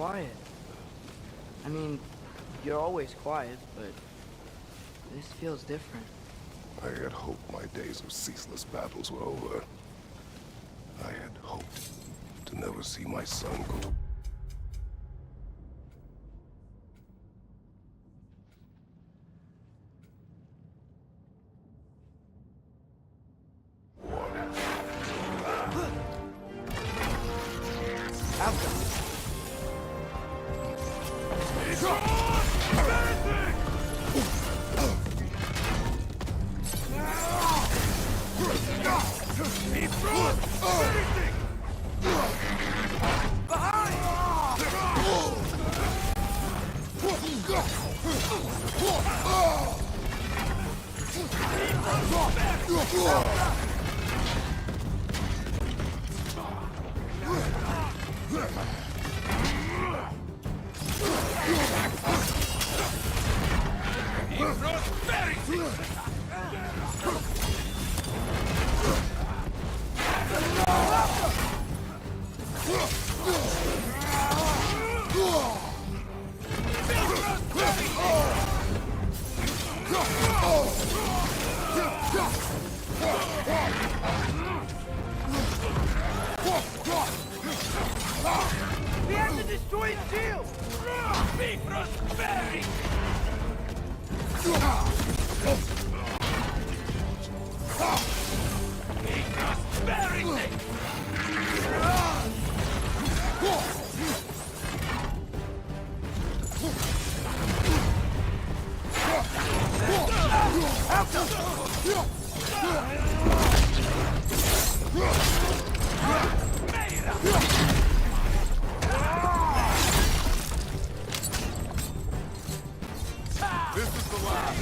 quiet. I mean, you're always quiet, but this feels different. I had hoped my days of ceaseless battles were over. I had hoped to never see my son go to... We have to destroy his shield! Be prospering! Be prospering! This is the last!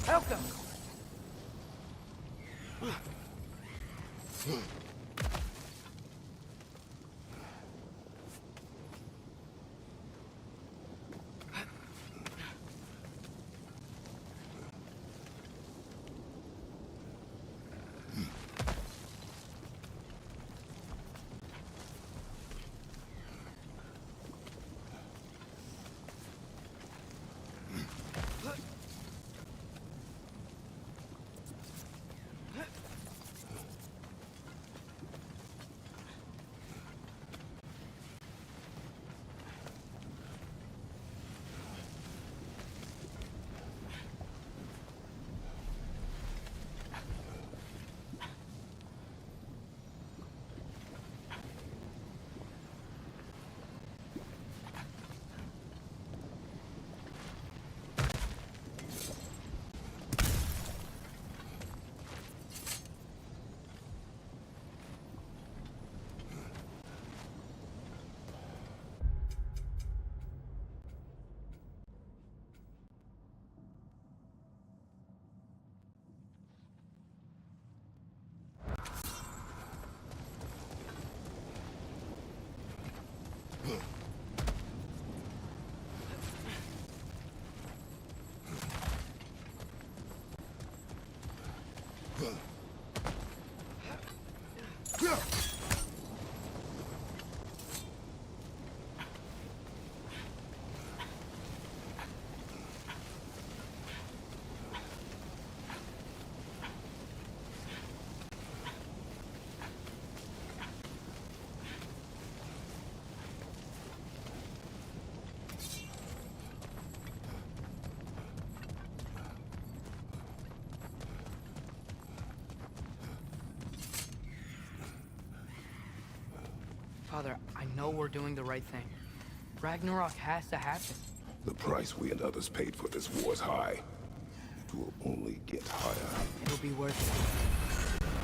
Welcome! Father, I know we're doing the right thing. Ragnarok has to happen. The price we and others paid for this war is high. It will only get higher. It'll be worth it.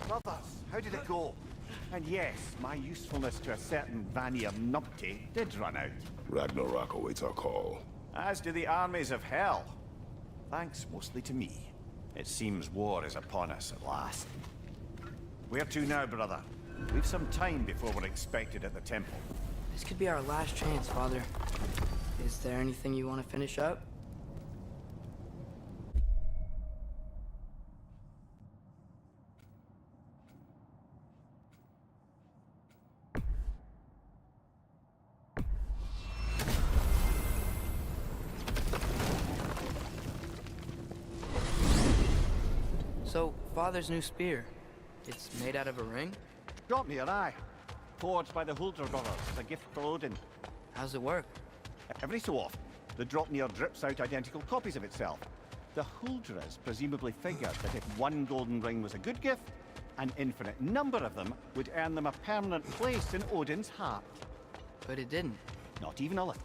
Brothers, how did it go? And yes, my usefulness to a certain Vanir numpty did run out. Ragnarok awaits our call. As do the armies of hell. Thanks mostly to me. It seems war is upon us at last. Where to now, brother? We've some time before we're expected at the temple. This could be our last chance, Father. Is there anything you want to finish up? So, Father's new spear, it's made out of a ring? Got me an eye. Forged by the Huldra brothers as a gift for Odin. How's it work? Every so often, the Dropnir drips out identical copies of itself. The Huldras presumably figured that if one golden ring was a good gift, an infinite number of them would earn them a permanent place in Odin's heart. But it didn't. Not even a little.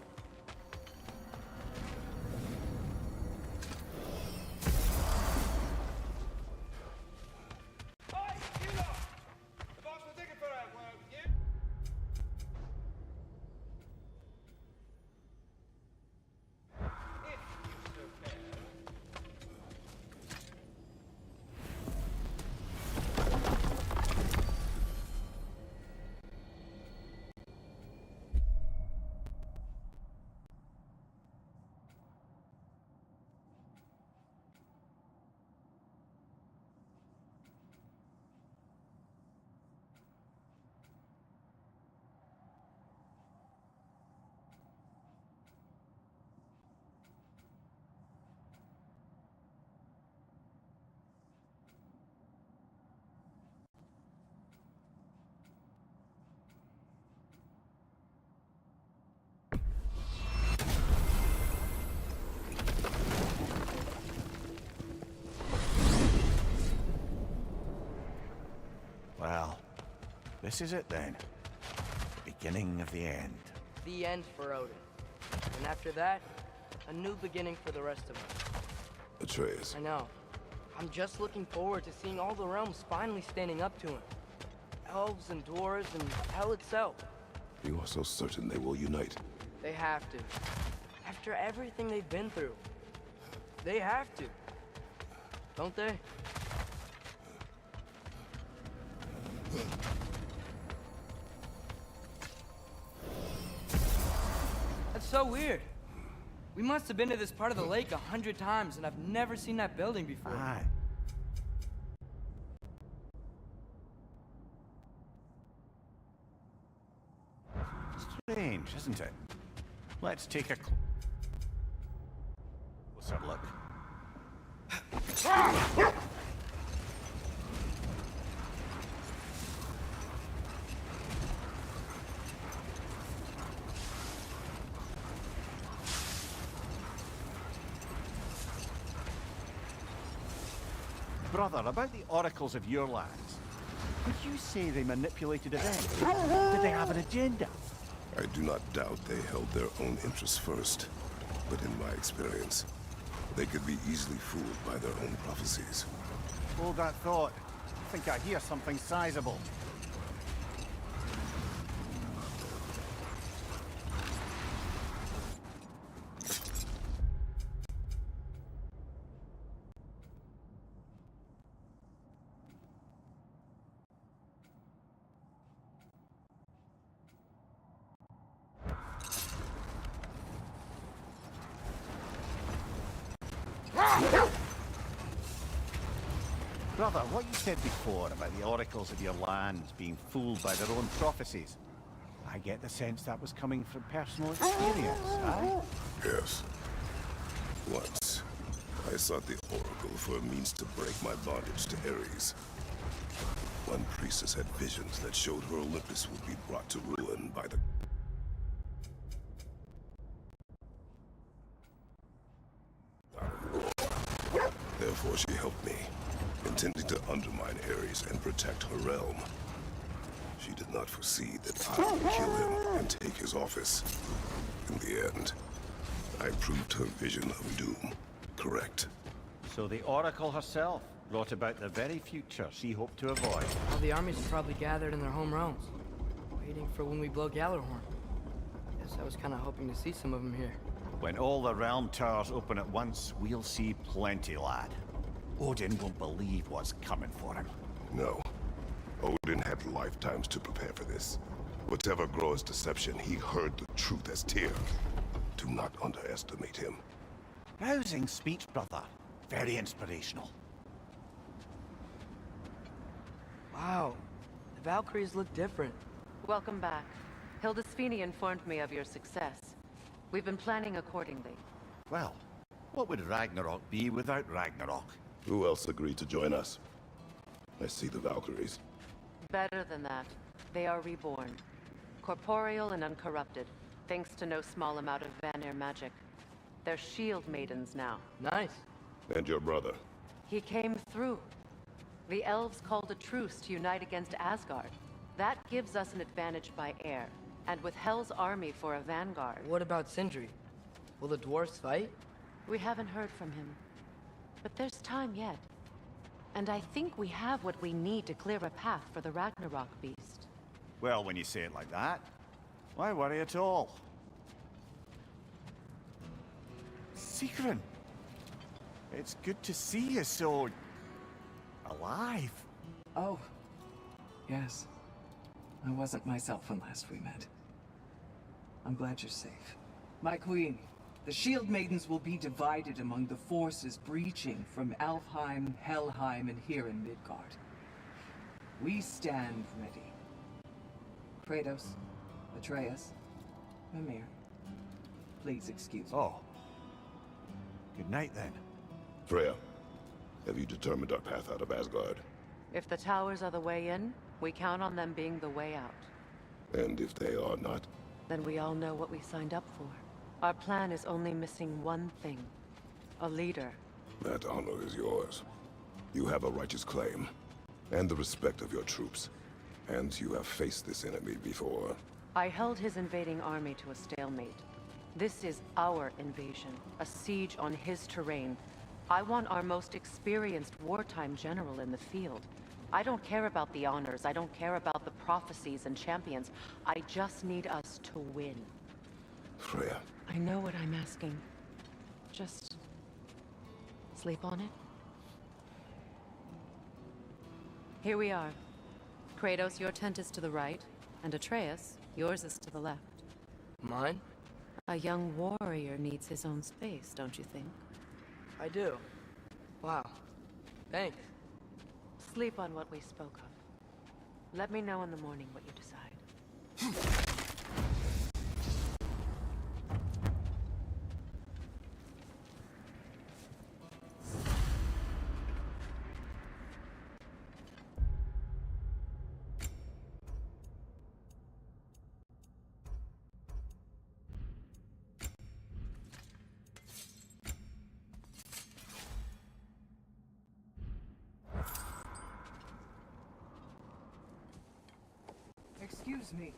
Hey, you lot! The box was digging for that one, you? If you still care. Well, this is it then. The beginning of the end. The end for Odin. And after that, a new beginning for the rest of us. Atreus, I know. I'm just looking forward to seeing all the realms finally standing up to him. Elves and dwarves and hell itself. you are so certain they will unite. They have to. After everything they've been through. They have to. Don't they? That's so weird. We must have been to this part of the lake 100 times, and I've never seen that building before. Aye. Strange, isn't it? Let's take a closer look. Brother, about the oracles of your lands, would you say they manipulated events? Did they have an agenda? I do not doubt they held their own interests first. But in my experience, they could be easily fooled by their own prophecies. Hold that thought. I think I hear something sizable. Brother, what you said before about the oracles of your lands being fooled by their own prophecies, I get the sense that was coming from personal experience, aye? Yes. Once, I sought the Oracle for a means to break my bondage to Ares. One priestess had visions that showed her Olympus would be brought to ruin by the... Therefore, she helped me, intending to undermine Ares and protect her realm. She did not foresee that I would kill him and take his office. In the end, I proved her vision of doom correct. So the Oracle herself brought about the very future she hoped to avoid. All the armies are probably gathered in their home realms, waiting for when we blow Gjallarhorn. Guess I was kind of hoping to see some of them here. When all the realm towers open at once, we'll see plenty, lad. Odin won't believe what's coming for him. No. Odin had lifetimes to prepare for this. Whatever Groa's deception, he heard the truth as Tyr. Do not underestimate him. Rousing speech, brother. Very inspirational. Wow, the Valkyries look different. Welcome back. Hildisvini informed me of your success. We've been planning accordingly. Well, what would Ragnarok be without Ragnarok? Who else agreed to join us? I see the Valkyries. Better than that, they are reborn. Corporeal and uncorrupted, thanks to no small amount of Vanir magic. They're shield maidens now. Nice. And your brother. He came through. The elves called a truce to unite against Asgard. That gives us an advantage by air, and with Hell's army for a vanguard. What about Sindri? Will the dwarves fight? We haven't heard from him. But there's time yet. And I think we have what we need to clear a path for the Ragnarok beast. Well, when you say it like that, why worry at all? Sigrun! It's good to see you so... alive. Oh, yes. I wasn't myself when last we met. I'm glad you're safe. My queen, the Shield Maidens will be divided among the forces breaching from Alfheim, Helheim, and here in Midgard. We stand ready. Kratos, Atreus, Mimir, please excuse me. Oh. Good night, then. Freya, have you determined our path out of Asgard? If the towers are the way in, we count on them being the way out. And if they are not? Then we all know what we signed up for. Our plan is only missing one thing. A leader. That honor is yours. You have a righteous claim, and the respect of your troops. And you have faced this enemy before. I held his invading army to a stalemate. This is our invasion, a siege on his terrain. I want our most experienced wartime general in the field. I don't care about the honors, I don't care about the prophecies and champions. I just need us to win. Freya. I know what I'm asking. Just sleep on it. Here we are. Kratos, your tent is to the right, and Atreus, yours is to the left. Mine? A young warrior needs his own space, don't you think? I do. Wow. Thanks. Sleep on what we spoke of. Let me know in the morning what you decide. Excuse me.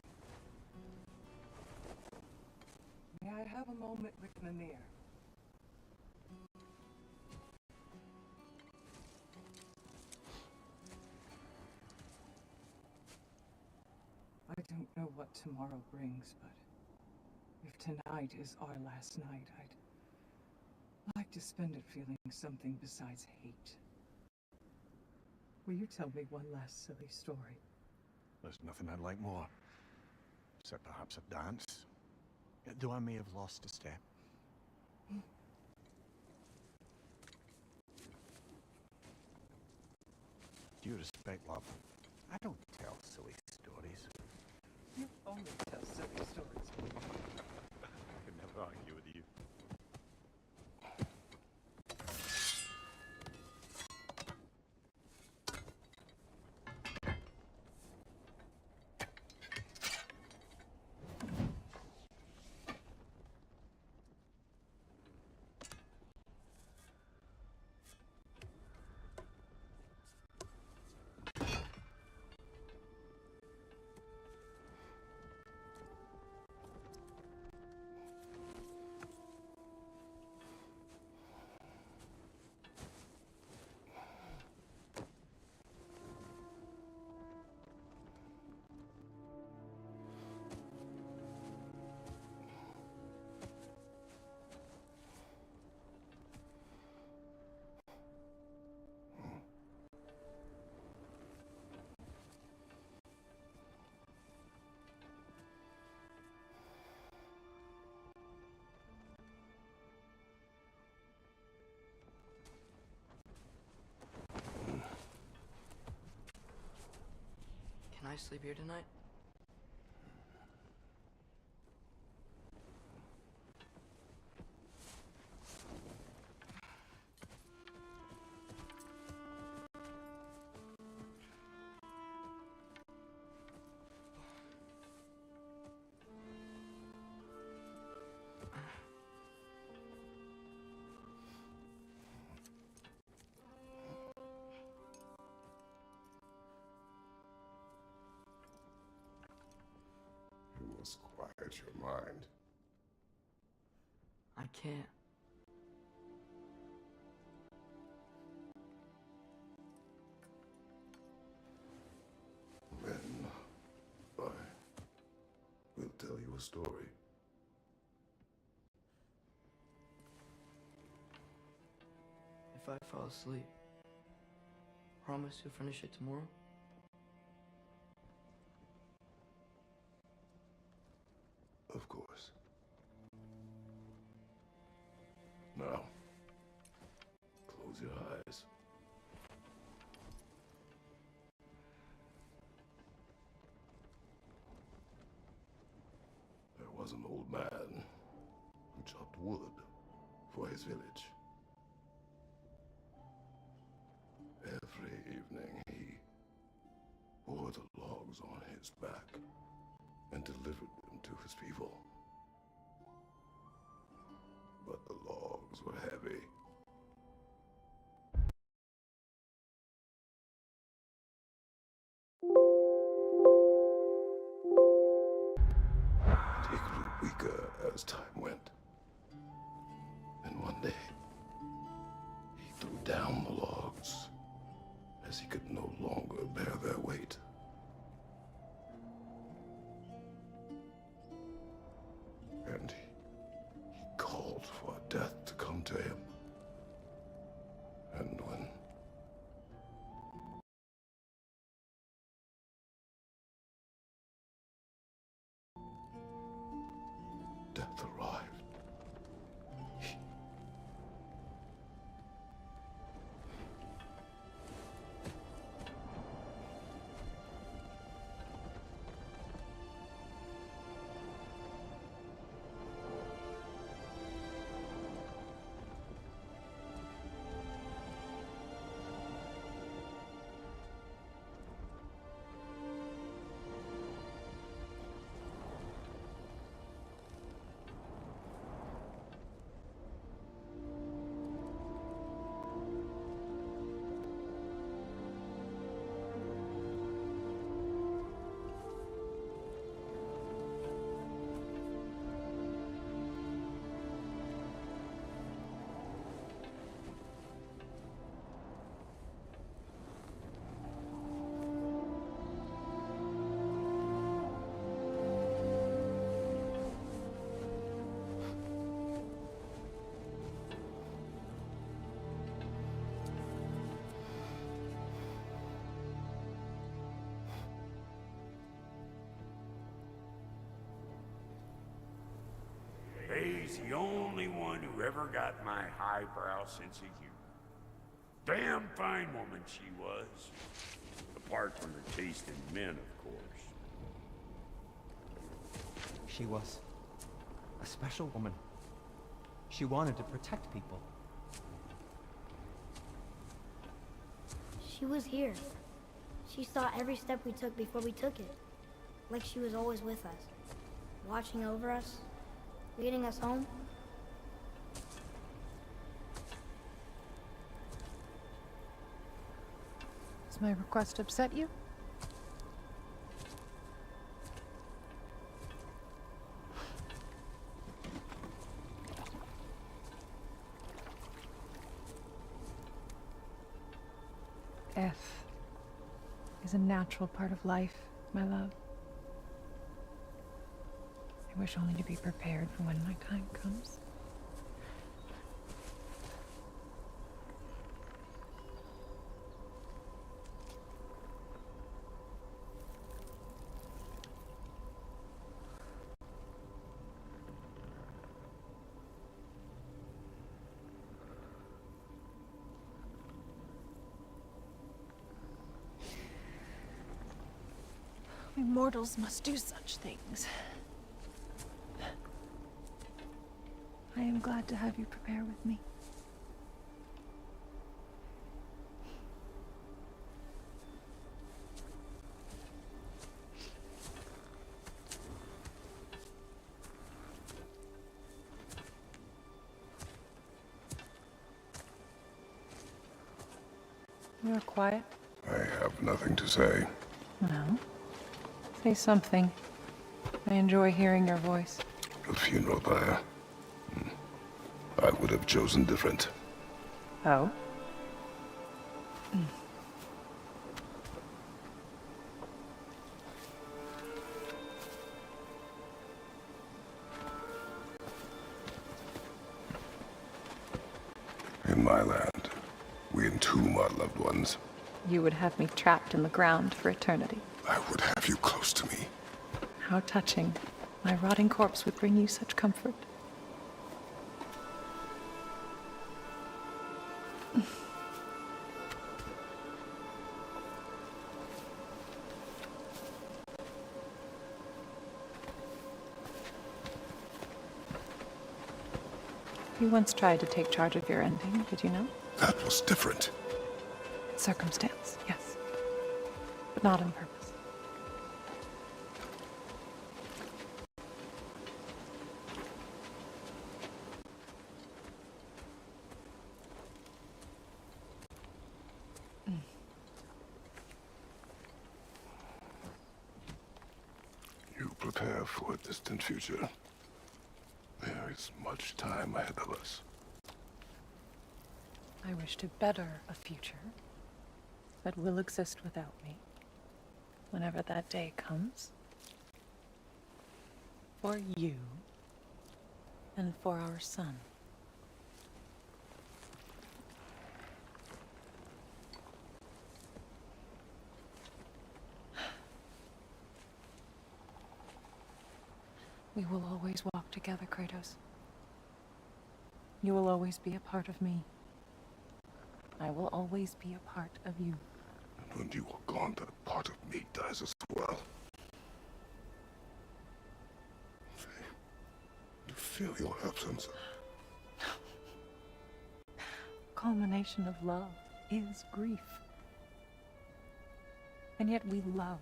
May I have a moment with Mimir? I don't know what tomorrow brings, but if tonight is our last night, I'd like to spend it feeling something besides hate. Will you tell me one last silly story? There's nothing I'd like more. Except perhaps a dance. Though I may have lost a step. Due respect, love, I don't tell silly stories. You only tell silly stories. I can never argue with you. Can I sleep here tonight? You must quiet your mind. I can't. Then I will tell you a story. If I fall asleep, promise you'll finish it tomorrow? Of course. Now, close your eyes. There was an old man who chopped wood for his village. Every evening he bore the logs on his back and delivered them to his people. But the logs were heavy. weaker as time went. And one day, he threw down the logs as he could no longer bear their weight. And he called for death to come to him. And when death arrived, He's the only one who ever got my highbrow sense of humor. Damn fine woman she was. Apart from her taste in men, of course. She was a special woman. She wanted to protect people. She was here. She saw every step we took before we took it. Like she was always with us. Watching over us. Leading us home. Does my request upset you? Death is a natural part of life, my love. I wish only to be prepared for when my time comes. We mortals must do such things. I am glad to have you prepare with me. You are quiet. I have nothing to say. Well, say something. I enjoy hearing your voice. The funeral pyre. I would have chosen different. Oh? In my land, we entomb our loved ones. You would have me trapped in the ground for eternity. I would have you close to me. How touching. My rotting corpse would bring you such comfort. You once tried to take charge of your ending, did you know? That was different. Circumstance, yes. But not on purpose. You prepare for a distant future. is much time ahead of us. I wish to better a future that will exist without me, whenever that day comes. For you, and for our son. We will always walk together, Kratos. You will always be a part of me. I will always be a part of you. And when you are gone, that part of me dies as well. You feel your absence. Culmination of love is grief. And yet we love,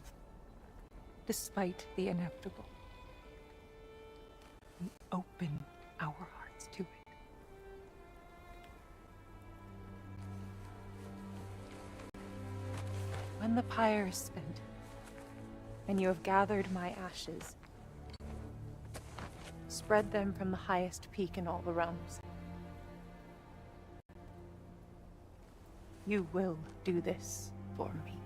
despite the inevitable. We open our hearts to it. When the pyre is spent, and you have gathered my ashes, spread them from the highest peak in all the realms. You will do this for me.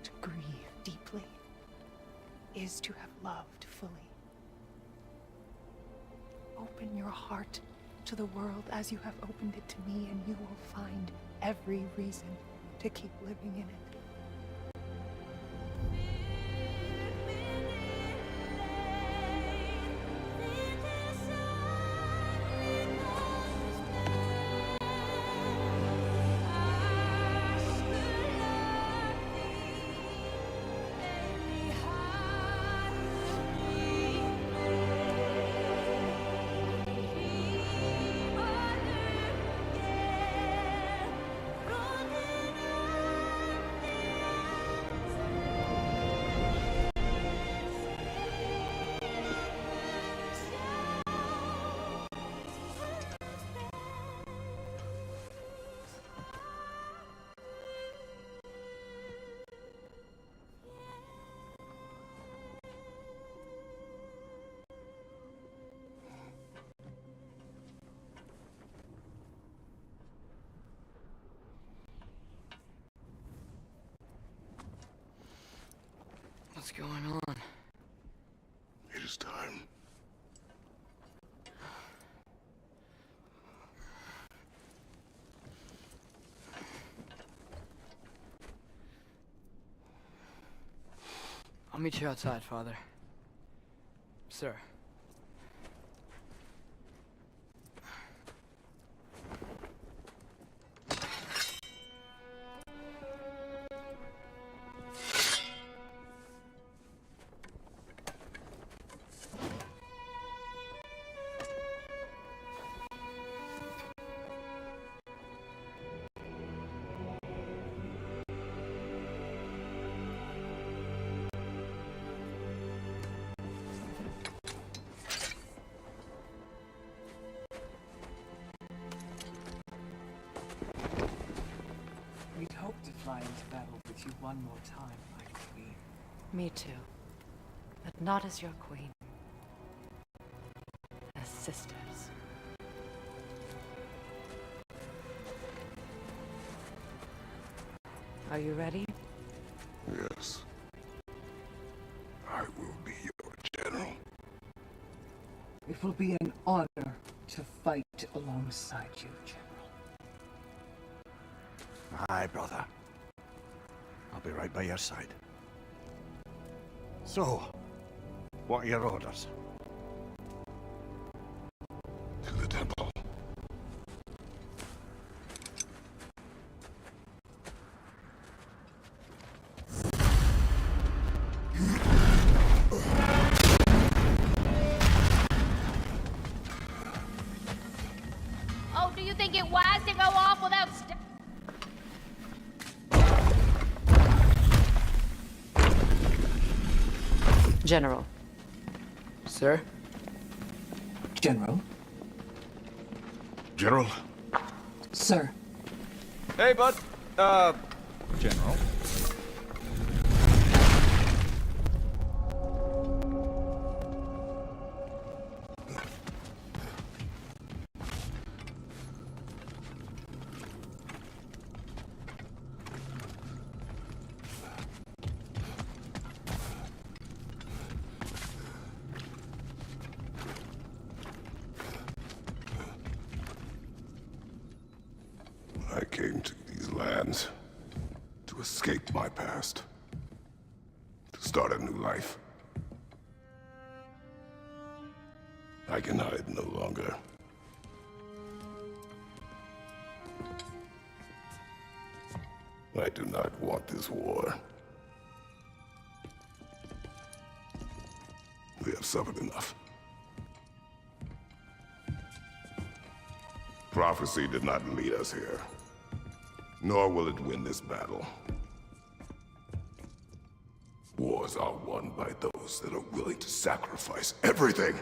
To grieve deeply is to have loved fully. Open your heart to the world as you have opened it to me, and you will find every reason to keep living in it. What's going on? It is time. I'll meet you outside, Father. Sir. We'd hoped to fly into battle with you one more time, my queen. Me too. But not as your queen. As sisters. Are you ready? Yes. I will be your general. It will be an honor to fight alongside you, General. Aye, brother. I'll be right by your side. So, what are your orders? To the temple. Oh, do you think it wise to go off without General. Sir? General? General? Sir. Hey, bud. General. I came to these lands to escape my past, to start a new life. I can hide no longer. I do not want this war. We have suffered enough. Prophecy did not lead us here, nor will it win this battle. Wars are won by those that are willing to sacrifice everything.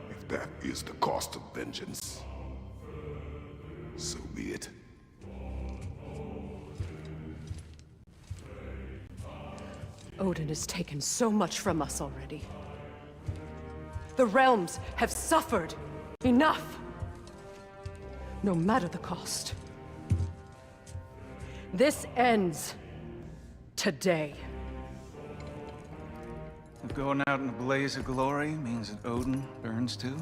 If that is the cost of vengeance, so be it. Odin has taken so much from us already. The realms have suffered. Enough! No matter the cost. This ends today. If going out in a blaze of glory means that Odin burns too,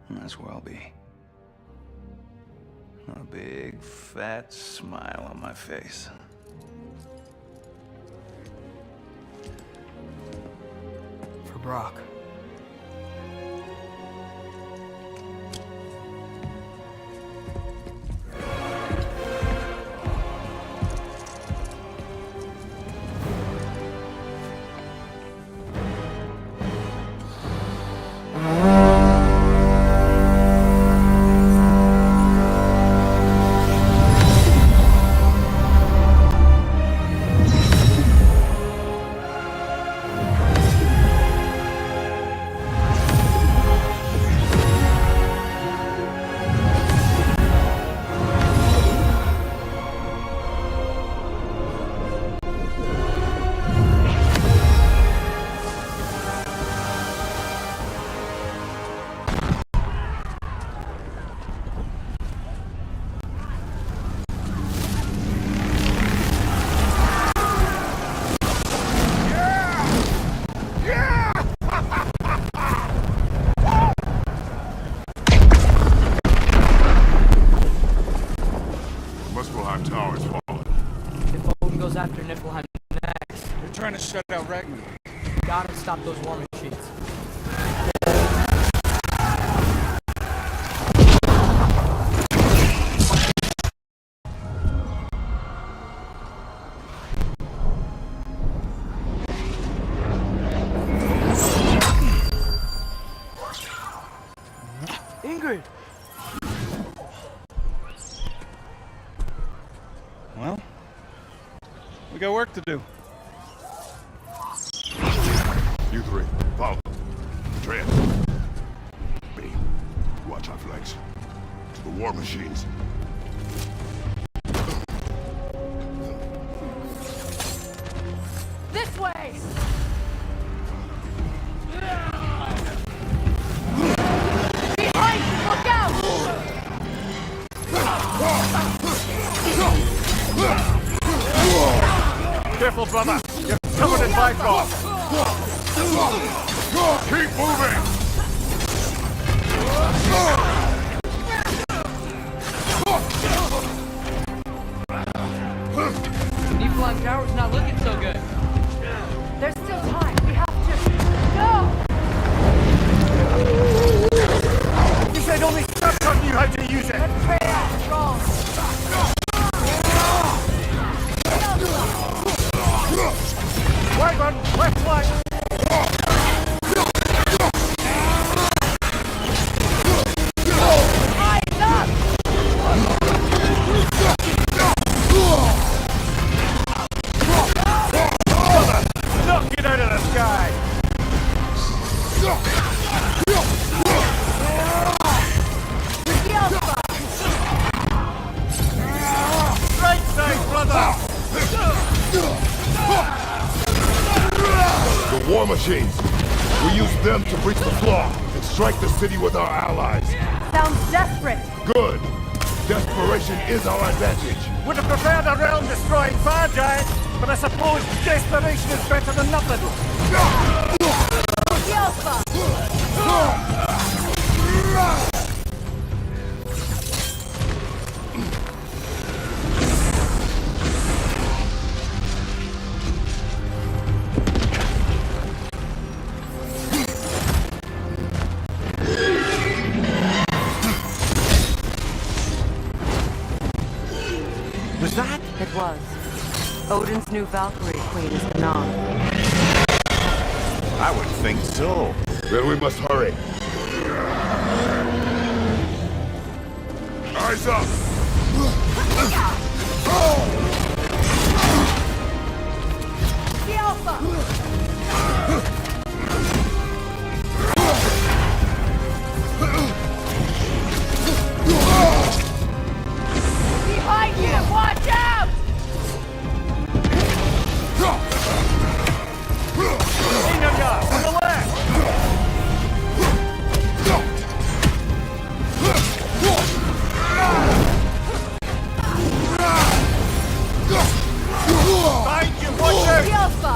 that's where I'll be. A big, fat smile on my face. For Brock. After Niflheim next. They're trying to shut out Ragnarok. Gotta stop those war machines. Ingrid! Well, we got work to do. You three, follow. Tread. Me. Watch our flanks. To the war machines. This way! Behind you! Look out! Careful, brother! You're covered in Bifrost! Keep moving! Niflheim Tower's not looking so good. There's still time. We have to go! You said only Stubborn knew how to use it! Let's pray out strong. Right one, left flank! Eyes up! Knock it out of the sky! War machines. We use them to breach the flaw and strike the city with our allies. Sounds desperate. Good. Desperation is our advantage. Would have preferred a realm-destroying fire giant, but I suppose desperation is better than nothing. The Alpha! Was that? It was. Odin's new Valkyrie queen is Gnan. I would think so. Then we must hurry. Eyes up! The Alpha! Behind you! Watch out! Ragnarok, on the left! Behind you, watch out! The Alpha!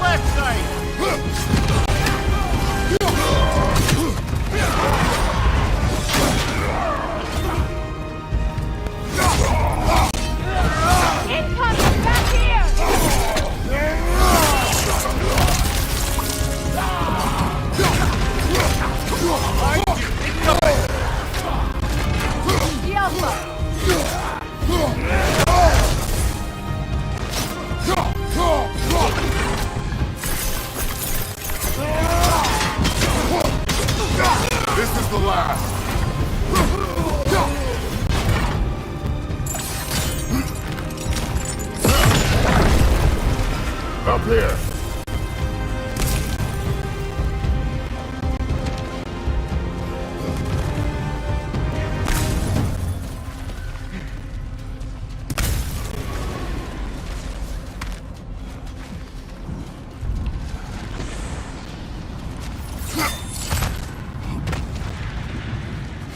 Left side! Incoming! Back here! The Alpha! This is the last. Up here.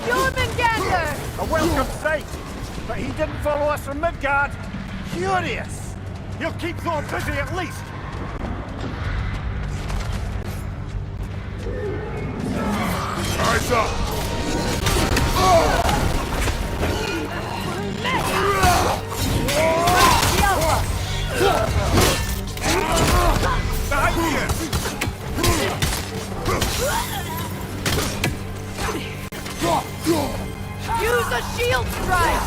Jormungandr! A welcome sight! But he didn't follow us from Midgard. Curious! He'll keep Thor busy at least! Eyes up. The Alpha! Behind you! Use a shield strike!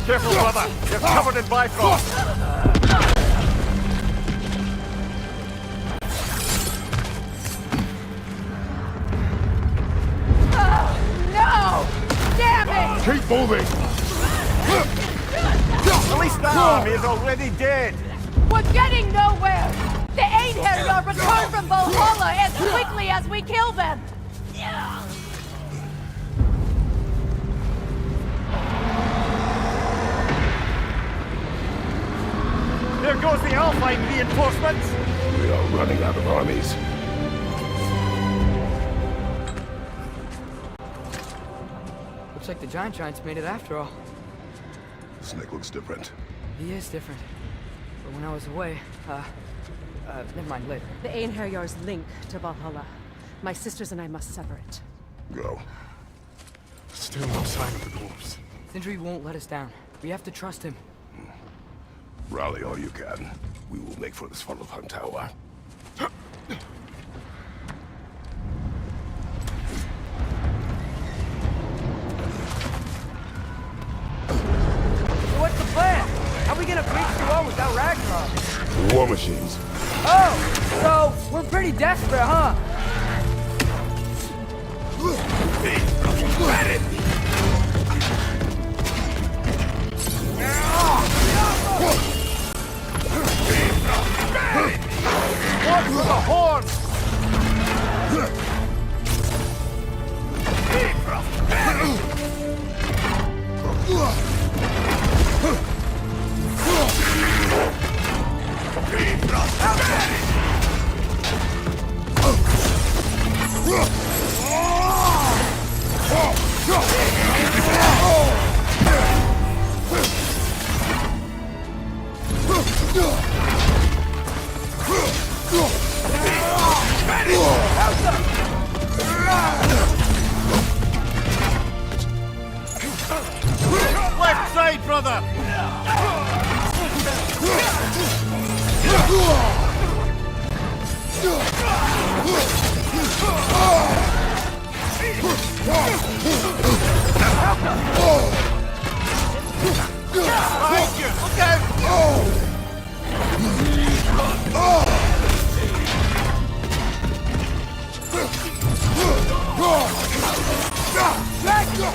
Careful, brother! You're covered in Bifrost! Oh, no! Damn it! Keep moving. At least that army is already dead! We're getting nowhere! The Einherjar return from Valhalla as quickly as we kill them! There goes the Alpine reinforcements! We are running out of armies. Looks like the Giants made it after all. Snake looks different. He is different. But when I was away, never mind, later. The Einherjar's link to Valhalla. My sisters and I must sever it. Go. Still no sign of the dwarves. Sindri won't let us down. We have to trust him. Rally all you can. We will make for this Svartalfheim tower. So what's the plan? How are we gonna breach the wall without Ragnarok? War machines. Oh, so we're pretty desperate, huh?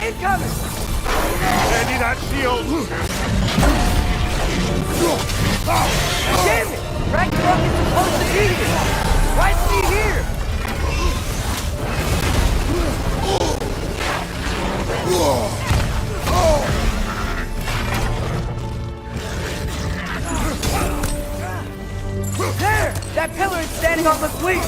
Incoming! Sandy, that shield! Damn it! Ragnarok is supposed to be here! Why is he here? There! That pillar is standing on the fleet!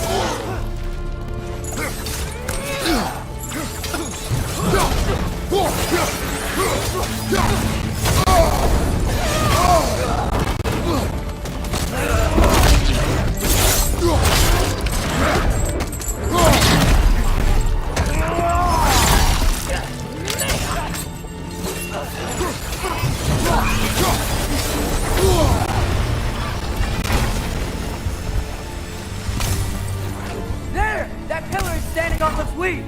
There! That pillar is standing on the fleet!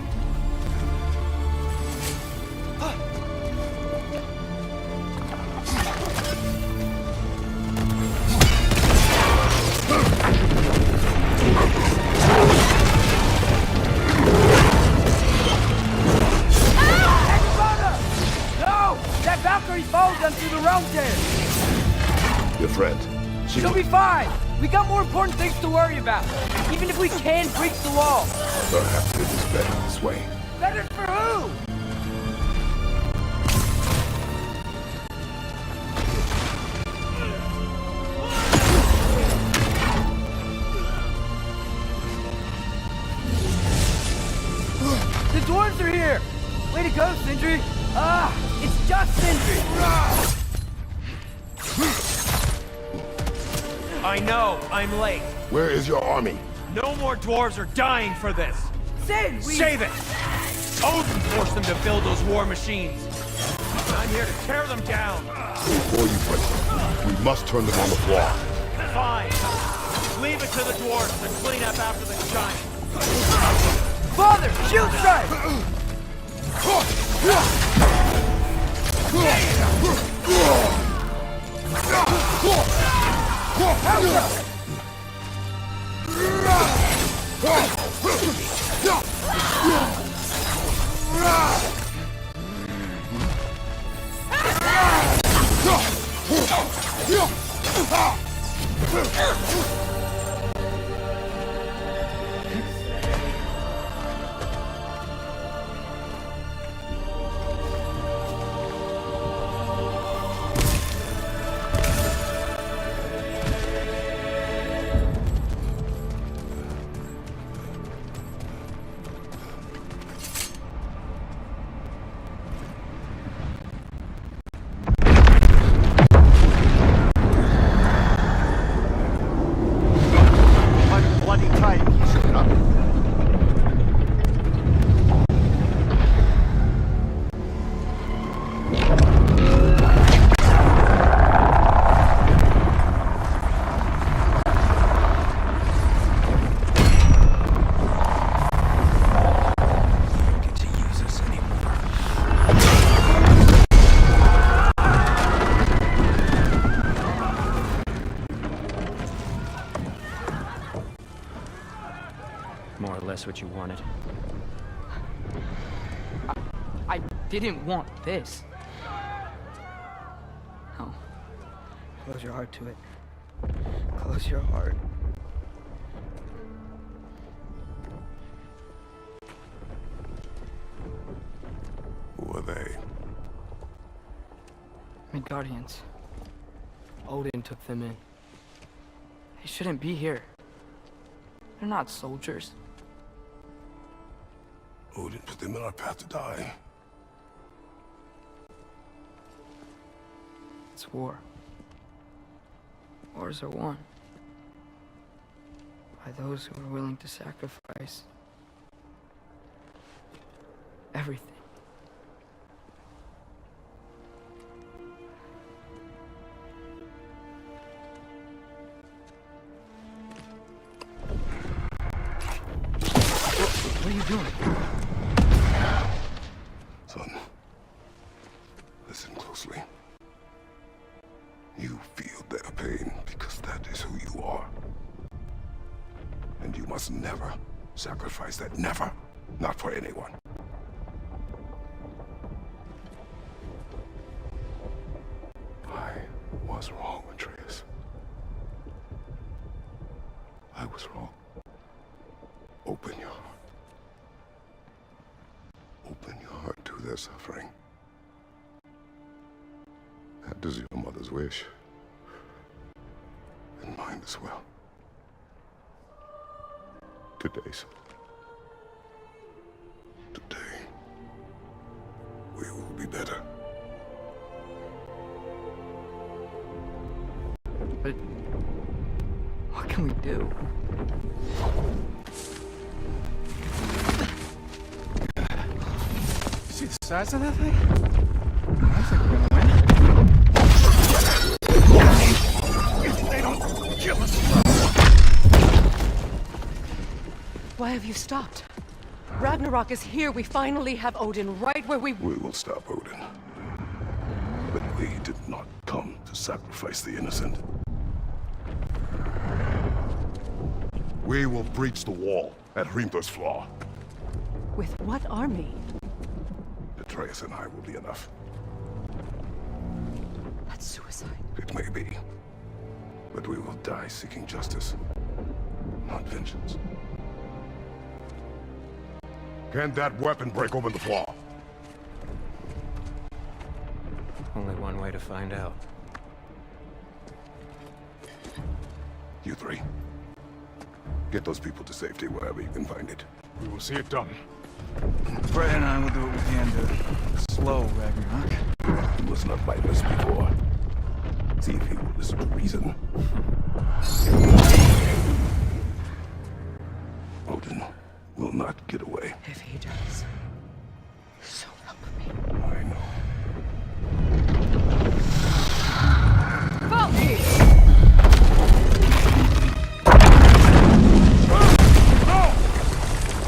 Your friend. She'll be fine! We got more important things to worry about. Even if we can breach the wall. Perhaps it is better this way. Better for who? The dwarves are here! Way to go, Sindri! It's just Sindri! I know, I'm late. Where is your army? No more dwarves are dying for this! Sin, Save it! Odin forced them to build those war machines. I'm here to tear them down. Before you break them, we must turn them on the floor. Fine. Leave it to the dwarves to clean up after the giant. Father, shield strike! More or less what you wanted. I didn't want this. No. Close your heart to it. Close your heart. Who are they? Midgardians. Odin took them in. They shouldn't be here. They're not soldiers. Odin put them in our path to die. It's war. Wars are won by those who are willing to sacrifice everything. What are you doing? Son, listen closely. You feel their pain because that is who you are. And you must never sacrifice that. Never. Not for anyone. I was wrong, Atreus. I was wrong. Open your heart. Open your heart to their suffering. That is your mother's wish. And mine as well. Today, son. Today, we will be better. But what can we do? See the size of that thing? I think we're gonna win. If they don't kill us. Why have you stopped? Ragnarok is here. We finally have Odin right where we... We will stop Odin. But we did not come to sacrifice the innocent. We will breach the wall at Hrimthor's Flaw. With what army? Atreus and I will be enough. That's suicide. It may be. But we will die seeking justice, not vengeance. Can that weapon break open the flaw? Only one way to find out. You three. Get those people to safety wherever you can find it. We will see it done. Fred and I will do what we can to slow Ragnarok. He was not mindless before. See if he will listen to reason. Odin will not get away. If he does, so help me. I know. Fall!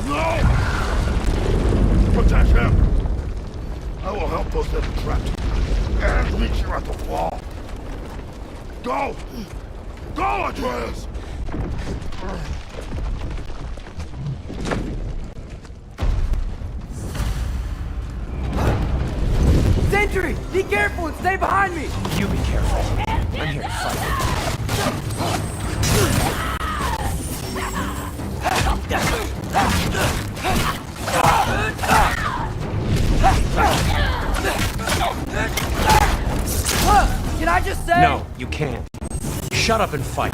No! Protect him! I will help those that are trapped. And meet you at the wall. Go! Go, Atreus! Sentry! Be careful and stay behind me! You be careful. I'm here to fight. Can I just say? No, you can't. Shut up and fight.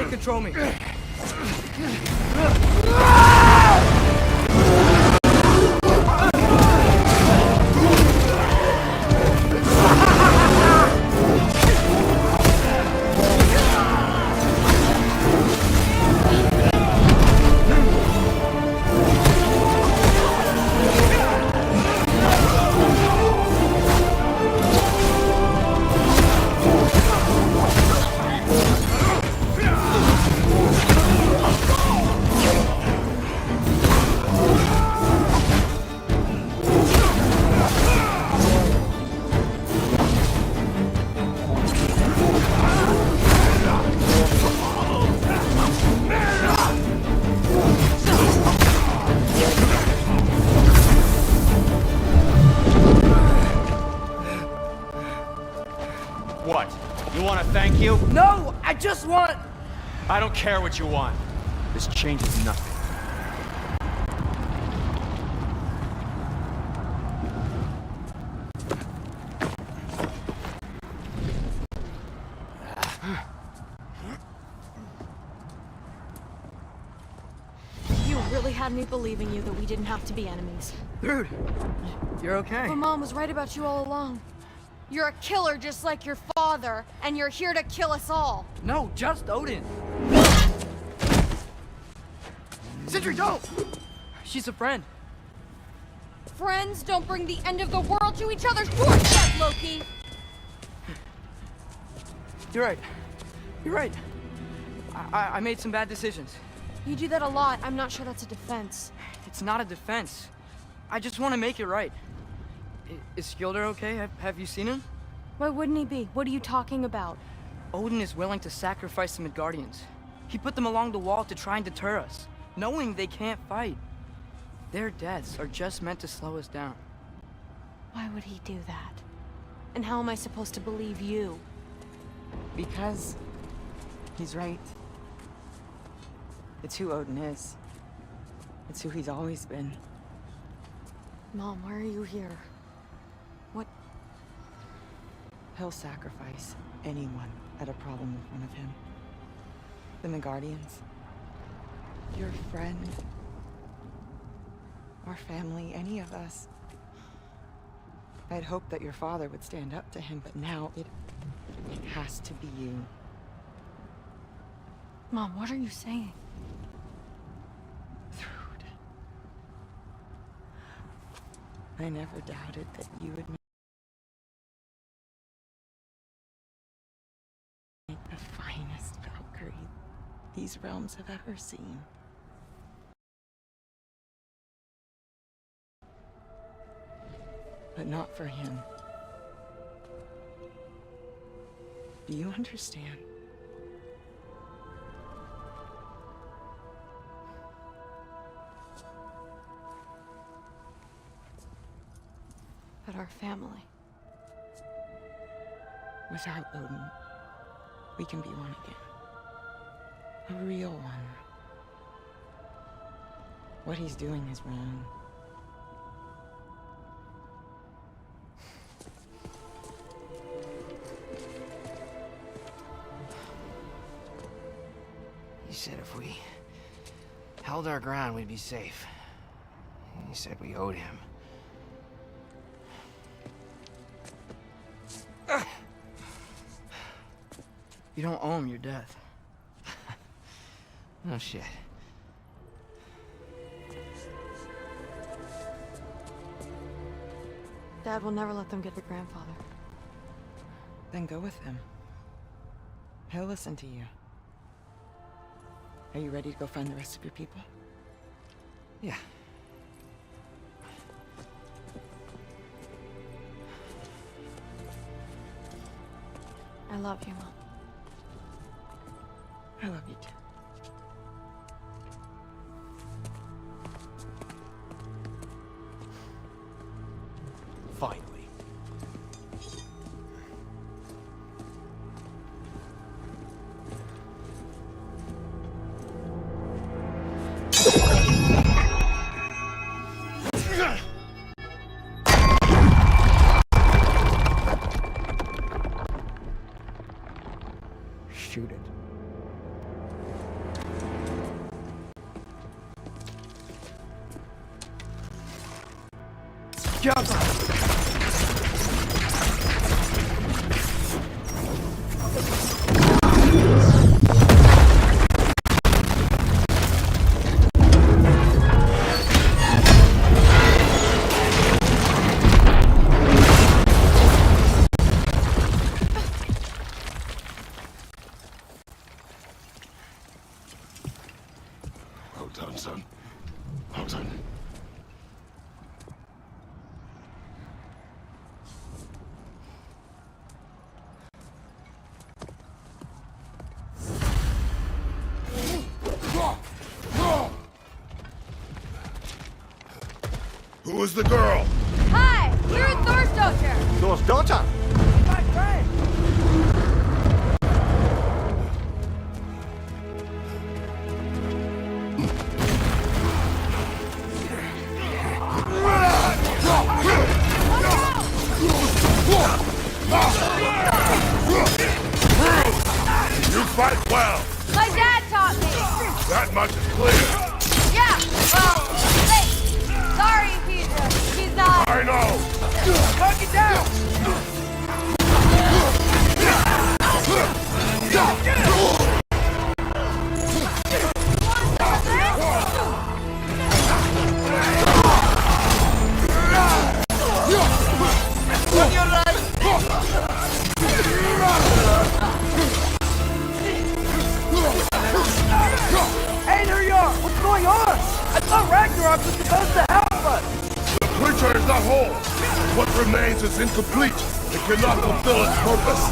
Control me. What? You want to thank you? No, I just want... I don't care what you want. This changes nothing. You really had me believing you that we didn't have to be enemies. Dude, you're okay. But Mom was right about you all along. You're a killer just like your father, and you're here to kill us all. No, just Odin. Sindri, don't! She's a friend. Friends don't bring the end of the world to each other's doorstep, Loki! You're right. You're right. I made some bad decisions. You do that a lot. I'm not sure that's a defense. It's not a defense. I just want to make it right. Is Skilder okay? Have you seen him? Why wouldn't he be? What are you talking about? Odin is willing to sacrifice the Midgardians. He put them along the wall to try and deter us, knowing they can't fight. Their deaths are just meant to slow us down. Why would he do that? And how am I supposed to believe you? Because he's right. It's who Odin is. It's who he's always been. Mom, why are you here? What? He'll sacrifice anyone at a problem in front of him. The Midgardians. Your friend. Our family, any of us. I'd hoped that your father would stand up to him, but now it has to be you. Mom, what are you saying? I never doubted that you would make the finest Valkyrie these realms have ever seen. But not for him. Do you understand? But our family. Without Odin, we can be one again. A real one. What he's doing is wrong. He said if we held our ground, we'd be safe. He said we owed him. You don't owe him your death. No shit. Dad will never let them get their grandfather. Then go with him. He'll listen to you. Are you ready to go find the rest of your people? Yeah. I love you, Mom. I love you too. Finally. Shoot it. Jump! Well done, son. Well done. Who is the girl? Hi! We're Thor's daughter! Thor's daughter? My friend! You fight well. My dad taught me. That much is clear. Yeah, well, hey, sorry he's not. I know. Knock it down! Hey, there you are! What's going on? I thought Ragnarok was supposed to help us! The creature is not whole. What remains is incomplete. It cannot fulfill its purpose.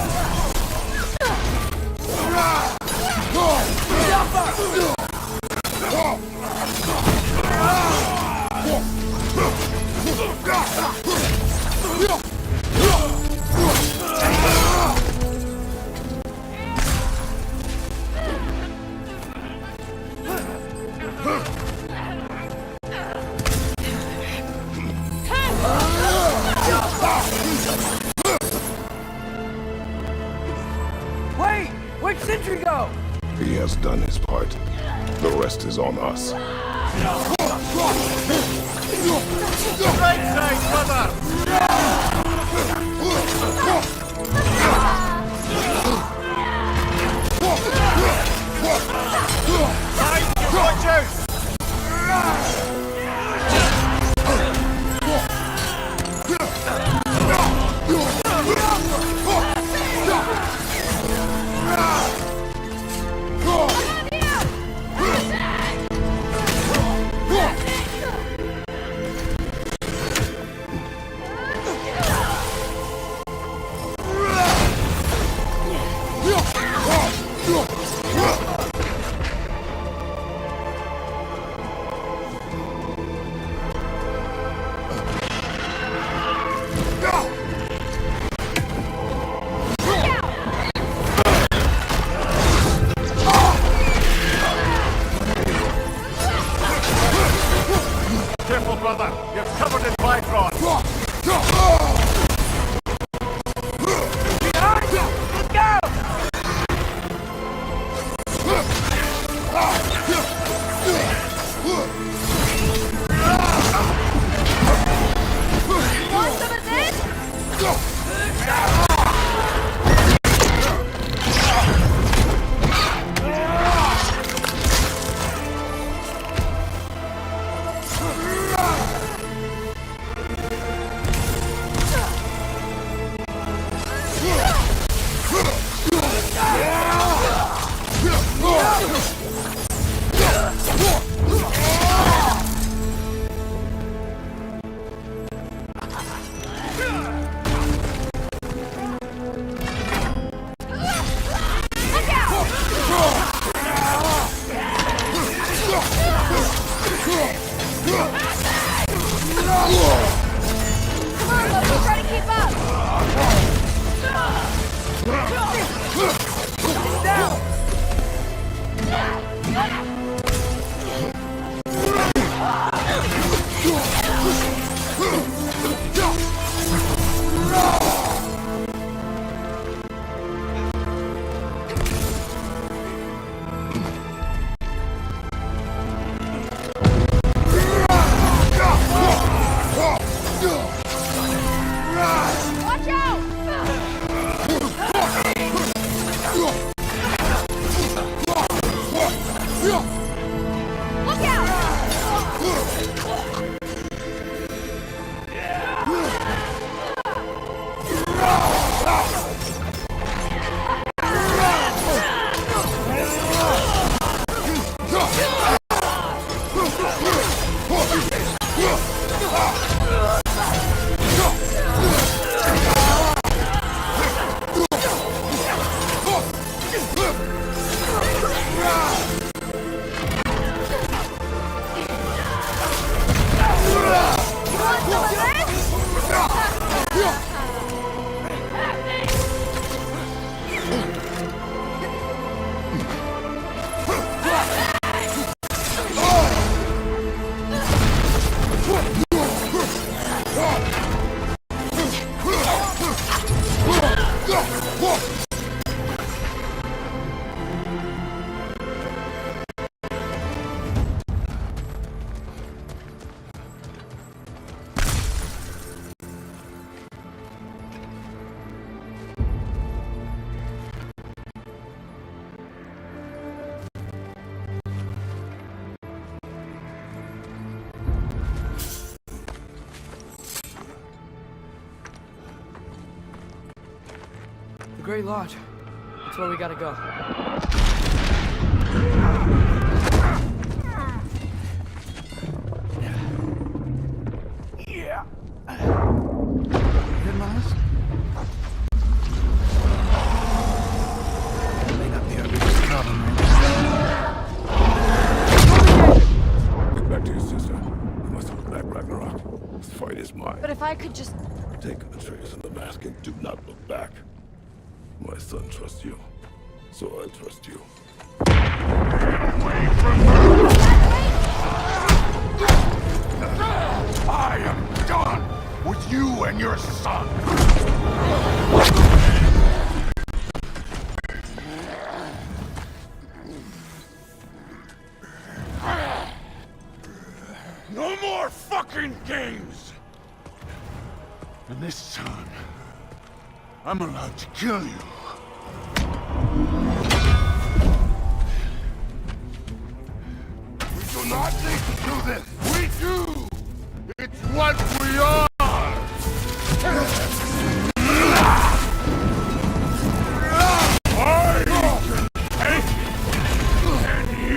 Wait! Where'd Sentry go? He has done his part. The rest is on us. Right side, brother! Watch out! The Great Lodge. That's where we gotta go. Yeah. Good, Miles? May not be our biggest problem, man. Get back to your sister. You must hold back Ragnarok. This fight is mine. But if I could just... Take Atreus and the mask and do not look back. My son trusts you, so I trust you. Away from her! I am done with you and your son! No more fucking games! And this time, I'm allowed to kill you. We do not need to do this. We do. It's what we are. I can take it. And you.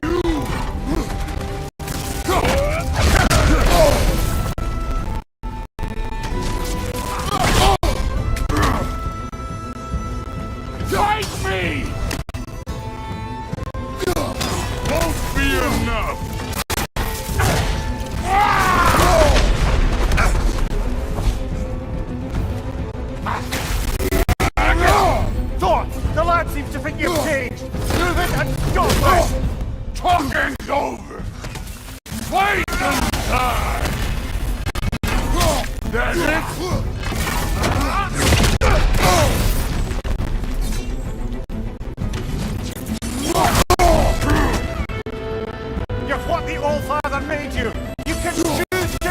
Fight me! Won't be enough! Thought! The lad seems to think you've changed! Move it and go back! Talking's over! Fight inside! That's it! You're what the All-Father made you! You can choose to...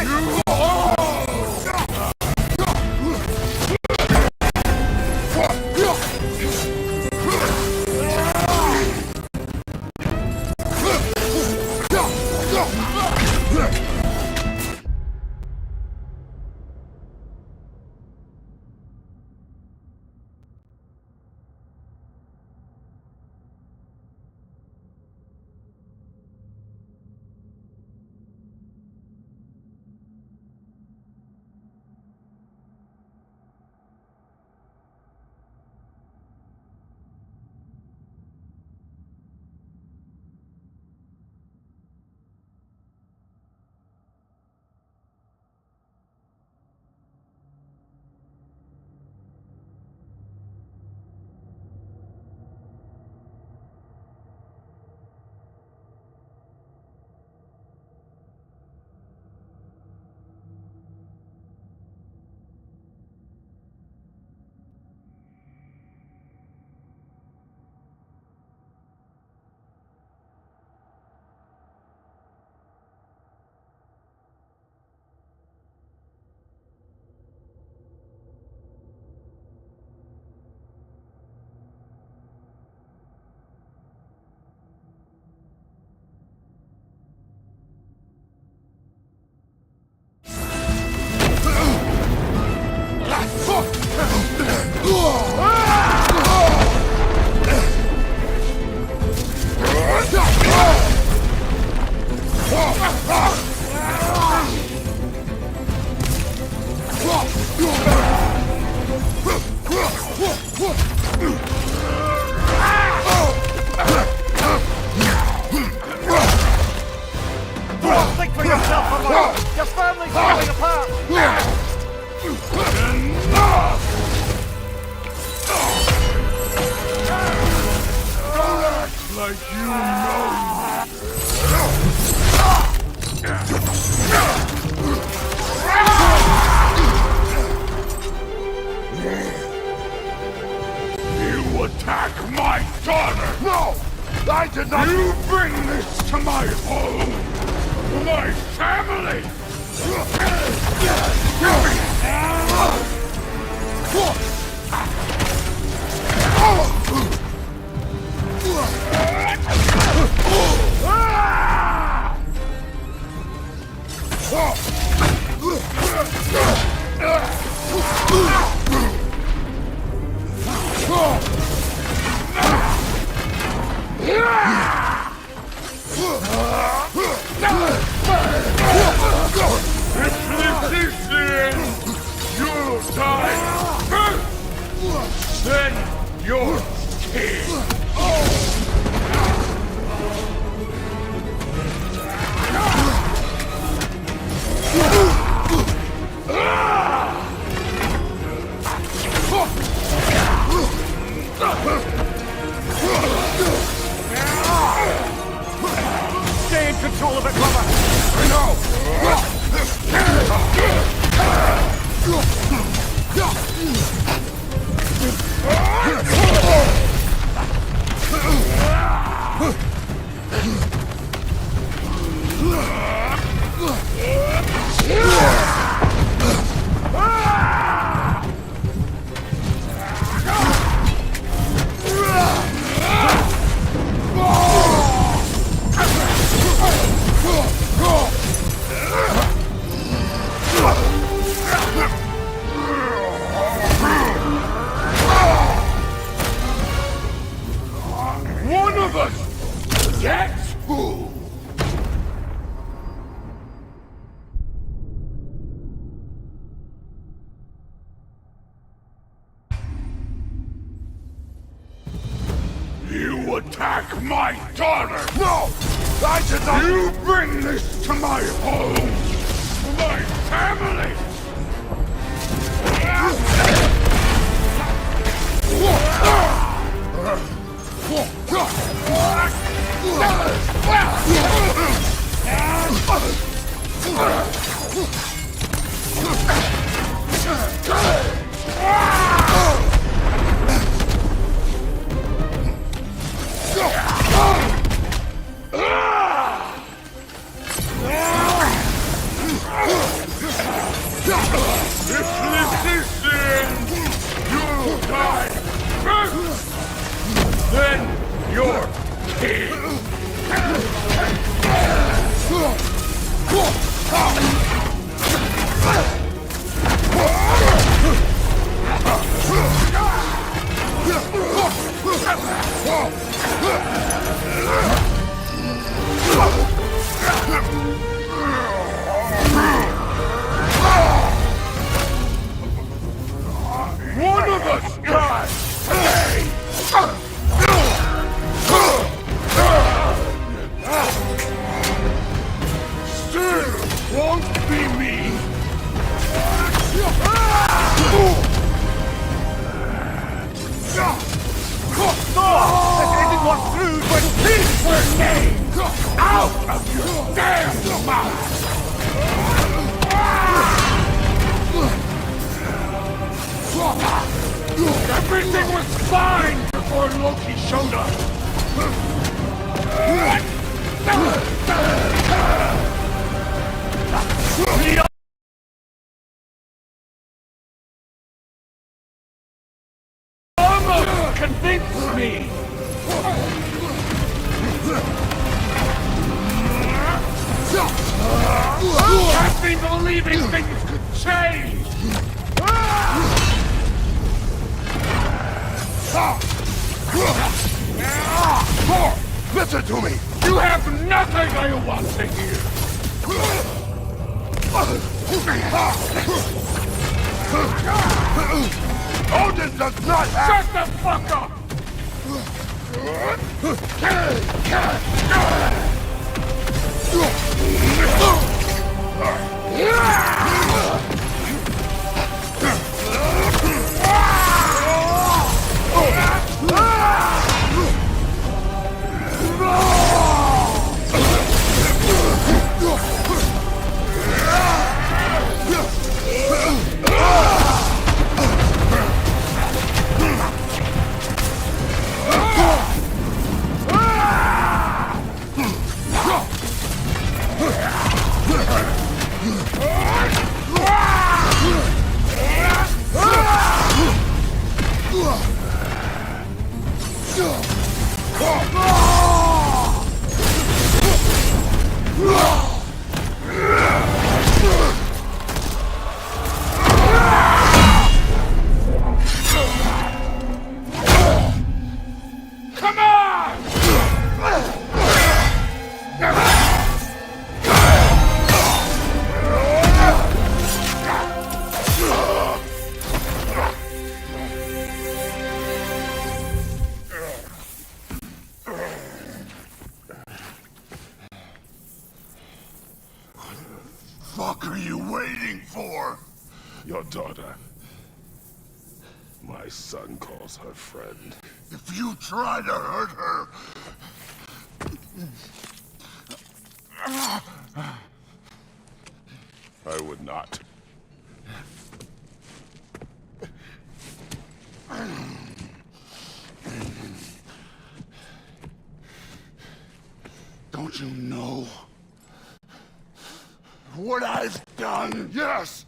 Think for yourself, Amar! Your family's falling apart! Don't act like you know me! You attack my daughter! No! I did not... You bring this to my home! My family! If this is the end, you'll die first! Then you're king! Stay in control of it, brother! I know! One of us gets who? You attack my daughter! No! I did not... You bring this to my home! My family! If this is the end, you'll die first! Then you're king! One of us dies today! Still won't be me! This isn't what's through, but Keep her name out of your damn mouth! Everything was fine before Loki showed up! He almost convinced me! I've been believing things could change! Listen to me! You have nothing I want to hear! Odin does not have... Shut the fuck up! Come on! Fuck are you waiting for? Your daughter. My son calls her friend. If you try to hurt her... I would not. Don't you know what I've done? Yes!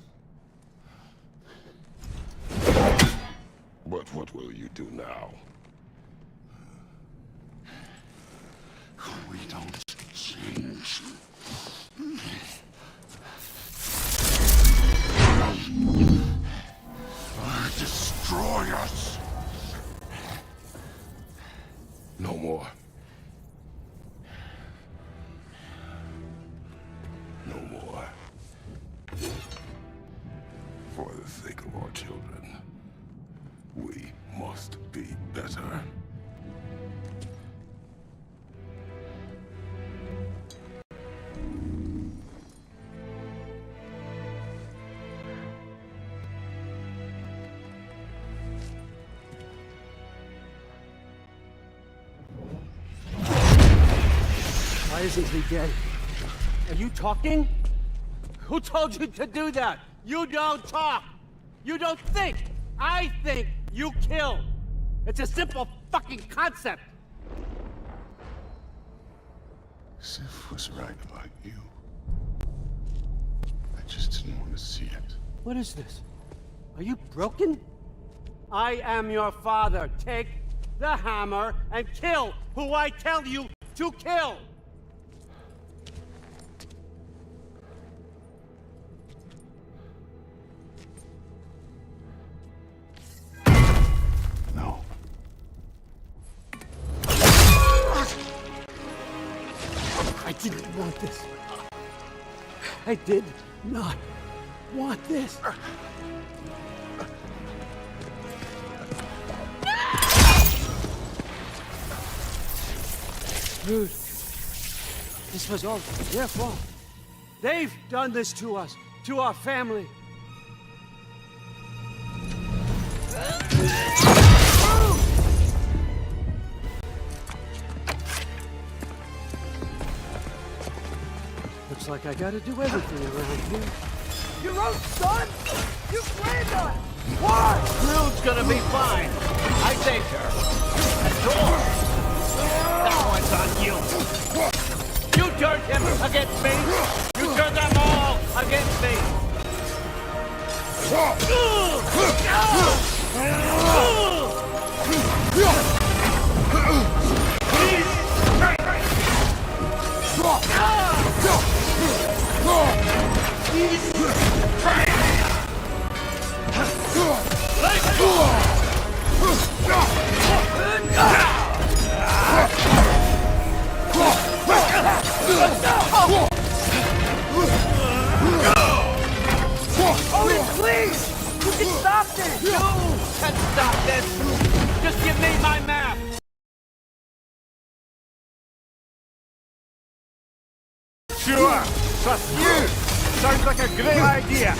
But what will you do now? We don't change. Or destroy us. No more. No more. For the sake of our children, we must be better. Why isn't he dead? Are you talking? Who told you to do that? You don't talk! You don't think! I think you kill! It's a simple fucking concept! Sif was right about you. I just didn't want to see it. What is this? Are you broken? I am your father. Take the hammer and kill who I tell you to kill! No. I didn't want this. I did not want this. Dude, this was all their fault. They've done this to us, to our family. Looks like I gotta do everything around here. Your own son? You planned on it! What? Rude's gonna be fine. I saved her. That door. That one's on you. You turned him against me. You turned them all against me. Odin, please! You can stop this! You can stop this! Just give me my map! Sure! Trust you! Sounds like a great idea!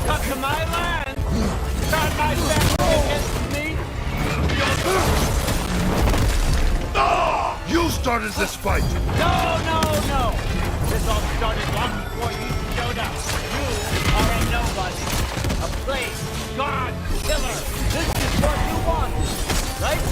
Come to my land! Turn my family against me! You started this fight! No! This all started long before you showed up. You are a nobody. A place, god, killer. This is what you want, right?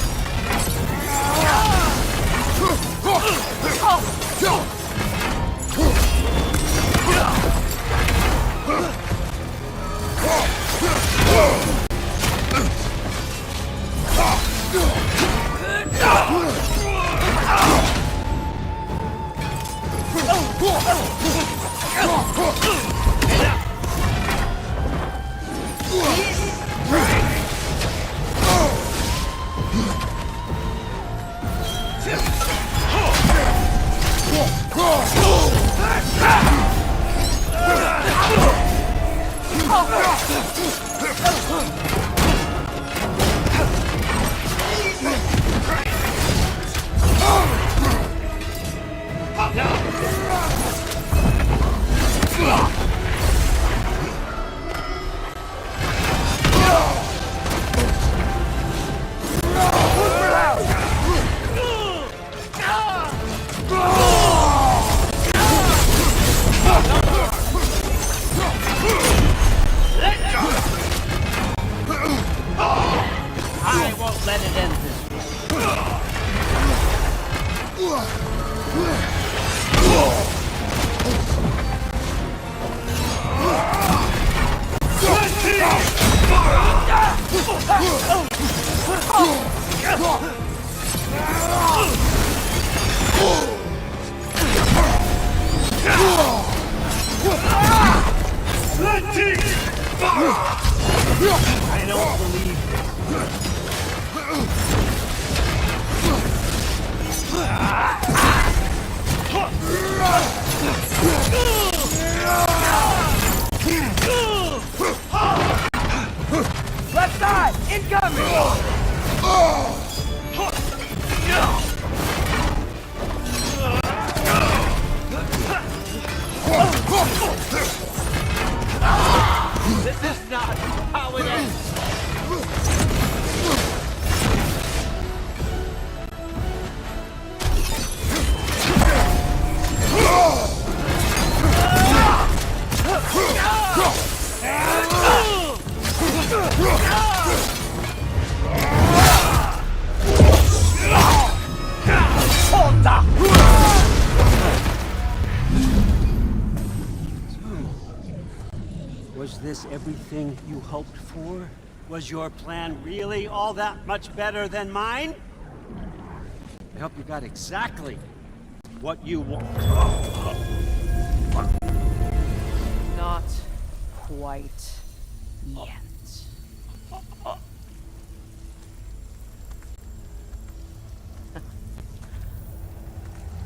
I won't let it end this way. I don't believe Left side! Incoming! this is not how it ends. Was this everything you hoped for? Was your plan really all that much better than mine? I hope you got exactly what you want. Not quite yet.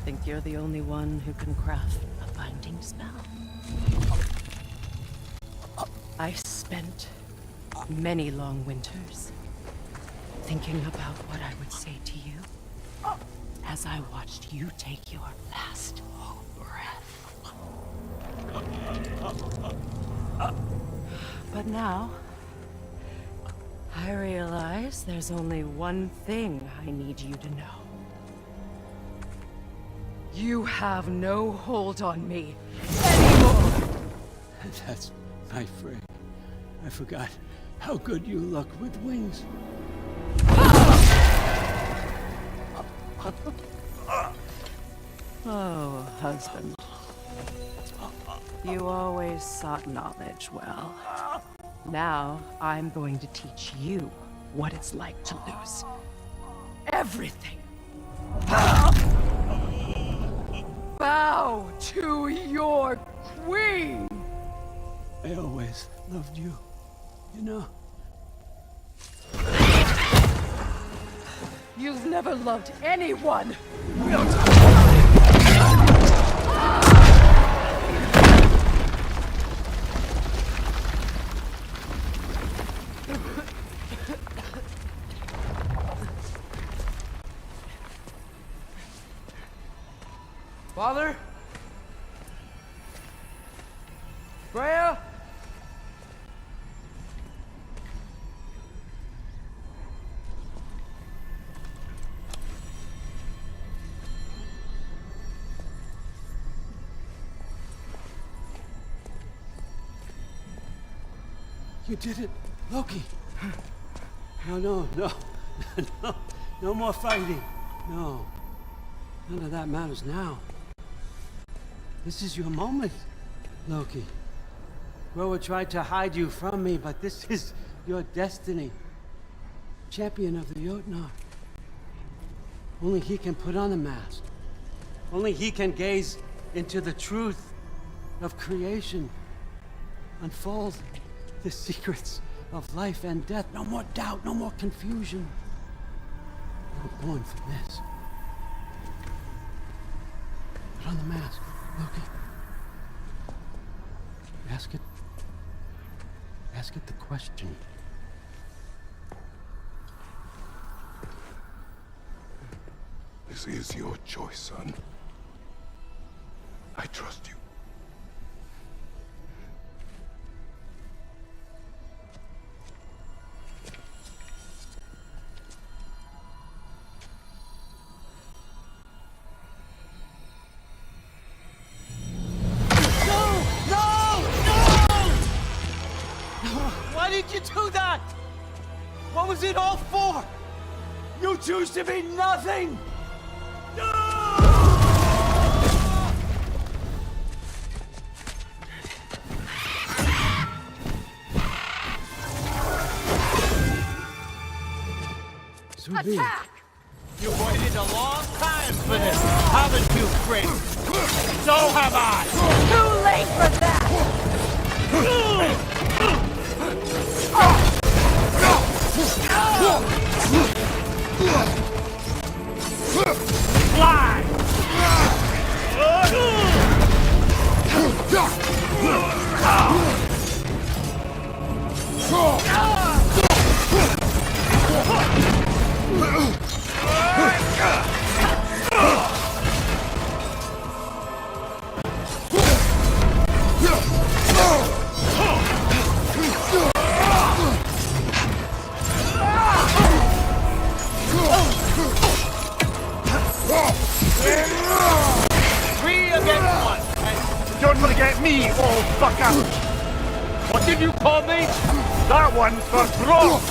Think you're the only one who can craft a binding spell? I spent many long winters thinking about what I would say to you as I watched you take your last breath. But now, I realize there's only one thing I need you to know. You have no hold on me anymore! That's my friend. I forgot how good you look with wings. Oh, husband. You always sought knowledge well. Now, I'm going to teach you what it's like to lose everything. Bow to your queen! I always loved you, you know? You've never loved anyone! Father? Freya? You did it, Loki. No, no more fighting. No, none of that matters now. This is your moment, Loki. Groa tried to hide you from me, but this is your destiny. Champion of the Jotnar. Only he can put on the mask. Only he can gaze into the truth of creation. Unfold the secrets of life and death. No more doubt, no more confusion. You're born for this. Put on the mask, Loki. Ask it Ask it the question. This is your choice, son. I trust you. Why did you do that? What was it all for? You choose to be nothing! Attack! You've waited a long time for this, haven't you, friend? So have I! Too late for that! Fly! Don't forget me, old fucker! What did you call me? That one's for Brock!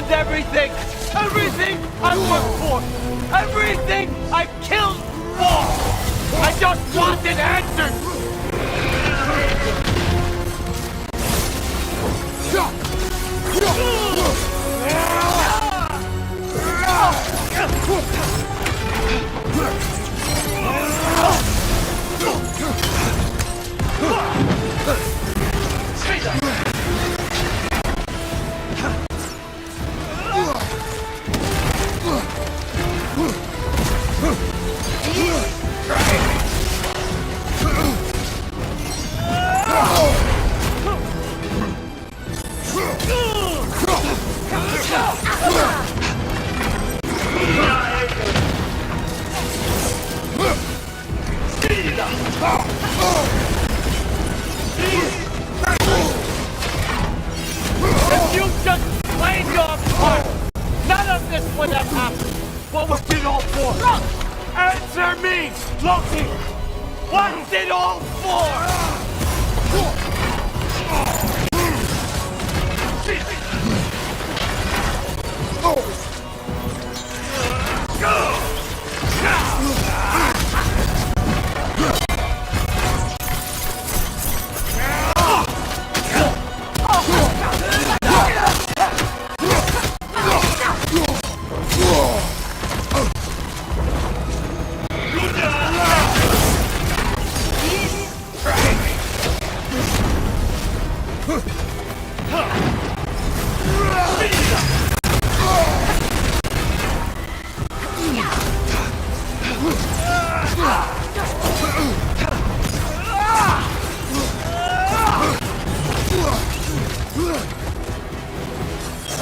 Everything! Everything I worked for! Everything I killed for! I just wanted answers! If you just played your part, none of this would have happened. What was it all for? Answer me, Loki! What's it all for?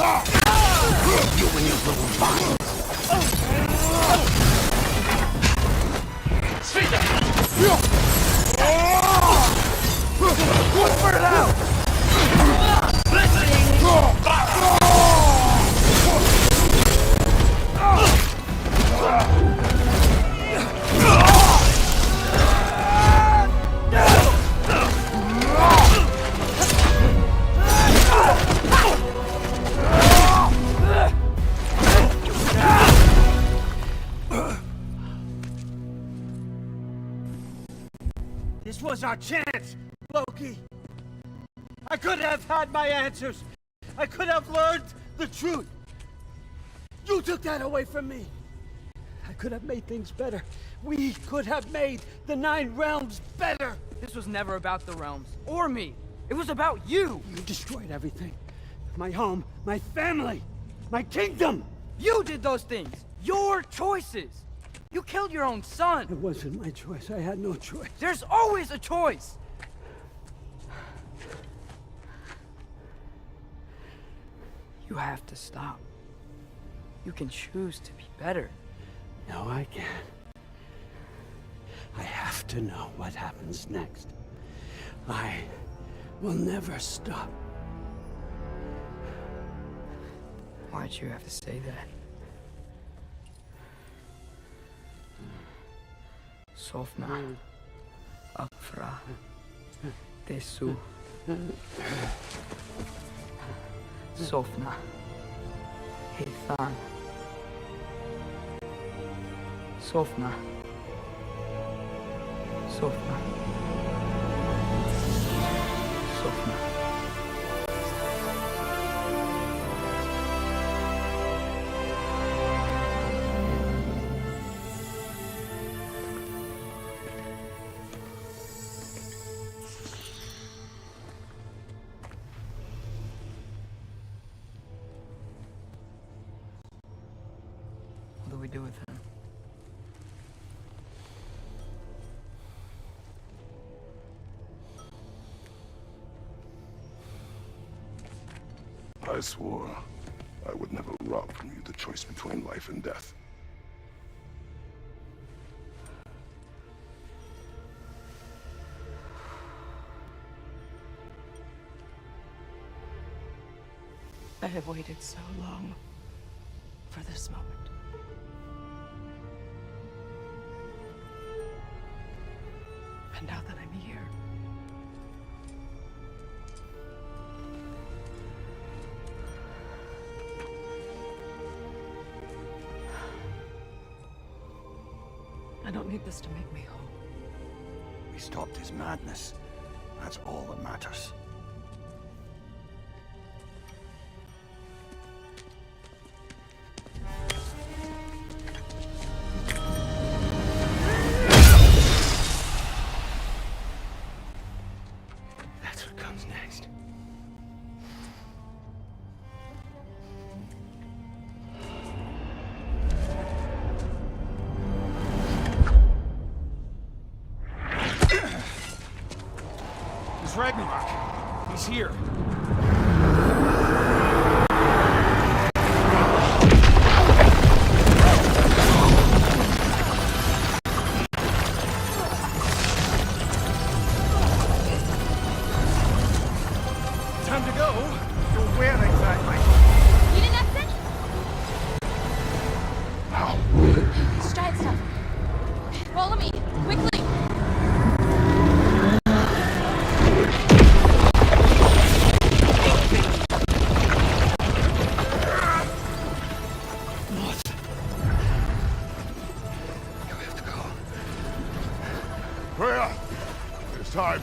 You and your little vines. Speak up! Look for it out! This was our chance, Loki. I could have had my answers. I could have learned the truth. You took that away from me. I could have made things better. We could have made the 9 realms better. This was never about the realms, or me. It was about you. You destroyed everything. My home, my family, my kingdom. You did those things. Your choices. You killed your own son. It wasn't my choice. I had no choice. There's always a choice. You have to stop. You can choose to be better. No, I can't. I have to know what happens next. I will never stop. Why'd you have to say that? Sofna. Afra. Tesu. Sofna. Ethan. Sofna. Sofna. Sofna. What do we do with him? I swore I would never rob from you the choice between life and death. I have waited so long for this moment. And now that I'm here, I don't need this to make me whole. We stopped his madness. That's all that matters. That's what comes next. It's Ragnarok. He's here. Time to go. Where exactly? You didn't have sense? Stride stuff. Follow me, quickly. Freya! It's time.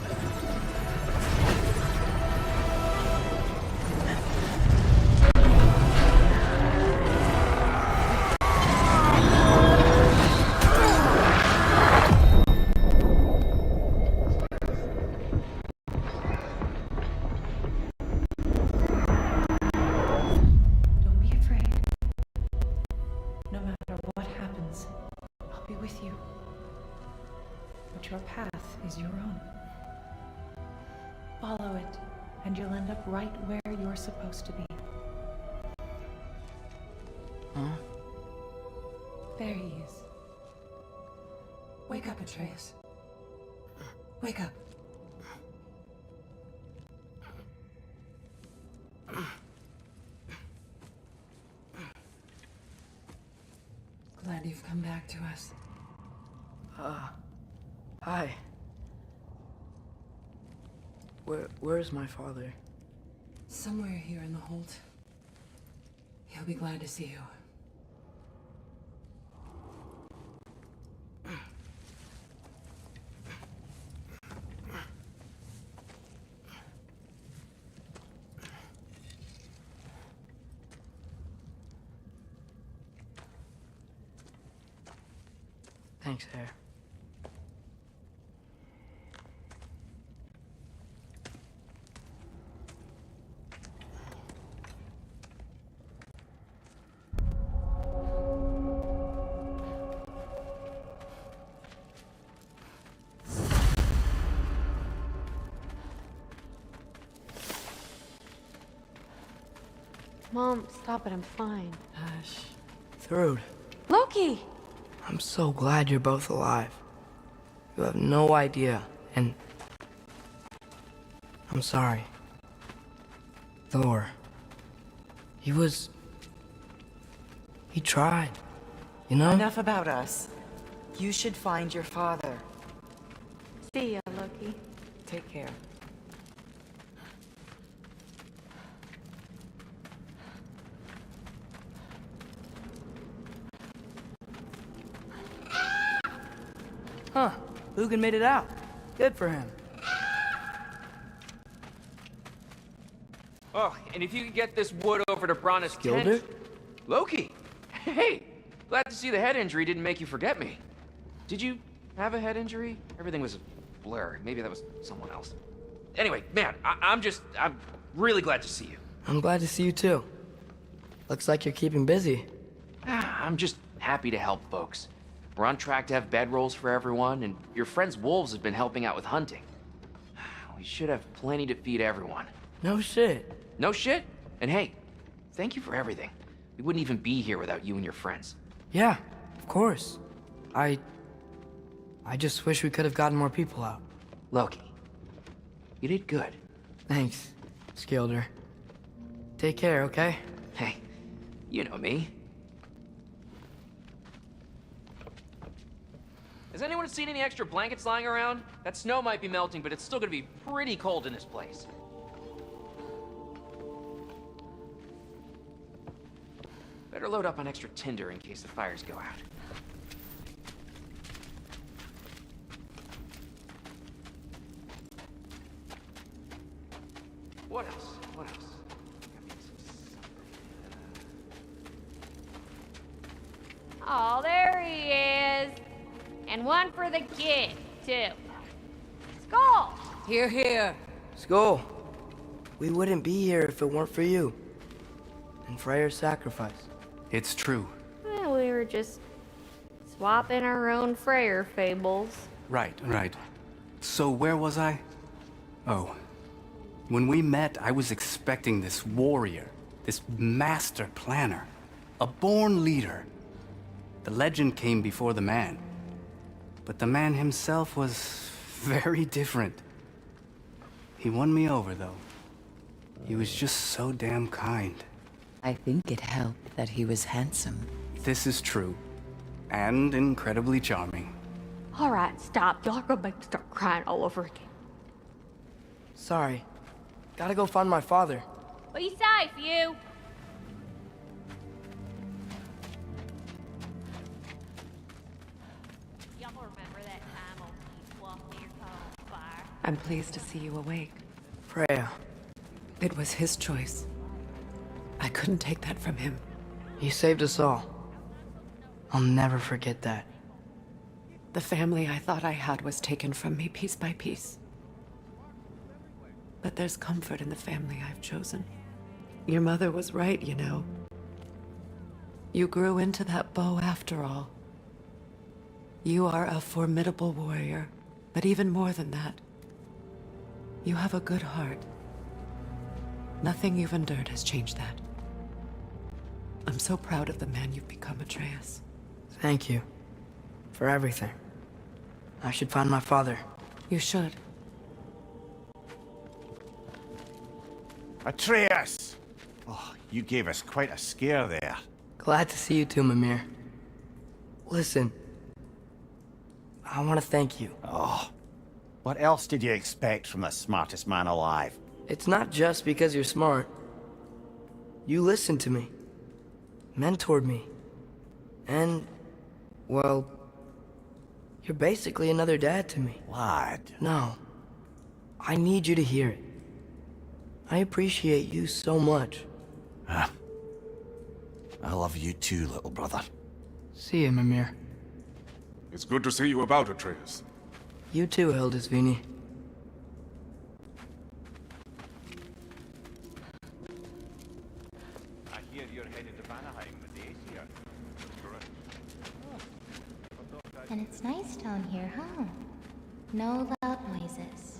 Don't be afraid. No matter what happens, I'll be with you. But your path is your own. Follow it, and you'll end up right where you're supposed to be. Huh? There he is. Wake up, Atreus. Wake up. Glad you've come back to us. Hi. Where's my father? Somewhere here in the hold. He'll be glad to see you. Thanks, Hare. Mom, stop it. I'm fine. Hush. Thrud, Loki! I'm so glad you're both alive. You have no idea, and I'm sorry. Thor. He tried, you know? Enough about us. You should find your father. See ya, Loki. Take care. Huh. Lugan made it out. Good for him. Oh, and if you could get this wood over to Brana's Gilder? tent... Loki! Hey! Glad to see the head injury didn't make you forget me. Did you have a head injury? Everything was a blur. Maybe that was someone else. Anyway, man, I'm really glad to see you. I'm glad to see you too. Looks like you're keeping busy. I'm just happy to help folks. We're on track to have bedrolls for everyone, and your friend's wolves have been helping out with hunting. We should have plenty to feed everyone. No shit. No shit? And hey, thank you for everything. We wouldn't even be here without you and your friends. Yeah, of course. I just wish we could have gotten more people out. Loki, you did good. Thanks, Skilder. Take care, okay? Hey, you know me. Has anyone seen any extra blankets lying around? That snow might be melting, but it's still gonna be pretty cold in this place. Better load up on extra tinder in case the fires go out. What else? What else? Oh, there he is. And one for the kid, too. Skull! Here, here. Skull. We wouldn't be here if it weren't for you. And Freyr's sacrifice. It's true. Well, we were just swapping our own Freyr fables. Right. So where was I? Oh. When we met, I was expecting this warrior, this master planner, a born leader. The legend came before the man. But the man himself was very different. He won me over, though. He was just so damn kind. I think it helped that he was handsome. This is true. And incredibly charming. All right, stop. Y'all are gonna make me start crying all over again. Sorry. Gotta go find my father. Be safe, you. Y'all remember that time on East Bluff near Cold Fire? I'm pleased to see you awake. Freya. It was his choice. I couldn't take that from him. He saved us all. I'll never forget that. The family I thought I had was taken from me piece by piece. But there's comfort in the family I've chosen. Your mother was right, you know. You grew into that bow after all. You are a formidable warrior, but even more than that, you have a good heart. Nothing you've endured has changed that. I'm so proud of the man you've become, Atreus. Thank you. For everything. I should find my father. You should. Atreus! Oh, you gave us quite a scare there. Glad to see you too, Mimir. Listen. I want to thank you. Oh. What else did you expect from the smartest man alive? It's not just because you're smart. You listened to me. Mentored me. And, well, you're basically another dad to me. Lad. No. I need you to hear it. I appreciate you so much. I love you too, little brother. See you, Mimir. It's good to see you about, Atreus. You too, Hildisvini. I hear you're headed to Vanaheim with the Ace here. And it's nice down here, huh? No loud noises.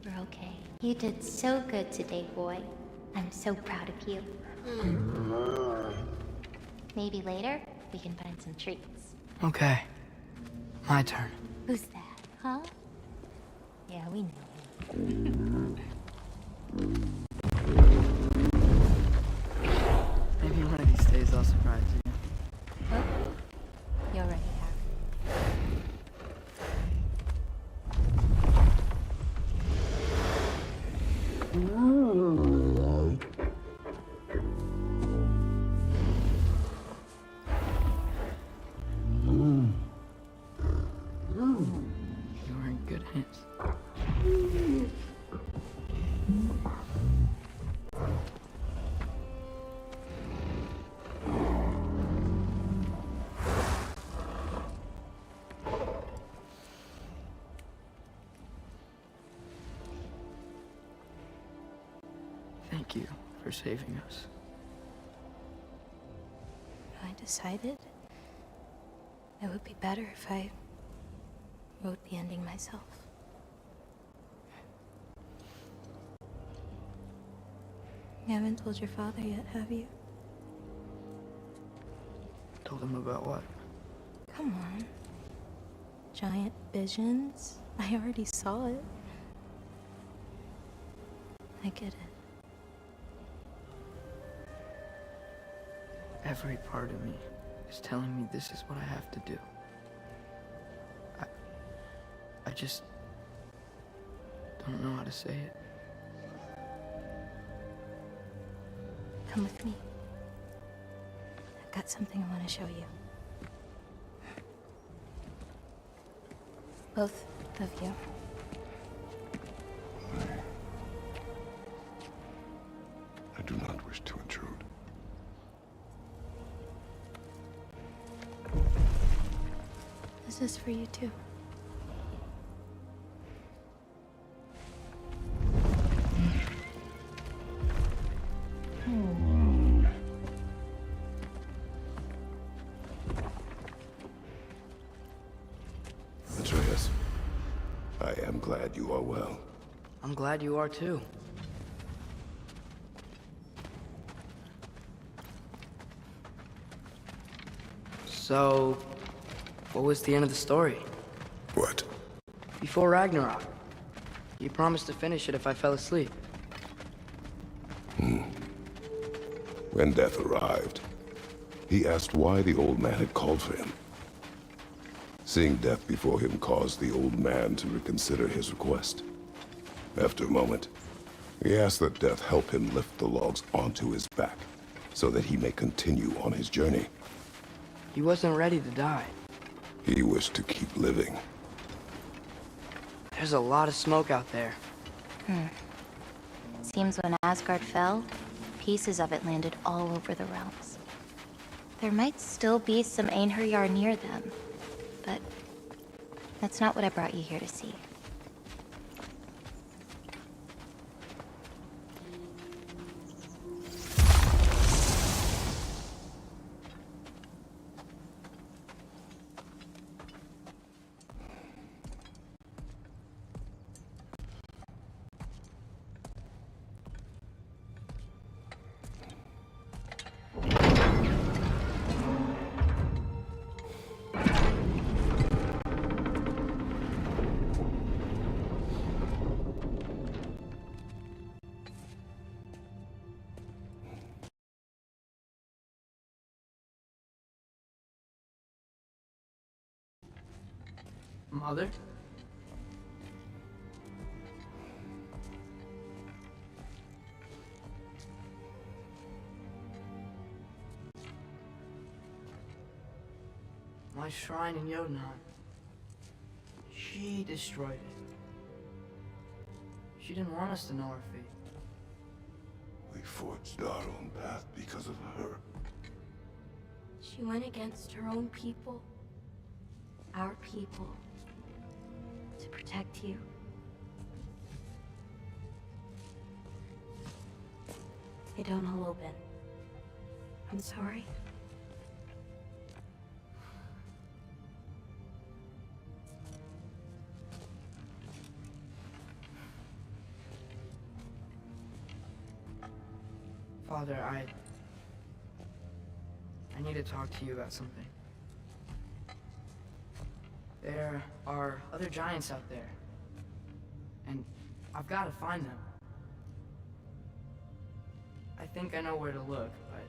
We're okay. You did so good today, boy. I'm so proud of you. Maybe later, we can find some treats. Okay. My turn. Who's that, huh? Yeah, we know. Maybe one of these days I'll surprise you. Oh, you're right, You're in good hands. Thank you for saving us. I decided it would be better if I wrote the ending myself. You haven't told your father yet, have you? Told him about what? Come on. Giant visions? I already saw it. I get it. Every part of me is telling me this is what I have to do. I just don't know how to say it. Come with me. I've got something I want to show you. Both of you. I do not wish to intrude. This is for you too. Atreus, I am glad you are well. I'm glad you are too. So, what was the end of the story? What? Before Ragnarok. You promised to finish it if I fell asleep. When death arrived, he asked why the old man had called for him. Seeing death before him caused the old man to reconsider his request. After a moment, he asked that death help him lift the logs onto his back, so that he may continue on his journey. He wasn't ready to die. He wished to keep living. There's a lot of smoke out there. Seems when Asgard fell, pieces of it landed all over the realms. There might still be some Einherjar near them, but that's not what I brought you here to see. Mother? My shrine in Jotunheim. She destroyed it. She didn't want us to know our fate. We forged our own path because of her. She went against her own people. Our people. To protect you. I don't know, Lobin. I'm sorry. Father, I need to talk to you about something. There are other giants out there, and I've got to find them. I think I know where to look, but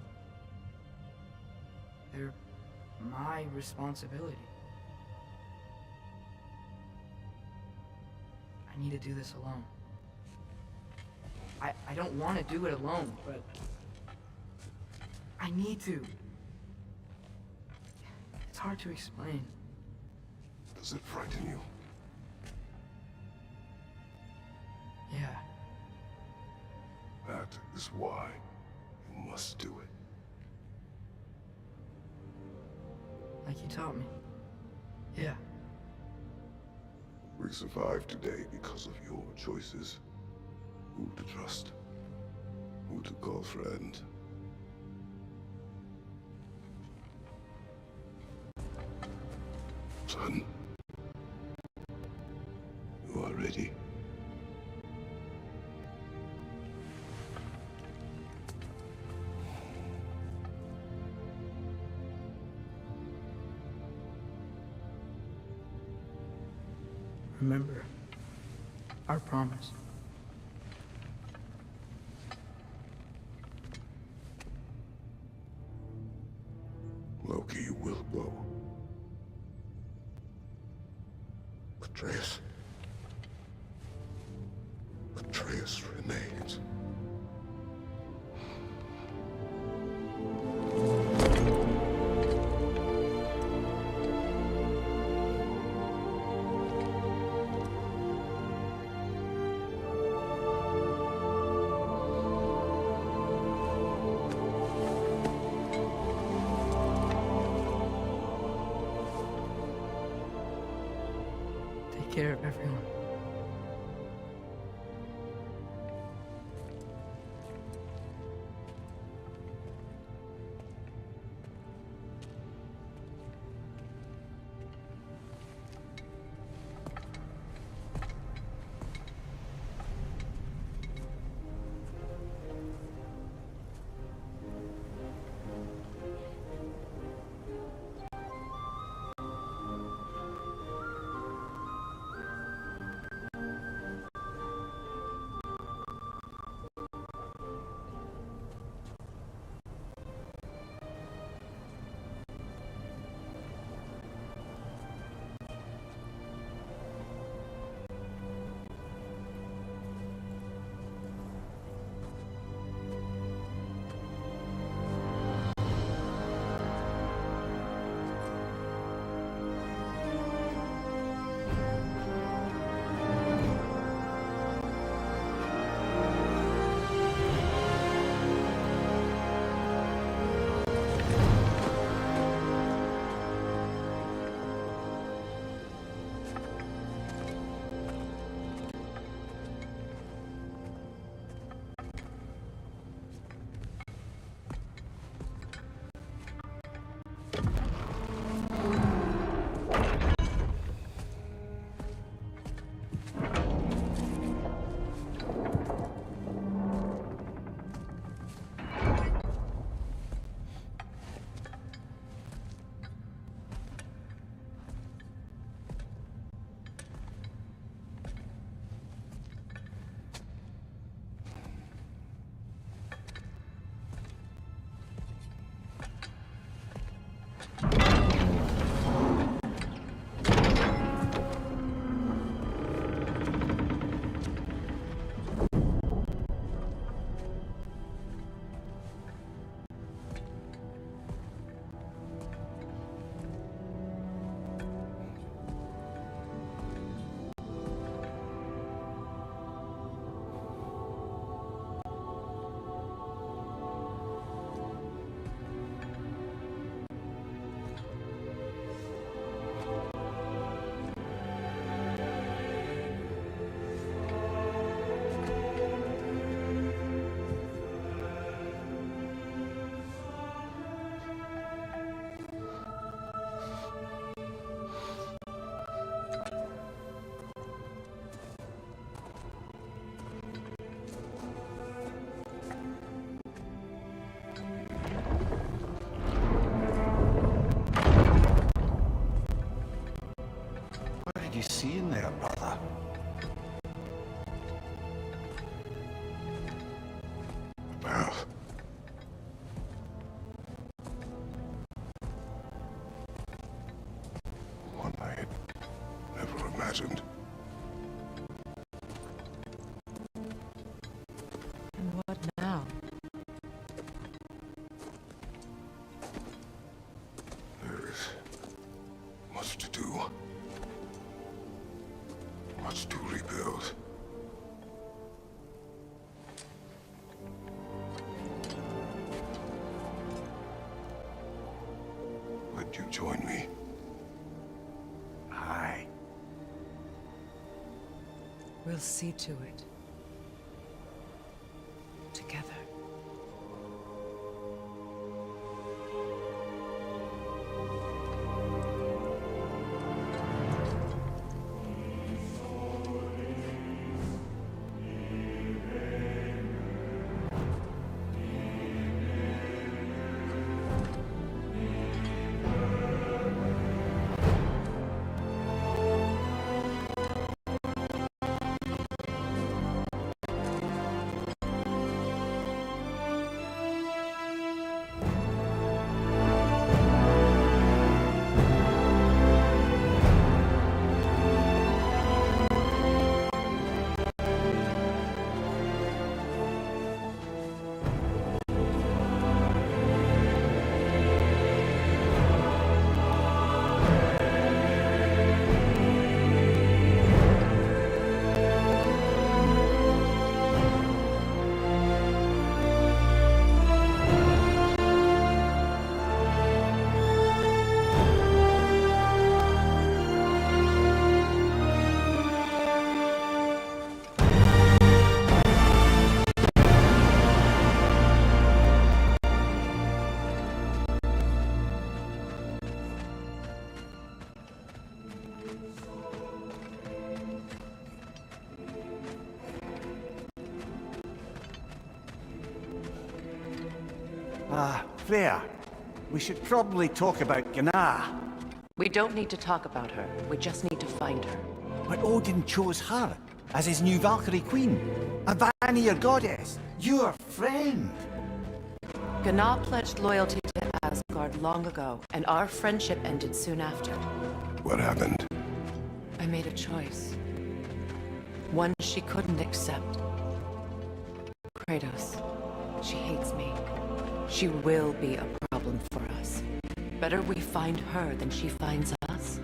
they're my responsibility. I need to do this alone. I don't want to do it alone, but I need to. It's hard to explain. Does it frighten you? Yeah. That is why you must do it. Like you taught me. Yeah. We survived today because of your choices. Who to trust. Who to call friend. Son. You are ready. Remember our promise. Loki will go. Atreus. Atreus remains. Take care of everyone. are you seeing there, brother? Path. One I had never imagined. And what now? There is much to do. Much to rebuild. Would you join me? Aye. We'll see to it. Together. Freya, we should probably talk about Gná. We don't need to talk about her. We just need to find her. But Odin chose her as his new Valkyrie queen. A Vanir goddess. Your friend. Gná pledged loyalty to Asgard long ago, and our friendship ended soon after. What happened? I made a choice. One she couldn't accept. Kratos. She hates me. She will be a problem for us. Better we find her than she finds us.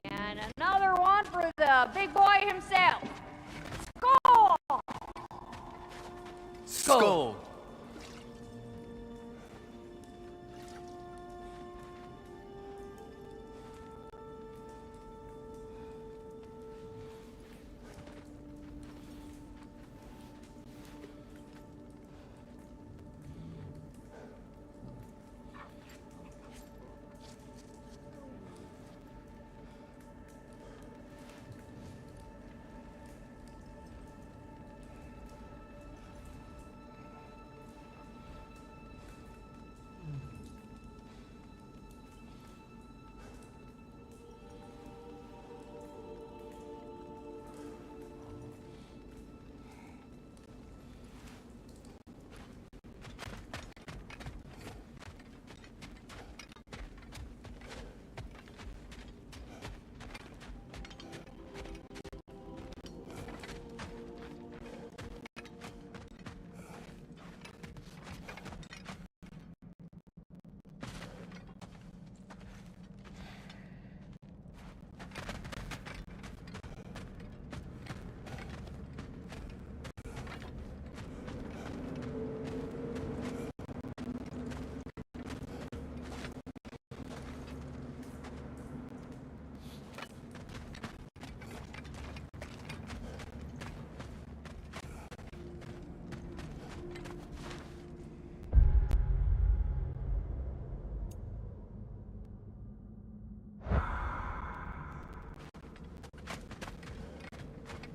And another one for the big boy himself. Skull! Skull!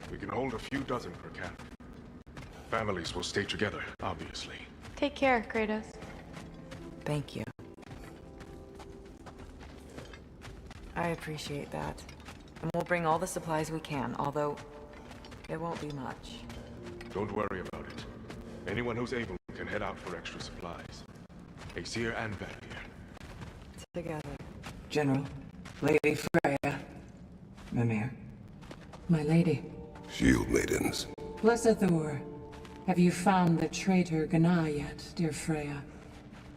We can hold a few dozen per camp. Families will stay together, obviously. Take care, Kratos. Thank you. I appreciate that. And we'll bring all the supplies we can, although it won't be much. Don't worry about it. Anyone who's able can head out for extra supplies. Aesir and Vanir. Together. General, Lady Freya, Mimir, my lady. Shield maidens. Blessed Thor, have you found the traitor Gna yet, dear Freya?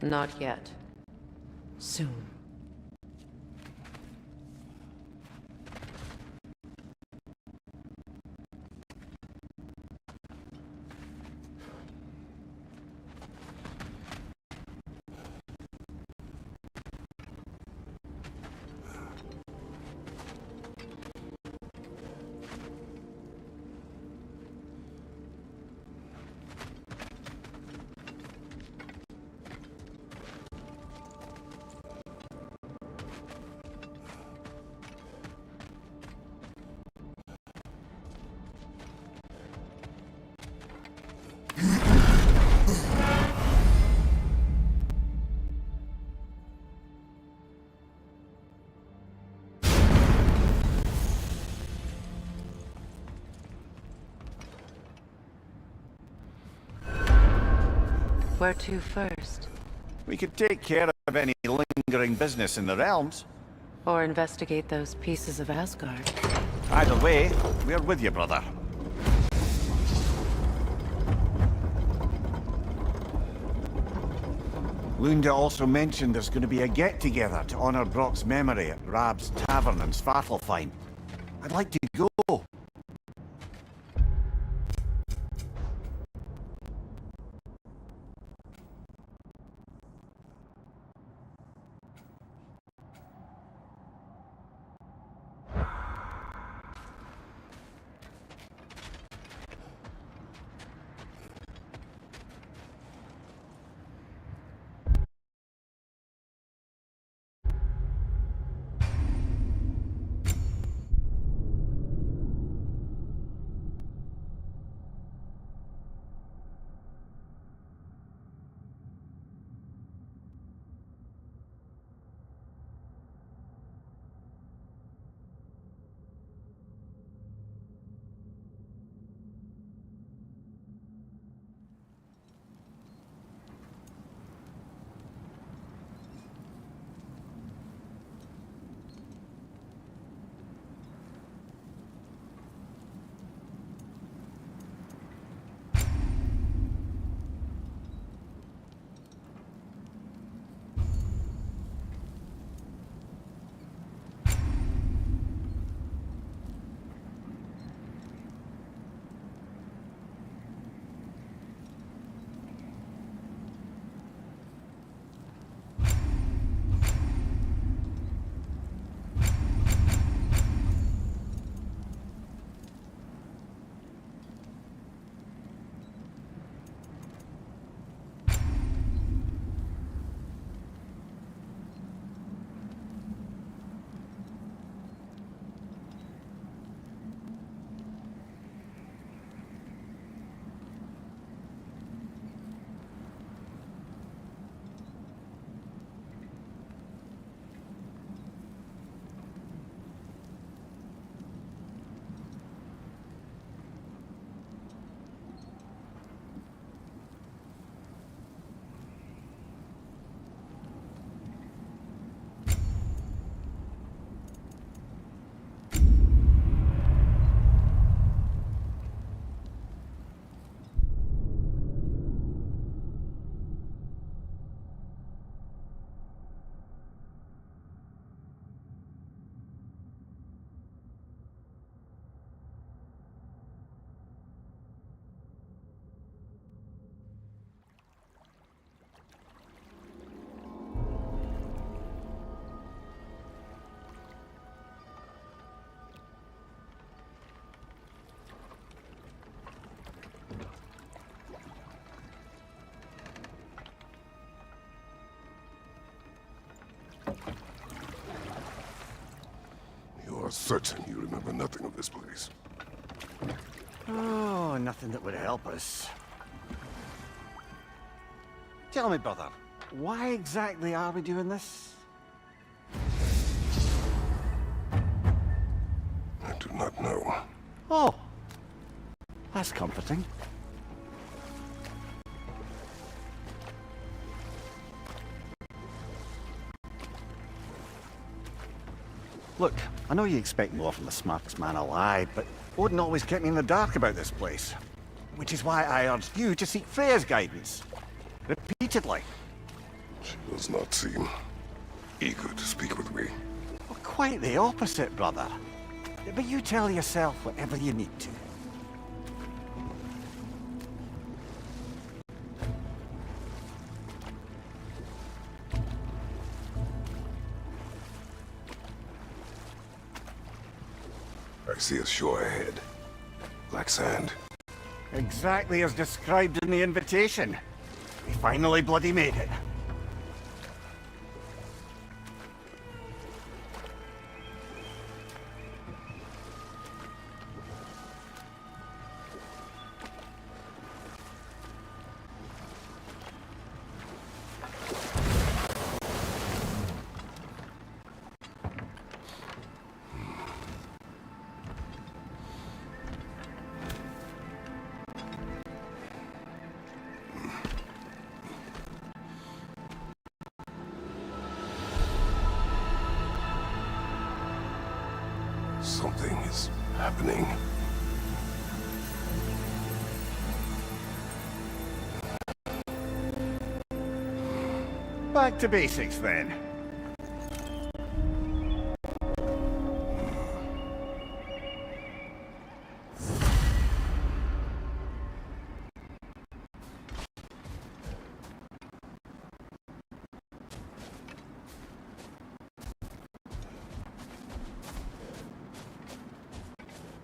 Not yet. Soon. Where to first? We could take care of any lingering business in the realms. Or investigate those pieces of Asgard. Either way, we're with you, brother. Lunda also mentioned there's going to be a get-together to honor Brock's memory at Rab's Tavern in Svartalfheim. I'd like to go. You are certain you remember nothing of this place? Oh, nothing that would help us. Tell me, brother, why exactly are we doing this? Oh, that's comforting. Look, I know you expect more from the smartest man alive, but Odin always kept me in the dark about this place. Which is why I urged you to seek Freya's guidance. Repeatedly. She does not seem eager to speak with me. Well, quite the opposite, brother. But you tell yourself whatever you need to. I see a shore ahead. Black sand. Exactly as described in the invitation. We finally bloody made it. Something is happening. Back to basics then.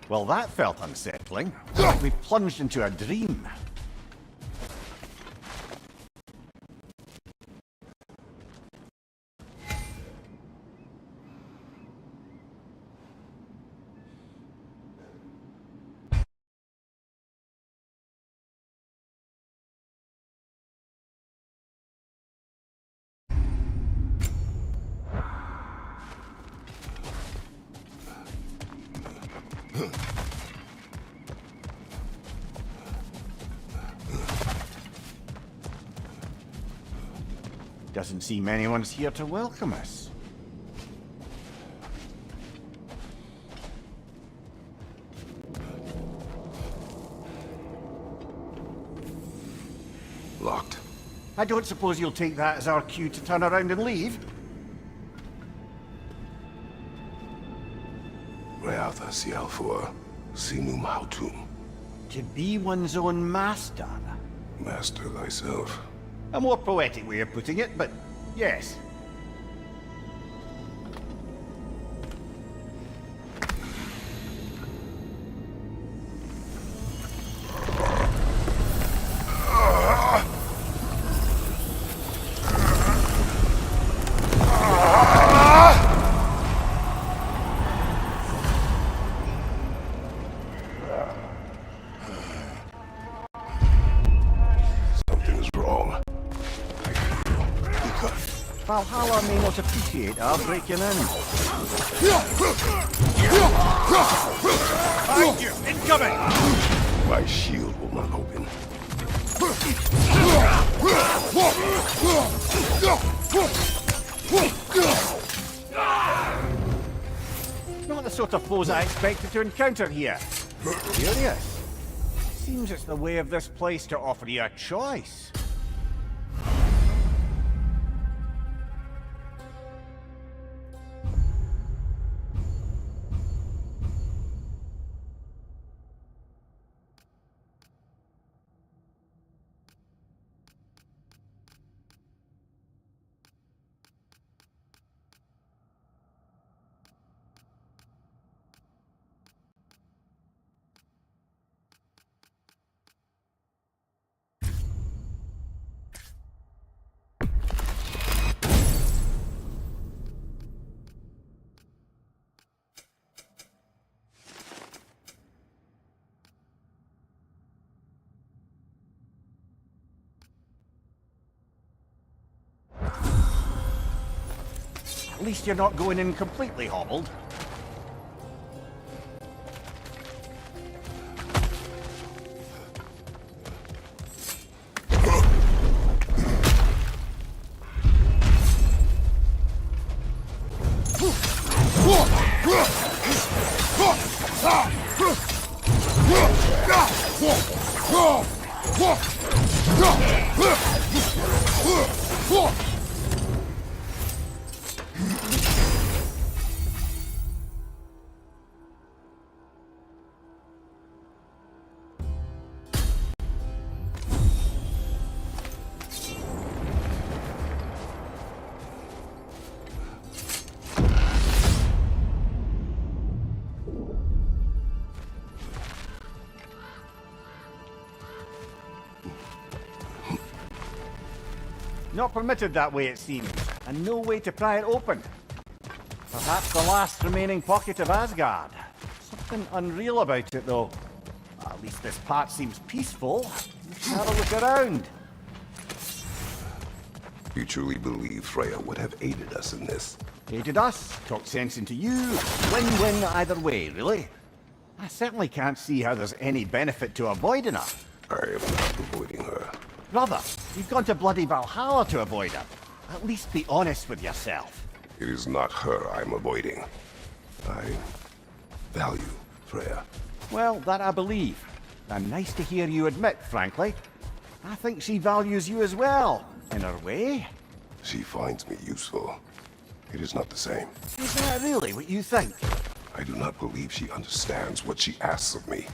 Well, that felt unsettling. We plunged into a dream. Doesn't seem anyone's here to welcome us. Locked. I don't suppose you'll take that as our cue to turn around and leave? Reatha Sialfur, Sinum Hautum. To be one's own master. Master thyself. A more poetic way of putting it, but yes. Valhalla may not appreciate our breaking in. Behind you! Incoming! My shield will not open. Not the sort of foes I expected to encounter here. Curious. Seems it's the way of this place to offer you a choice. At least you're not going in completely hobbled. Not permitted that way, it seems, and no way to pry it open. Perhaps the last remaining pocket of Asgard. Something unreal about it, though. At least this part seems peaceful. Let's have a look around. You truly believe Freya would have aided us in this? Aided us, talked sense into you. Win-win either way, really. I certainly can't see how there's any benefit to avoiding her. I am not avoiding her. Brother, you've gone to bloody Valhalla to avoid her. At least be honest with yourself. It is not her I'm avoiding. I value Freya. Well, that I believe. And nice to hear you admit, frankly. I think she values you as well, in her way. She finds me useful. It is not the same. Is that really what you think? I do not believe she understands what she asks of me.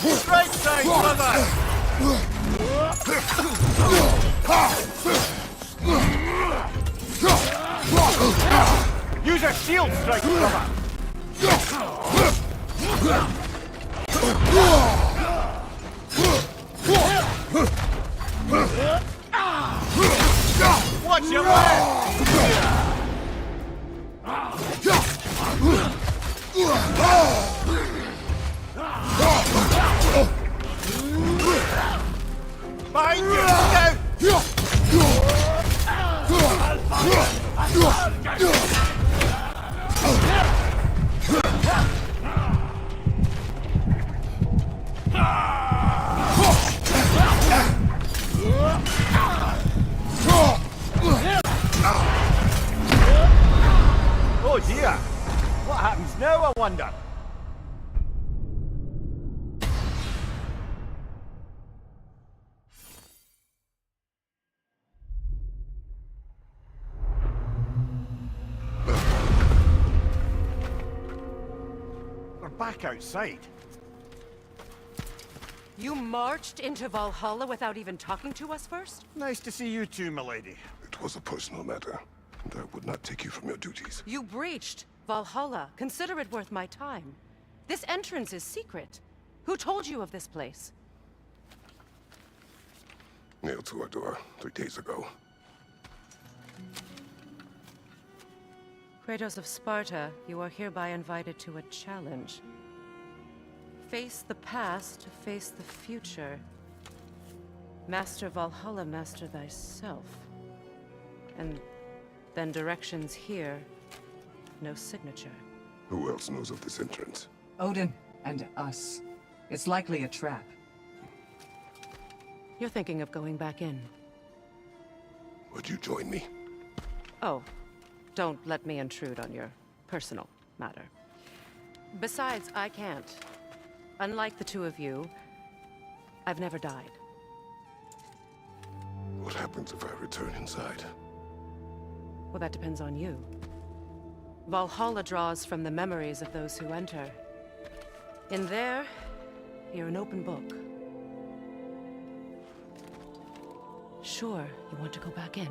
Straight side, brother! Use a shield strike, brother! Watch your left! Behind you! Go! Oh dear! What happens now, I wonder? We're back outside. You marched into Valhalla without even talking to us first? Nice to see you too, milady. It was a personal matter, and I would not take you from your duties. You breached Valhalla. Consider it worth my time. This entrance is secret. Who told you of this place? Nailed to our door 3 days ago. Kratos of Sparta, you are hereby invited to a challenge. Face the past to face the future. Master Valhalla, master thyself. And then directions here, no signature. Who else knows of this entrance? Odin and us. It's likely a trap. You're thinking of going back in. Would you join me? Oh, don't let me intrude on your personal matter. Besides, I can't. Unlike the two of you, I've never died. What happens if I return inside? Well, that depends on you. Valhalla draws from the memories of those who enter. In there, you're an open book. Sure, you want to go back in.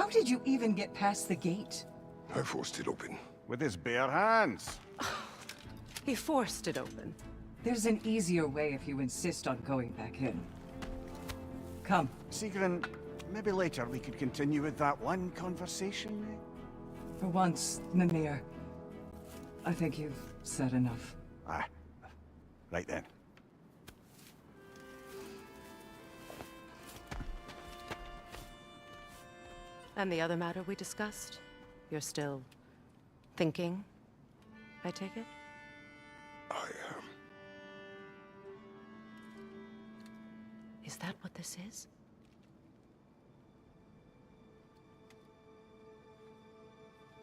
How did you even get past the gate? I forced it open. With his bare hands. He forced it open. There's an easier way if you insist on going back in. Come. Sigrun, maybe later we could continue with that one conversation, mate? For once, Mimir, I think you've said enough. Aye. Right then. And the other matter we discussed? You're still thinking, I take it? I am. Is that what this is?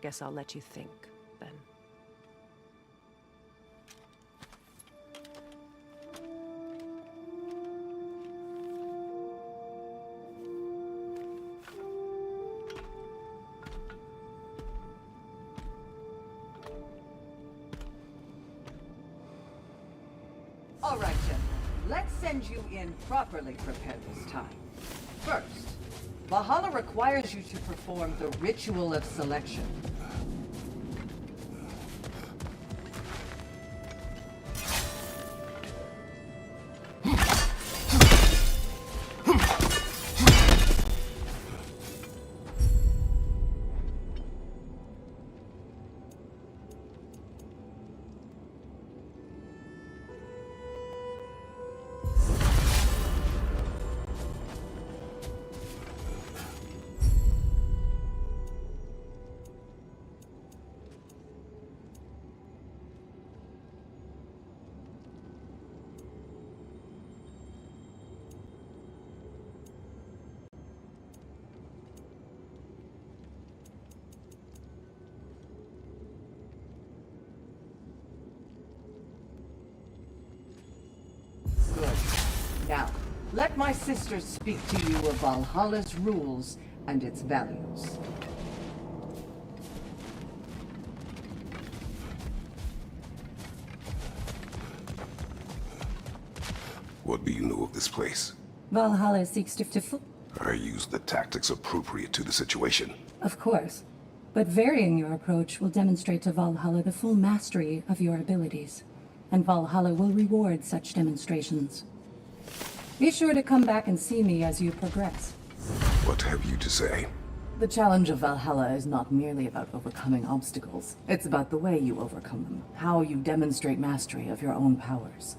Guess I'll let you think, then. All right, gentlemen. Let's send you in properly prepared this time. First, Valhalla requires you to perform the ritual of selection. Now, let my sisters speak to you of Valhalla's rules and its values. What do you know of this place? Valhalla seeks to I use the tactics appropriate to the situation. Of course. But varying your approach will demonstrate to Valhalla the full mastery of your abilities. And Valhalla will reward such demonstrations. Be sure to come back and see me as you progress. What have you to say? The challenge of Valhalla is not merely about overcoming obstacles. It's about the way you overcome them, how you demonstrate mastery of your own powers.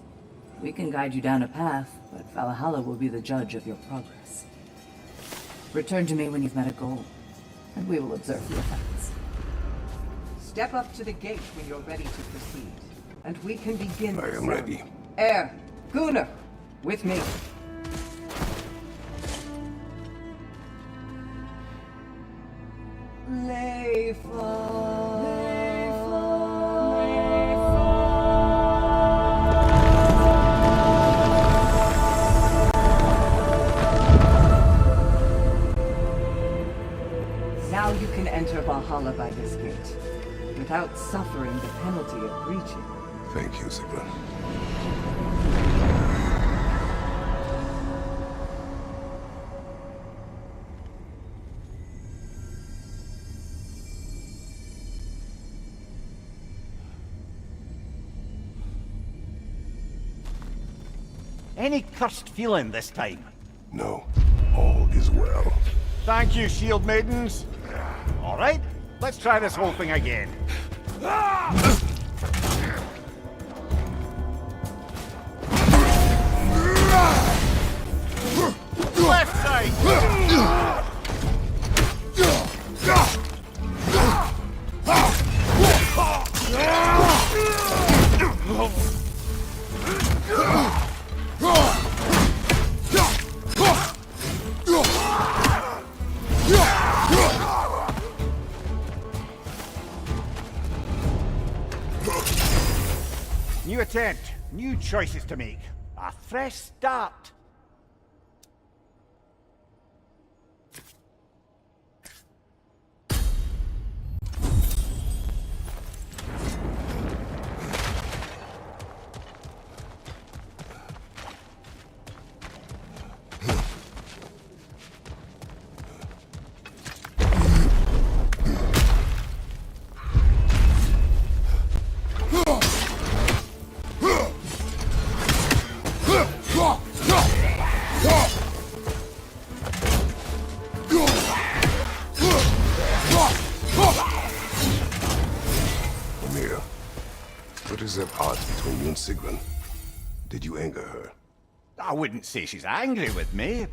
We can guide you down a path, but Valhalla will be the judge of your progress. Return to me when you've met a goal, and we will observe the effects. Step up to the gate when you're ready to proceed, and we can begin. I am ready. Air, Gunnar, with me. Now you can enter Valhalla by this gate, without suffering the penalty of breaching. Thank you, Sigrun. Any cursed feeling this time? No, all is well. Thank you, shield maidens. All right, let's try this whole thing again. Left side! New attempt, new choices to make. A fresh start. She's at odds between you and Sigrun. Did you anger her? I wouldn't say she's angry with me.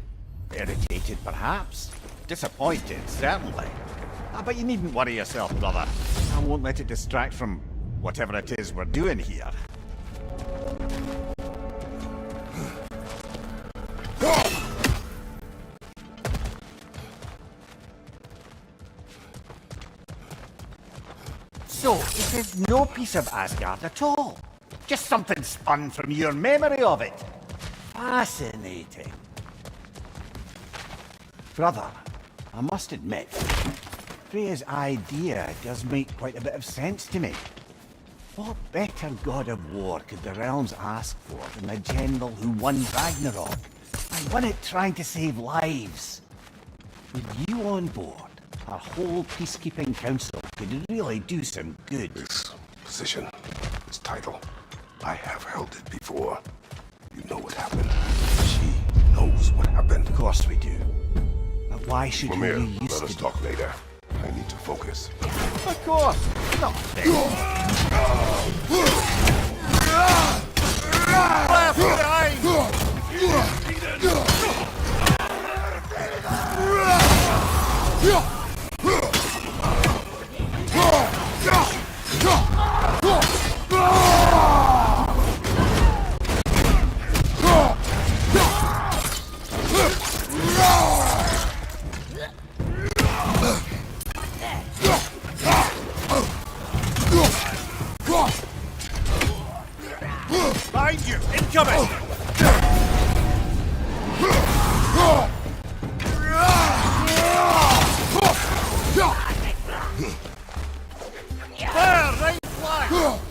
Irritated, perhaps. Disappointed, certainly. But you needn't worry yourself, brother. I won't let it distract from whatever it is we're doing here. So, it is no piece of Asgard at all. Just something spun from your memory of it. Fascinating. Brother, I must admit, Freya's idea does make quite a bit of sense to me. What better god of war could the realms ask for than the general who won Ragnarok? And won it trying to save lives. With you on board, our whole peacekeeping council could really do some good. This position, this title, I have held it before. You know what happened. She knows what happened. Of course we do. But why should Mimir, we use let us talk later. I need to focus. Of course! Not there. Left behind! Behind you! Incoming! There! Right flank!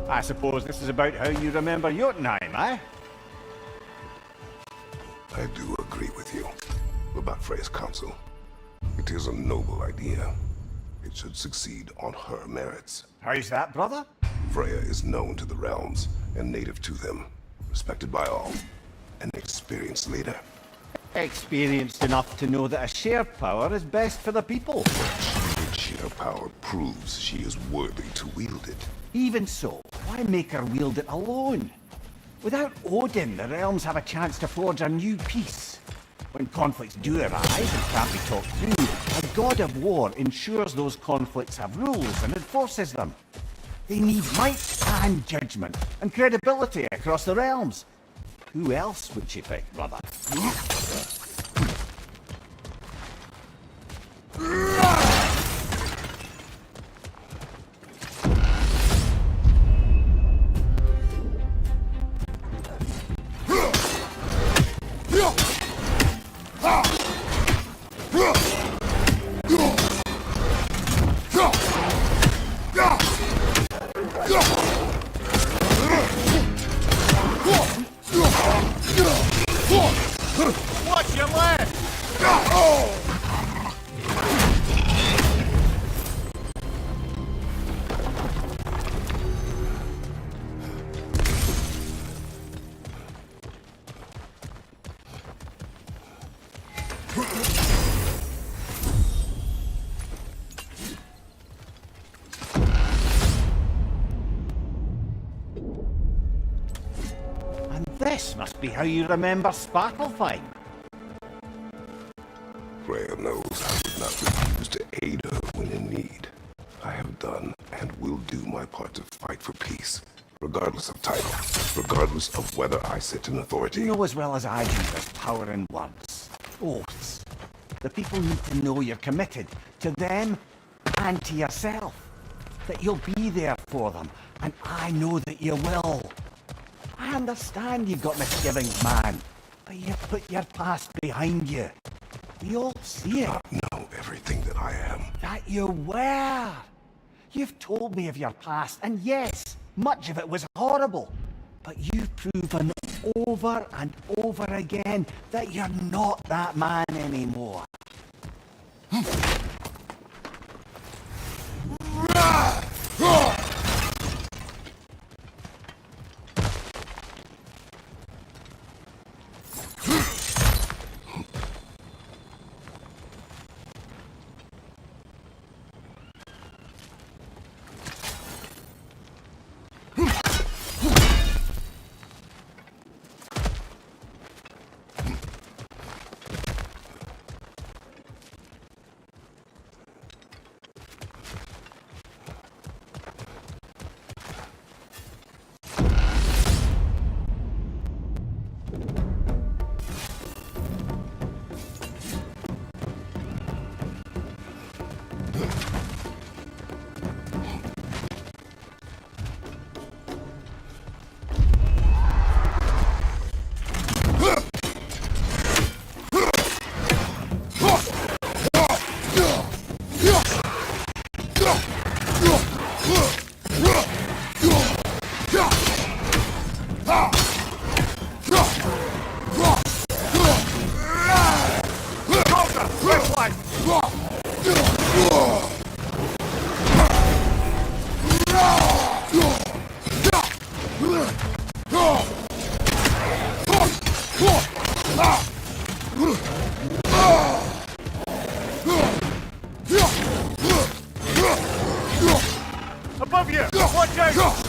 I suppose this is about how you remember Jotunheim, eh? I do agree with you about Freya's council. It is a noble idea. It should succeed on her merits. How's that, brother? Freya is known to the realms and native to them, respected by all, an experienced leader. Experienced enough to know that a shared power is best for the people. Sheer power proves she is worthy to wield it. Even so, why make her wield it alone? Without Odin, the realms have a chance to forge a new peace. When conflicts do arise and can't be talked through, a god of war ensures those conflicts have rules and enforces them. They need might and judgment and credibility across the realms. Who else would she pick, brother? Watch your left! And this must be how you remember Sparklefine. Freya knows I would not refuse to aid her when in need. I have done and will do my part to fight for peace, regardless of title, regardless of whether I sit in authority. You know as well as I do there's power in words. Oaths. The people need to know you're committed to them and to yourself. That you'll be there for them, and I know that you will. I understand you've got misgivings, man, but you've put your past behind you. We all see it. I know everything that I am. That you were. You've told me of your past, and yes, much of it was horrible. But you've proven over and over again that you're not that man anymore. Above you! Watch out!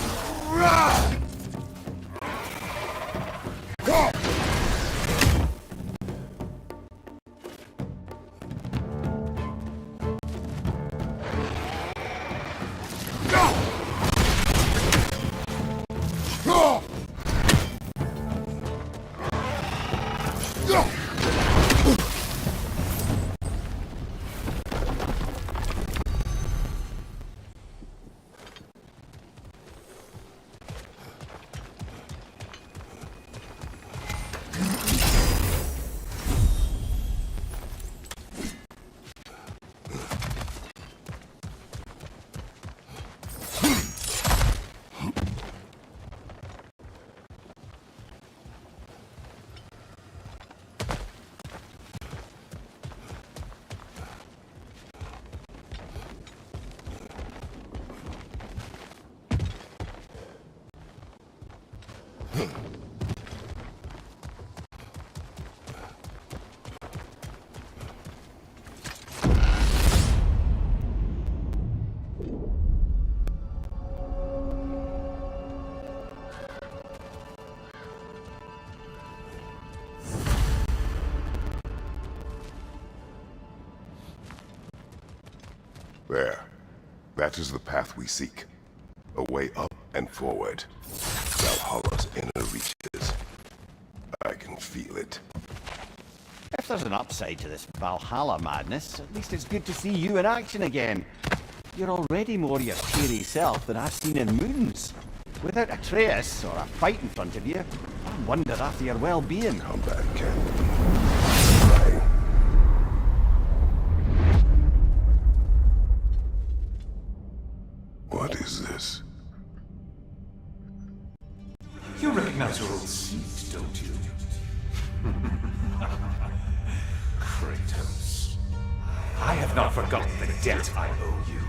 There. That is the path we seek. A way up and forward. Valhalla's inner reaches. I can feel it. If there's an upside to this Valhalla madness, at least it's good to see you in action again. You're already more your cheery self than I've seen in moons. Without a trace or a fight in front of you, I wonder after your well-being. Come back, Captain. What is this? You recognize your old seat, don't you? Kratos. I have not forgotten the debt I owe you.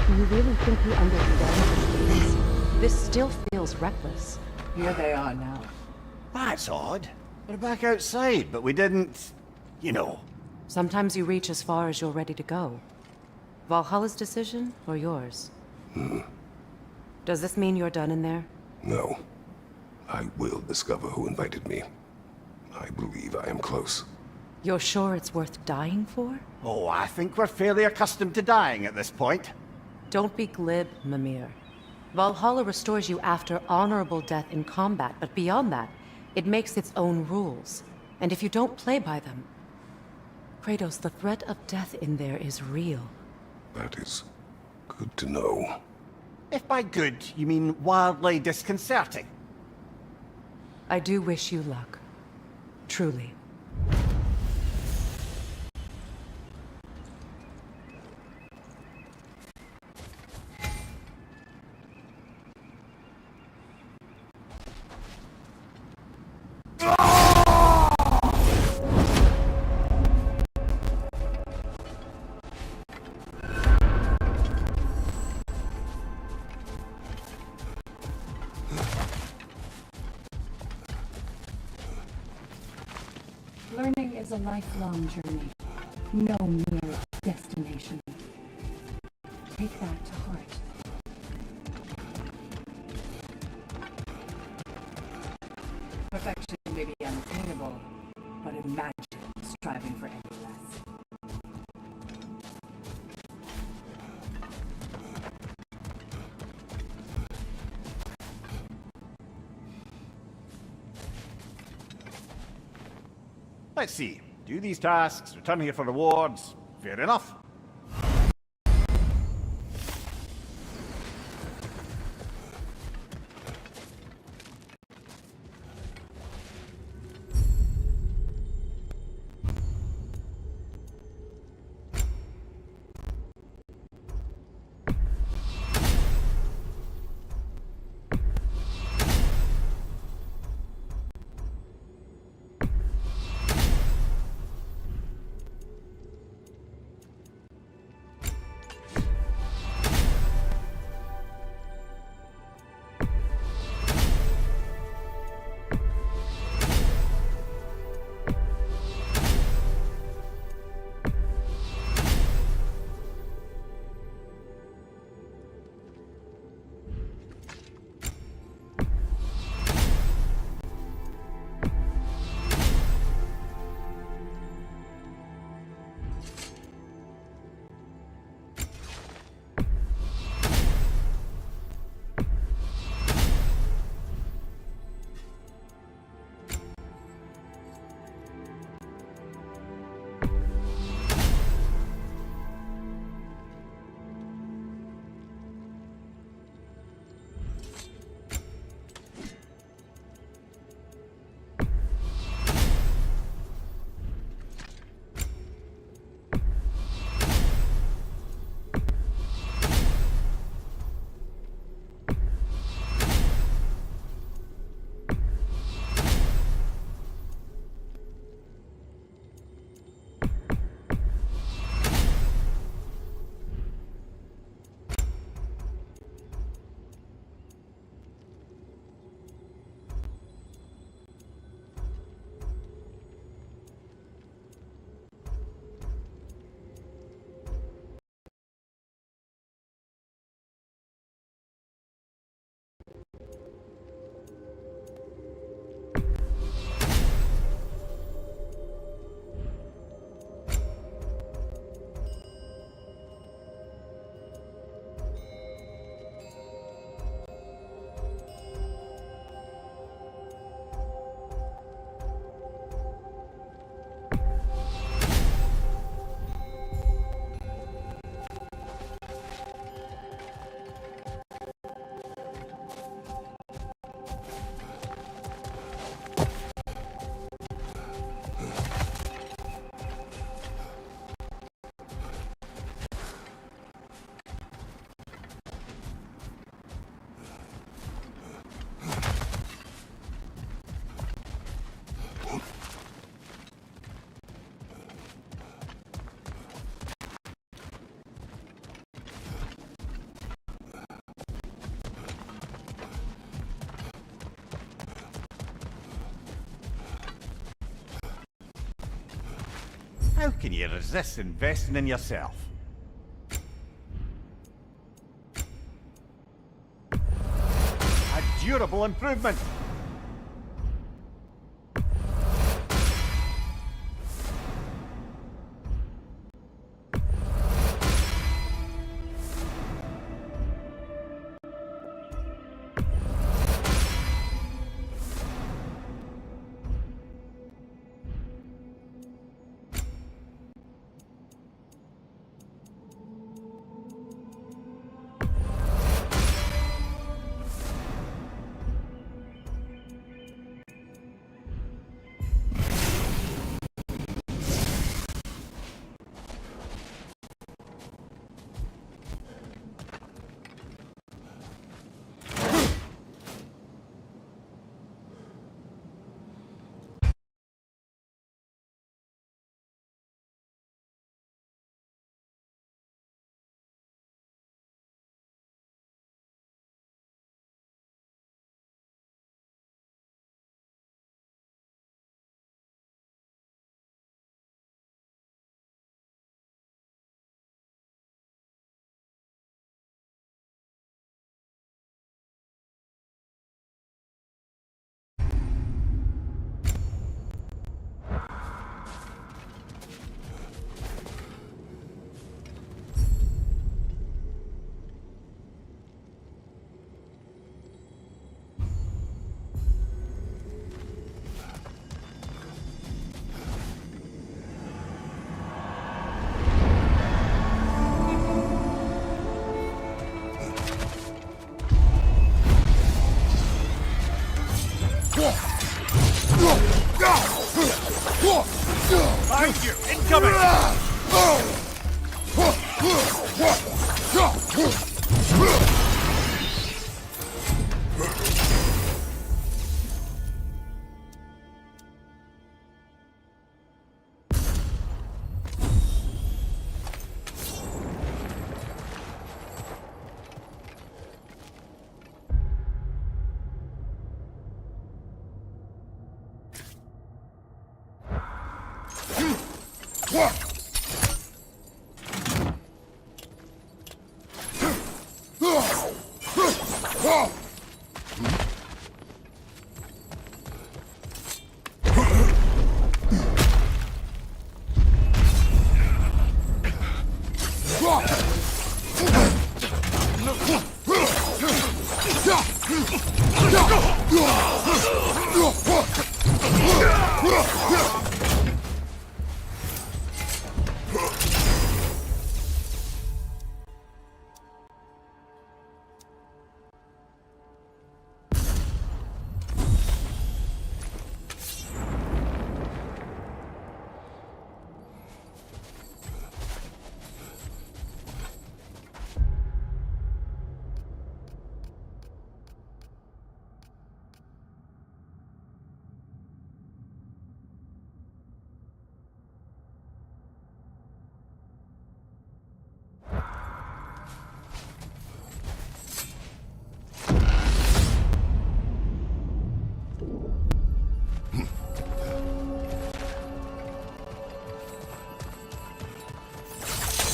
Do you really think he understands? This still feels reckless. Here they are now. That's odd. We're back outside, but we didn't... you know. Sometimes you reach as far as you're ready to go. Valhalla's decision, or yours? Does this mean you're done in there? No. I will discover who invited me. I believe I am close. You're sure it's worth dying for? Oh, I think we're fairly accustomed to dying at this point. Don't be glib, Mimir. Valhalla restores you after honorable death in combat, but beyond that, it makes its own rules. And if you don't play by them... Kratos, the threat of death in there is real. That is good to know. If by good, you mean wildly disconcerting. I do wish you luck. Truly. Learning is a lifelong journey, no mere destination. Take that to heart. Perfection may be unattainable, but imagine striving for any less. Let's see. Do these tasks, return here for rewards. Fair enough. How can you resist investing in yourself? A durable improvement.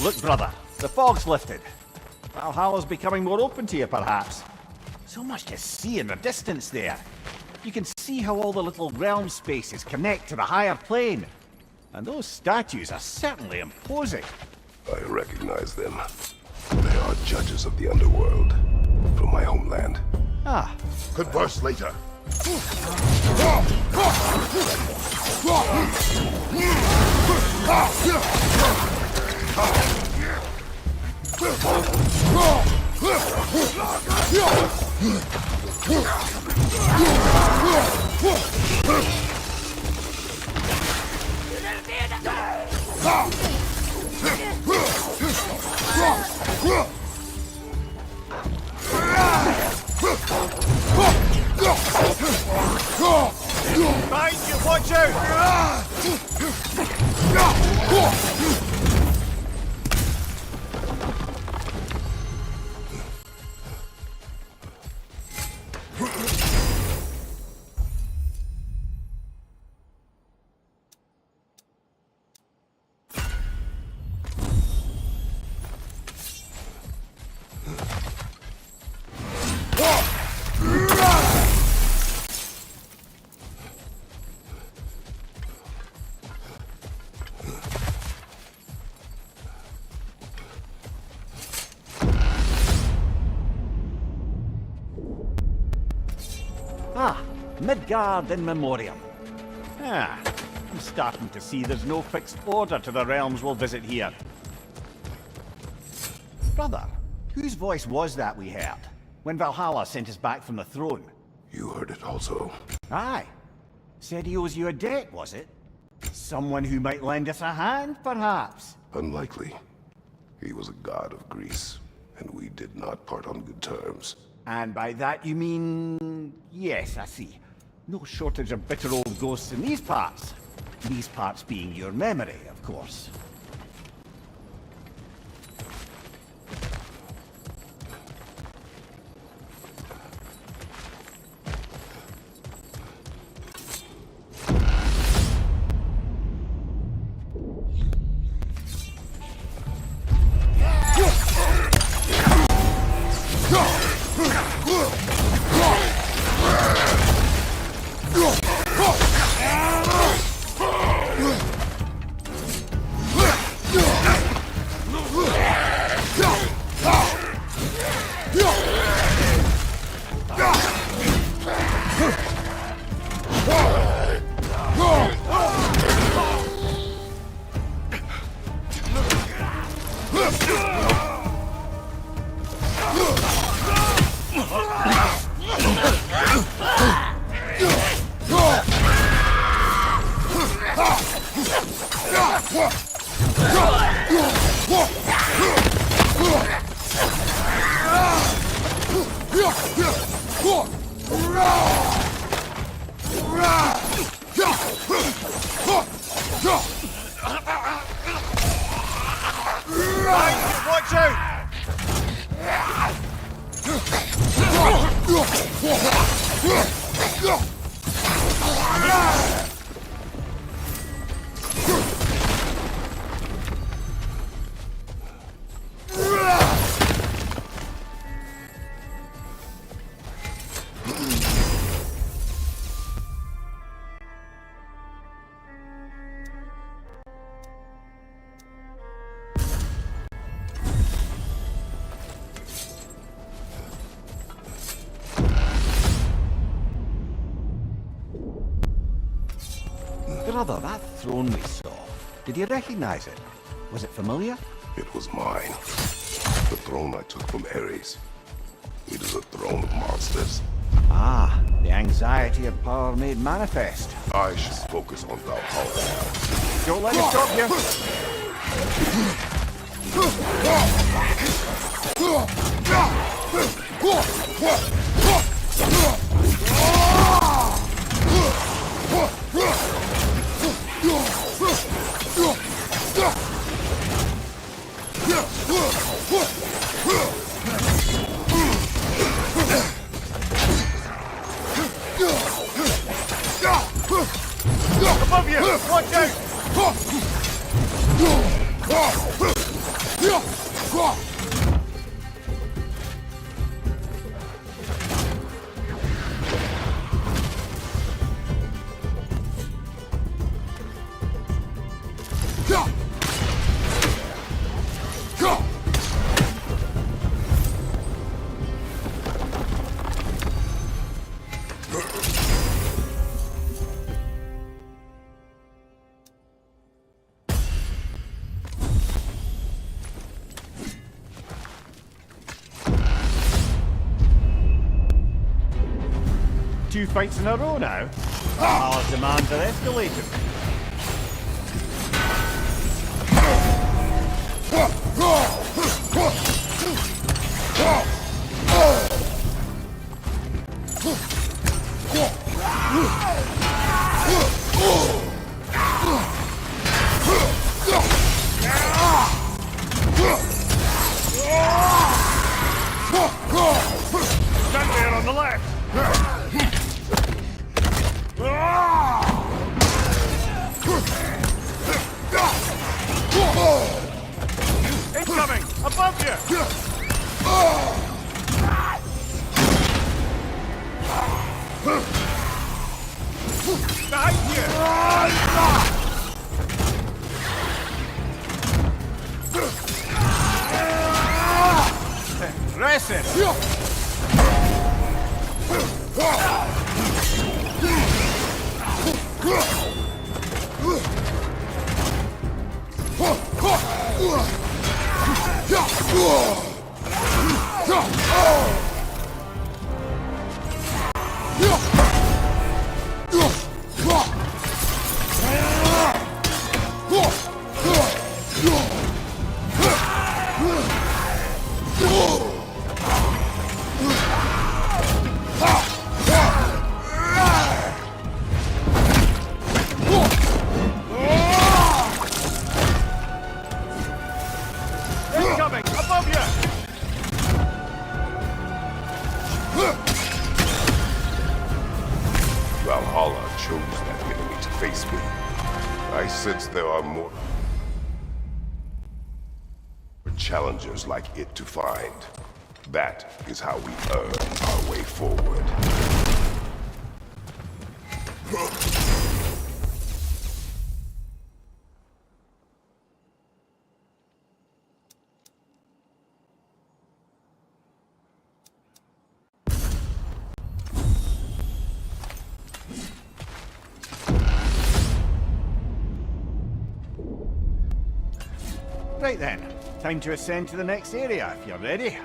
Look, brother, the fog's lifted. Valhalla's becoming more open to you, perhaps. So much to see in the distance there. You can see how all the little realm spaces connect to the higher plane. And those statues are certainly imposing. I recognize them. They are judges of the underworld from my homeland. Ah. Converse later. Mind you, watch out! Ah, Midgard in Memoriam. Ah, I'm starting to see there's no fixed order to the realms we'll visit here. Brother, whose voice was that we heard when Valhalla sent us back from the throne? You heard it also. Aye. Said he owes you a debt, was it? Someone who might lend us a hand, perhaps? Unlikely. He was a god of Greece, and we did not part on good terms. And by that you mean... Yes, I see. No shortage of bitter old ghosts in these parts. These parts being your memory, of course. Watch out! brother, that throne we saw, did you recognize it? Was it familiar? It was mine. The throne I took from Ares. It is a throne of monsters. Ah, the anxiety of power made manifest. I should focus on Valhalla now. Don't let me stop you. Above you! Watch out! Two fights in a row now. Our demands are escalating. Stand there on the left. Incoming! Above you! Behind you! Rest it! Incoming! Above you! Valhalla chose that enemy to face me. I sense there are more challengers like it to find. That is how we earn our way forward. Right then, time to ascend to the next area if you're ready.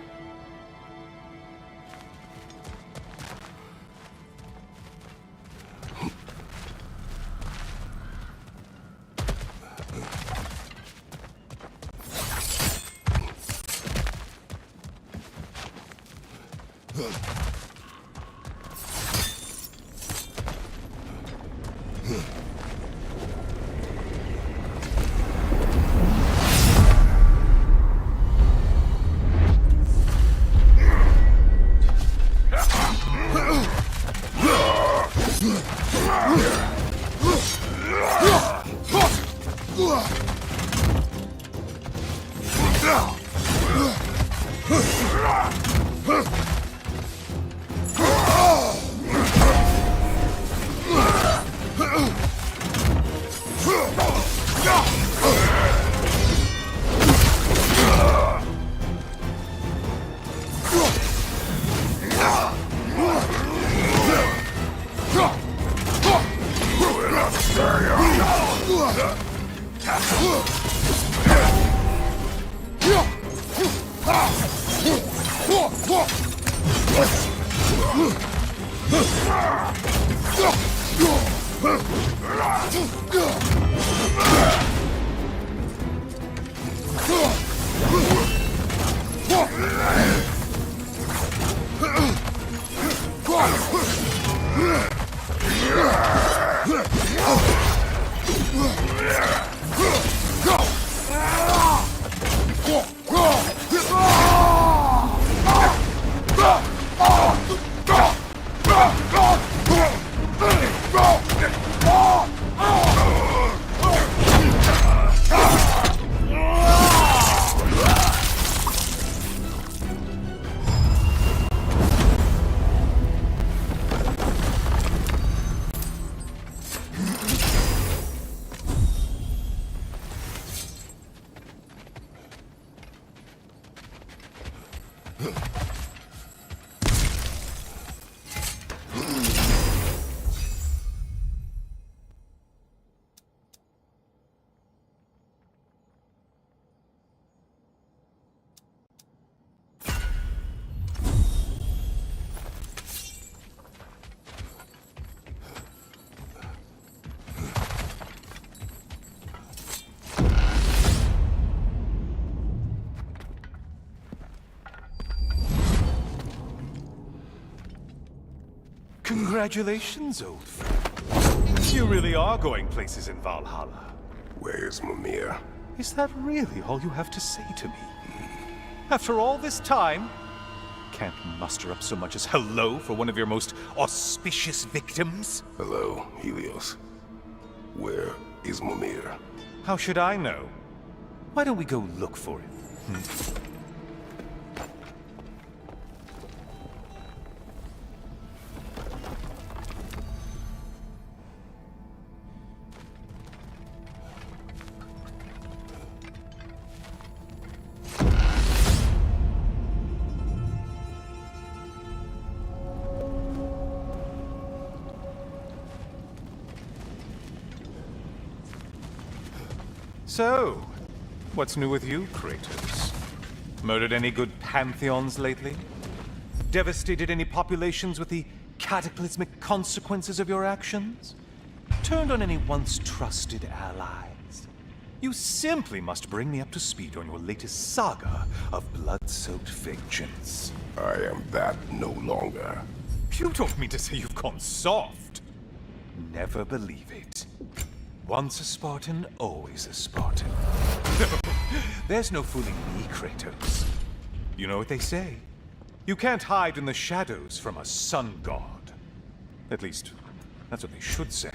Congratulations, old friend. You really are going places in Valhalla. Where's Mimir? Is that really all you have to say to me? After all this time, can't muster up so much as hello for one of your most auspicious victims? Hello, Helios. Where is Mimir? How should I know? Why don't we go look for him? So, what's new with you, Kratos? Murdered any good pantheons lately? Devastated any populations with the cataclysmic consequences of your actions? Turned on any once trusted allies? You simply must bring me up to speed on your latest saga of blood-soaked vengeance. I am that no longer. You don't mean to say you've gone soft? Never believe it. Once a Spartan, always a Spartan. No, there's no fooling me, Kratos. You know what they say? You can't hide in the shadows from a sun god. At least, that's what they should say.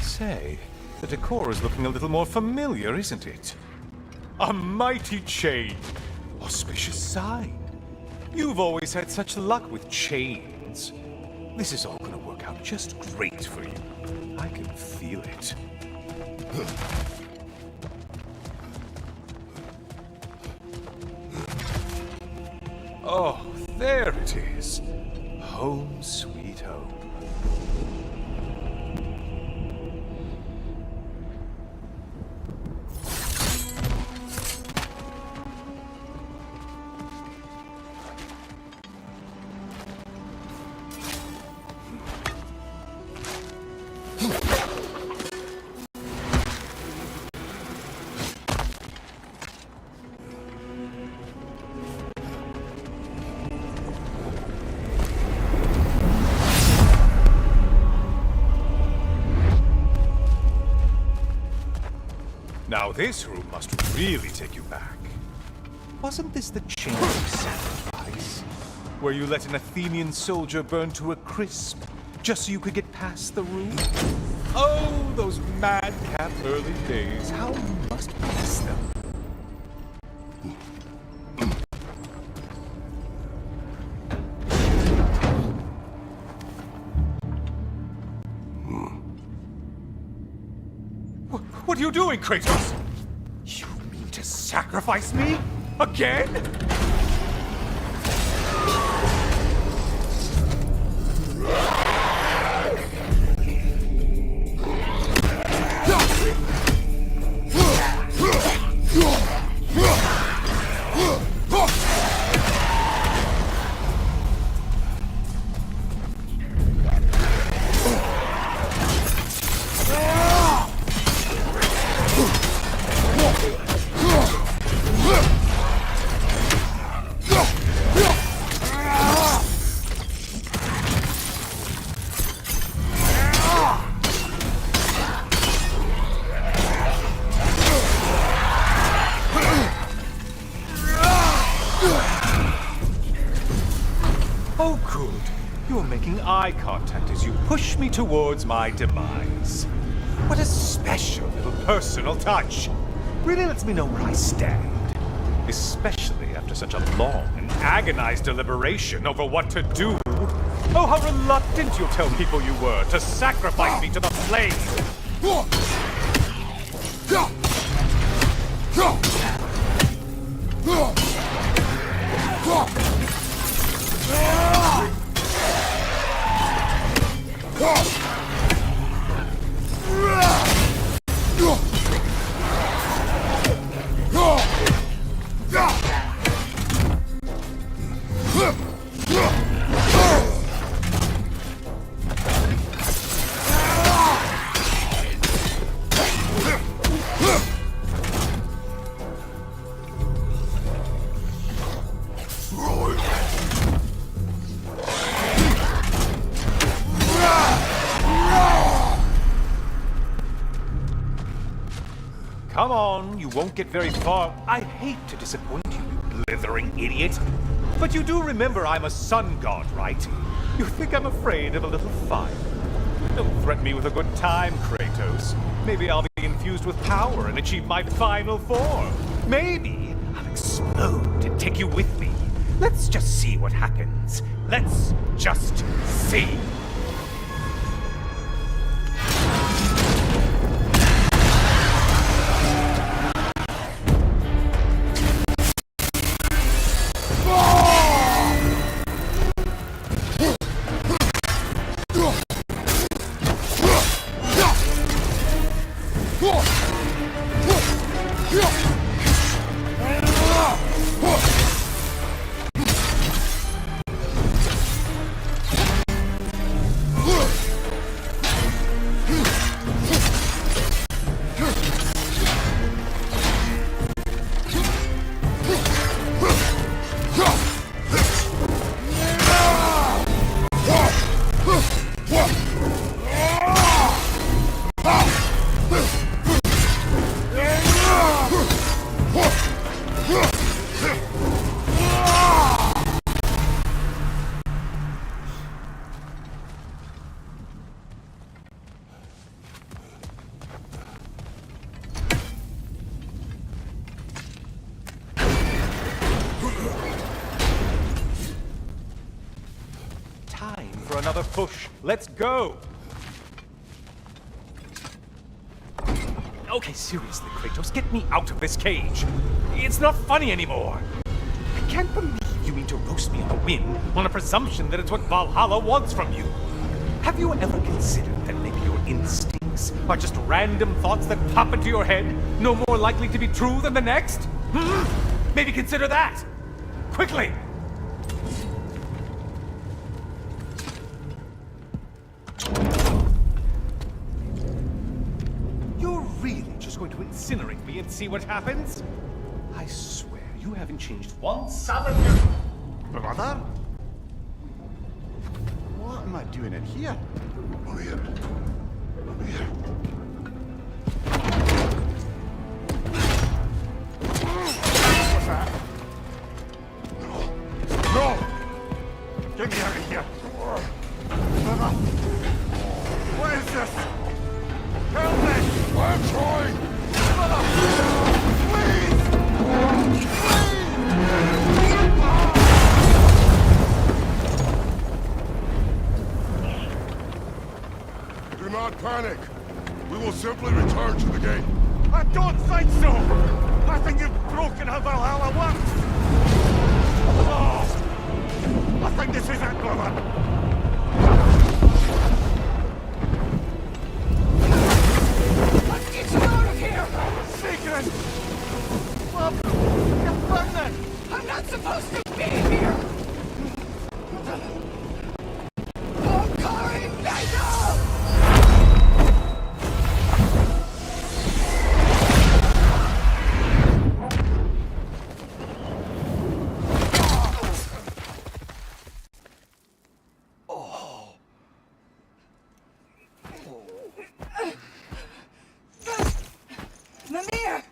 Say, the decor is looking a little more familiar, isn't it? A mighty chain! Auspicious sign! You've always had such luck with chains. This is all gonna work out just great for you. I can feel it. Oh, there it is. Home sweet home. this room must really take you back. Wasn't this the Chamber of Sacrifice? Where you let an Athenian soldier burn to a crisp, just so you could get past the room? Oh, those madcap early days. How you must miss them. What are you doing, Kratos? You mean to sacrifice me? Again? Oh, good. You're making eye contact as you push me towards my demise. What a special little personal touch. Really lets me know where I stand. Especially after such a long and agonized deliberation over what to do. Oh, how reluctant you'll tell people you were to sacrifice me to the flames. Come on, you won't get very far. I hate to disappoint you, you blithering idiot. But you do remember I'm a sun god, right? You think I'm afraid of a little fire? Don't threaten me with a good time, Kratos. Maybe I'll be infused with power and achieve my final form. Maybe I'll explode and take you with me. Let's just see what happens. Let's just see. Another push. Let's go! Okay, seriously, Kratos, get me out of this cage. It's not funny anymore. I can't believe you mean to roast me on a whim on a presumption that it's what Valhalla wants from you. Have you ever considered that maybe your instincts are just random thoughts that pop into your head, no more likely to be true than the next? Maybe consider that! Quickly! Going to incinerate me and see what happens? I swear, you haven't changed one solid... Brother? What am I doing in here? Over here. Over here. okay? I don't think so! I think you've broken how Valhalla works! Oh! I think this is it, brother! Let's get you out of here! Secret! Well, you're pregnant! I'm not supposed to be here! Oh, Cory, no! Mimir!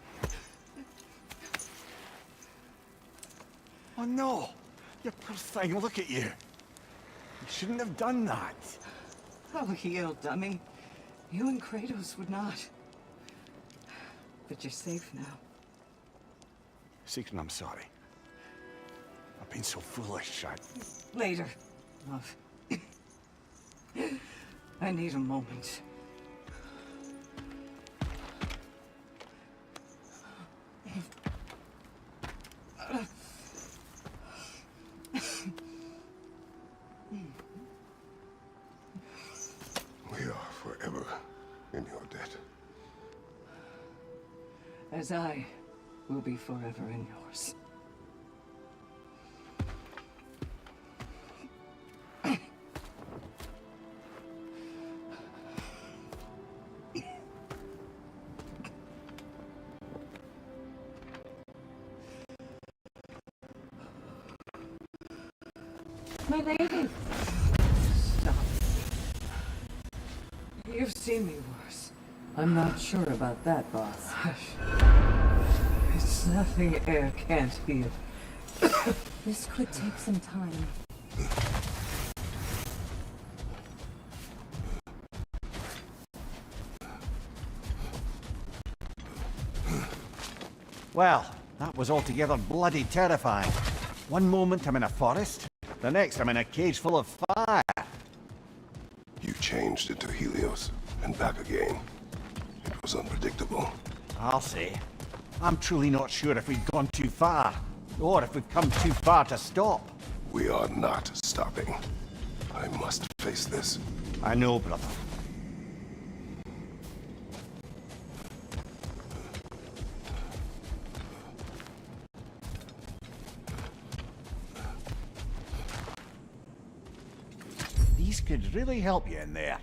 Oh no! You poor thing, look at you! You shouldn't have done that! Oh, heal, dummy. You and Kratos would not. But you're safe now. Secret, I'm sorry. I've been so foolish, Later, love. I need a moment. We are forever in your debt. As I will be forever in yours. My lady! Stop. You've seen me worse. I'm not sure about that, boss. Hush. It's nothing air can't heal. This could take some time. Well, that was altogether bloody terrifying. One moment I'm in a forest, the next I'm in a cage full of fire. You changed into Helios, and back again. It was unpredictable. I'll say. I'm truly not sure if we've gone too far, or if we've come too far to stop. We are not stopping. I must face this. I know, brother. These could really help you in there.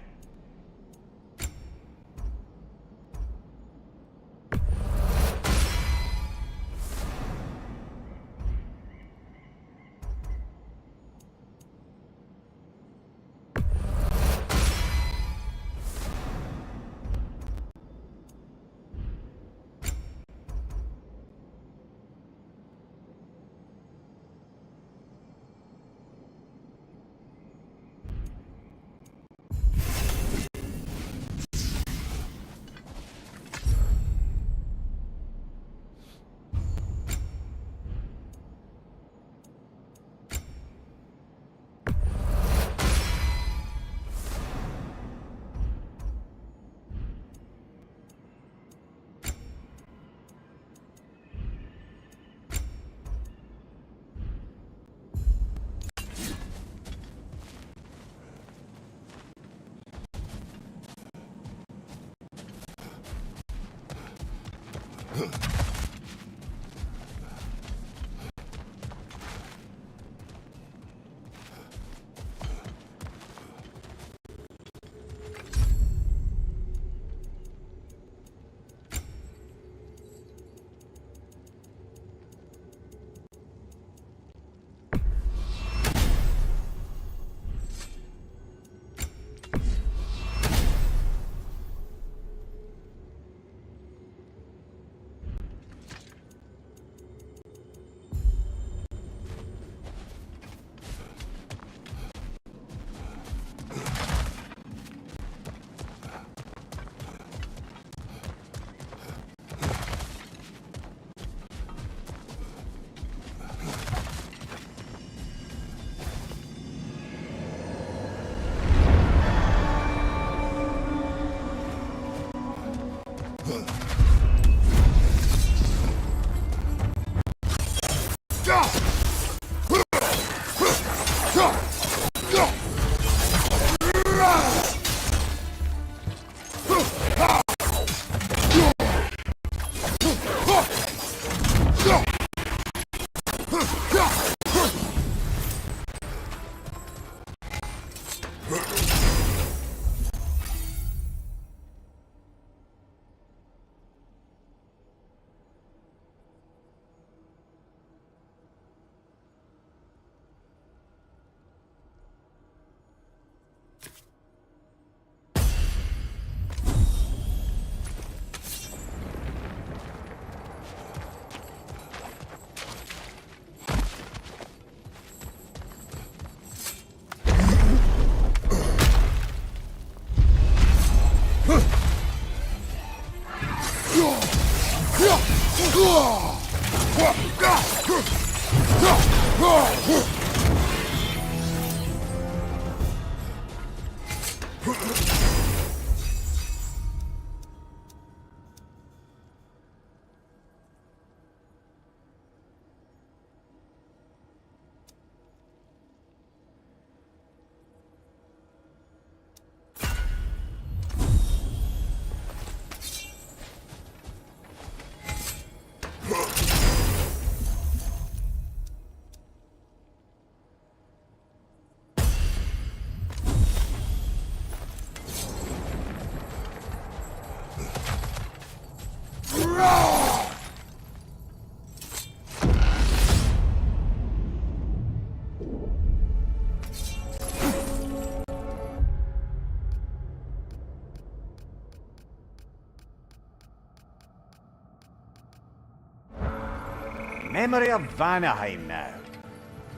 Memory of Vanaheim now.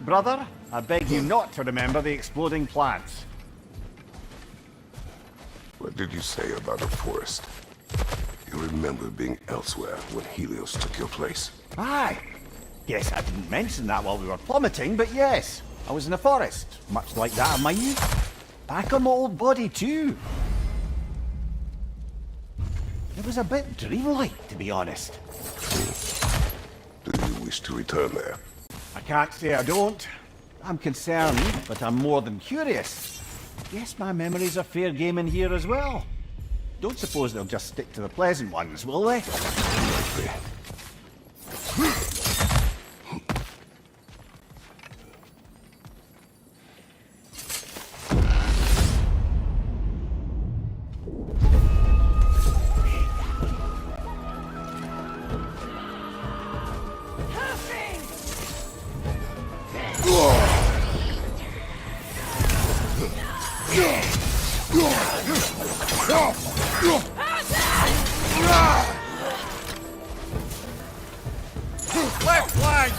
Brother, I beg you not to remember the exploding plants. What did you say about the forest? You remember being elsewhere when Helios took your place? Aye. Yes, I didn't mention that while we were plummeting, but yes. I was in the forest, much like that of my youth. Back on my old body too. It was a bit dreamlike, to be honest. Do you wish to return there? I can't say I don't. I'm concerned, but I'm more than curious. Guess my memories are fair game in here as well. Don't suppose they'll just stick to the pleasant ones, will they? Likely. Left flank!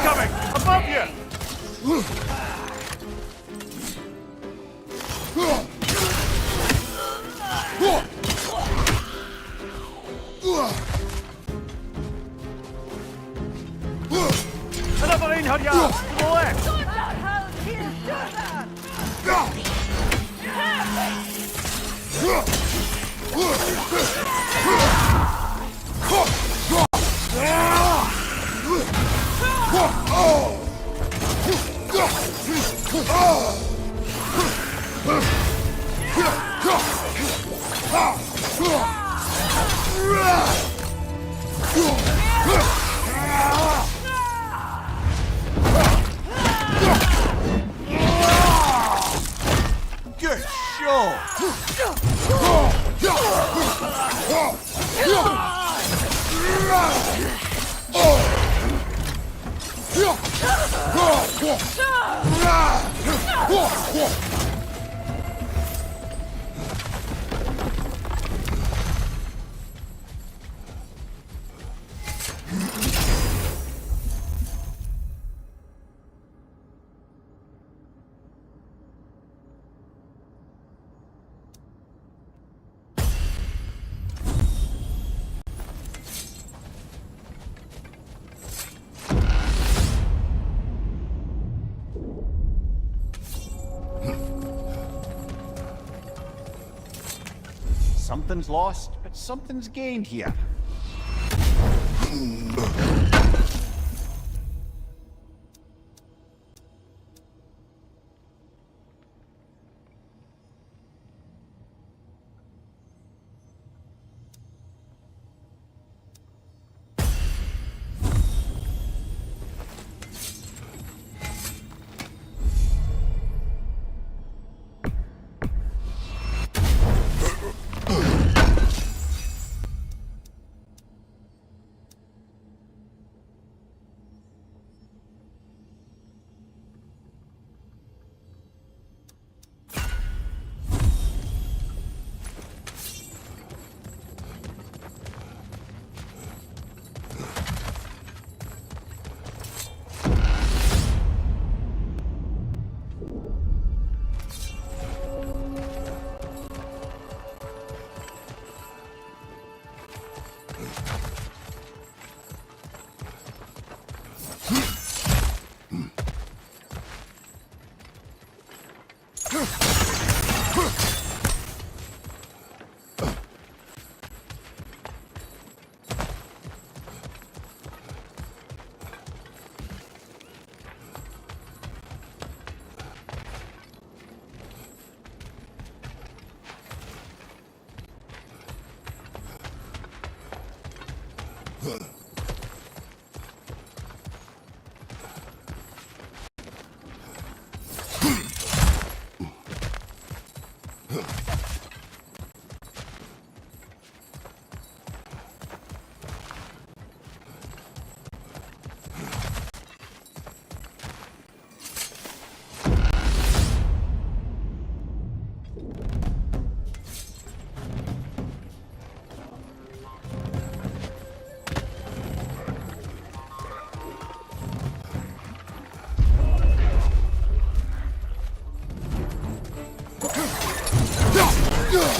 Incoming! Above you! Another in her yard! To the left! Good show! Something's lost, but something's gained here.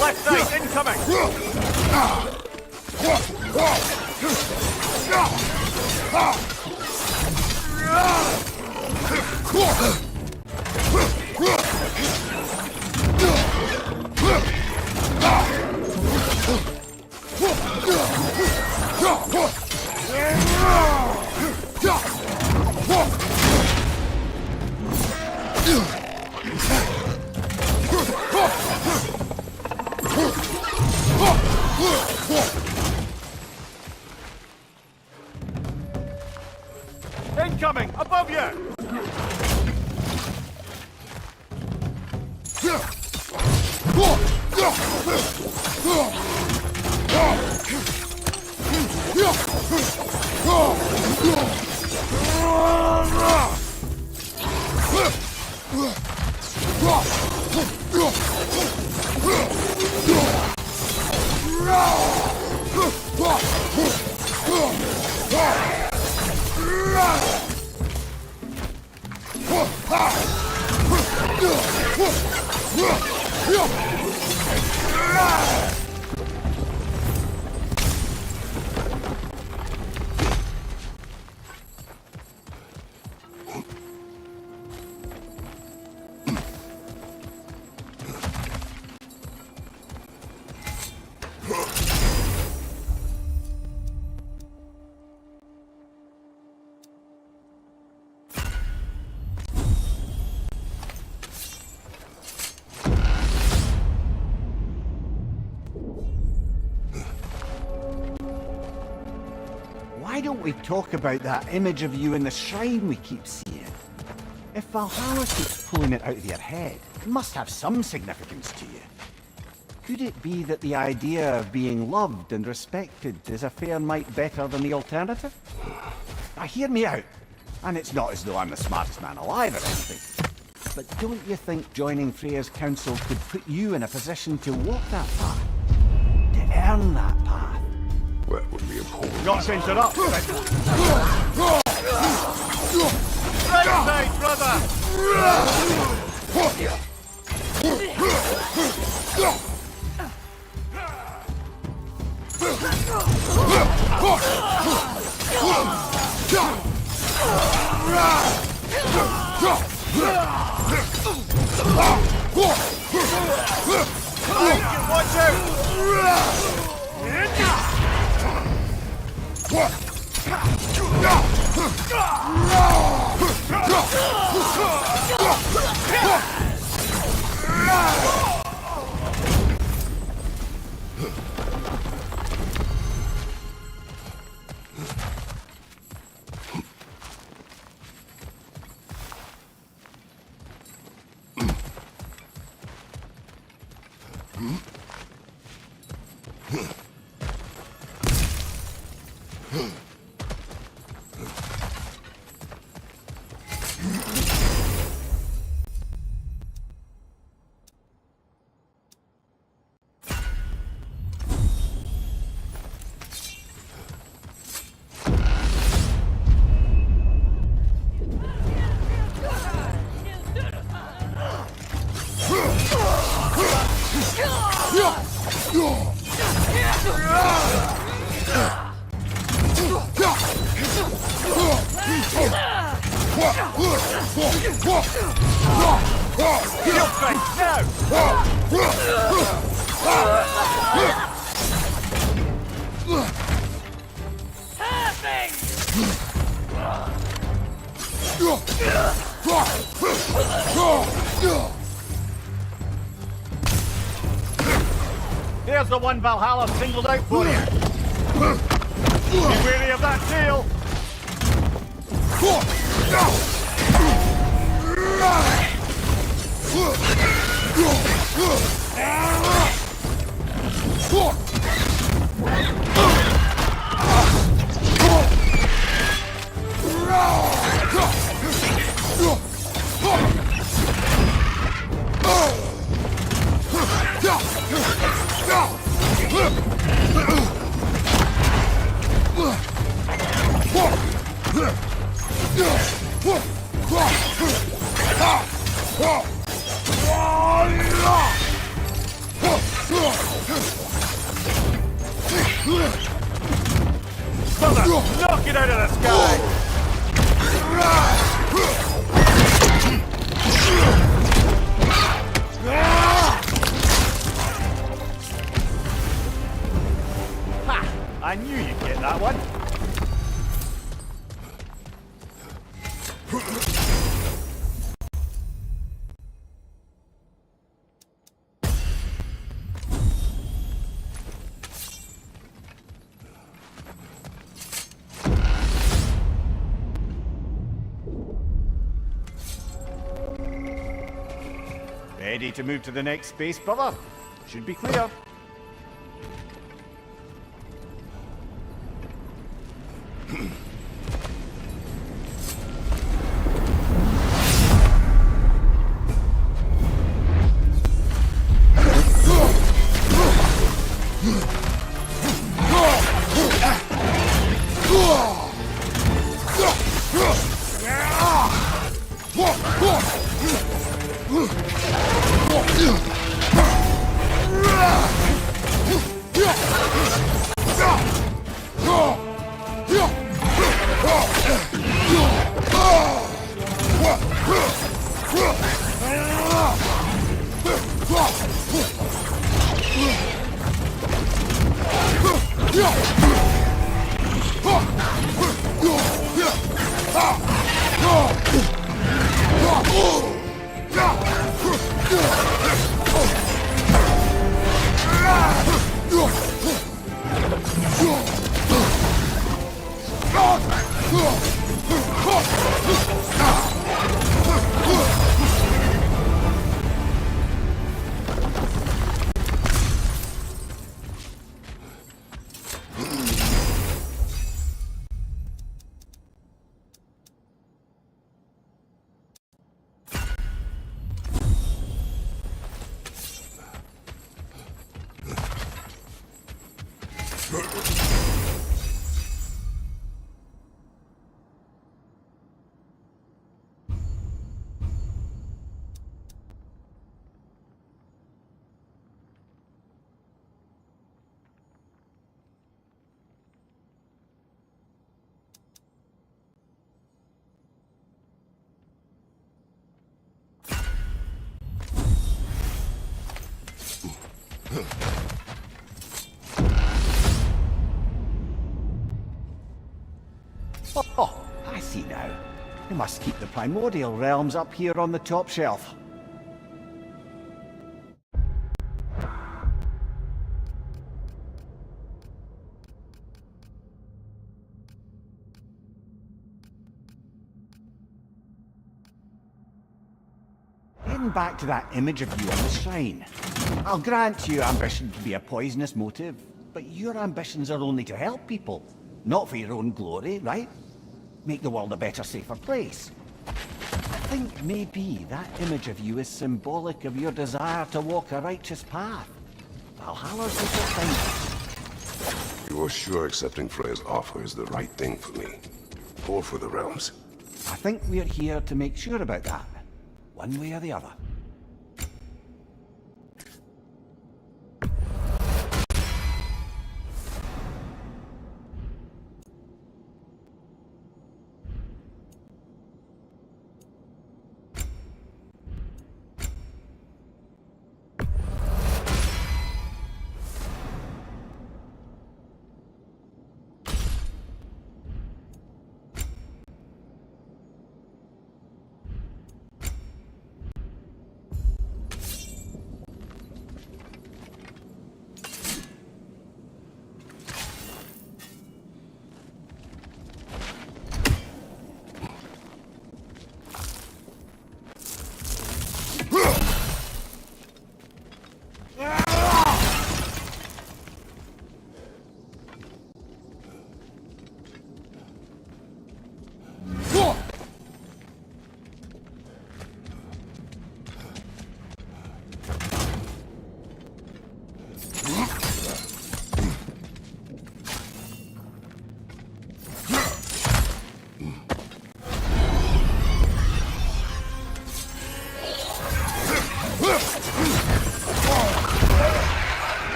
Left side incoming! Incoming! Above you! Why don't we talk about that image of you in the shrine we keep seeing? If Valhalla keeps pulling it out of your head, it must have some significance to you. Could it be that the idea of being loved and respected is a fair mite better than the alternative? Now hear me out, and it's not as though I'm the smartest man alive or anything, but don't you think joining Freya's council could put you in a position to walk that path? To earn that path? That would be important. Not to interrupt, but... Right side, brother! Watch out! Here's the one Valhalla singled out for you. Be wary of that tail! Brother, knock it out of the sky! Ha! I knew you'd get that one. Ready to move to the next space, brother? Should be clear. Oh, I see now. They must keep the primordial realms up here on the top shelf. Getting back to that image of you on the shrine. I'll grant you ambition can be a poisonous motive, but your ambitions are only to help people, not for your own glory, right? Make the world a better, safer place. I think maybe that image of you is symbolic of your desire to walk a righteous path. Valhalla's what you'll find. You're sure accepting Freya's offer is the right thing for me? Or for the realms? I think we're here to make sure about that, one way or the other.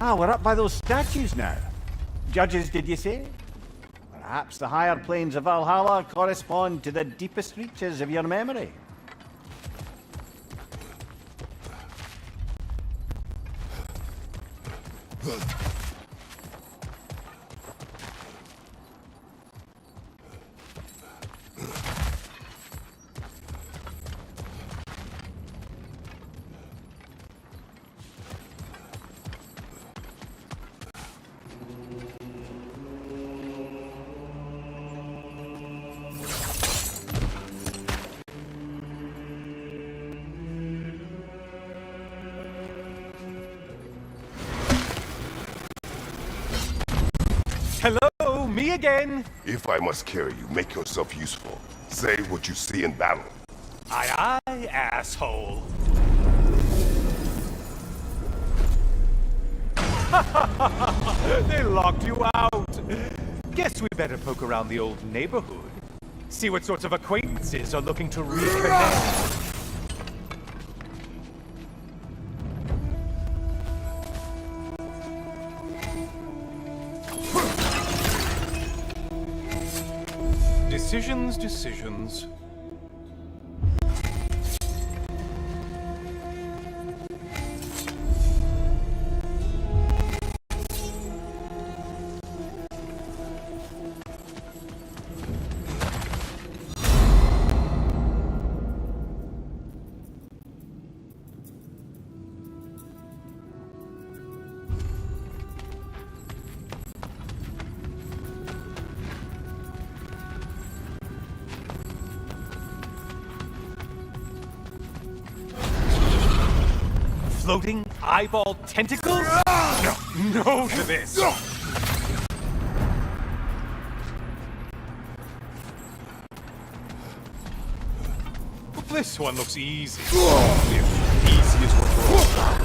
Ah, we're up by those statues now. Judges, did you say? Perhaps the higher planes of Valhalla correspond to the deepest reaches of your memory. Hello, me again. If I must carry you, make yourself useful. Say what you see in battle. Aye, aye, asshole. They locked you out. Guess we better poke around the old neighborhood. See what sorts of acquaintances are looking to reconnect. Decisions. Floating eyeball tentacles? No to this! This one looks easy. If easy is what we're all about.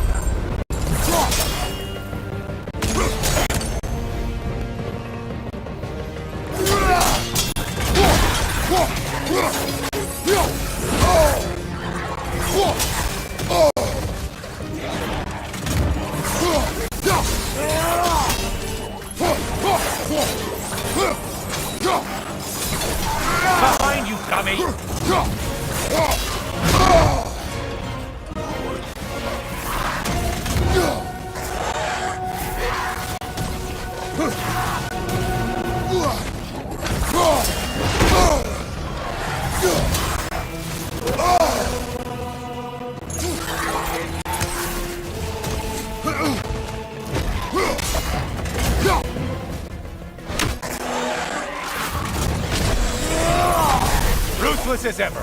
Behind you, dummy! Ruthless as ever.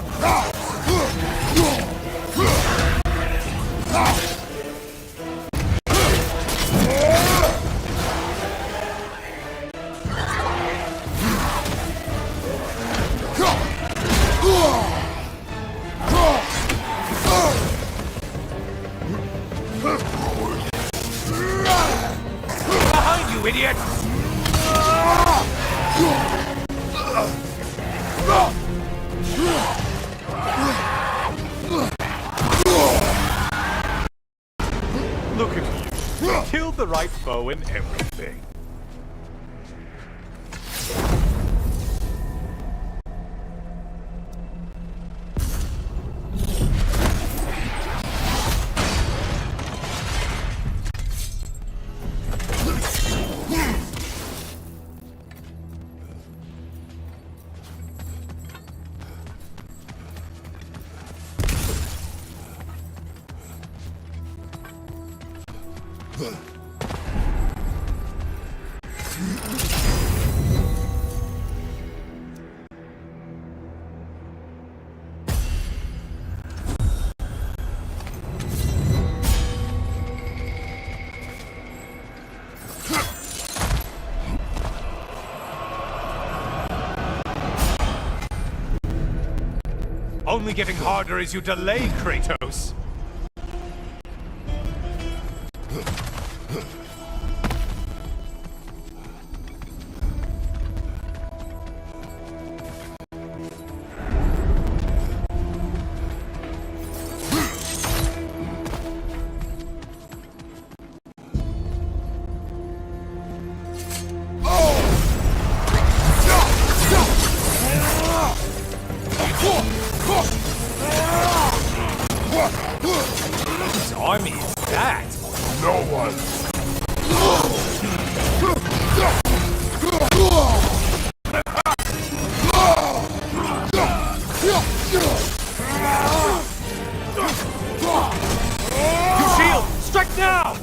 Behind you, idiot! Look at you. Killed the right foe and everything. Only getting harder as you delay, Kratos. Whose army is that? No one. You shield! Strike now!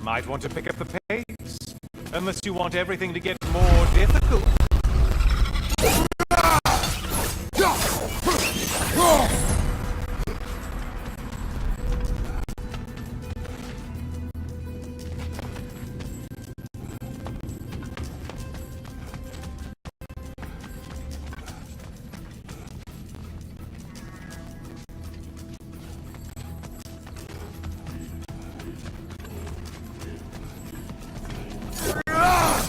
Might want to pick up the pace, unless you want everything to get more difficult.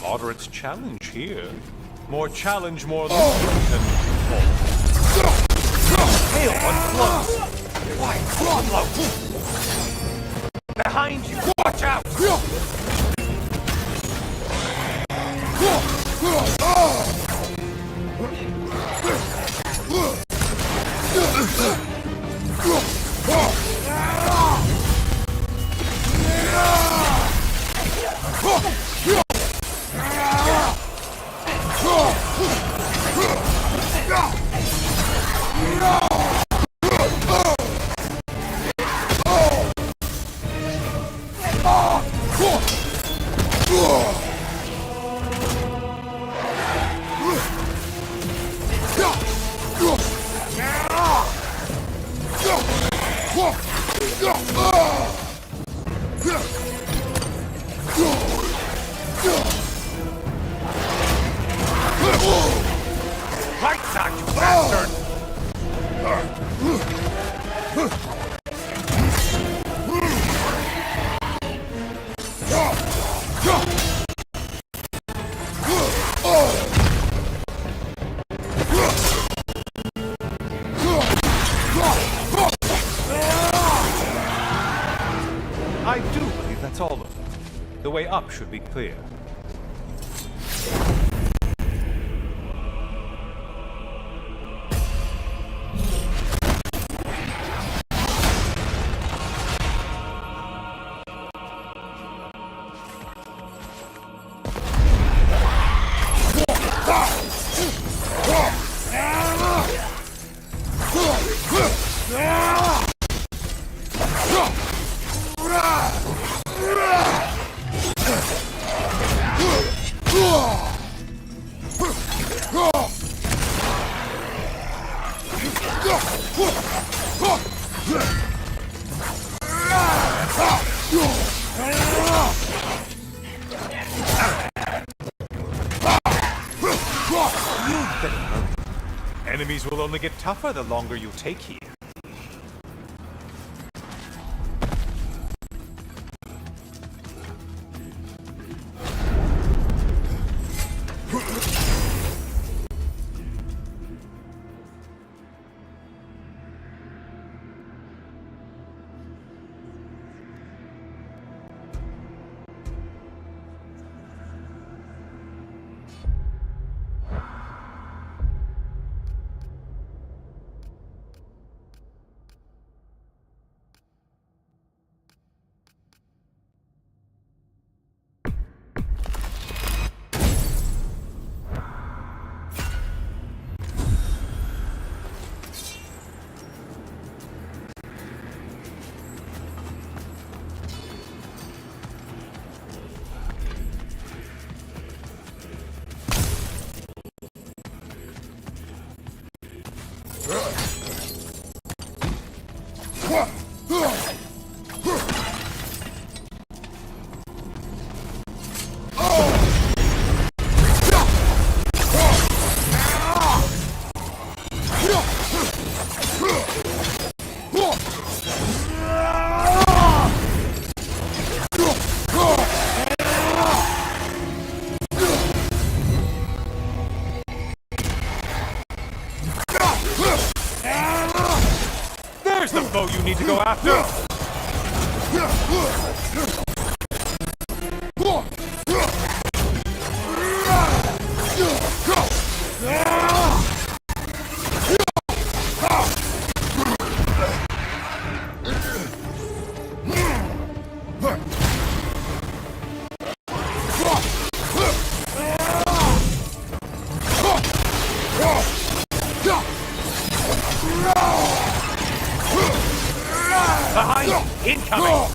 Moderate challenge here. More challenge, more loot, and more. Hail on close! Why? Behind you! Watch out! Right side, you bastard! I do believe that's all of them. The way up should be clear. Enemies will only get tougher the longer you take here. There's the foe you need to go after! Behind! Incoming!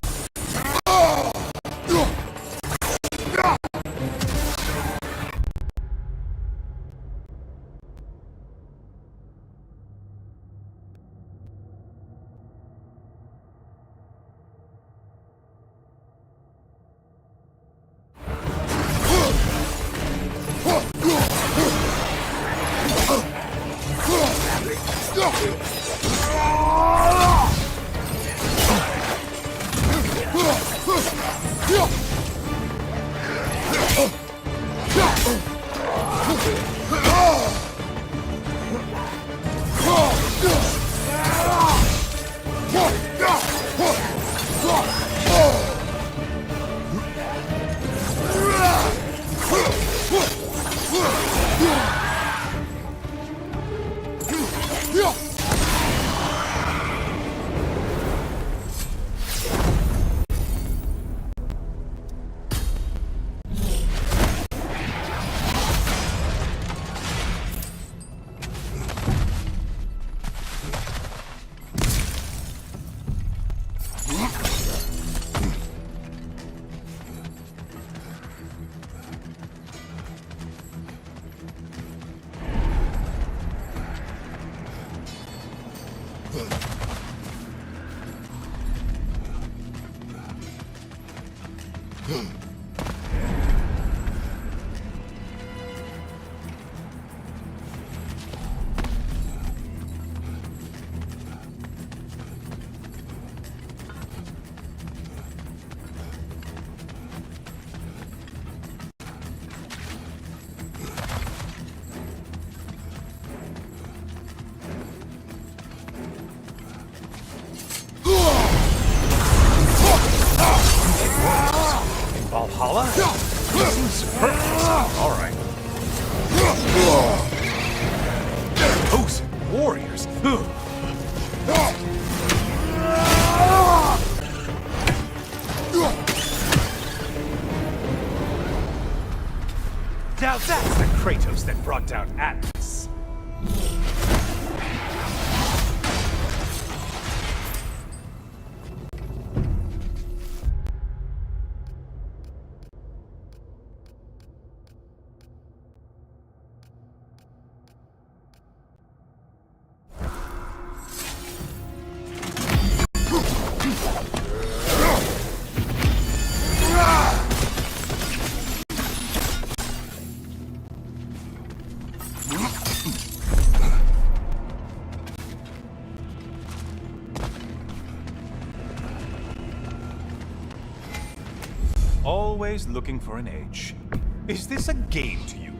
Valhalla? He seems superfluous. Alright. Those warriors. Now that's the Kratos that brought down Atlas. Always looking for an edge. Is this a game to you?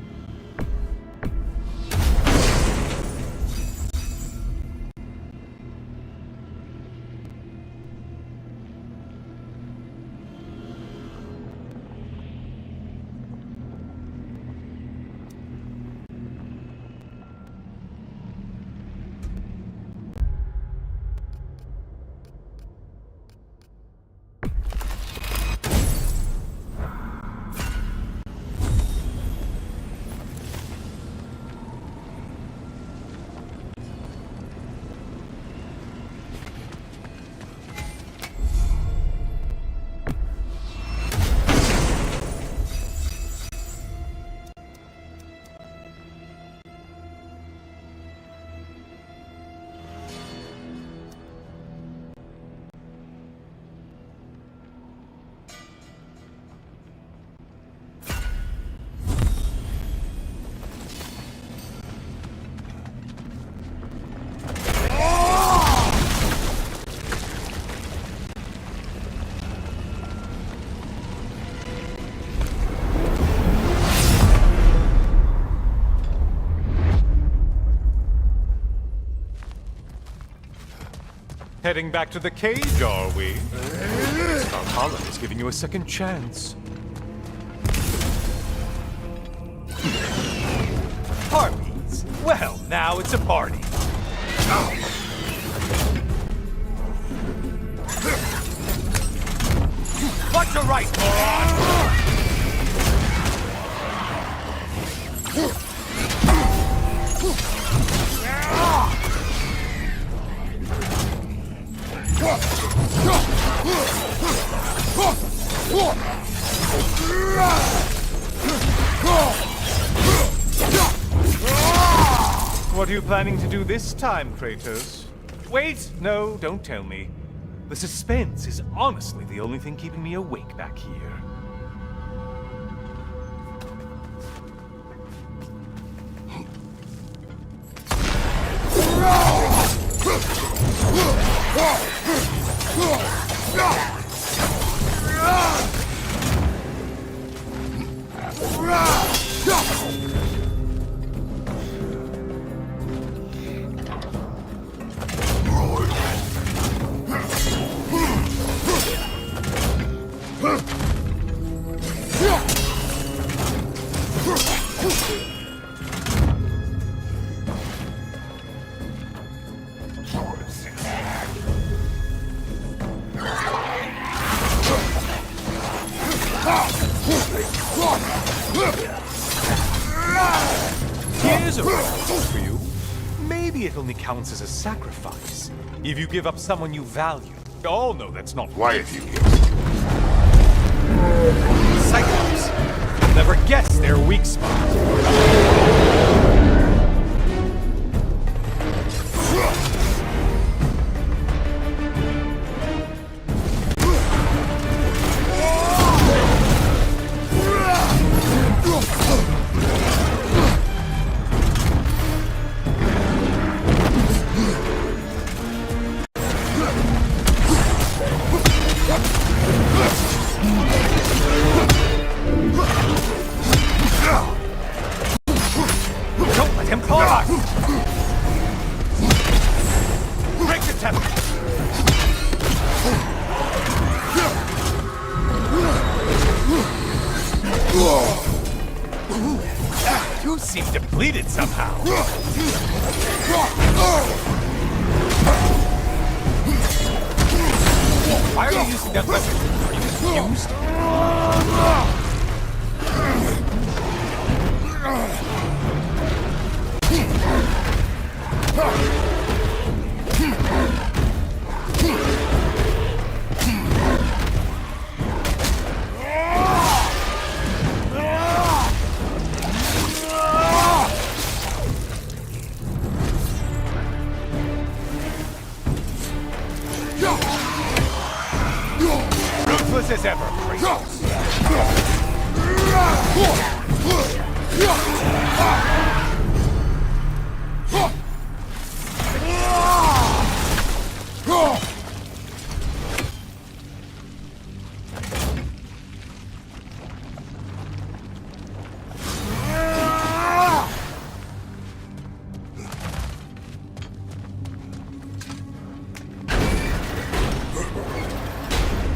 Heading back to the cage, are we? Valhalla is giving you a second chance. Harpies? Well, now it's a party. Watch your right, moron! What are you planning to do this time, Kratos? Wait! No, don't tell me. The suspense is honestly the only thing keeping me awake back here. Here's a reward for you. Maybe it only counts as a sacrifice if you give up someone you value. Oh no, that's not right. Cyclops. You'll never guess their weak spot. You seem depleted somehow. Why are you using that weapon? Are you confused? Ruthless as ever, Kratos.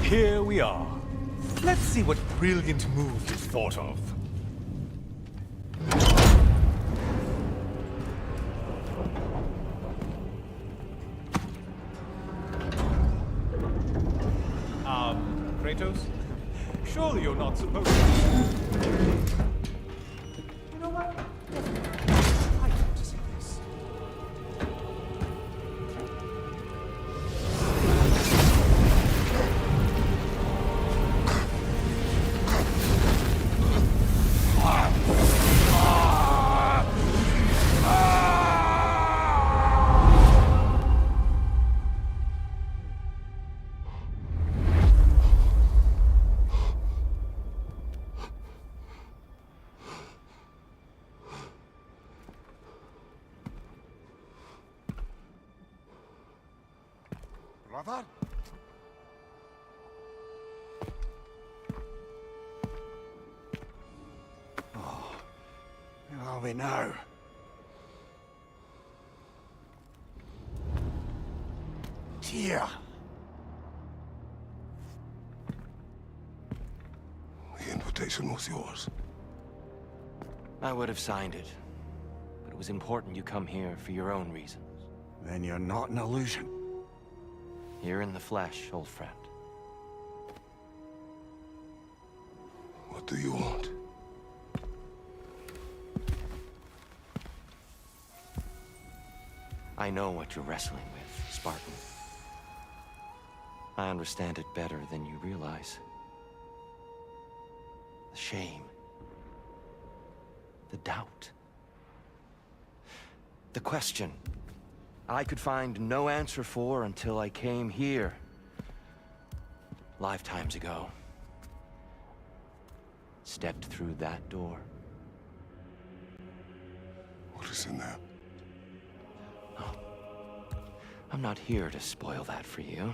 Here we are. Let's see what brilliant move you thought of. Kratos? Surely you're not supposed to... You know what? I want to see this. Brother? Oh, where are we now? here. The invitation was yours. I would have signed it, but it was important you come here for your own reasons. Then you're not an illusion. You're in the flesh, old friend. What do you want? I know what you're wrestling with, Spartan. I understand it better than you realize. The shame. The doubt. The question I could find no answer for until I came here. Lifetimes ago. Stepped through that door. What is in there? I'm not here to spoil that for you.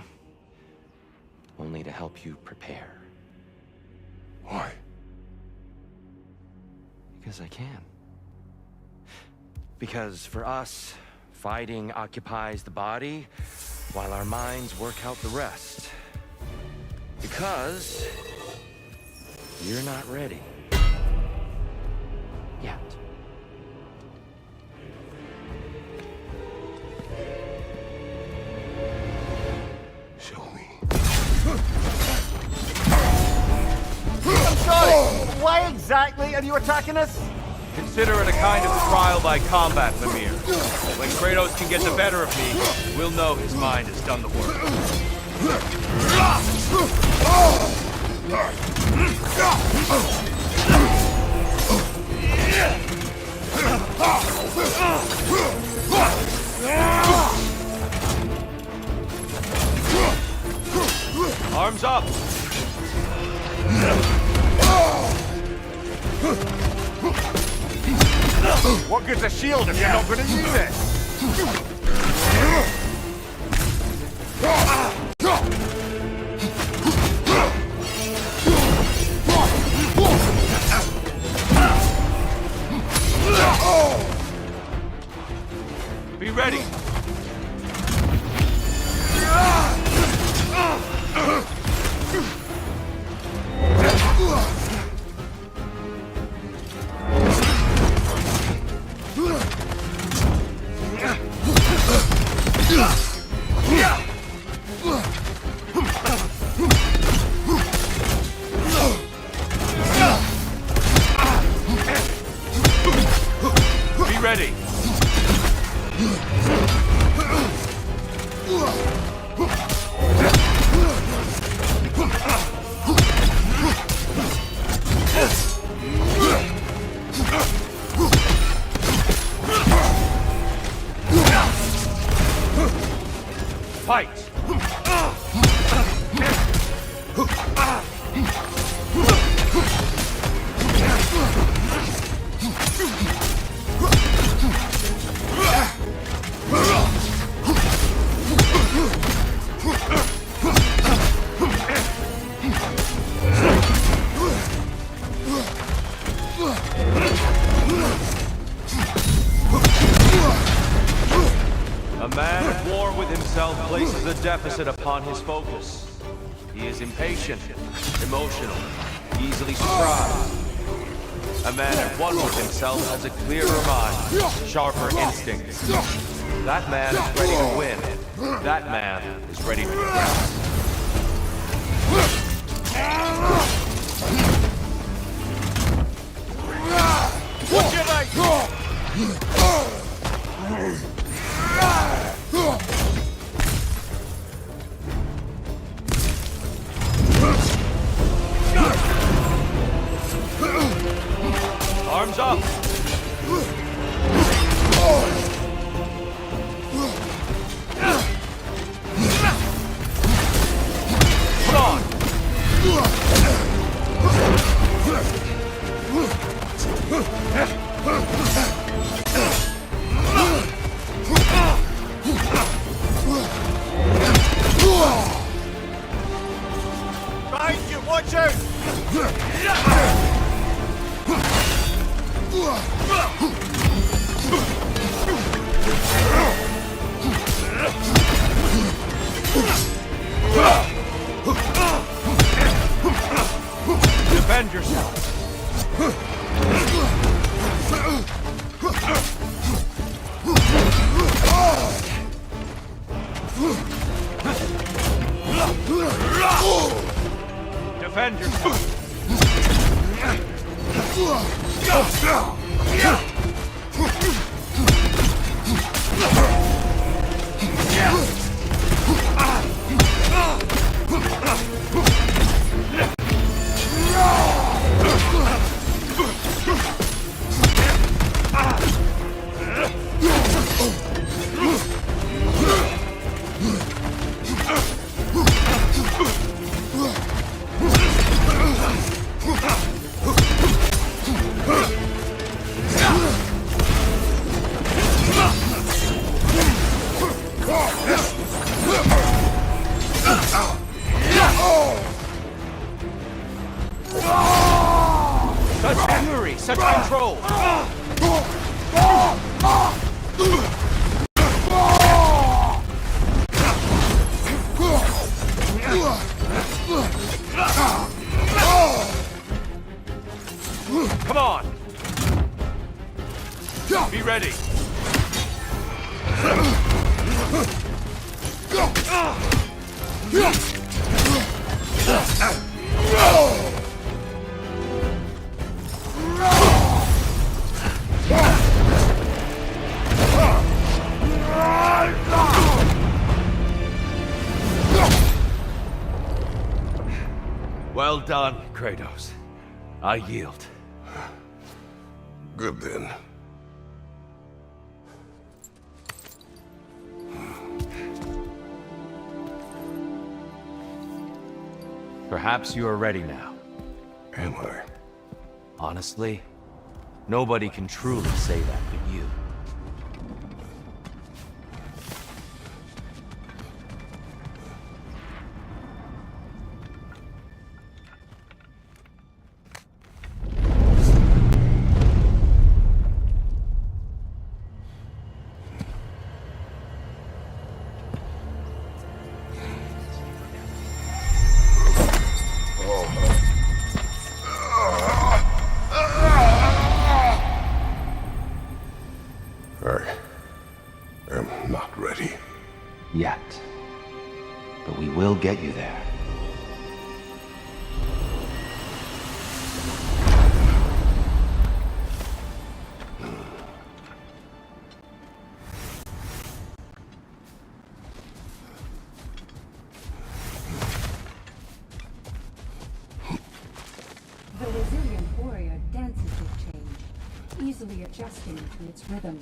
Only to help you prepare. Why? Because I can. Because for us, fighting occupies the body, while our minds work out the rest. Because you're not ready. Yet. Show me. I'm sorry! Why exactly are you attacking us? Consider it a kind of trial by combat, Mimir. When Kratos can get the better of me, we'll know his mind has done the work. Arms up! What good's a shield if you're not going to use it? Be ready! Be ready! Fight! A man at war with himself places a deficit upon his focus. He is impatient, emotional, easily surprised. A man at one with himself has a clearer mind, sharper instincts. That man is ready to win. That man is ready to progress. What did I... Arms up! Put on! Defend yourself. Such fury, such control. Come on. Be ready. Well done, Kratos. I yield. Good then. Perhaps you are ready now. Am I? Honestly, nobody can truly say that but you. I am not ready. Yet. But we will get you there. The resilient warrior dances with change, easily adjusting to its rhythm.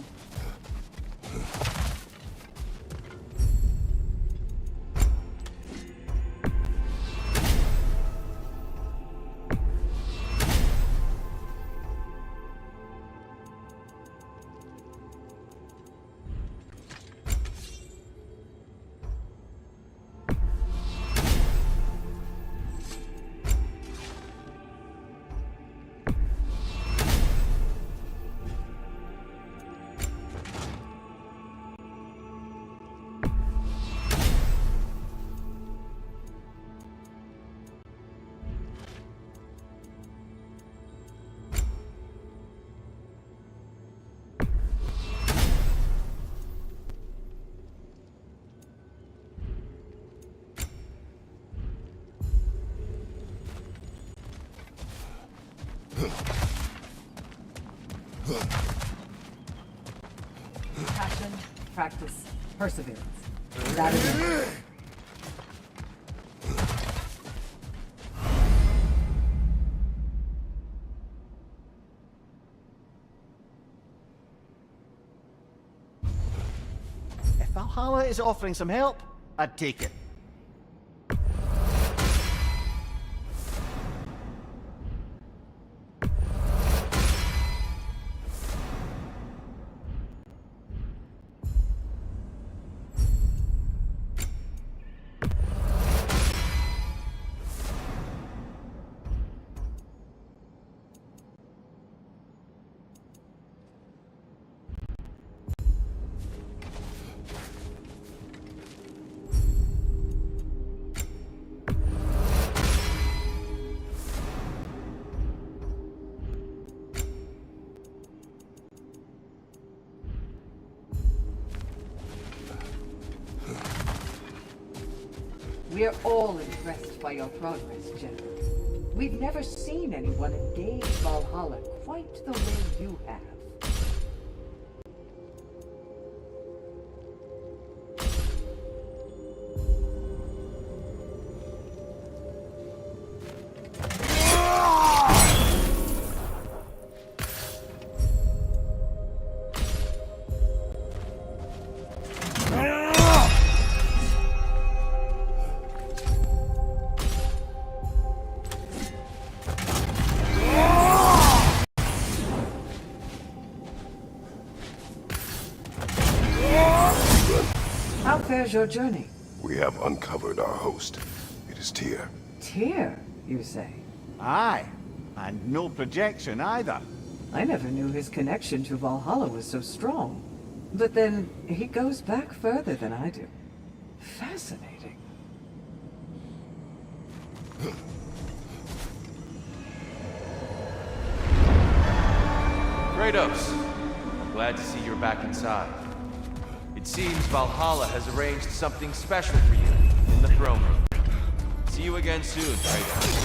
Passion, practice, perseverance. That is it. If Valhalla is offering some help, I'd take it. We're all impressed by your progress, General. We've never seen anyone engage Valhalla quite the way you have. How fares your journey? We have uncovered our host. It is Tyr. Tyr, you say? Aye, and no projection either. I never knew his connection to Valhalla was so strong. But then, he goes back further than I do. Fascinating. Kratos, I'm glad to see you're back inside. It seems Valhalla has arranged something special for you in the throne room. See you again soon, Kratos.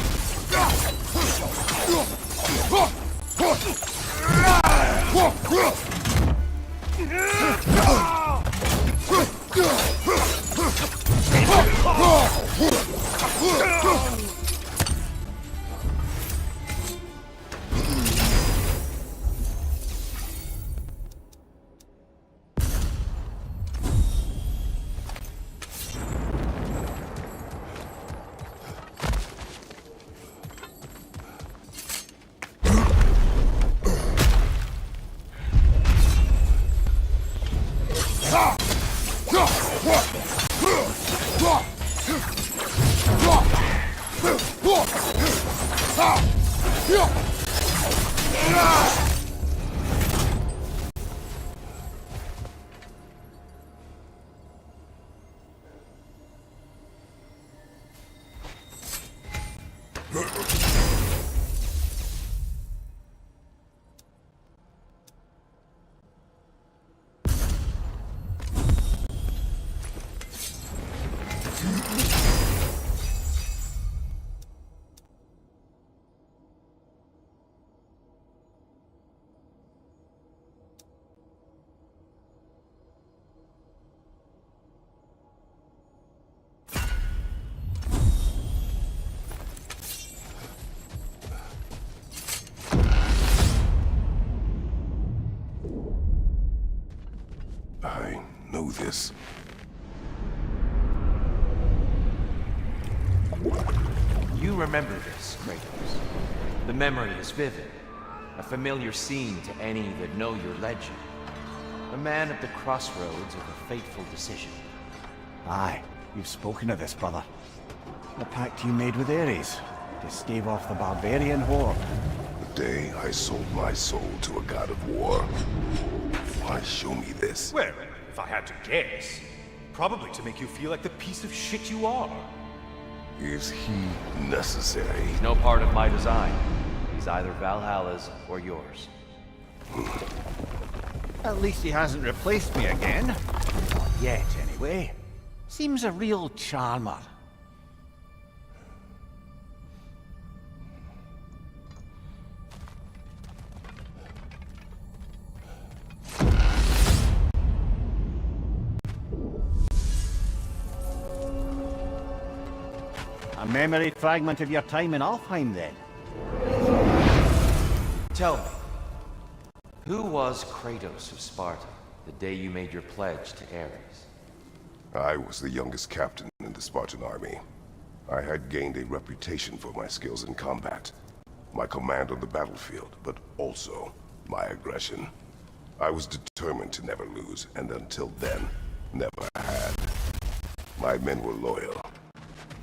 I know this. You remember this, Kratos. The memory is vivid. A familiar scene to any that know your legend. A man at the crossroads of a fateful decision. Aye, you've spoken of this, brother. The pact you made with Ares to stave off the barbarian horde. The day I sold my soul to a god of war. Why show me this? Well, if I had to guess, probably to make you feel like the piece of shit you are. Is he necessary? He's no part of my design. He's either Valhalla's or yours. At least he hasn't replaced me again. Not yet, anyway. Seems a real charmer. A memory fragment of your time in Alfheim, then? Tell me, who was Kratos of Sparta the day you made your pledge to Ares? I was the youngest captain in the Spartan army. I had gained a reputation for my skills in combat, my command on the battlefield, but also my aggression. I was determined to never lose, and until then, never had. My men were loyal.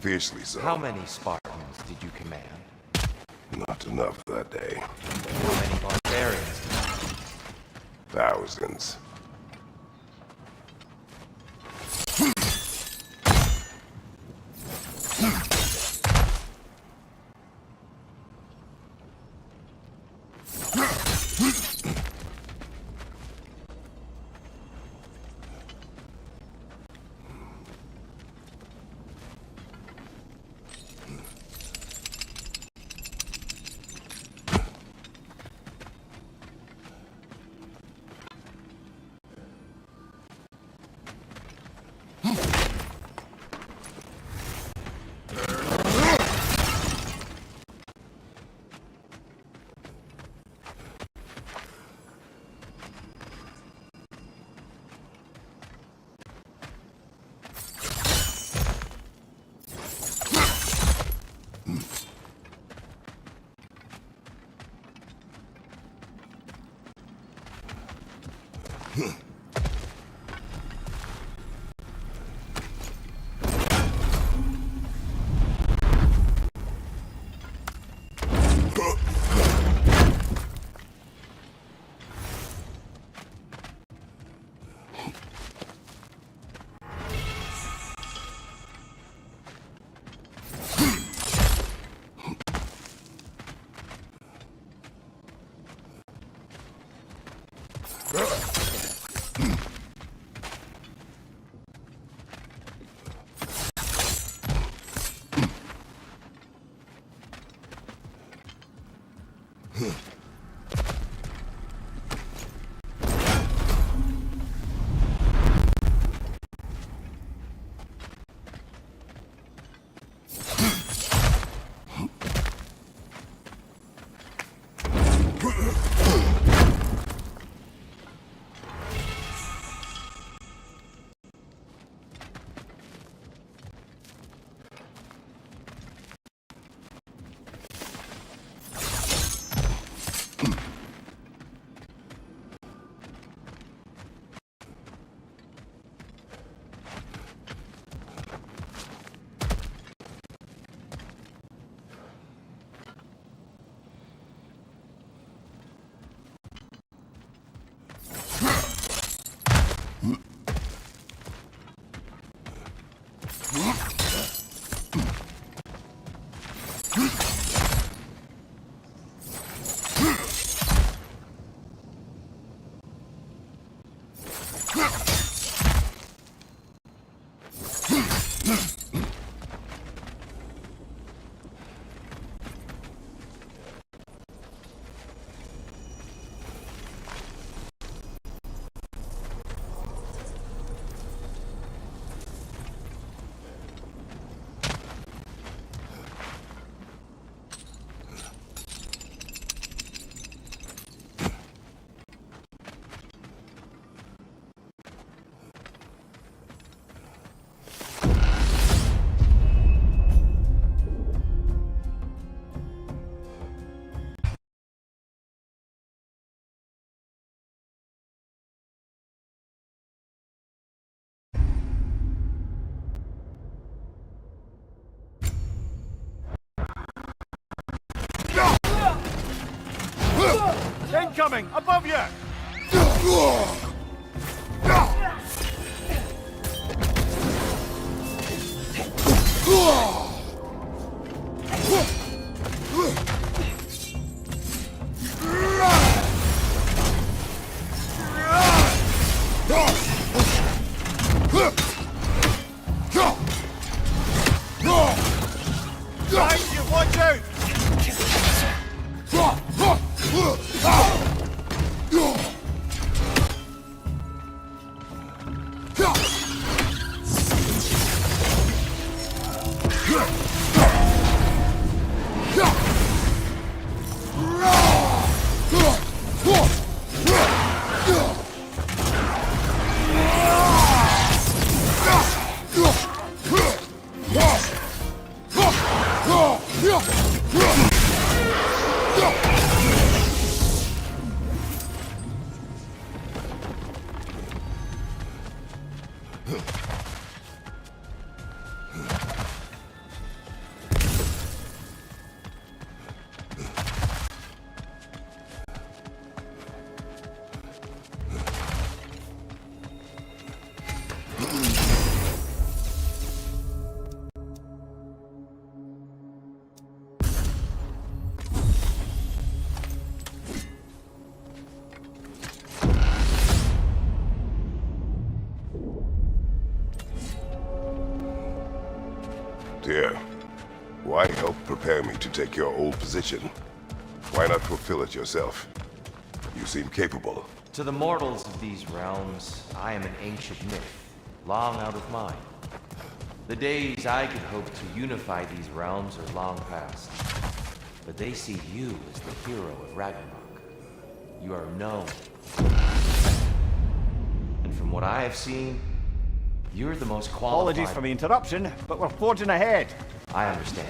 Fiercely so. How many Spartans did you command? Not enough that day. How many barbarians? Thousands. Incoming! Above you! Behind you, watch out! Dear, why help prepare me to take your old position? Why not fulfill it yourself? You seem capable. To the mortals of these realms, I am an ancient myth, long out of mind. The days I could hope to unify these realms are long past. But they see you as the hero of Ragnarok. You are known. And from what I have seen, you're the most qualified... Apologies for the interruption, but we're forging ahead. I understand.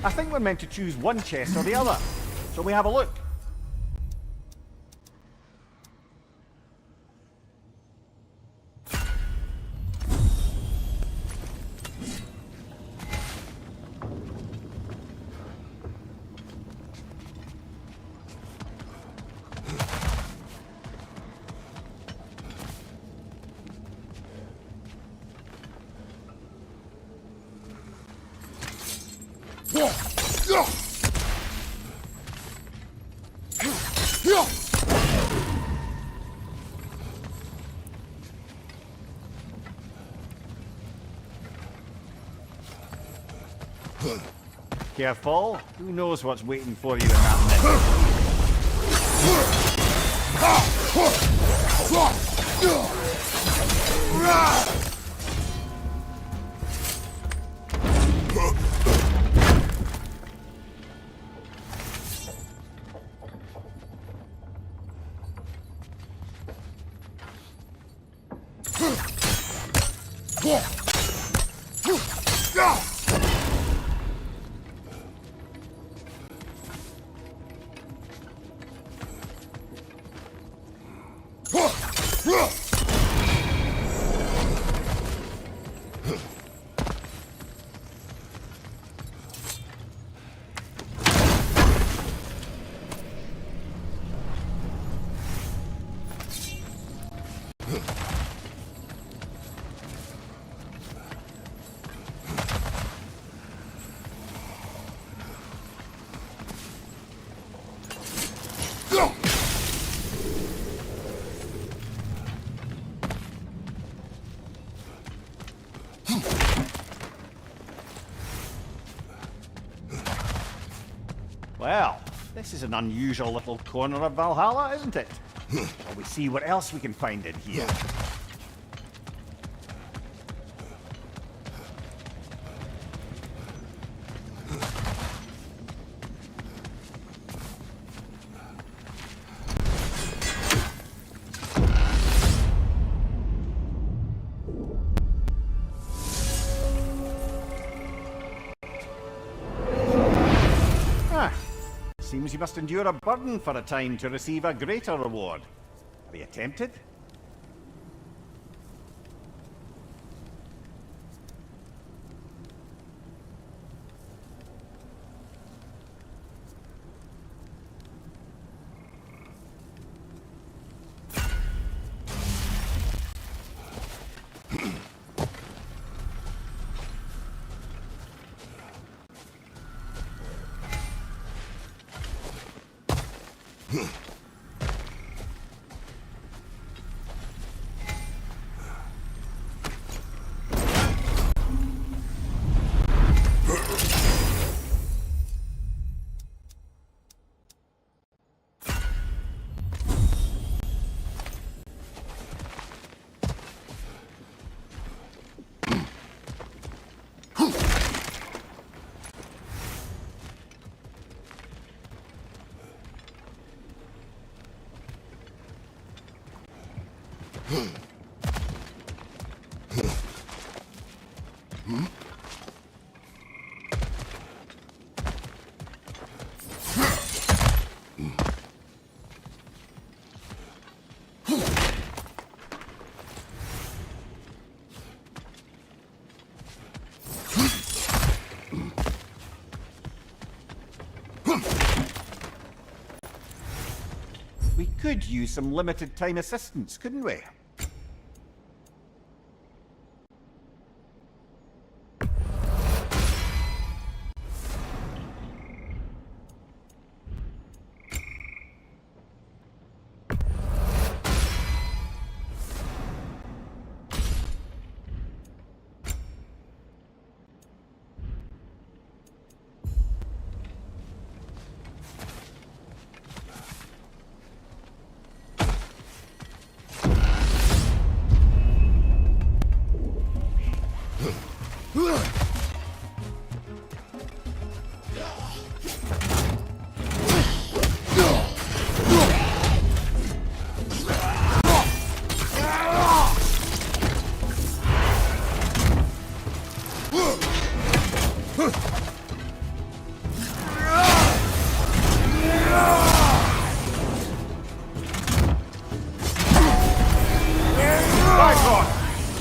I think we're meant to choose one chest or the other. Shall we have a look? Careful. Who knows what's waiting for you in that Well, this is an unusual little corner of Valhalla, isn't it? Shall we see what else we can find in here? Seems you must endure a burden for a time to receive a greater reward. Are you tempted? We could use some limited time assistance, couldn't we?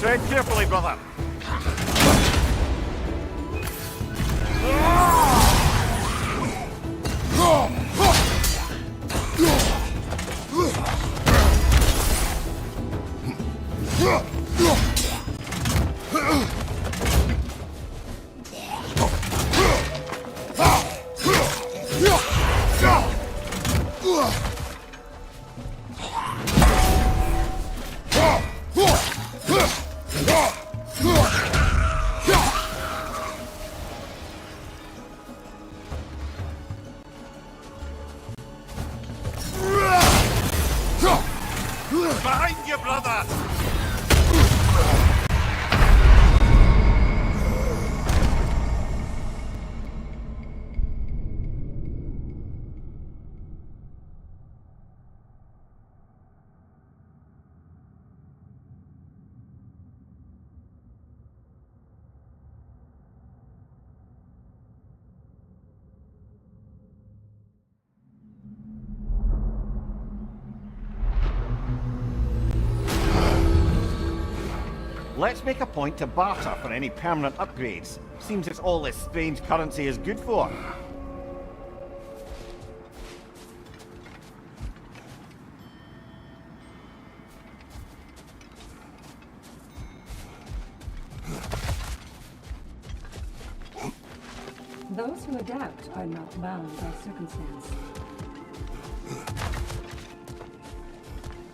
Tread carefully, brother. Behind you, brother! Let's make a point to barter for any permanent upgrades. Seems it's all this strange currency is good for. Those who adapt are not bound by circumstance.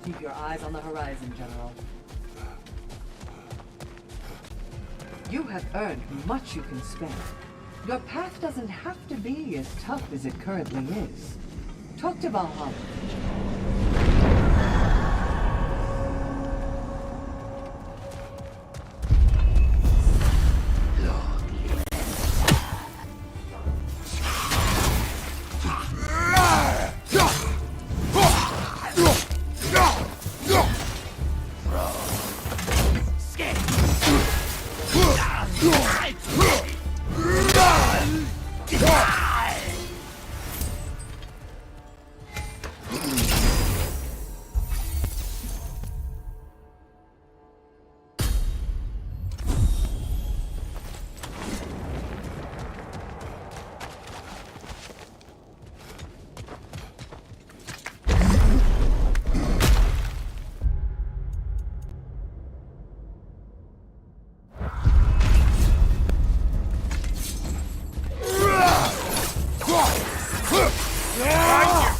Keep your eyes on the horizon, General. You have earned much you can spend. Your path doesn't have to be as tough as it currently is. Talk to Valhalla.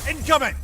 Incoming!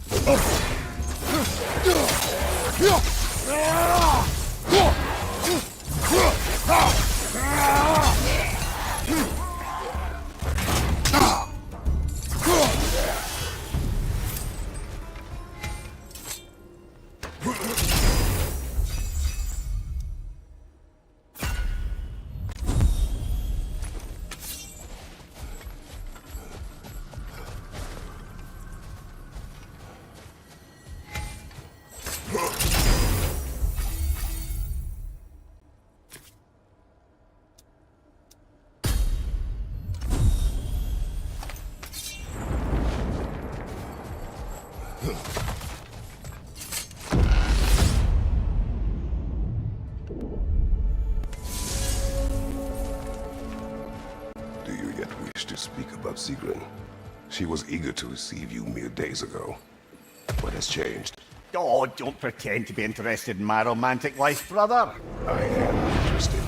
Do you yet wish to speak about Sigrun? She was eager to receive you mere days ago. What has changed? Oh, don't pretend to be interested in my romantic life, brother. I am interested,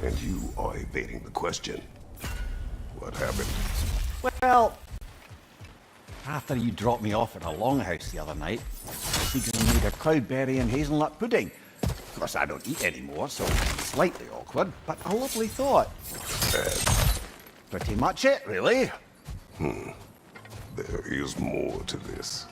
and you are evading the question. What happened? Well, after you dropped me off at a longhouse the other night, Sigrun made a cloudberry and hazelnut pudding. Of course, I don't eat anymore, so it's slightly awkward, but a lovely thought. Pretty much it, really. There is more to this.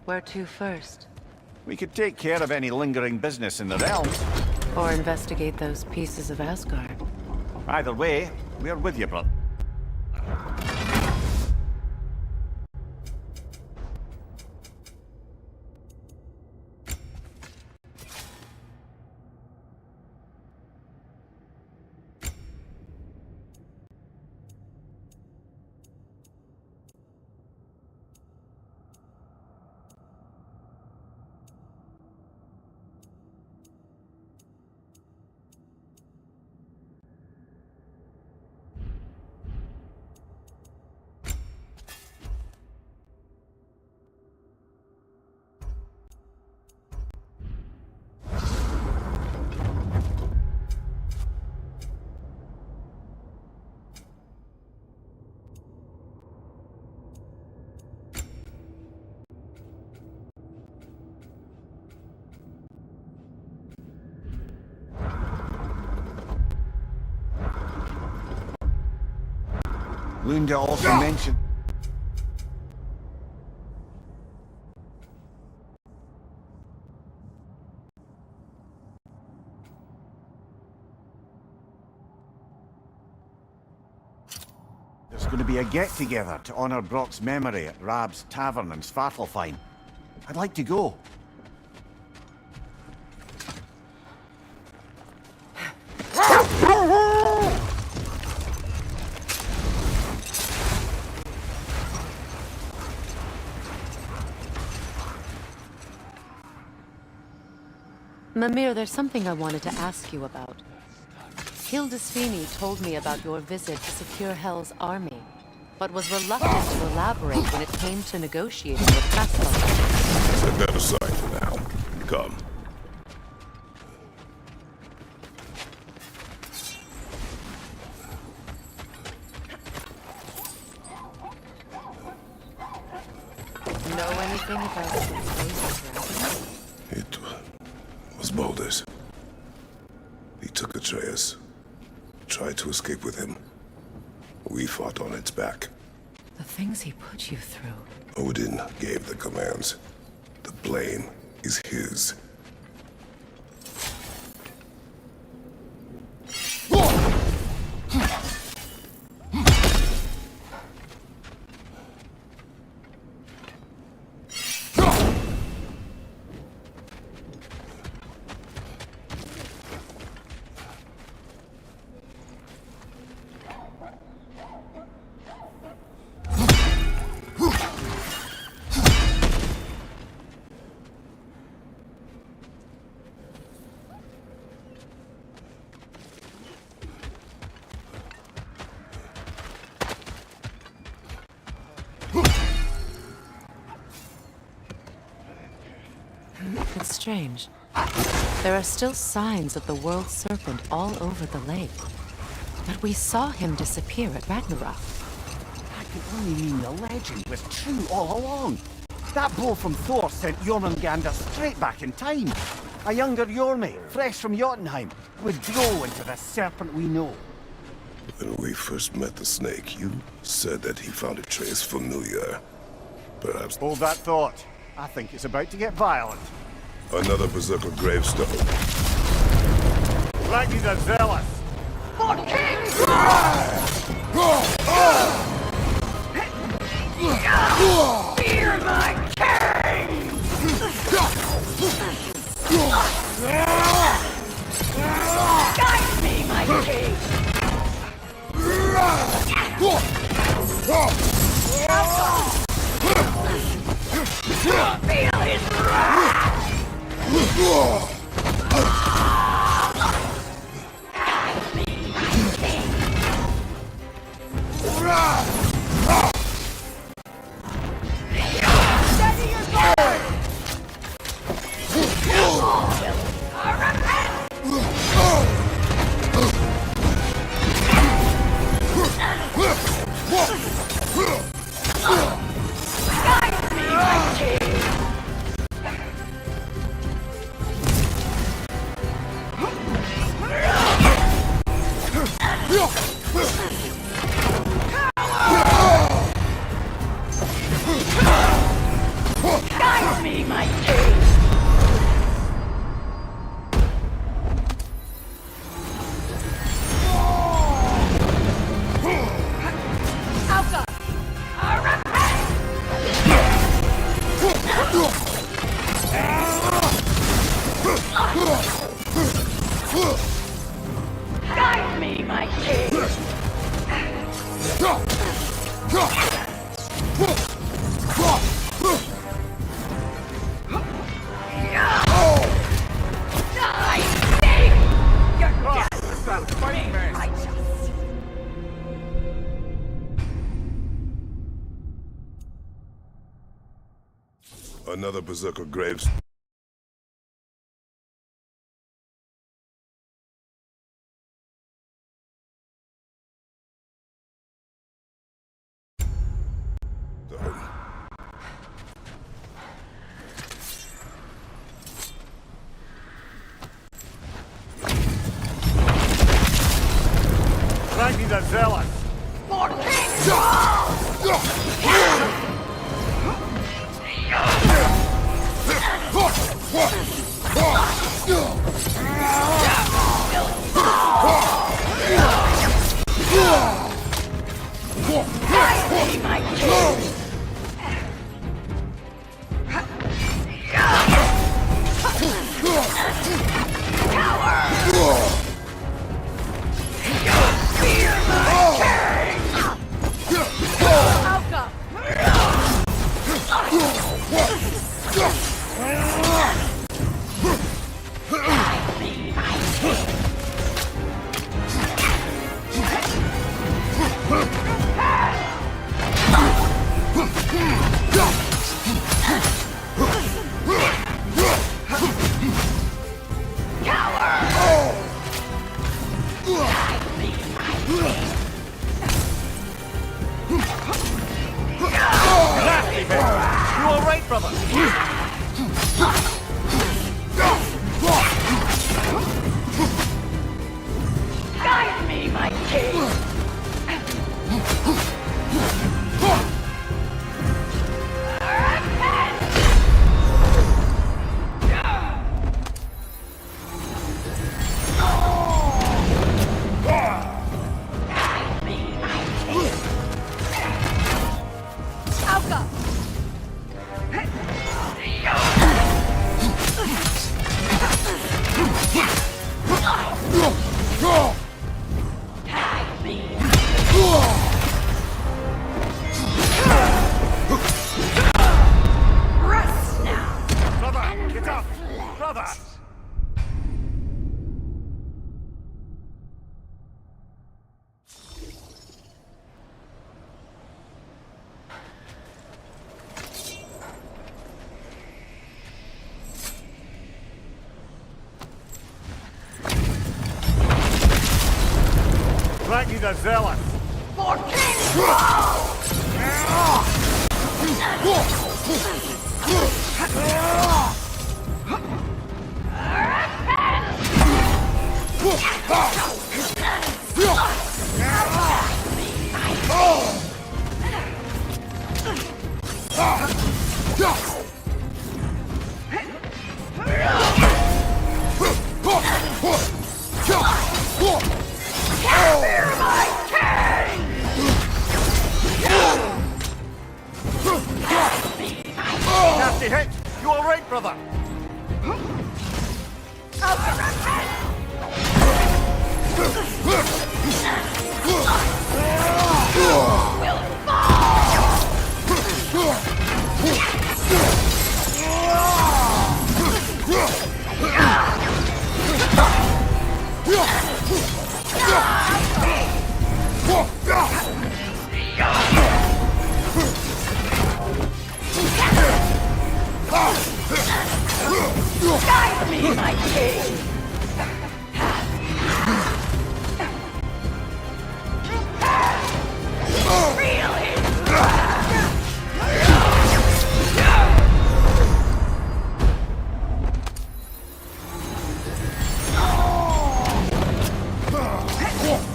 Where to first? We could take care of any lingering business in the realms. Or investigate those pieces of Asgard. Either way, we're with you, brother. Lunda also mentioned... There's going to be a get-together to honour Brock's memory at Rab's Tavern in Svartalfheim. I'd like to go. Mimir, there's something I wanted to ask you about. Hildisvini told me about your visit to secure Hell's army, but was reluctant to elaborate when it came to negotiating with Castle. Set that aside for now. Come. Know anything about the place of Ragnarok? It was Baldur's. He took Atreus, tried to escape with him. We fought on its back. The things he put you through. Odin gave the commands. The blame is his. It's strange. There are still signs of the world serpent all over the lake. But we saw him disappear at Ragnarok. That could only mean the legend was true all along. That blow from Thor sent Jormungandr straight back in time. A younger Jormi, fresh from Jotunheim, would grow into the serpent we know. When we first met the snake, you said that he found Atreus familiar. Perhaps... Hold that thought. I think it's about to get violent. Another Berserker gravestone. Ragni's are zealous. Fear my king! Guide me, my king! Feel his wrath! Steady your board! Guide me, my king! Guide me, my king! Alka! Guide me, my king! Another Berserker Graves. Ragni the Zealot! For King! Guide me, my king! Coward! Fear my king! Alka! You all right, brother? Guide me, my king! Alka! Rest now! Brother, get up! Brother! Ragni the Zealot! For King! Fear my king! Nasty hit! You all right, brother? Guide me, my king! Feel his wrath!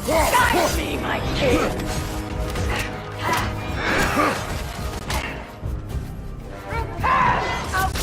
Guide me, my king! Out!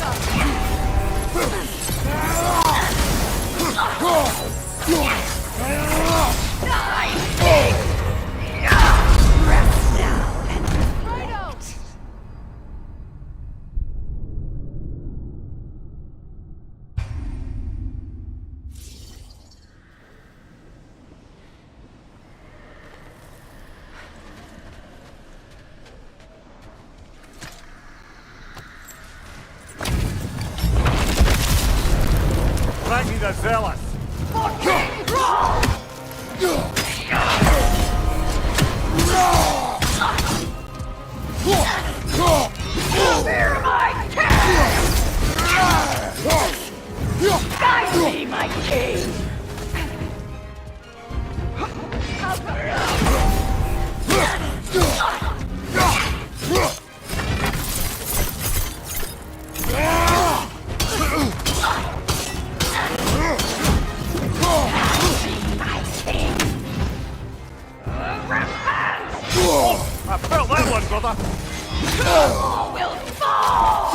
the zealous! Fear my king! Guide me, my king! I felt that one, brother! All will fall!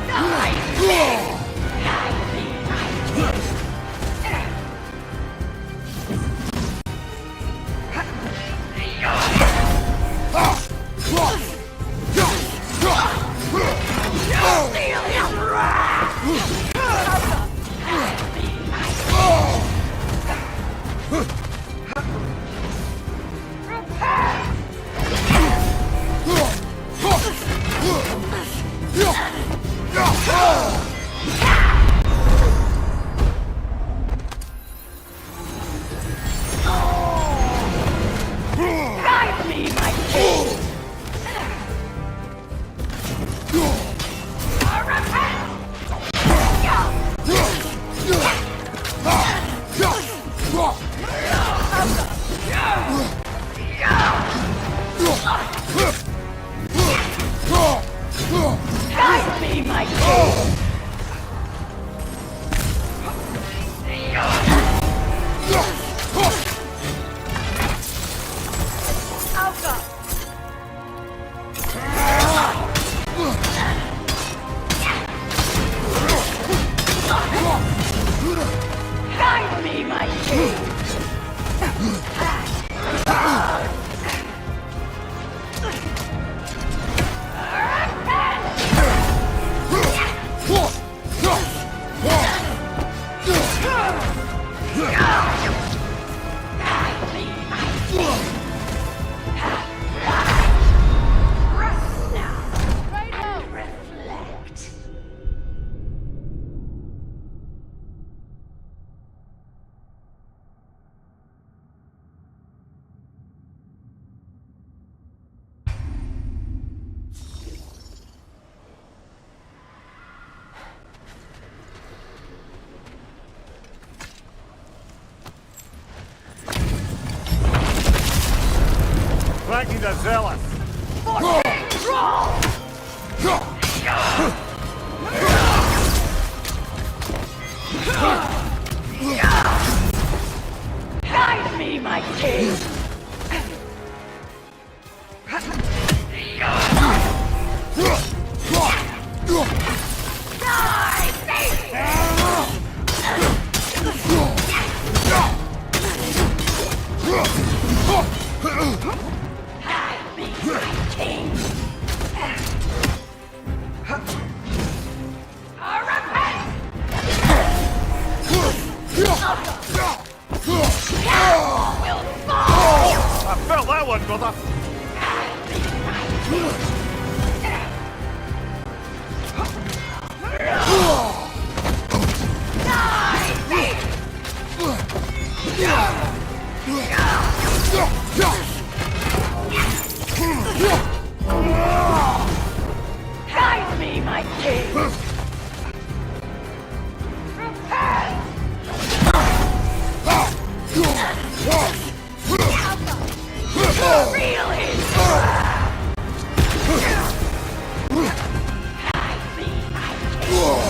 My king! Feel his wrath! Guide me, my king! Guide me, my king! Guide me, my king! Rest now and reflect. Frankie the zealous! Guide me, my king! Die, king! I felt that one, brother! Guide me, my king! Feel his wrath! Guide me, my king!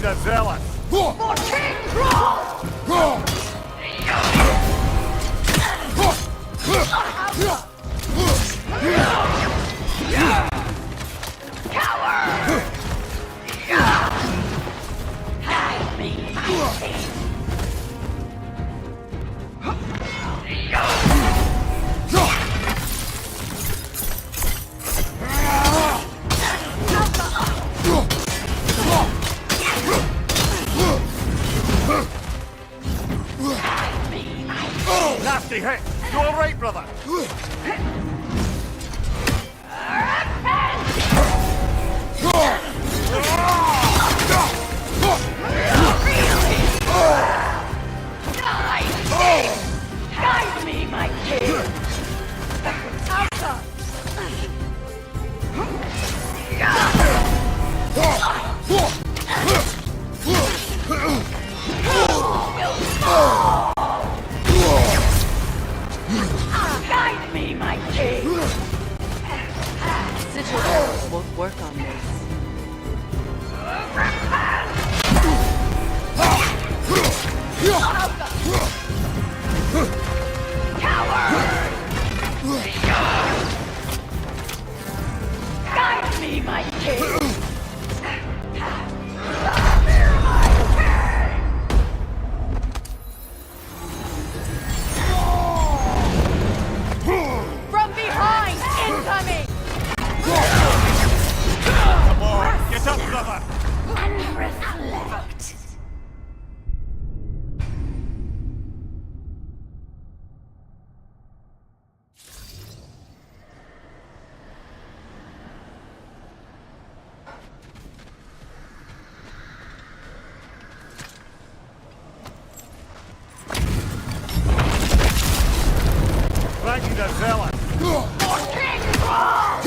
the zealous! For King Thrall! Coward! Hide me, my king! Nasty hit! You alright, brother? Guide me, my king! Guide me, my king! Sigil arrows won't work on this. Coward! Guide me, my king! From behind! Incoming! Come on, get up, brother! And reflect. Ragnar the zealous! For King Thrall!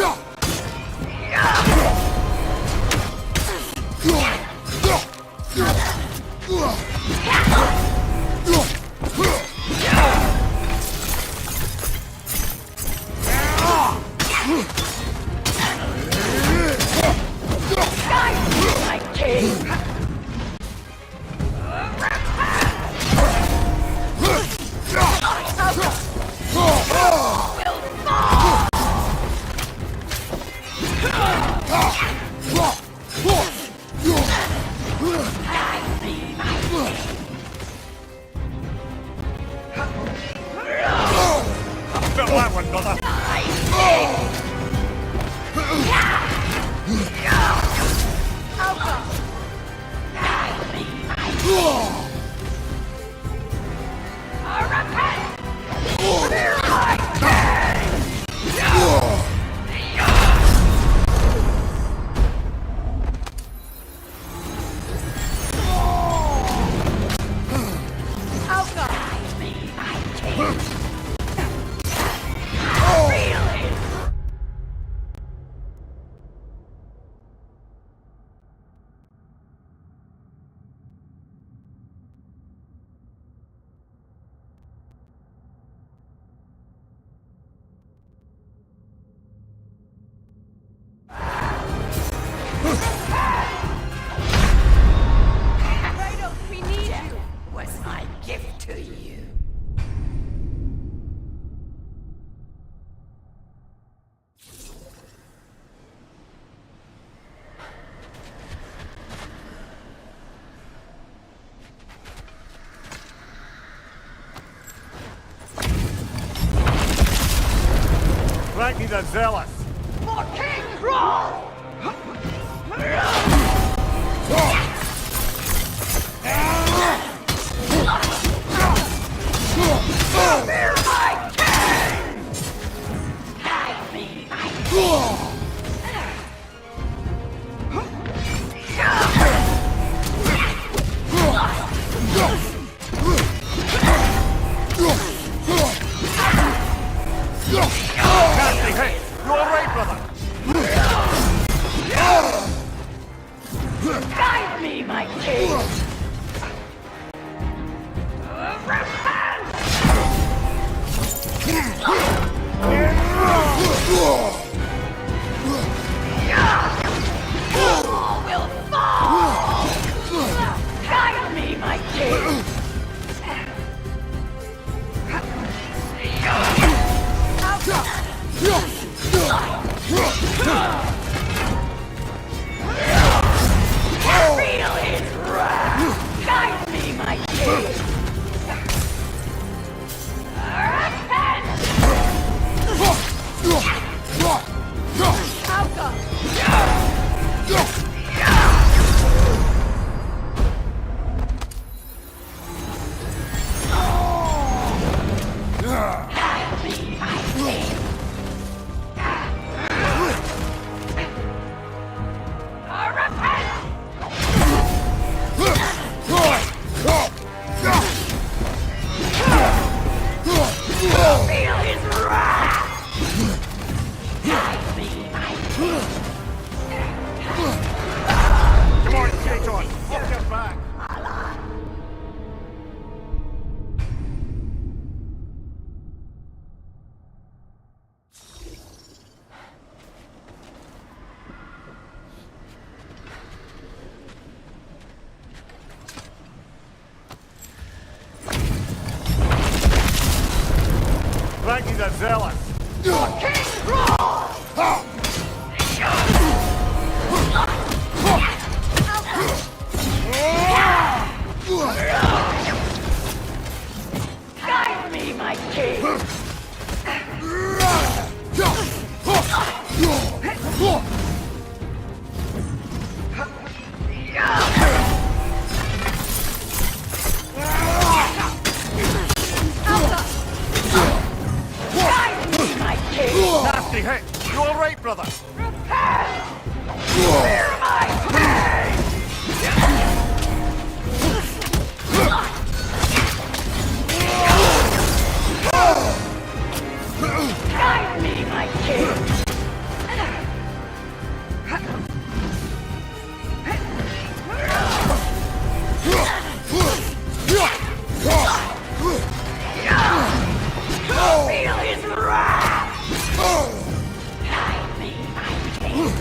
Guide me, my king! Felt that one, brother! Was my gift to you. Ragnar the zealous! For King Thrall! Fear my king! Guide me, my king! Nasty hit! You alright, brother? Guide me, my king! Feel his wrath! Guide me, my king! Come on, Kratos! Off your back! Frankie's a zealot! King Roll! Guide me, my king! Guide me, my king! Nasty hit! You alright, brother? Fear my pain! Guide me, my king! Feel his wrath! Guide me, my king!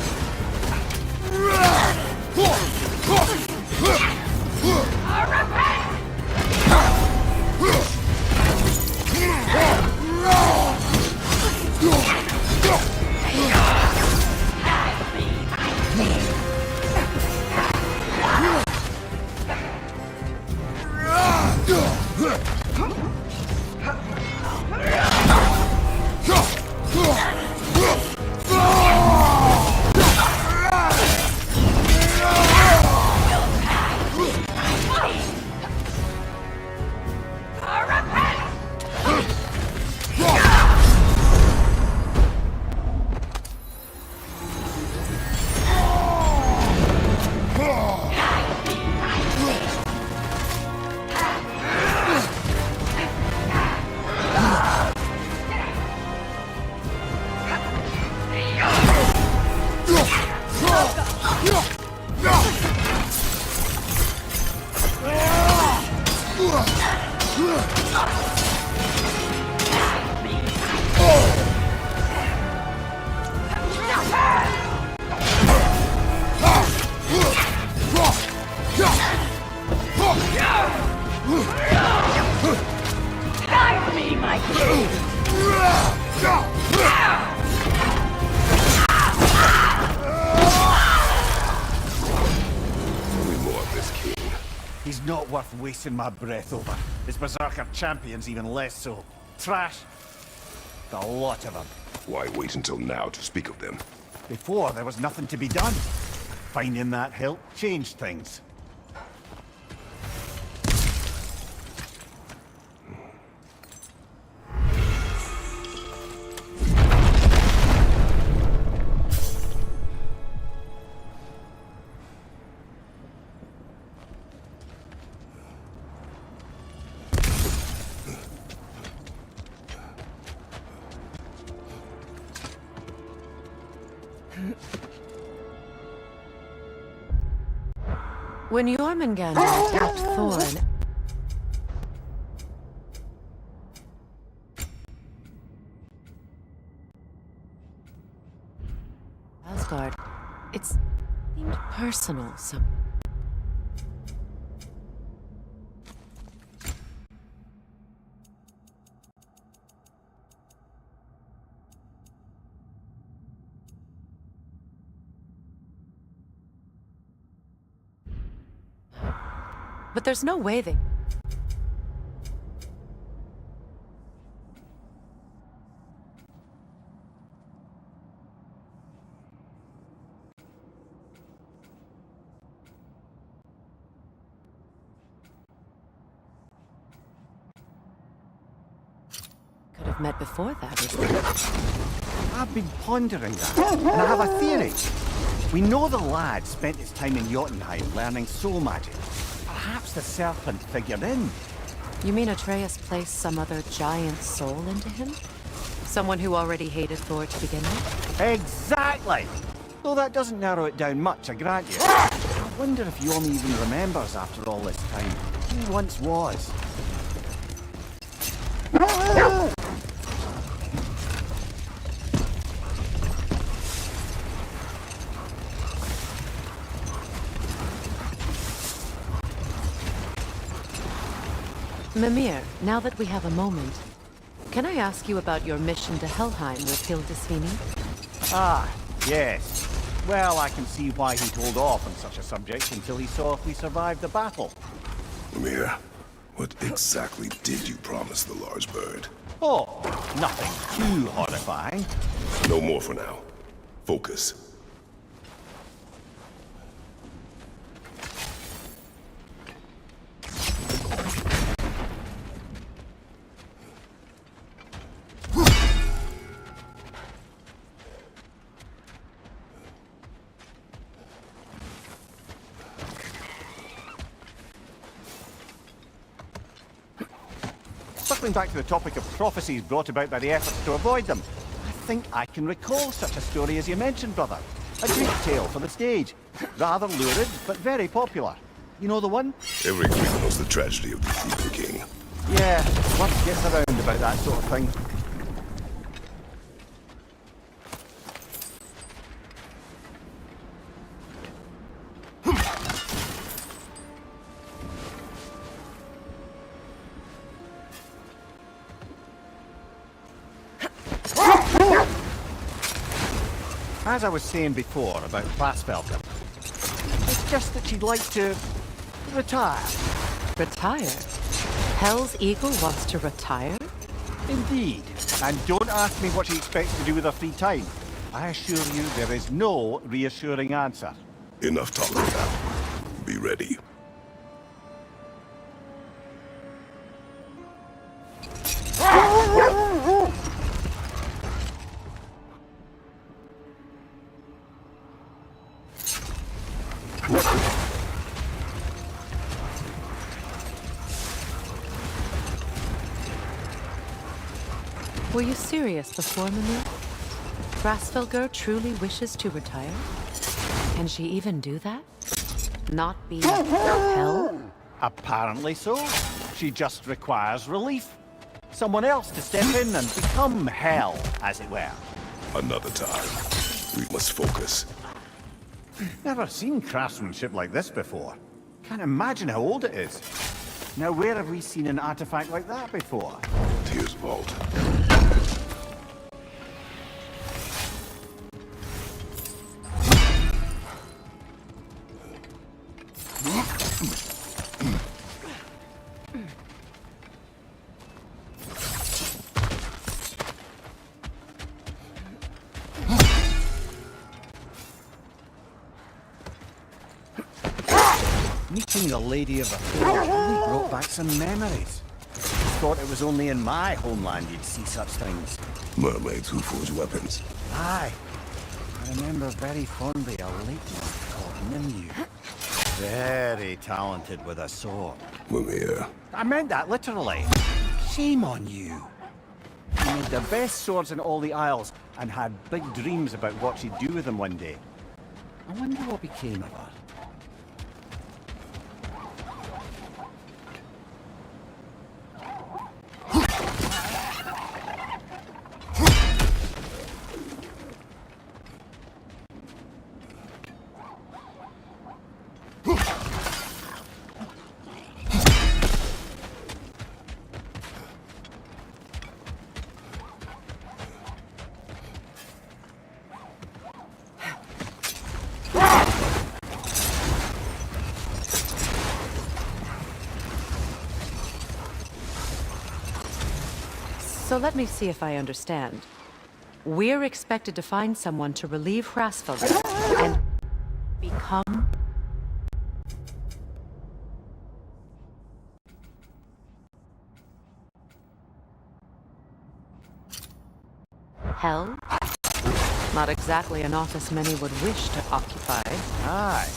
Guide me, my king! Only more of this king. He's not worth wasting my breath over. His Berserker champions even less so. Trash. The lot of them. Why wait until now to speak of them? Before, there was nothing to be done. Finding that hilt changed things. When Jormungandr attacked Thorn... Asgard, it seemed personal, so... But there's no way they... Could have met before that, isn't it? I've been pondering that, and I have a theory. We know the lad spent his time in Jotunheim learning soul magic. Perhaps the serpent figured in. You mean Atreus placed some other giant soul into him? Someone who already hated Thor to begin with? Exactly! Though that doesn't narrow it down much, I grant you. I wonder if Yomi even remembers after all this time who he once was. Mimir, now that we have a moment, can I ask you about your mission to Helheim with Hildisvini? Ah, yes. Well, I can see why he'd hold off on such a subject until he saw if we survived the battle. Mimir, what exactly did you promise the large bird? Oh, nothing too horrifying. No more for now. Focus. Circling back to the topic of prophecies brought about by the efforts to avoid them, I think I can recall such a story as you mentioned, brother. A Greek tale for the stage. Rather lurid, but very popular. You know the one? Every Greek knows the tragedy of the Theban king. Yeah, one gets around about that sort of thing. As I was saying before about Klasfelka, it's just that she'd like to retire. Retire? Hell's Eagle wants to retire? Indeed. And don't ask me what she expects to do with her free time. I assure you there is no reassuring answer. Enough talking now. Be ready. Were you serious before, Mimir? Rasfelger truly wishes to retire? Can she even do that? Not be hell? Apparently so. She just requires relief. Someone else to step in and become hell, as it were. Another time. We must focus. Never seen craftsmanship like this before. Can't imagine how old it is. Now, where have we seen an artifact like that before? Tyr's vault. Meeting the Lady of the Forge really brought back some memories. Thought it was only in my homeland you'd see such things. Mermaids who forge weapons. Aye. I remember very fondly a late one called Nimue. Very talented with a sword. Mimir. I meant that literally. Shame on you. She made the best swords in all the Isles and had big dreams about what she'd do with them one day. I wonder what became of her. So let me see if I understand. We're expected to find someone to relieve Hrasfelder and become... Hell? Not exactly an office many would wish to occupy. Aye.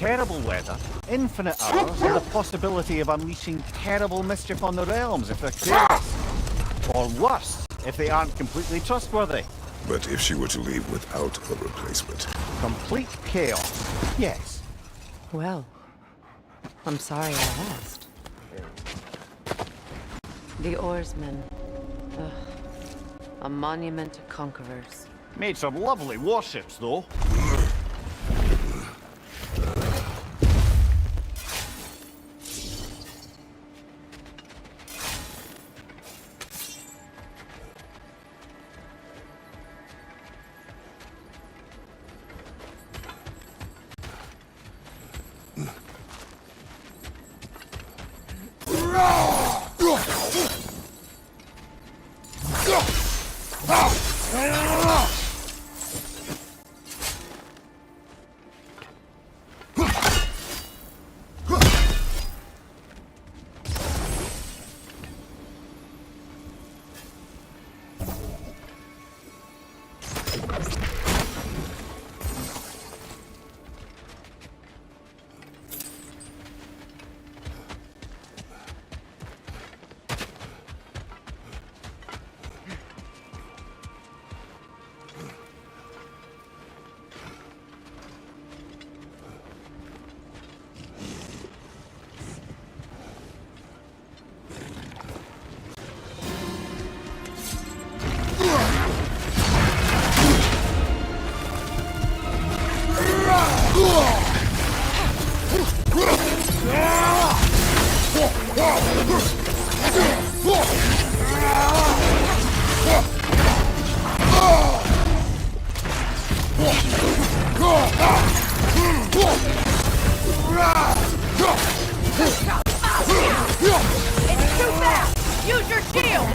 terrible weather, infinite hours, and the possibility of unleashing terrible mischief on the realms if they're careless. Or worse, if they aren't completely trustworthy. But if she were to leave without a replacement? Complete chaos, yes. Well, I'm sorry I asked. The oarsmen. Ugh. A monument to conquerors. Made some lovely warships, though. It's too fast! Use your shield!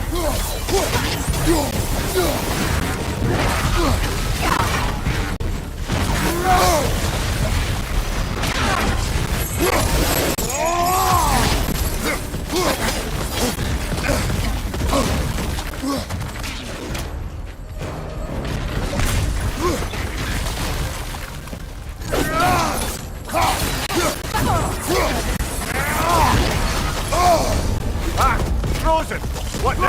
Frozen! What now?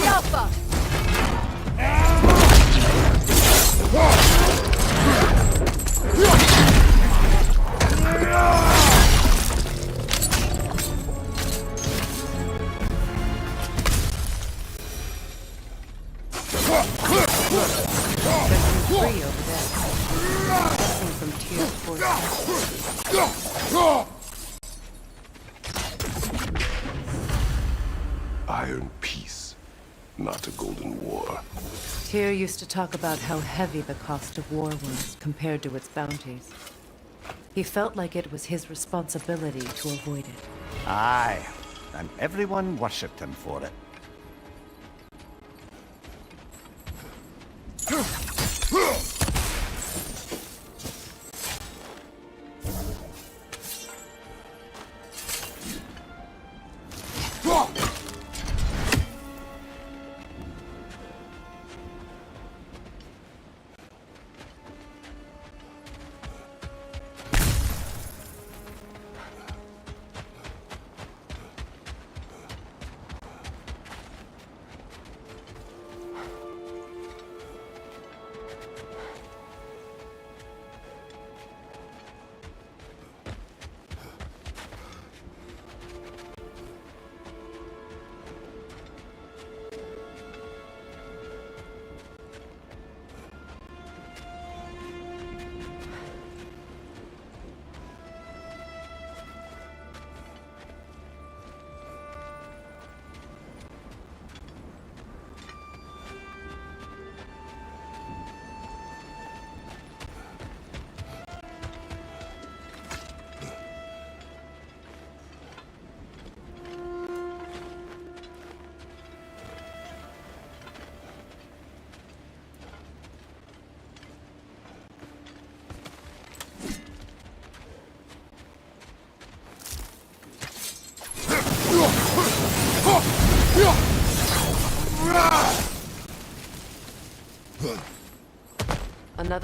Alpha! Free over there. Guessing from tier 4. Iron peace, not a golden war. Tyr used to talk about how heavy the cost of war was compared to its bounties. He felt like it was his responsibility to avoid it. Aye, and everyone worshipped him for it.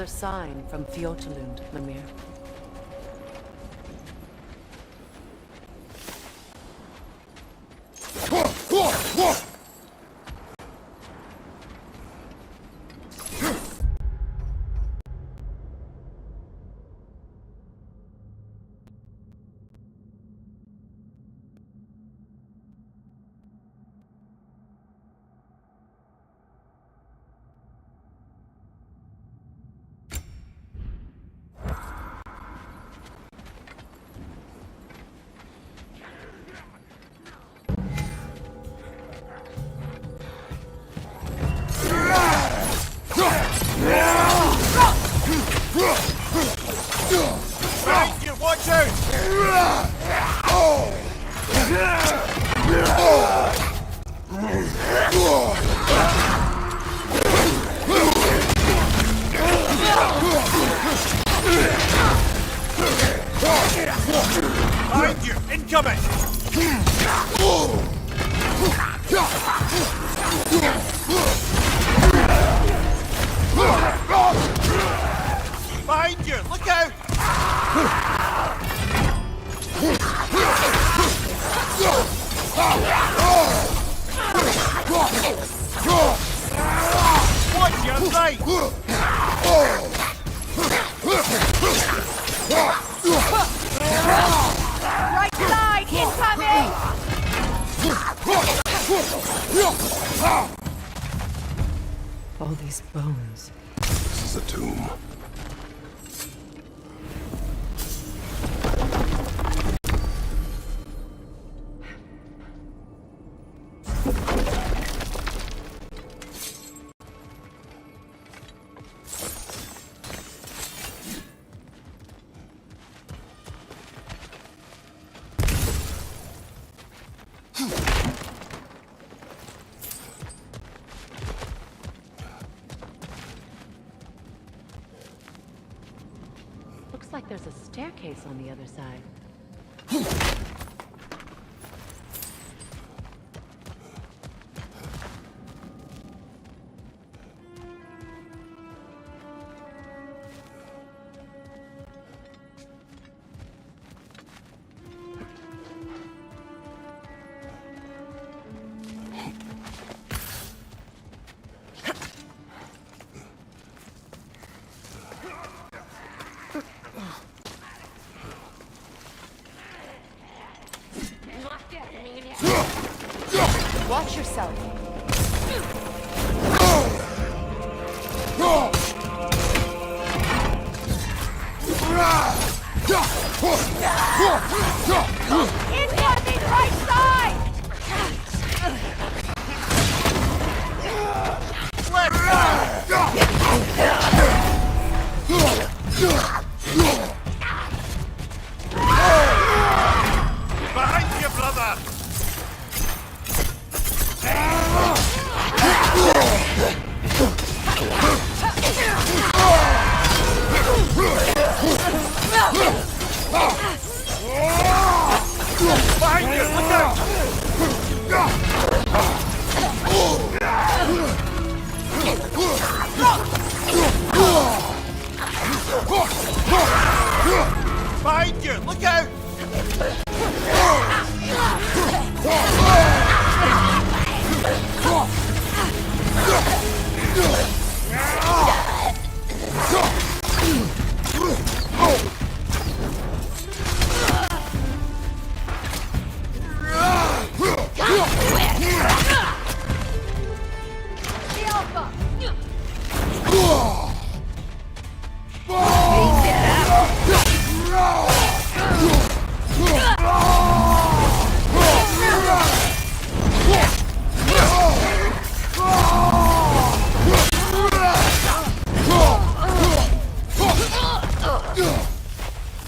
Another sign from Fjortulund, Mimir. Watch out! Behind you! Incoming! Behind you! Look out! Watch your right! Right side, incoming! All these bones. This is a tomb. Looks like there's a staircase on the other side. Watch yourself. Incoming right side! Behind you, brother! Behind you, look out! Behind you, look out!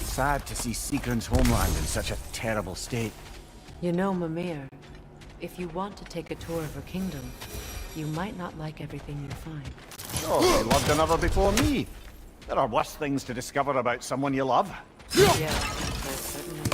Sad to see Sigrun's homeland in such a terrible state. You know, Mimir, if you want to take a tour of her kingdom, you might not like everything you find. Oh, you loved another before me. There are worse things to discover about someone you love. Yeah, there certainly is.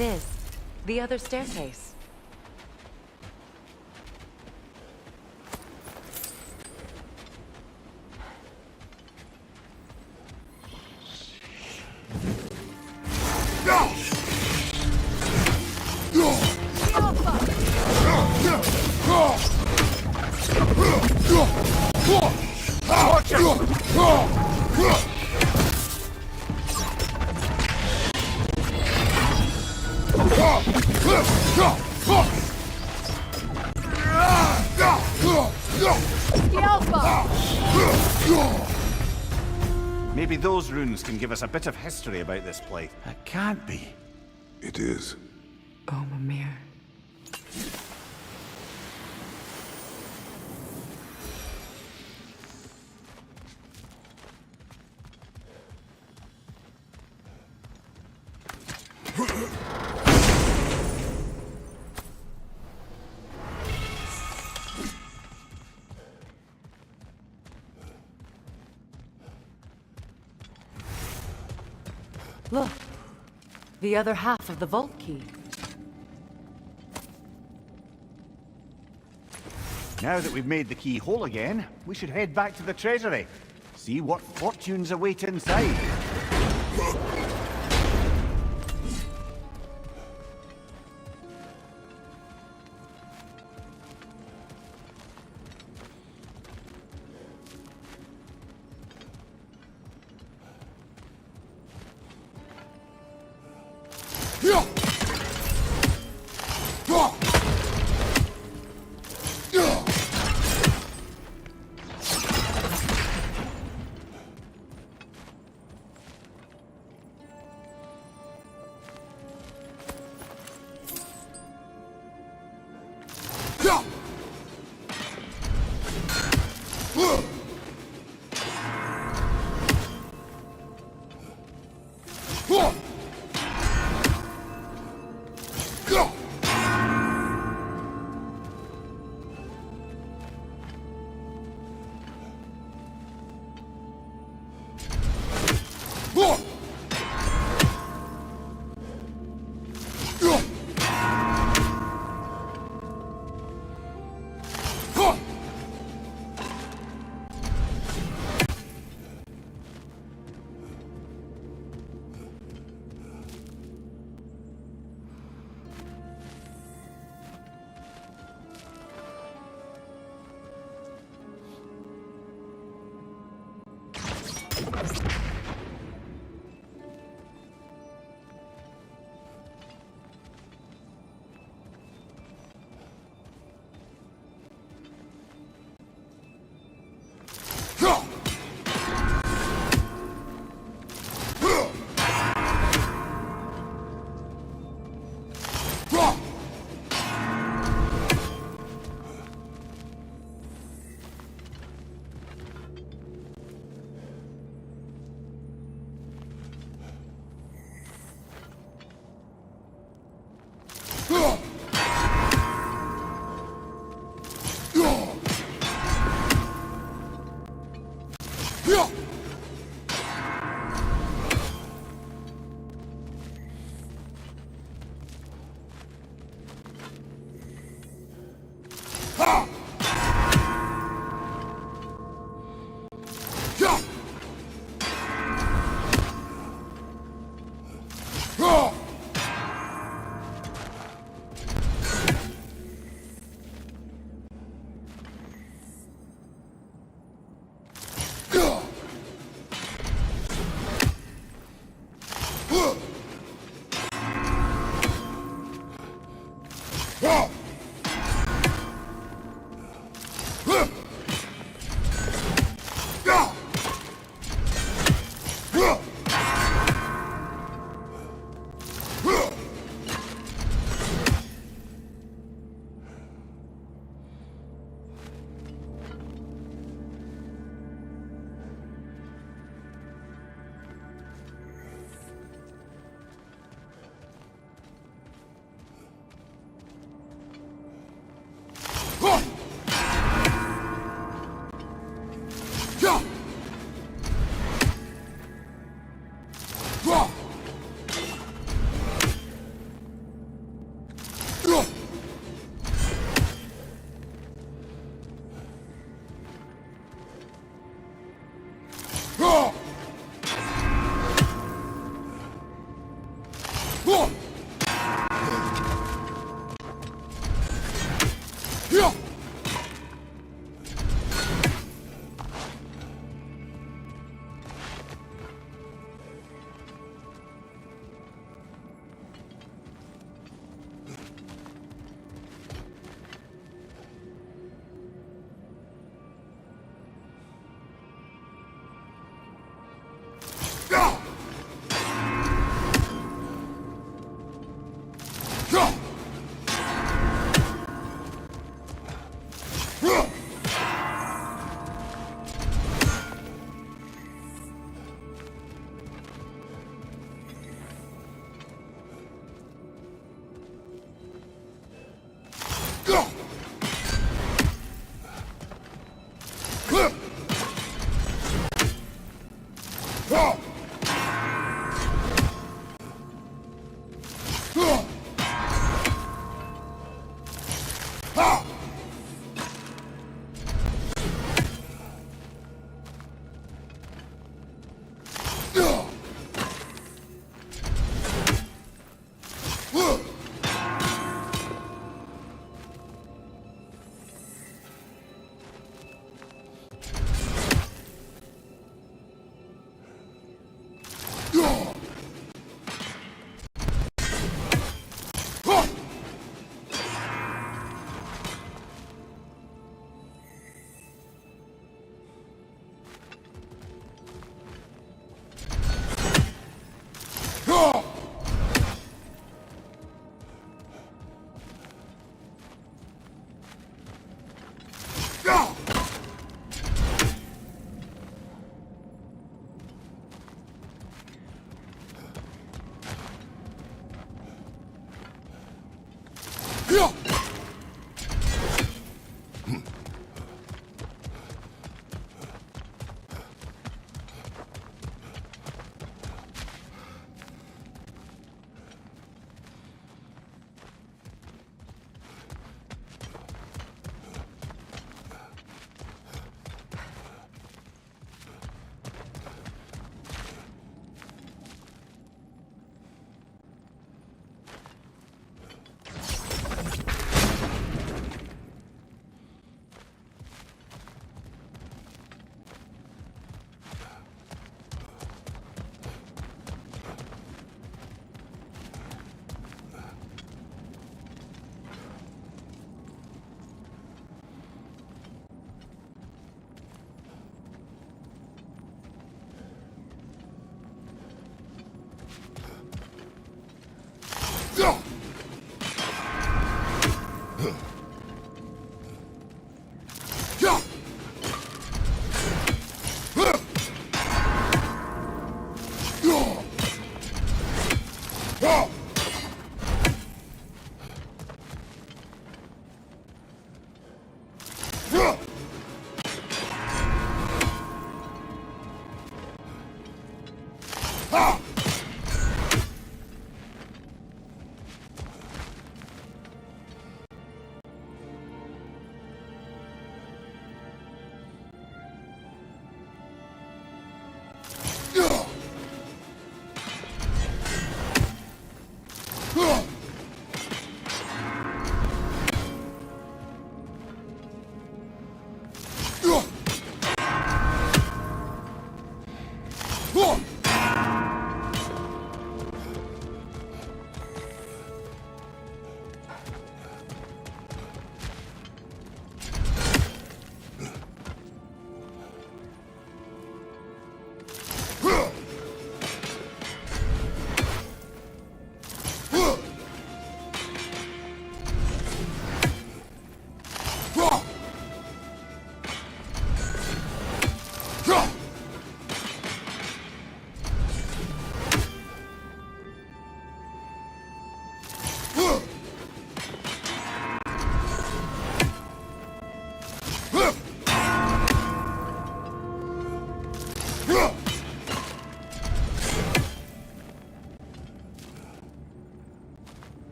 it is. The other staircase. Maybe those runes can give us a bit of history about this place. It can't be. It is. Oh, Mimir. Look. The other half of the vault key. Now that we've made the key whole again, we should head back to the treasury. See what fortunes await inside.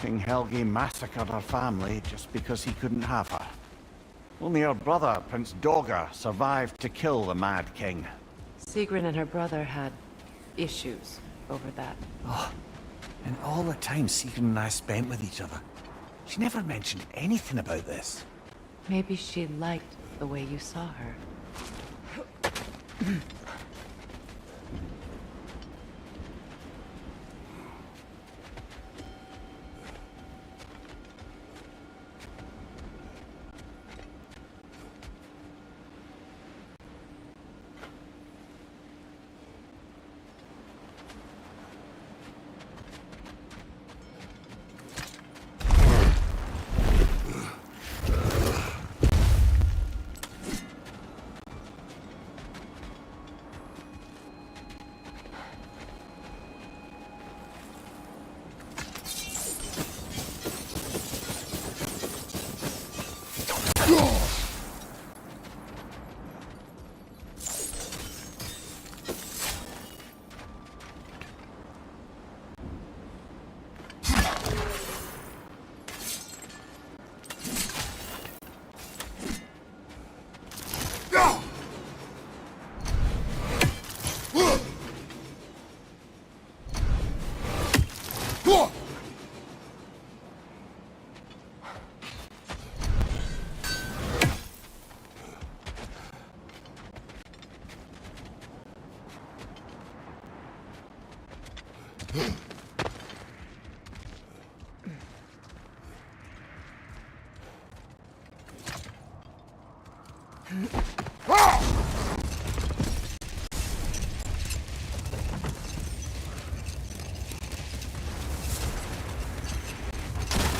King Helge massacred her family just because he couldn't have her. Only her brother, Prince Dogger, survived to kill the Mad King. Sigrun and her brother had issues over that. Oh, and all the time Sigrun and I spent with each other, she never mentioned anything about this. Maybe she liked the way you saw her.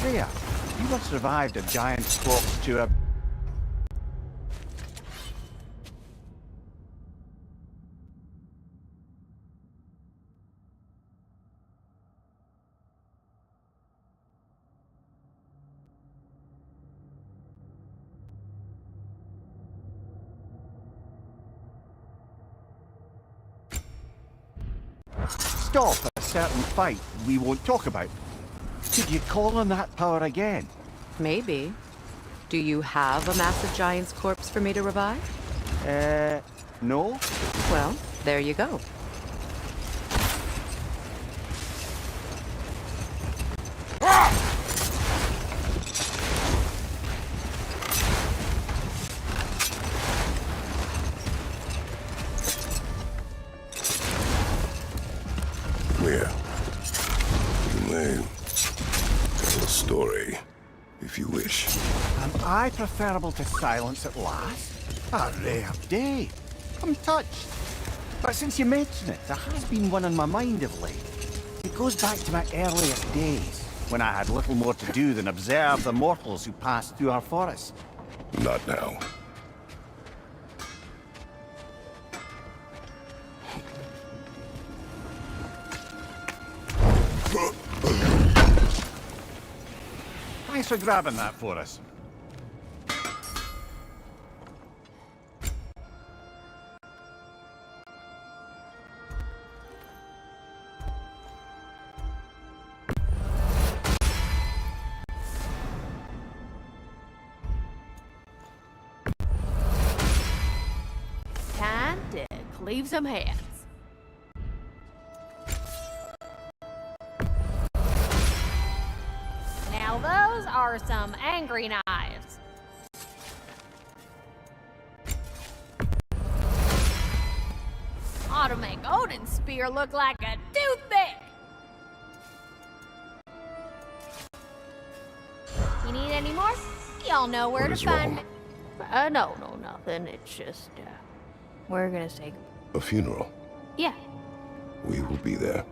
Freya, you once survived a giant corpse to a... Stop a certain fight we won't talk about. Could you call on that power again? Maybe. Do you have a massive giant's corpse for me to revive? No? Well, there you go. Here. You may tell a story, if you wish. Am I preferable to silence at last? A rare day. I'm touched. But since you mention it, there has been one on my mind of late. It goes back to my earliest days, when I had little more to do than observe the mortals who passed through our forest. Not now. Thanks for grabbing that for us. Time to cleave some heads. Now those are some angry knives. Ought to make Odin's spear look like a toothpick. You need any more? Y'all know where to find me. No, nothing. It's just, we're gonna say... A funeral? Yeah. We will be there.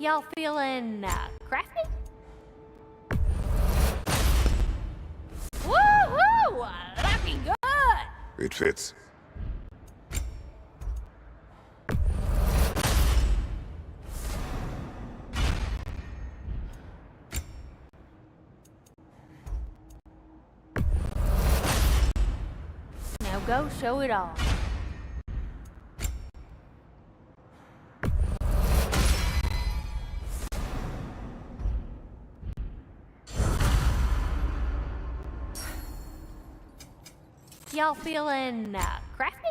Y'all feeling, crafty? Woohoo! Looking good! It fits. Now go show it all. Y'all feeling, crafty?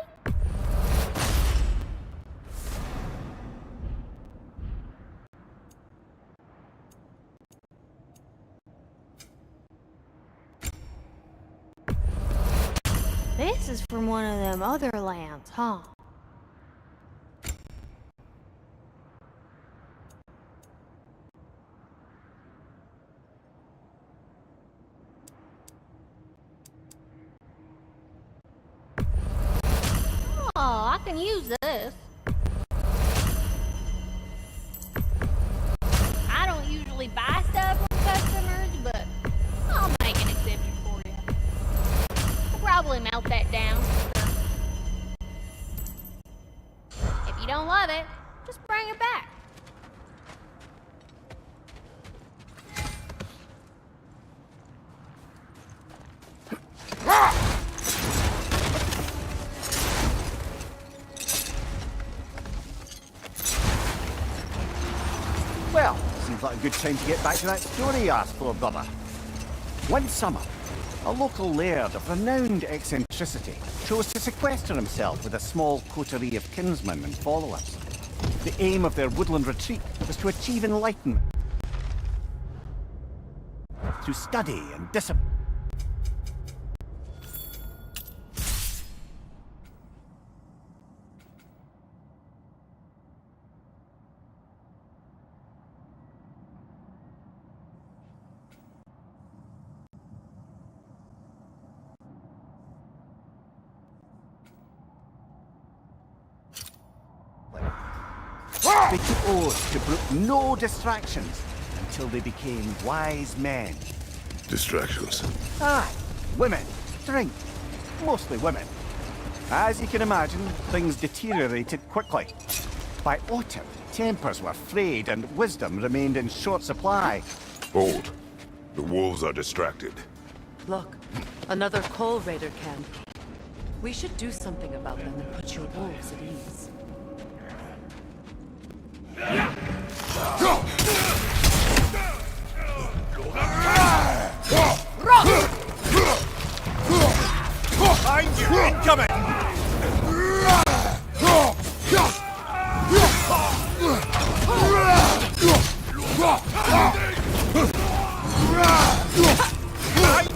This is from one of them other lands, huh? Oh, I can use this. I don't usually buy stuff from customers, but I'll make an exception for you. I'll probably melt that down. If you don't love it, just bring it back. Well, seems like a good time to get back to that story you asked for, brother. One summer, a local laird of renowned eccentricity chose to sequester himself with a small coterie of kinsmen and followers. The aim of their woodland retreat was to achieve enlightenment through study and discipline. They took oaths to brook no distractions until they became wise men. Distractions. Aye, women, drink, mostly women. As you can imagine, things deteriorated quickly. By autumn, tempers were frayed and wisdom remained in short supply. Hold. The wolves are distracted. Look, another Coal Raider camp. We should do something about them and put your wolves at ease. Behind you! Incoming! Behind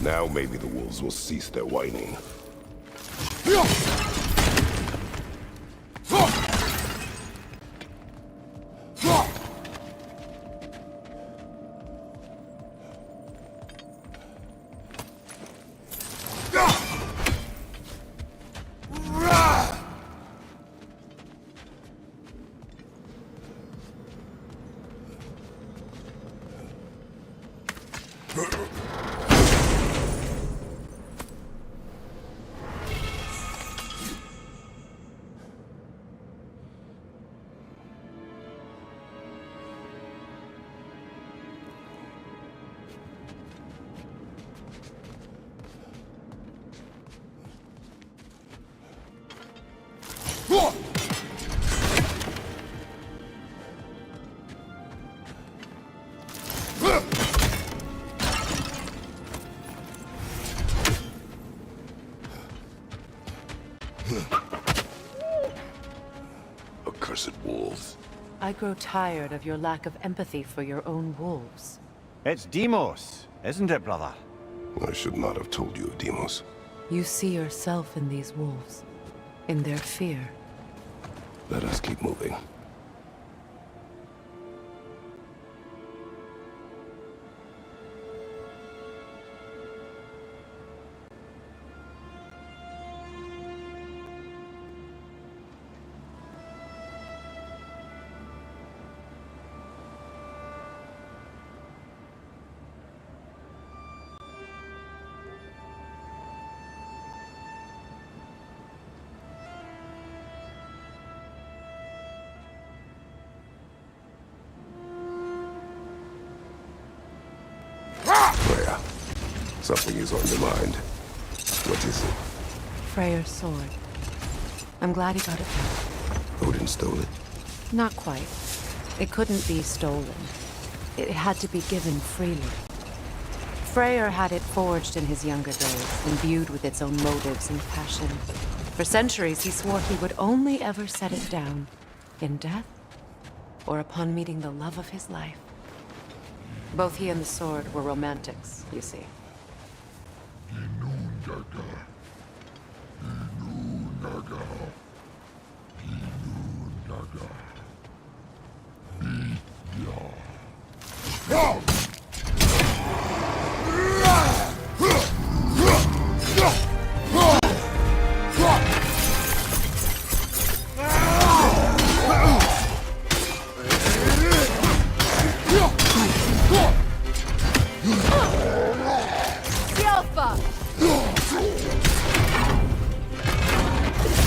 Now maybe the wolves will cease their whining. Accursed wolves. I grow tired of your lack of empathy for your own wolves. It's Deimos, isn't it, brother? I should not have told you of Deimos. You see yourself in these wolves. in their fear. Let us keep moving. Freya, something is on your mind. What is it? Freyr's sword. I'm glad he got it back. Odin stole it? Not quite. It couldn't be stolen. It had to be given freely. Freyr had it forged in his younger days, imbued with its own motives and passion. For centuries, he swore he would only ever set it down in death or upon meeting the love of his life. Both he and the sword were romantics, you see.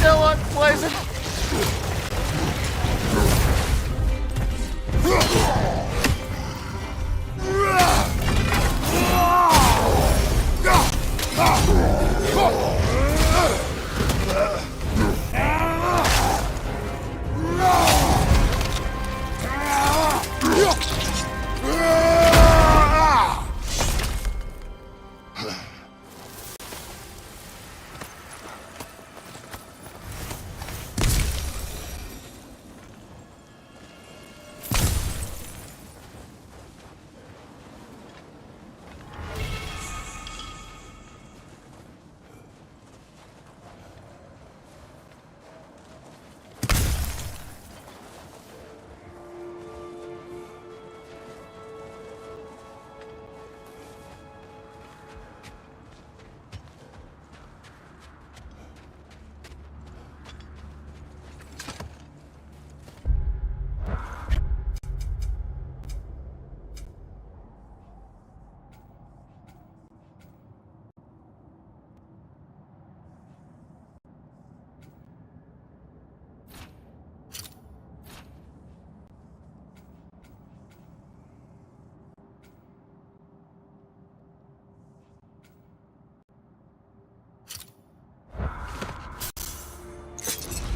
Still unpleasant.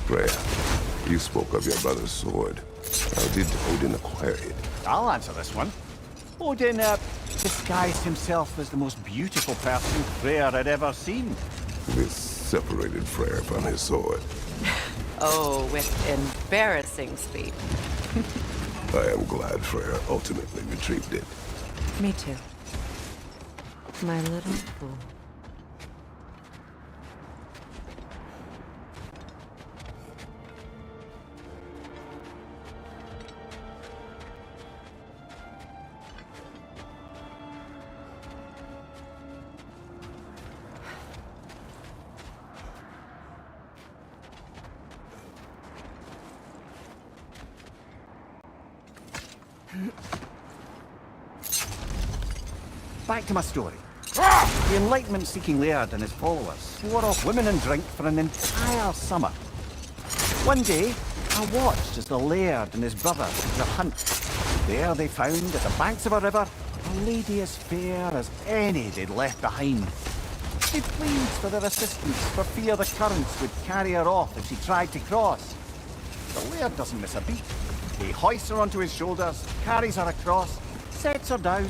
Freya, you spoke of your brother's sword. How did Odin acquire it? I'll answer this one. Odin disguised himself as the most beautiful person Freyr had ever seen. This separated Freyr from his sword. Oh, with embarrassing speed. I am glad Freyr ultimately retrieved it. Me too. My little fool. Back to my story. The Enlightenment-seeking Laird and his followers swore off women and drink for an entire summer. One day, I watched as the Laird and his brother took their hunt. There they found, at the banks of a river, a lady as fair as any they'd left behind. She pleads for their assistance for fear the currents would carry her off if she tried to cross. The Laird doesn't miss a beat. He hoists her onto his shoulders, carries her across, sets her down,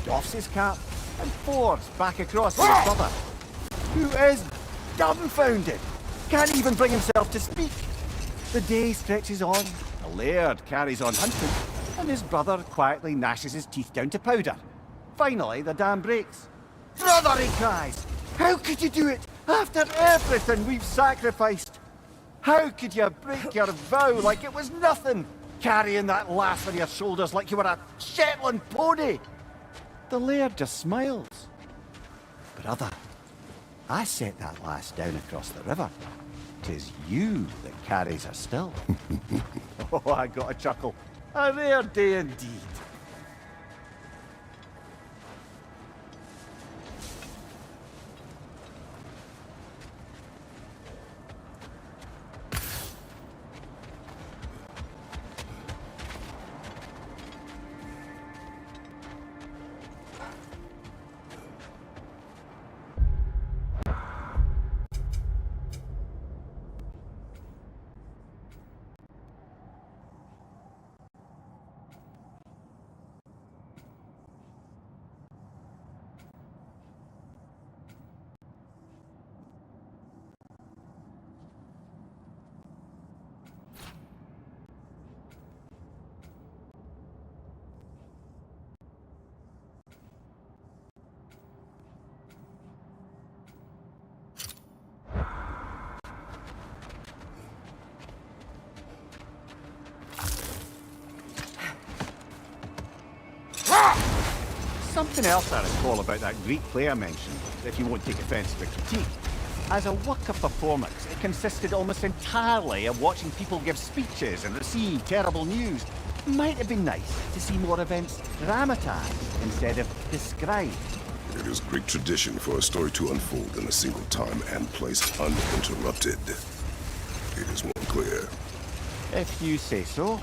doffs his cap, and fords back across to his brother, who is dumbfounded, can't even bring himself to speak. The day stretches on, the Laird carries on hunting, and his brother quietly gnashes his teeth down to powder. Finally, the dam breaks. "Brother," he cries, "how could you do it after everything we've sacrificed?" How could you break your vow like it was nothing? Carrying that lass on your shoulders like you were a Shetland pony? The laird just smiles. Brother, I set that lass down across the river. 'Tis you that carries her still. Oh, I got a chuckle. A rare day indeed. Something else I recall about that Greek play I mentioned, if you won't take offence to the critique. As a work of performance, it consisted almost entirely of watching people give speeches and receive terrible news. Might have been nice to see more events dramatized instead of described. It is great tradition for a story to unfold in a single time and place uninterrupted. It is more clear. If you say so.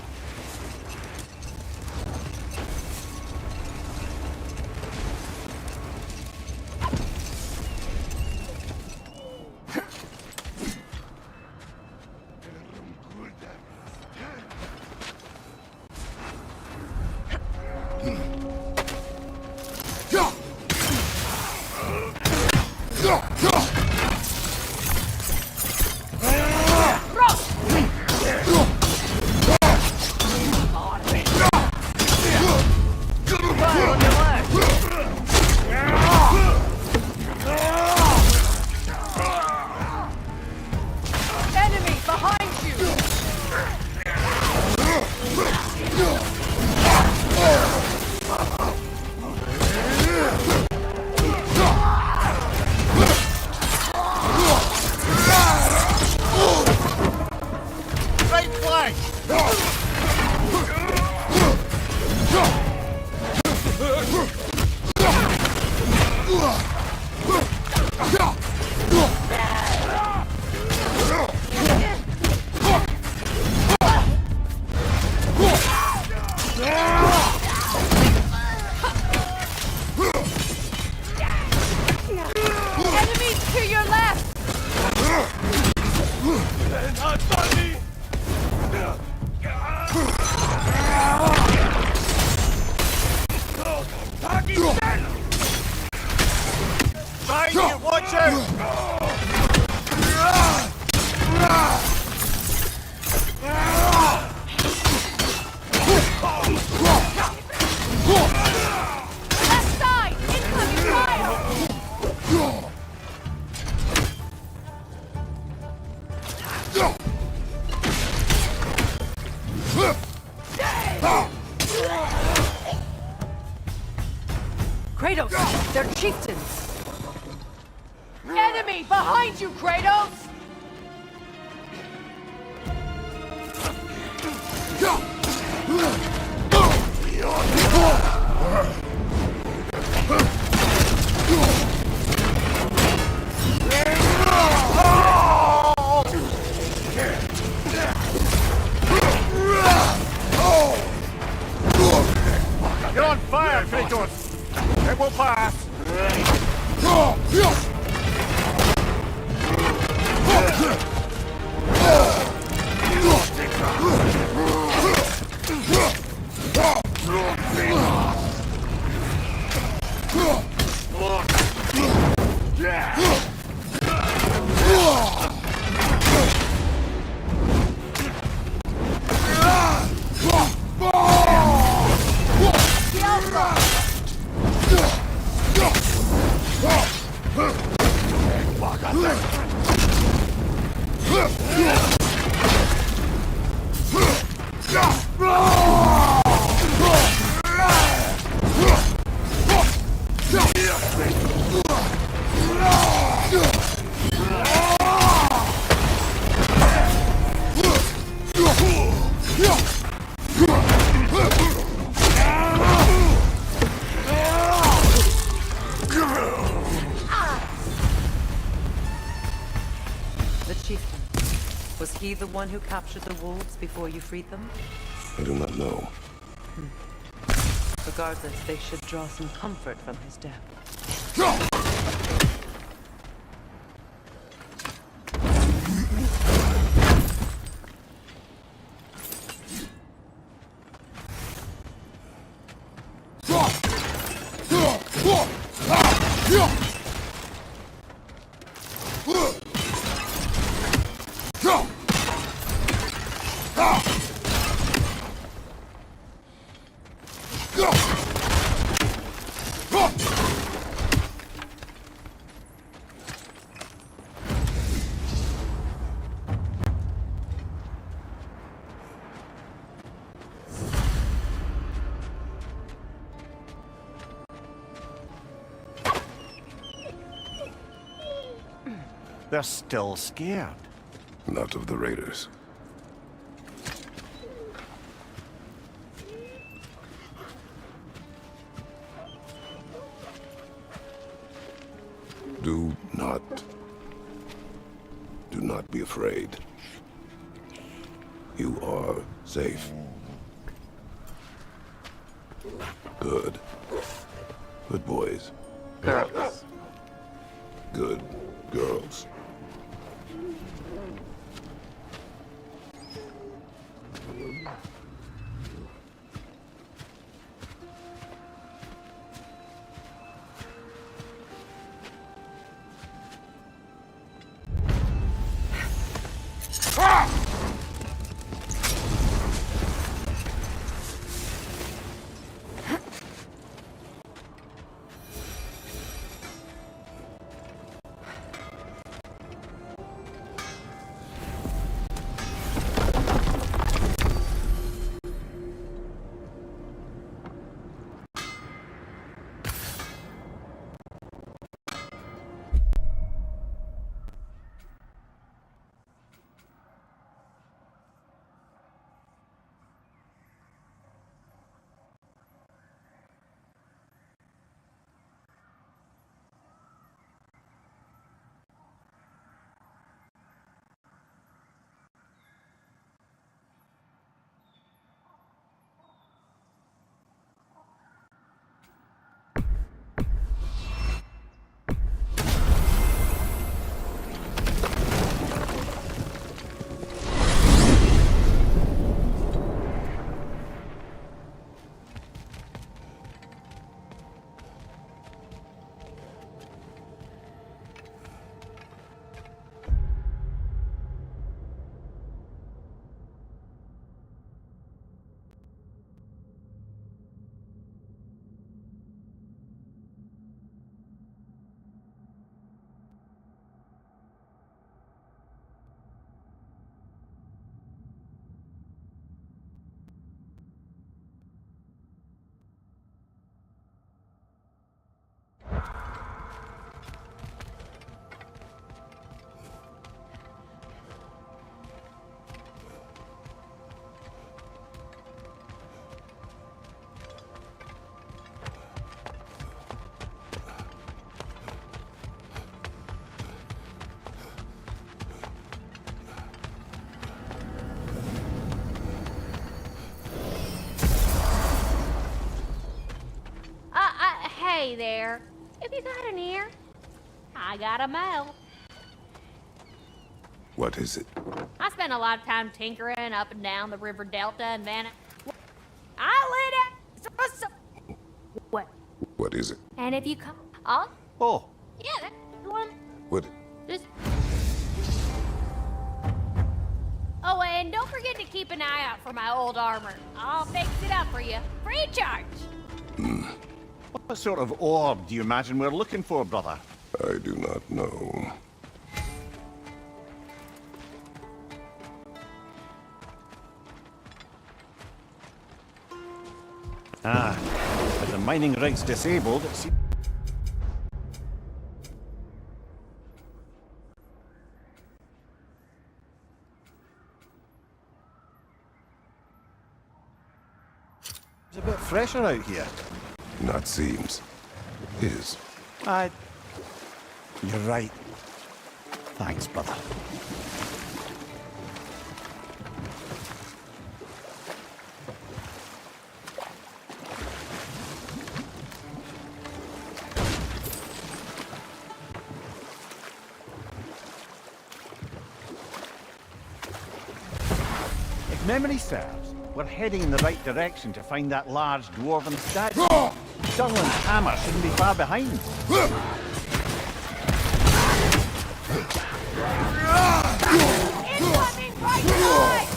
Kratos! They're chieftains! Enemy! Behind you, Kratos! You're on fire, Kratos! It will pass! The chieftain. Was he the one who captured the wolves before you freed them? I do not know. Regardless, they should draw some comfort from his death. They're still scared. Not of the raiders. Do not be afraid. You are safe. Good. Good boys. Girls. Good girls. Hey there. If you got an ear, I got a mouth. What is it? I spent a lot of time tinkering up and down the river delta and then I lit it. What? What is it? And if you come, I'll. Oh. Yeah, that's the one. What? Just. Oh, and don't forget to keep an eye out for my old armor. I'll fix it up for you, free of charge. What sort of orb do you imagine we're looking for, brother? I do not know. With the mining rigs disabled, it seems... a bit fresher out here. Not seems. Is. You're right. Thanks, brother. If memory serves, we're heading in the right direction to find that large dwarven statue. Sutherland's hammer shouldn't be far behind. Incoming right side!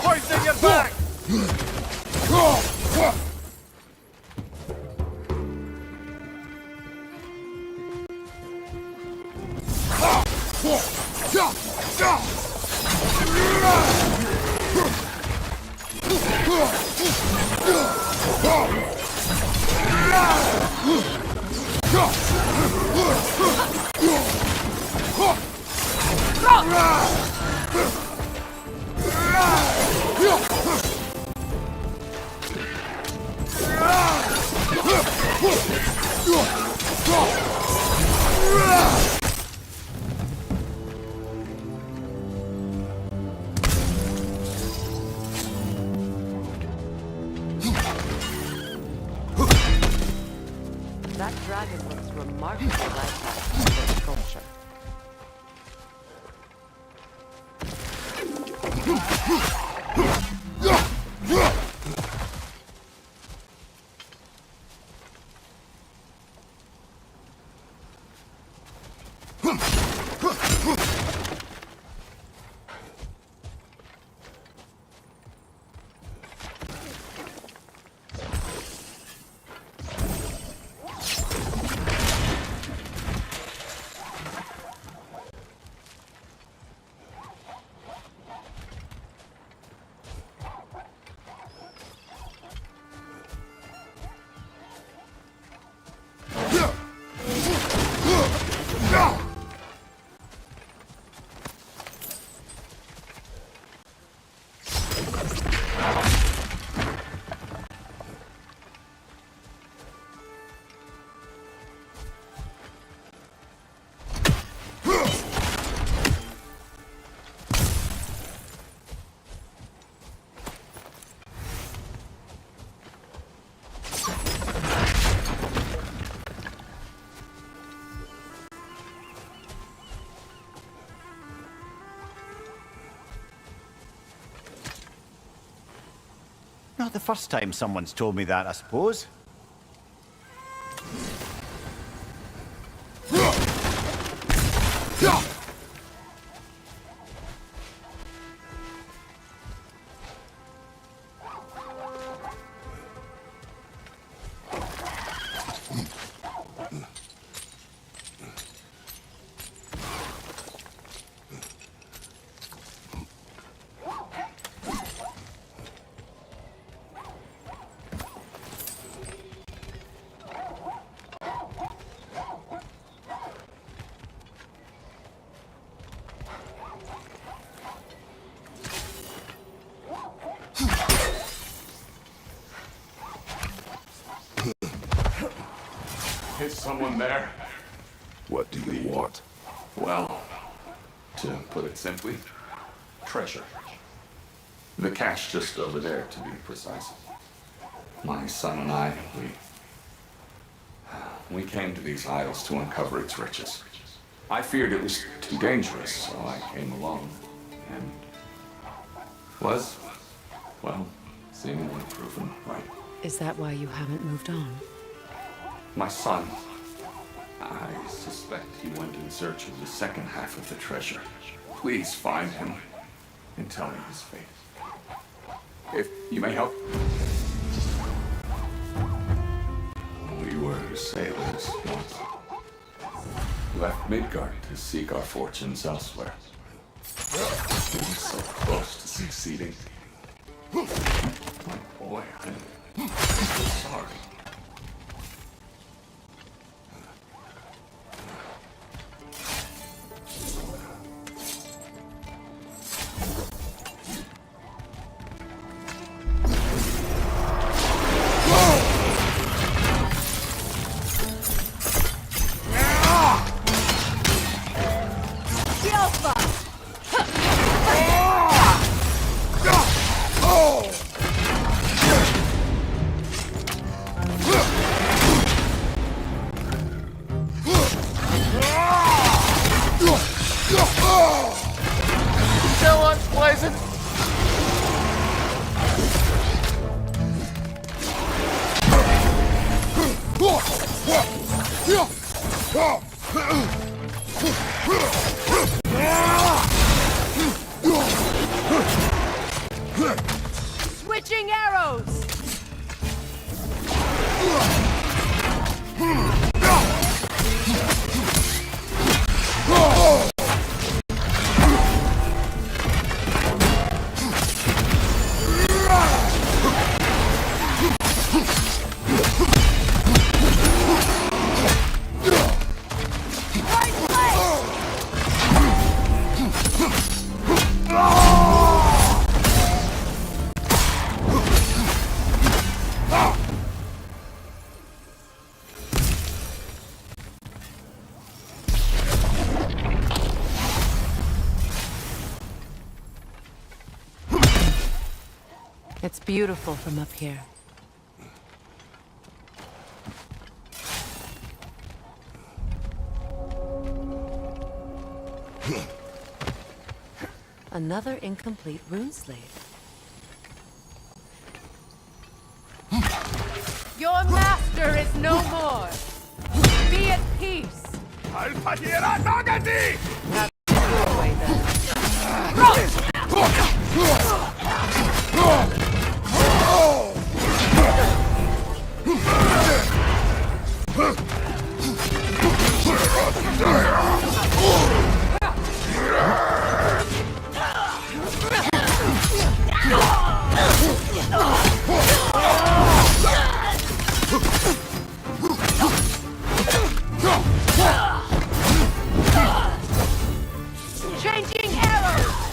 Hoisting your back! That dragon looks remarkably lifelike for a sculpture. Not the first time someone's told me that, I suppose. Is someone there? What do you want? Well, to put it simply, treasure. The cache just over there, to be precise. My son and I, we came to these isles to uncover its riches. I feared it was too dangerous, so I came along, and was, well, seemingly proven right. Is that why you haven't moved on? My son, I suspect he went in search of the second half of the treasure. Please find him and tell me his fate. If you may help. We were sailors once. Left Midgard to seek our fortunes elsewhere. We were so close to succeeding. My boy, I'm sorry. Switching arrows! It's beautiful from up here. Another incomplete rune slave. Your master is no more! Be at peace! I'll then. Changing arrows!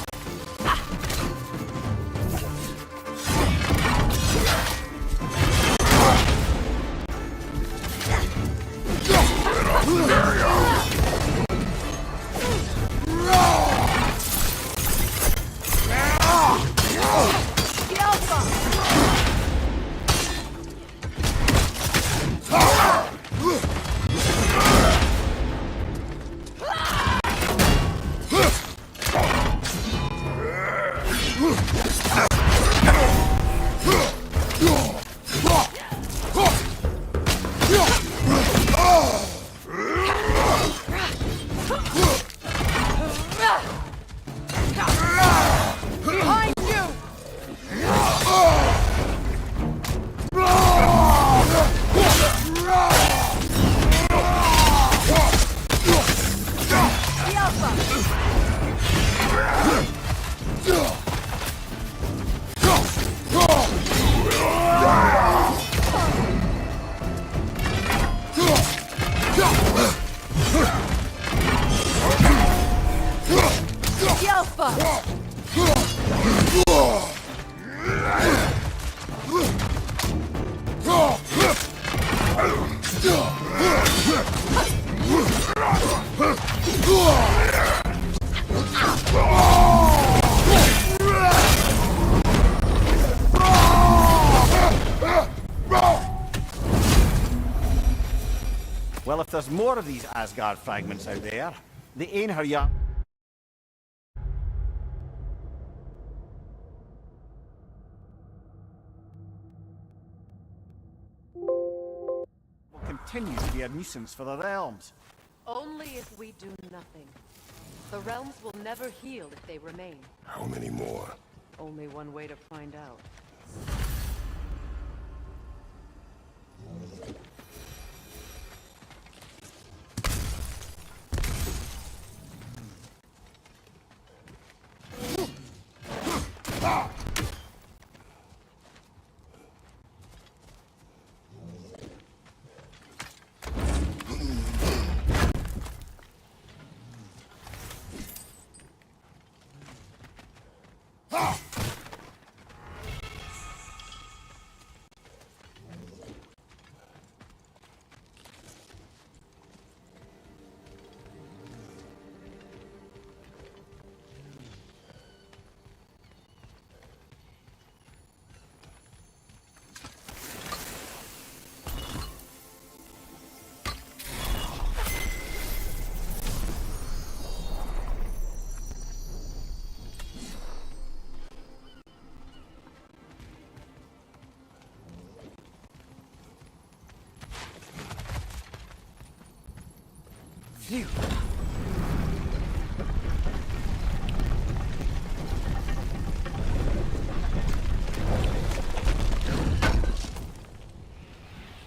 Well, if there's more of these Asgard fragments out there, the Einherjar will continue to be a nuisance for the realms. Only if we do nothing. The realms will never heal if they remain. How many more? Only one way to find out. Phew.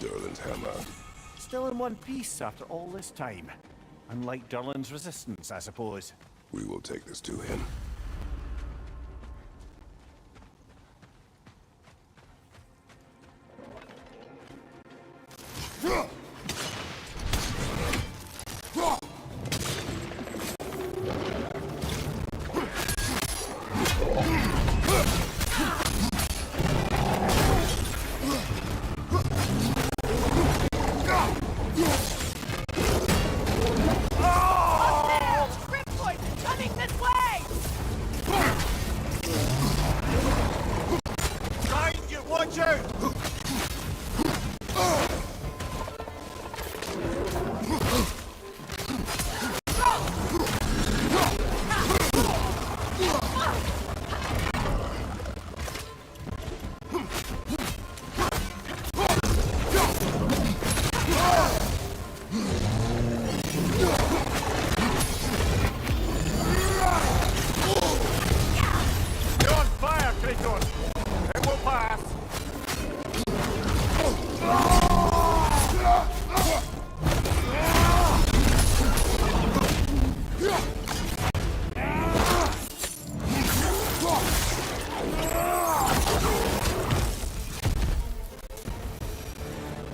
Durlin's hammer. Still in one piece after all this time. Unlike Durlin's resistance, I suppose. We will take this to him.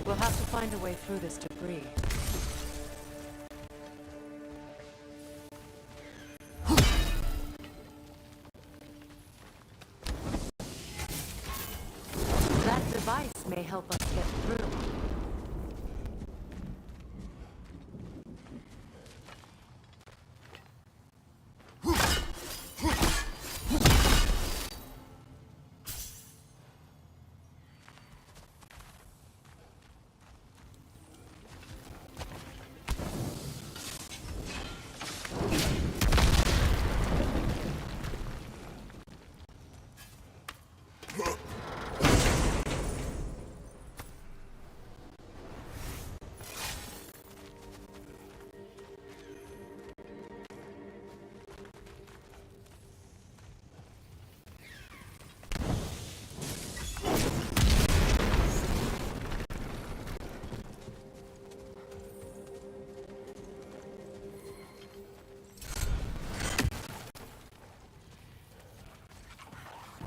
We'll have to find a way through this debris. That device may help us get through.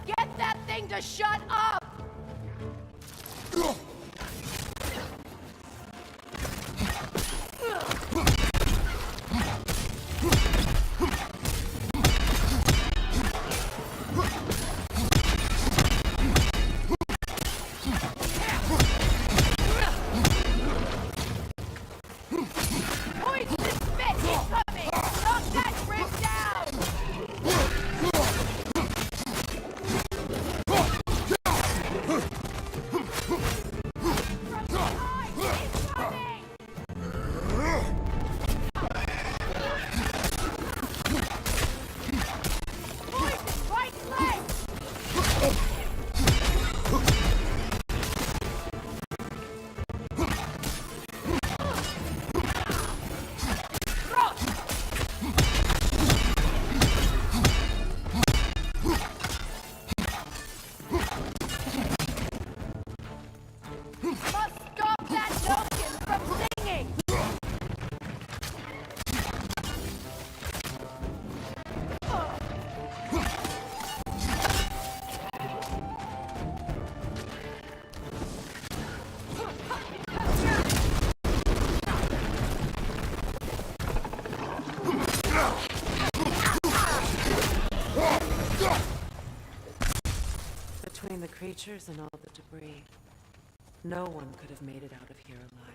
Get that thing to shut up! Poisonous spit incoming! Knock that brick down! creatures and all the debris. No one could have made it out of here alive.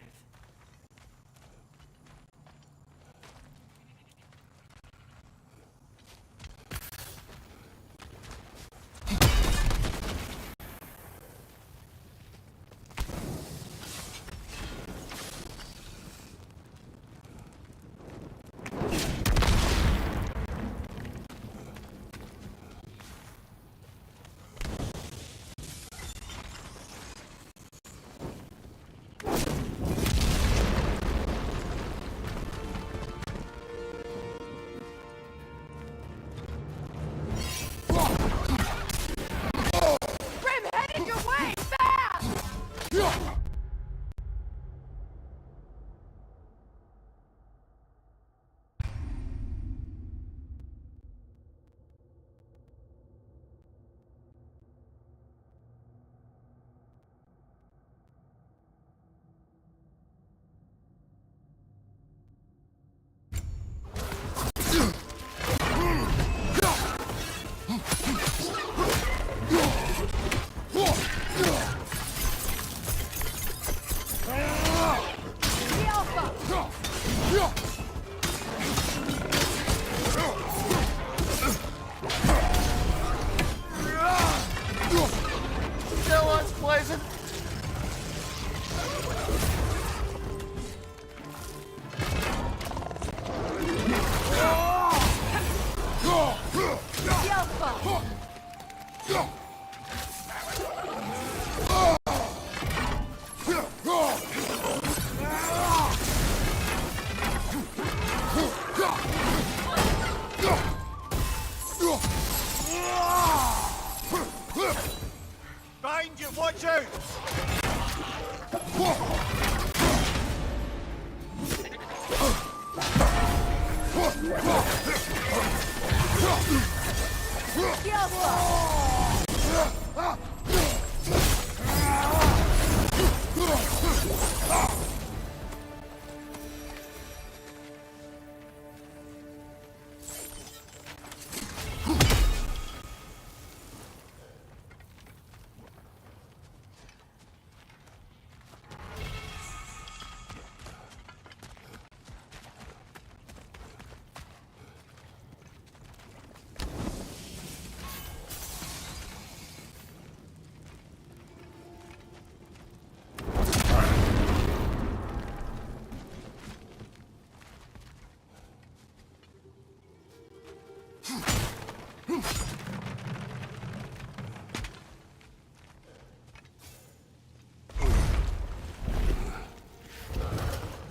Behind you, watch out!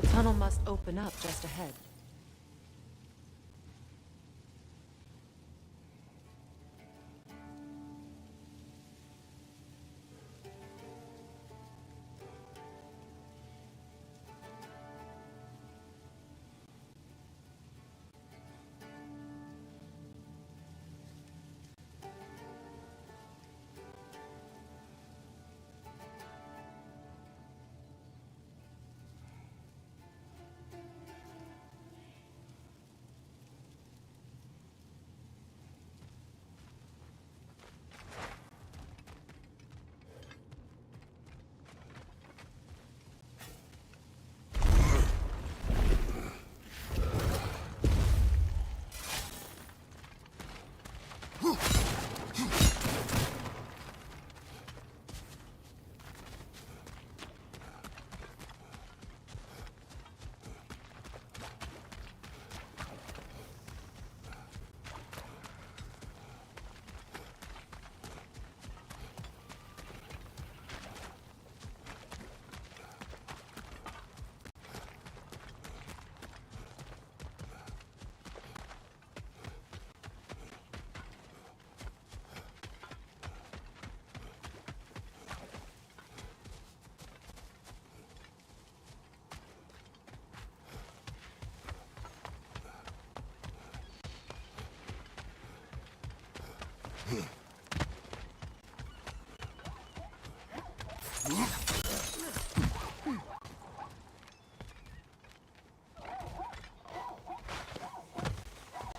The tunnel must open up just ahead.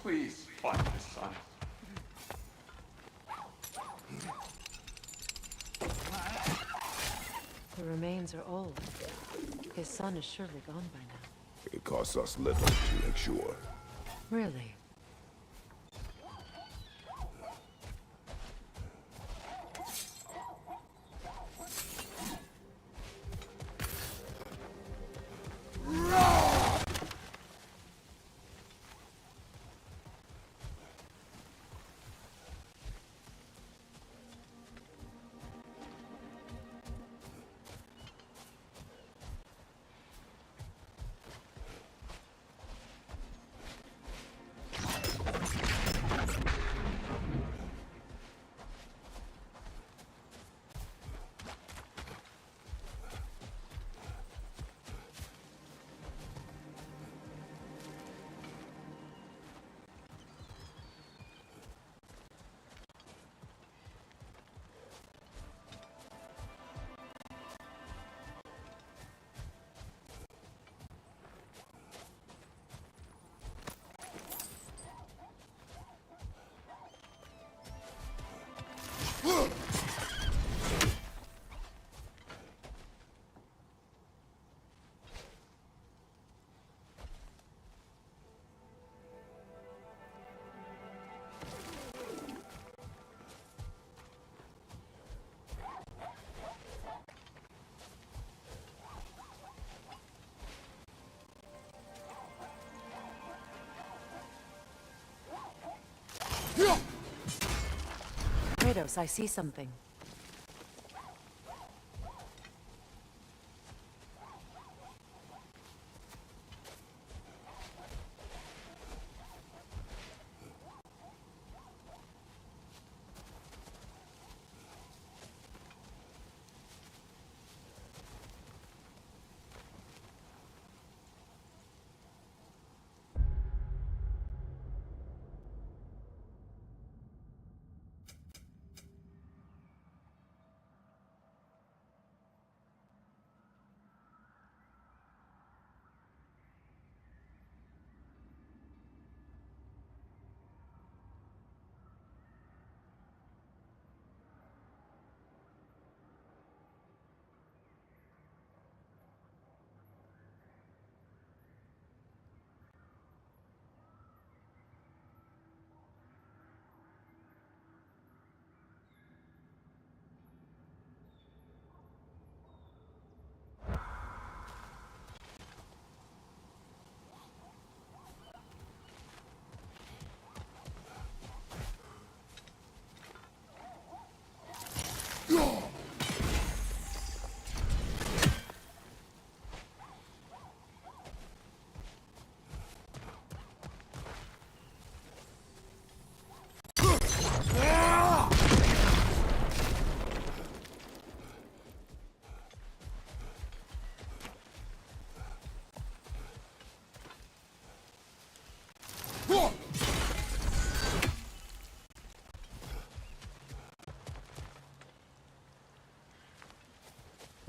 Please, find my son. The remains are old. His son is surely gone by now. It costs us little to make sure. Really? Kratos, I see something.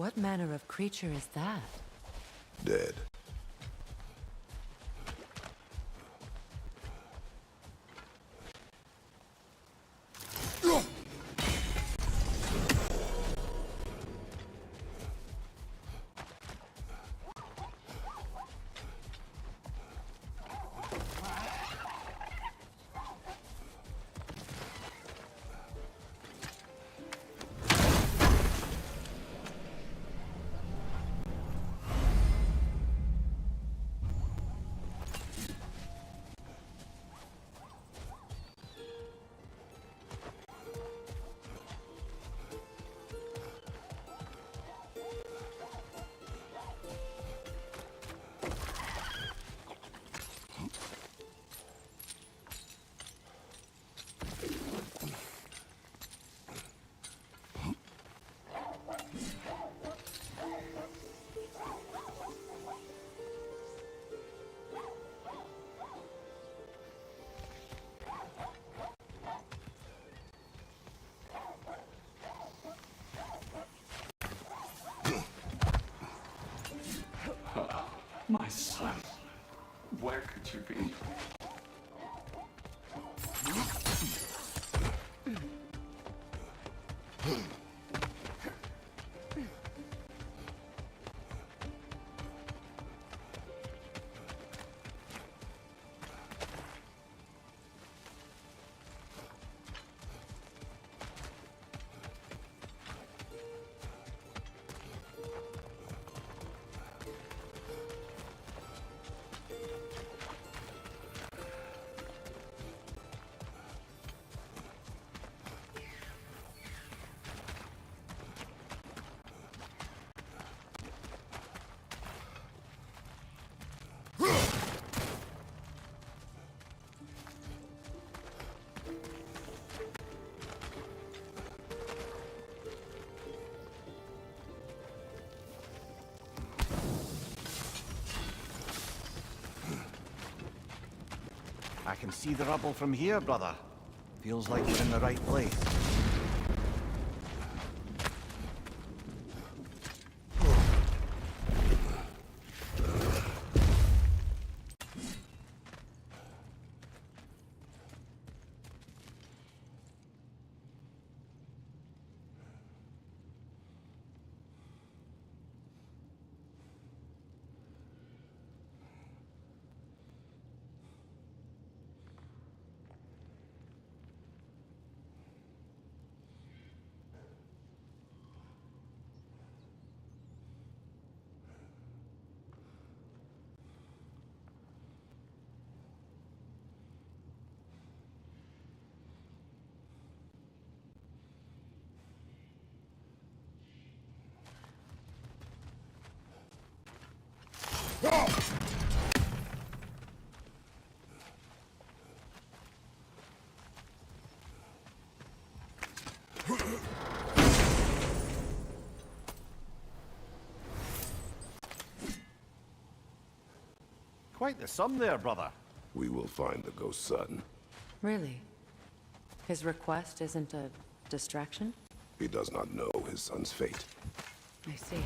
What manner of creature is that? Dead. I can see the rubble from here, brother. Feels like we're in the right place. Quite the sum there, brother. We will find the ghost son. Really? His request isn't a distraction? He does not know his son's fate. I see.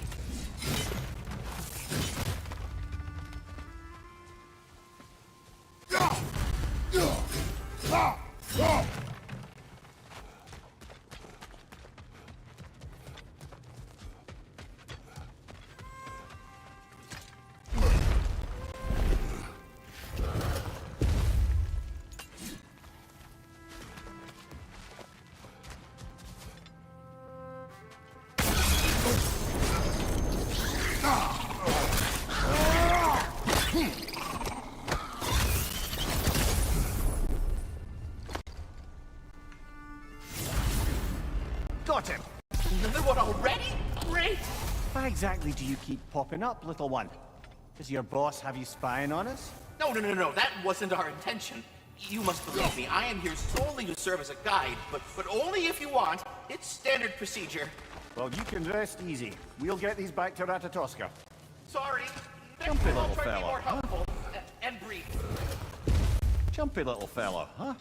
Got him! Another one already? Great! Why exactly do you keep popping up, little one? Does your boss have you spying on us? No, that wasn't our intention. You must believe me, I am here solely to serve as a guide, but only if you want. It's standard procedure. Well, you can rest easy. We'll get these back to Ratatoska. Sorry. Jumpy I'll little try to be fella. more helpful and brief. Jumpy little fella, huh?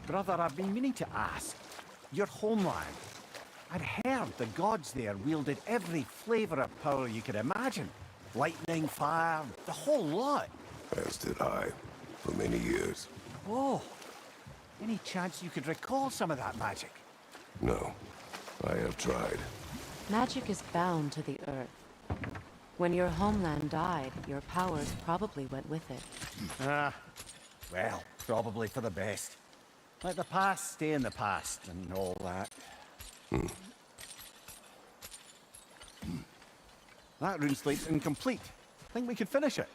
Brother, I've been meaning to ask. Your homeland. I'd heard the gods there wielded every flavor of power you could imagine. Lightning, fire, the whole lot. As did I, for many years. Whoa. Any chance you could recall some of that magic? No, I have tried. Magic is bound to the earth. When your homeland died, your powers probably went with it. Well, probably for the best. Let the past stay in the past and all that. That rune slate's incomplete. Think we could finish it?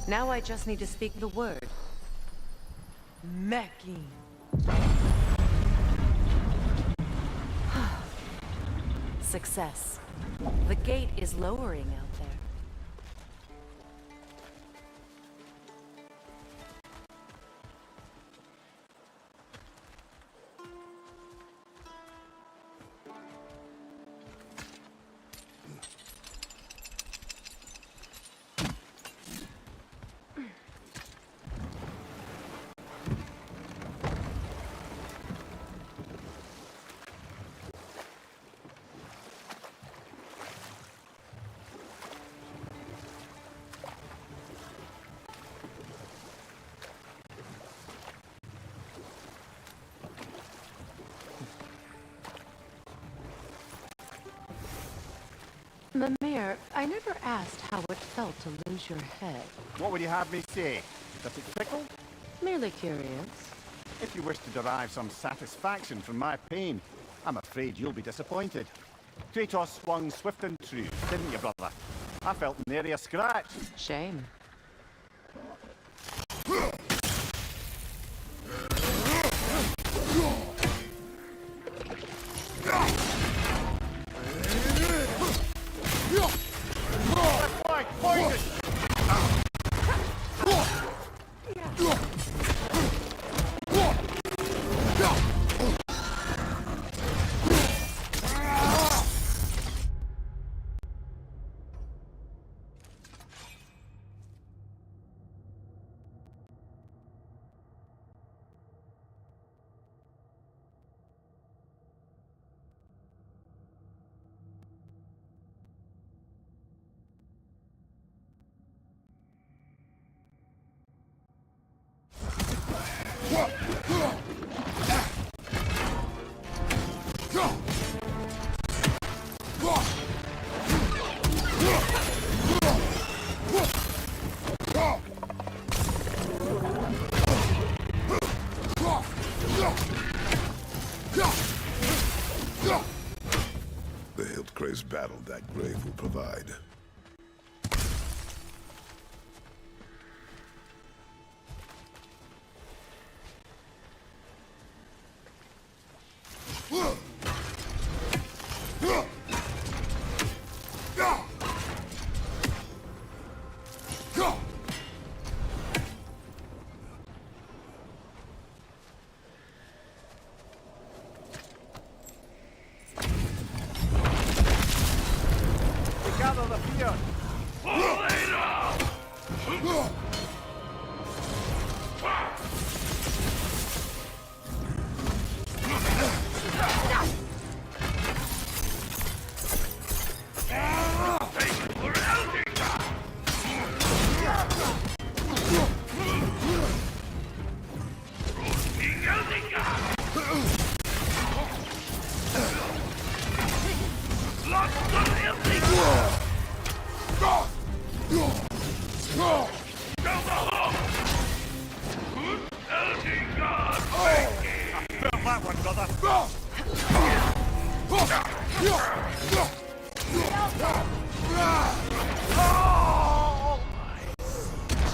Now I just need to speak the word. Meki. Success. The gate is lowering out there. Mimir, I never asked how it felt to lose your head. What would you have me say? Does it tickle? Merely curious. If you wish to derive some satisfaction from my pain, I'm afraid you'll be disappointed. Kratos swung swift and true, didn't you, brother? I felt nary a scratch. Shame. The Hildcrave's battle that grave will provide. Gather the fear.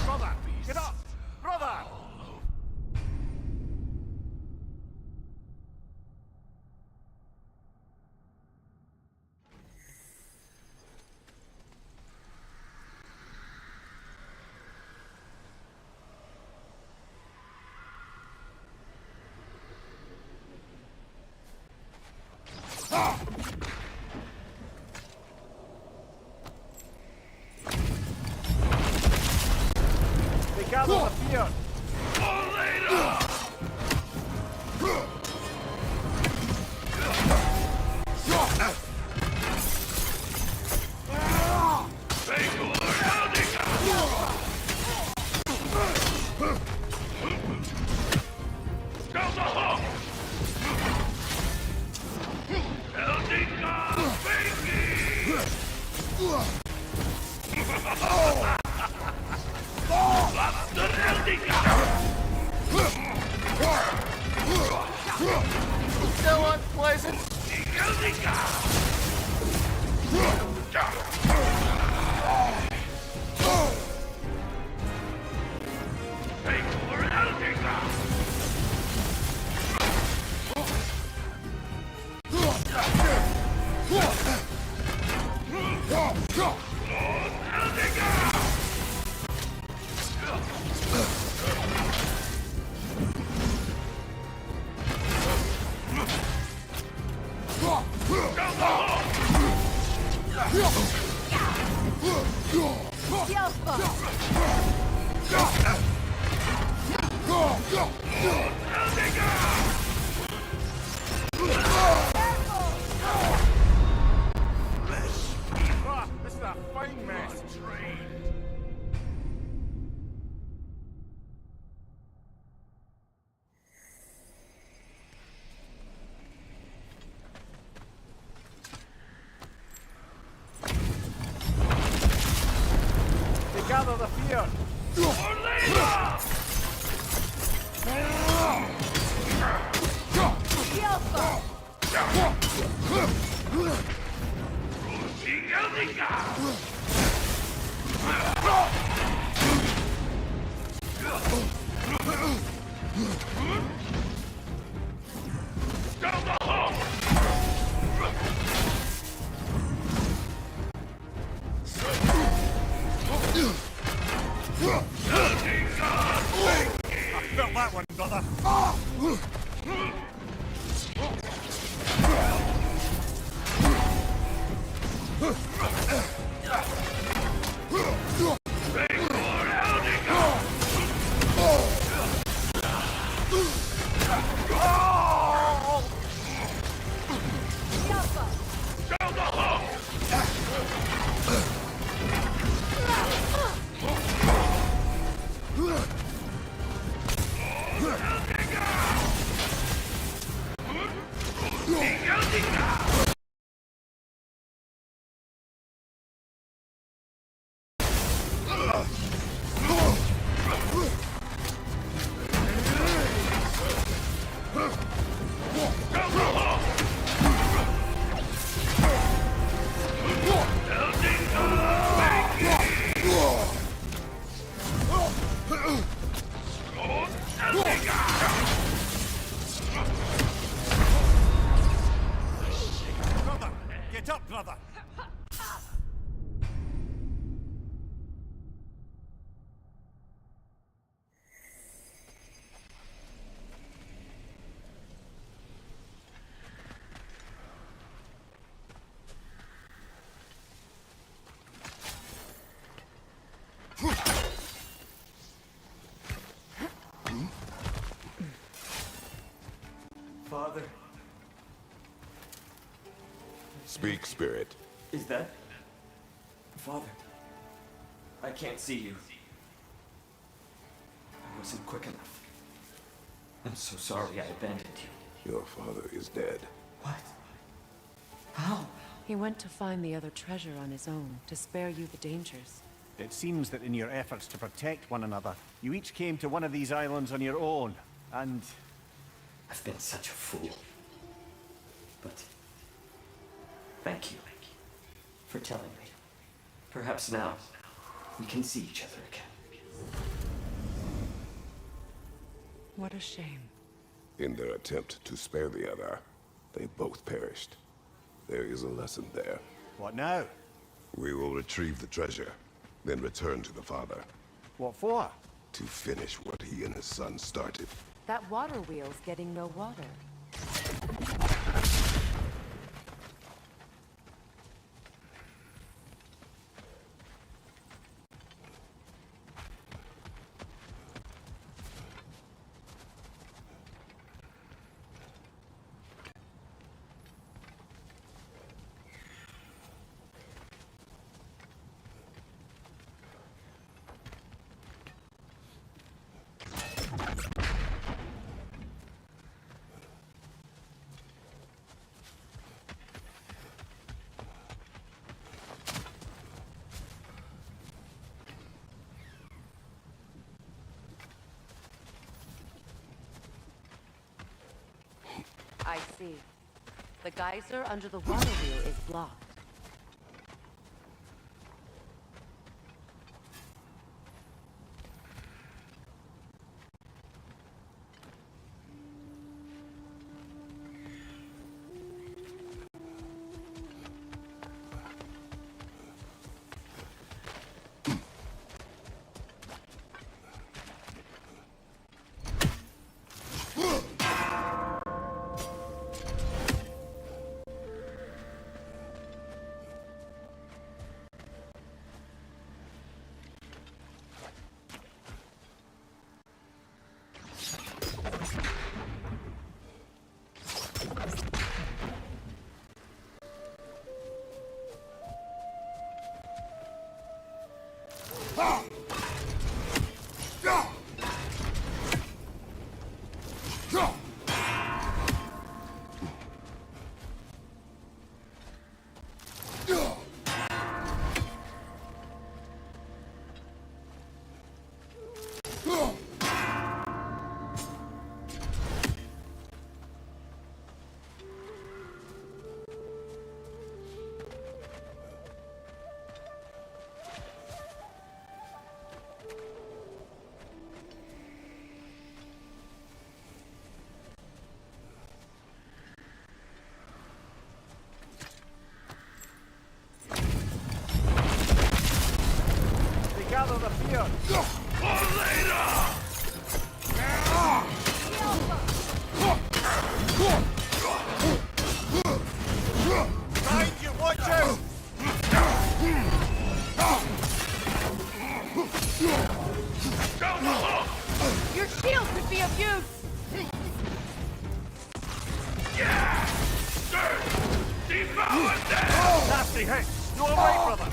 Brother, get up! Brother! They gather the fear. Still unpleasant. This is a fine mess. Felt that one, brother. Brother, get up, brother. Father, Speak, spirit. is that... Father, I can't see you. I wasn't quick enough. I'm so sorry I abandoned you. Your father is dead. What? How? He went to find the other treasure on his own, to spare you the dangers. It seems that in your efforts to protect one another, you each came to one of these islands on your own, and... I've been such a fool. But... thank you for telling me. Perhaps now we can see each other again. What a shame. In their attempt to spare the other, they both perished. There is a lesson there. What now? We will retrieve the treasure, then return to the father. What for? To finish what he and his son started. That water wheel's getting no water. I see. The geyser under the water wheel is blocked. fear! Behind you, watch out! Your shield could be of use! Nasty hit! You alright, brother?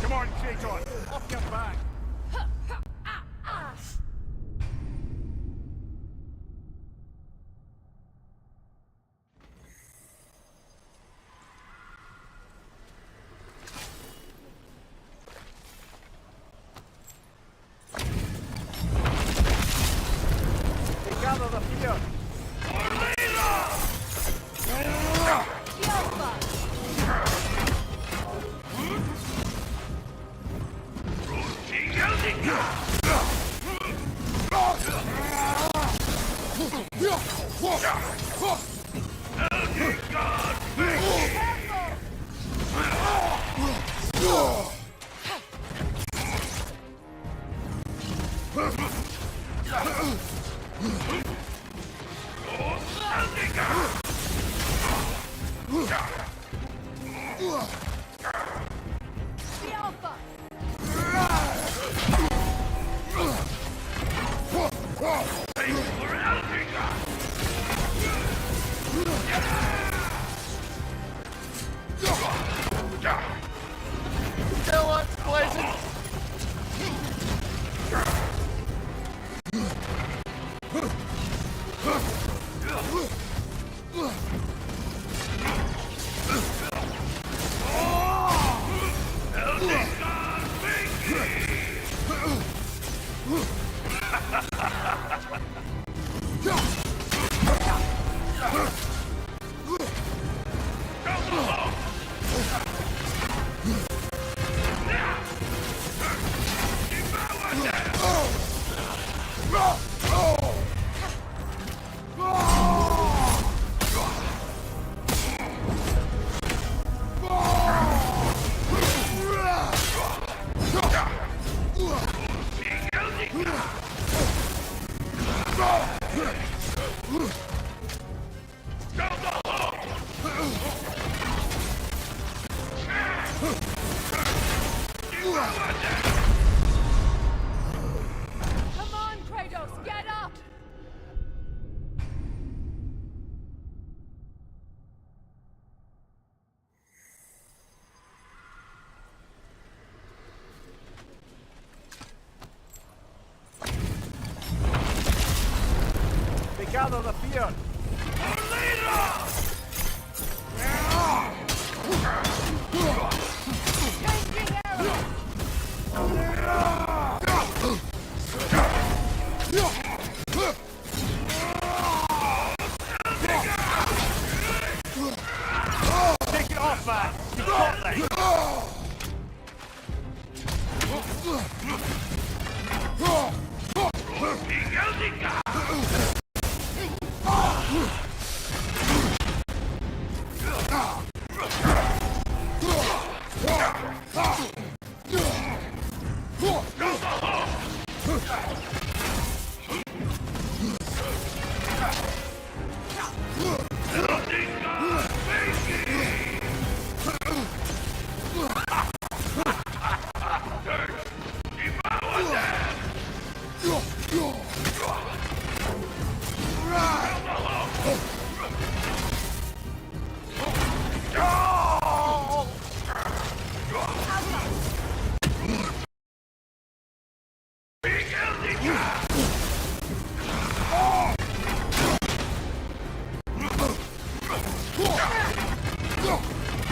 Come on, Kratos! Off your back! Gather the fear! Still looks pleasant. Come on, Kratos, get up! They gather the fear. Take it off, man. You got that.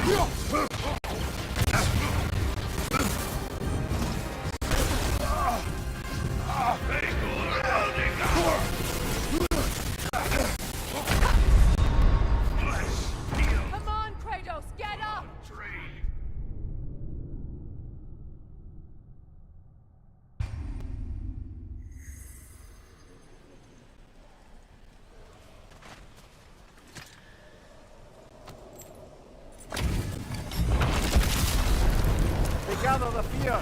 Come on, Kratos, get up! They gather the fear.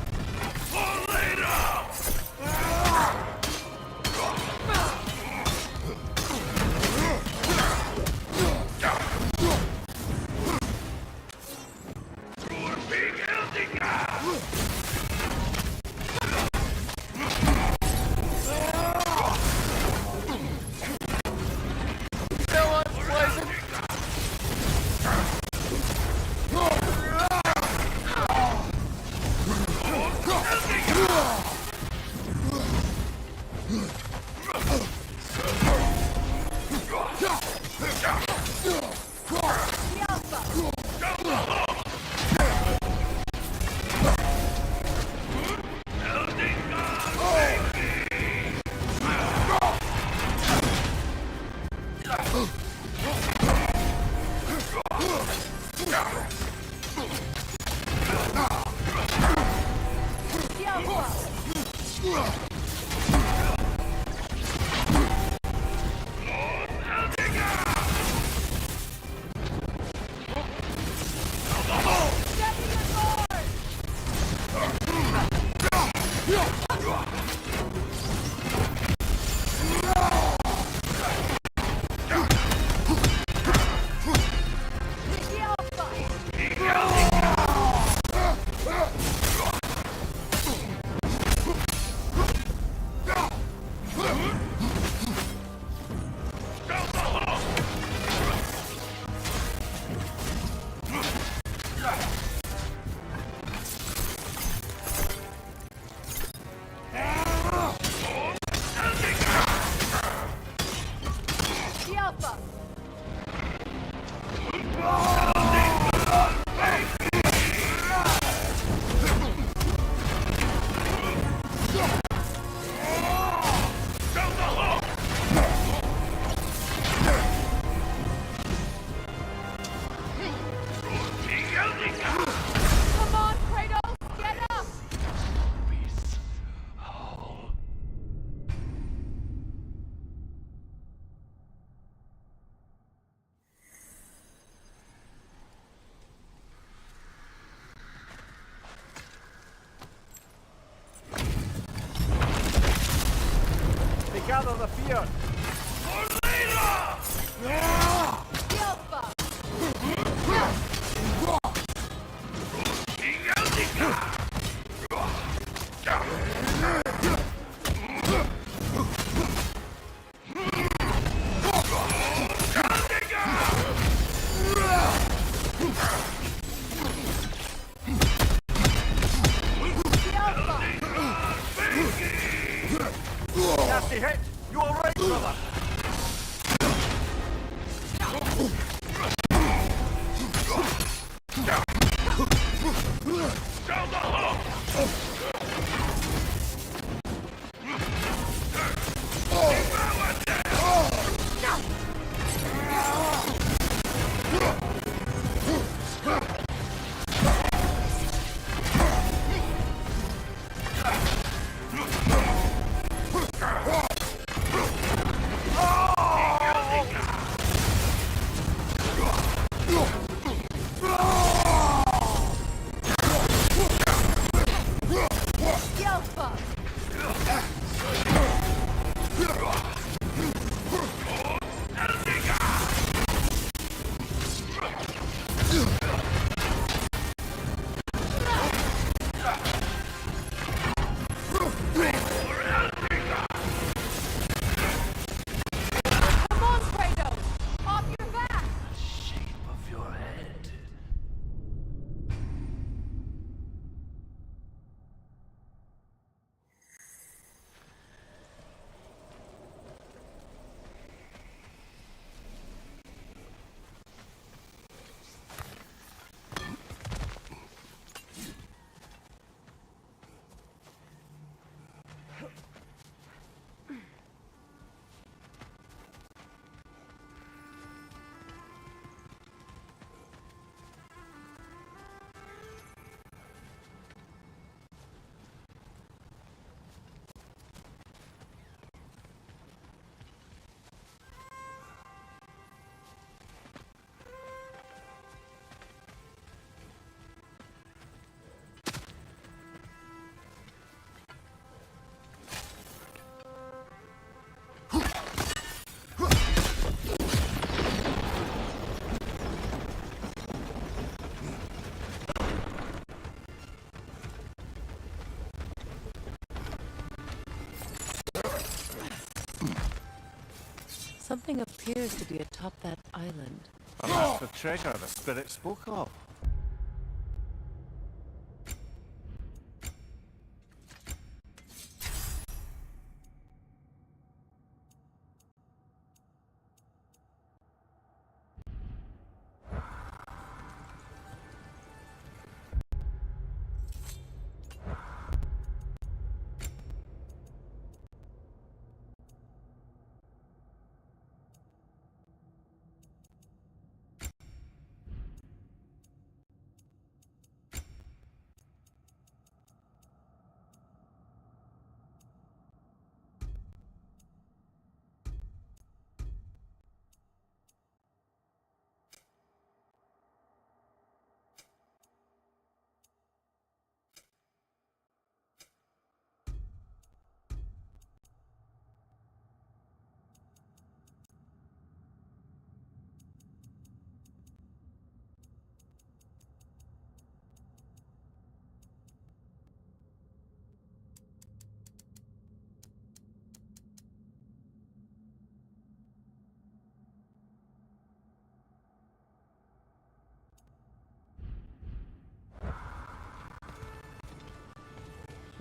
Something appears to be atop that island. A master treasure the spirit spoke of.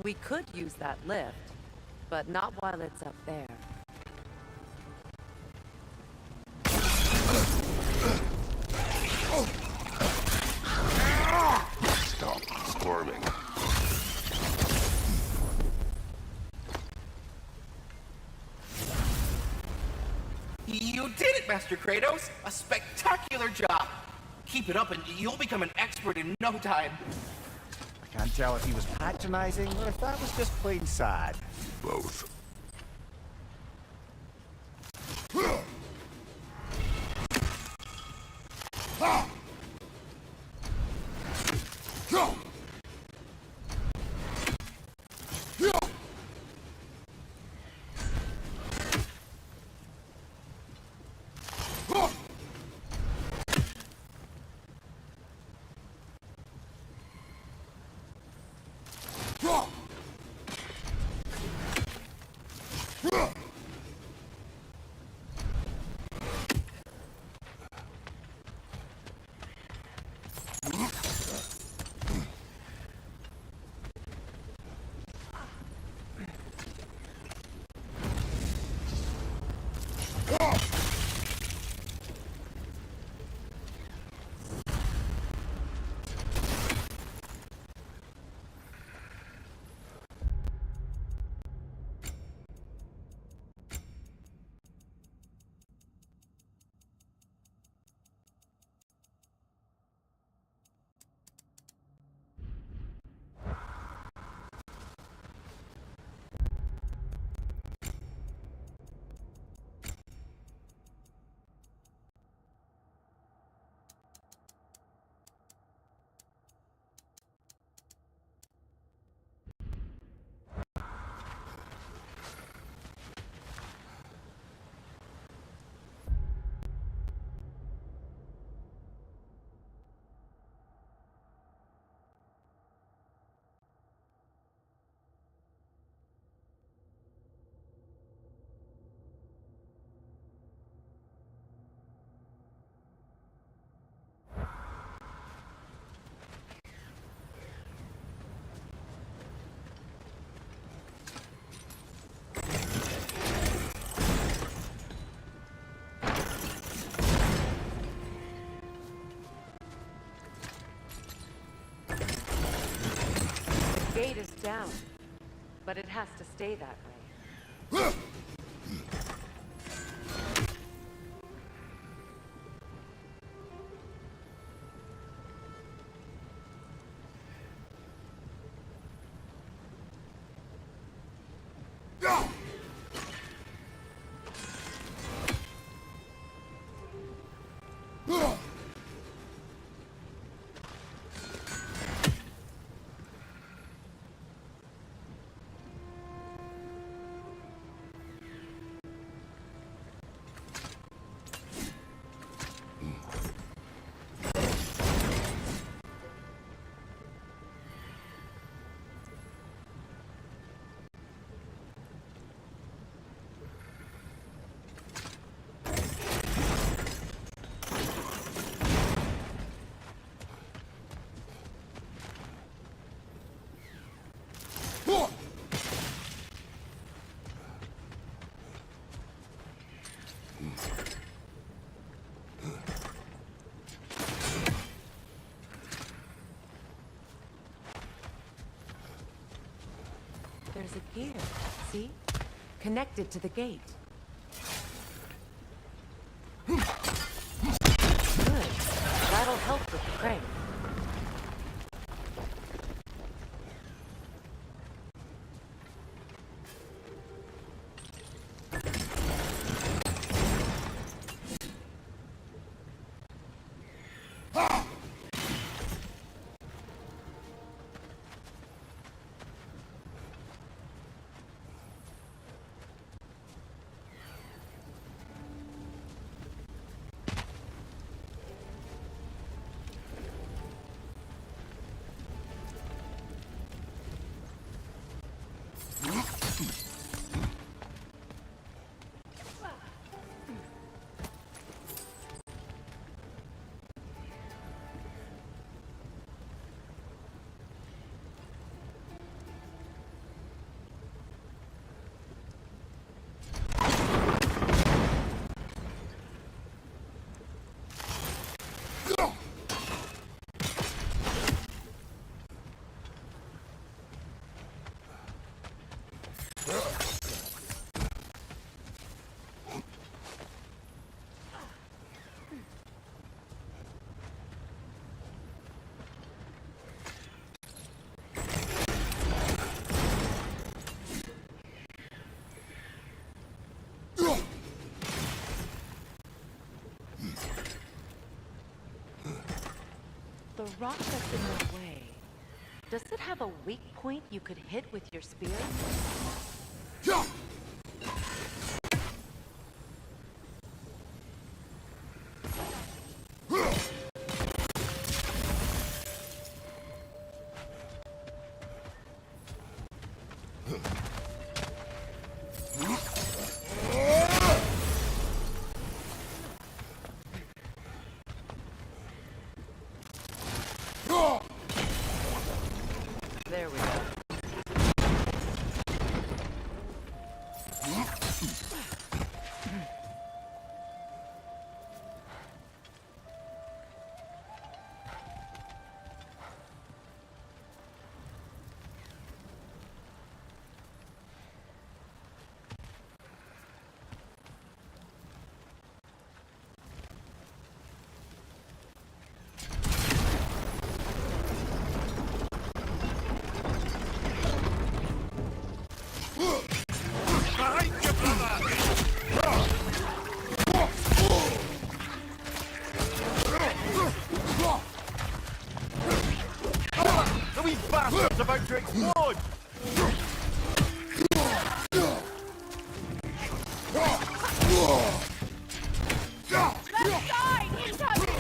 We could use that lift, but not while it's up there. Stop squirming. You did it, Master Kratos! A spectacular job! Keep it up and you'll become an expert in no time. I can't tell if he was patronizing or if that was just plain sad. Both. Gate is down, but it has to stay that way. there's a gear, see? Connected to the gate. Good. That'll help with the crank. The rock that's in the way, does it have a weak point you could hit with your spear? There we go. The wee bastard's about to explode! Left side! Incoming!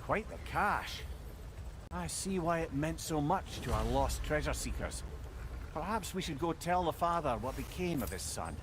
Quite the cache. I see why it meant so much to our lost treasure seekers. Perhaps we should go tell the father what became of his son.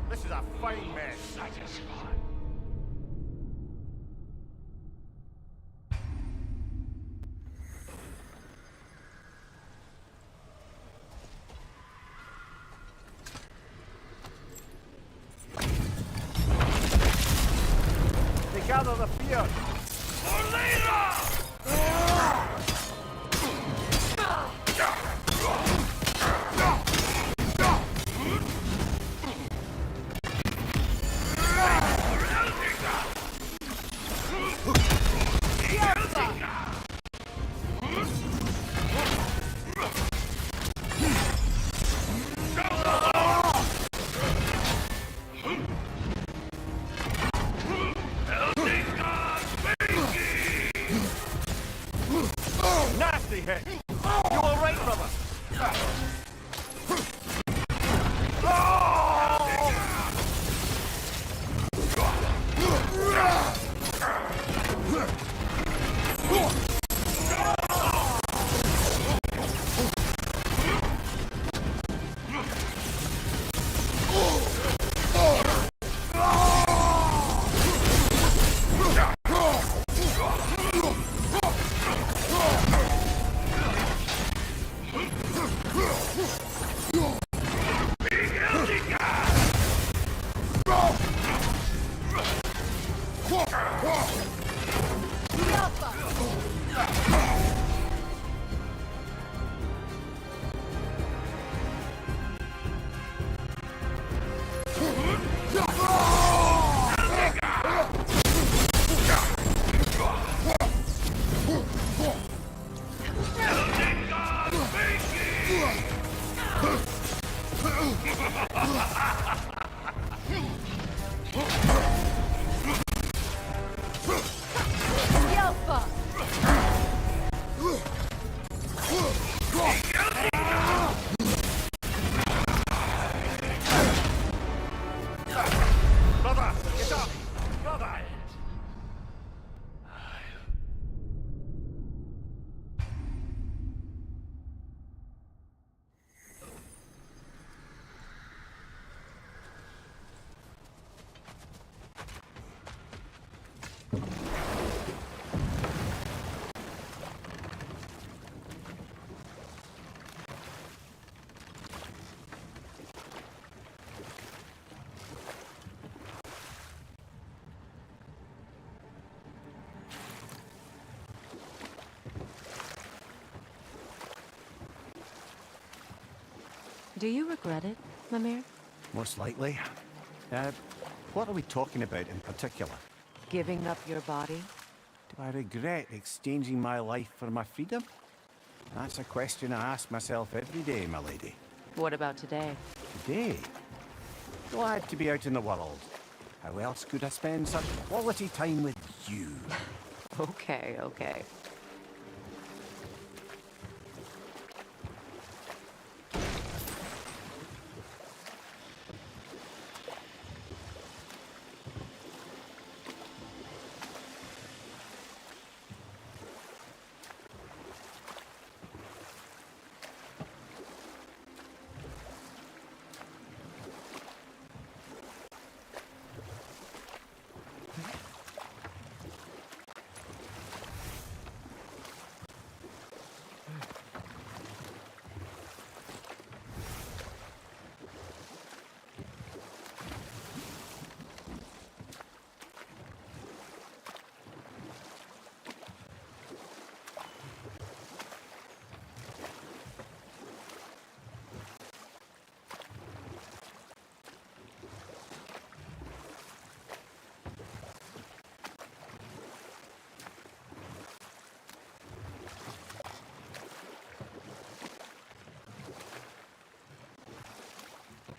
This is a fine mess. Satisfied. They gather the fear. Nasty hit. You all right, brother? Brother, get up! Brother! Do you regret it, Mimir? Most likely. What are we talking about in particular? Giving up your body? Do I regret exchanging my life for my freedom? That's a question I ask myself every day, my lady. What about today? Today? Glad to be out in the world. How else could I spend such quality time with you? Okay, okay.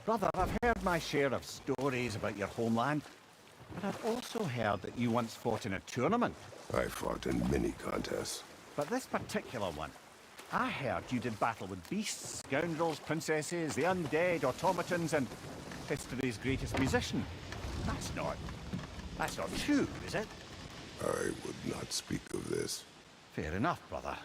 Brother, I've heard my share of stories about your homeland, but I've also heard that you once fought in a tournament. I fought in many contests. But this particular one, I heard you did battle with beasts, scoundrels, princesses, the undead, automatons, and history's greatest musician. That's not true, is it? I would not speak of this. Fair enough, brother.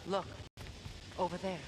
Look, over there.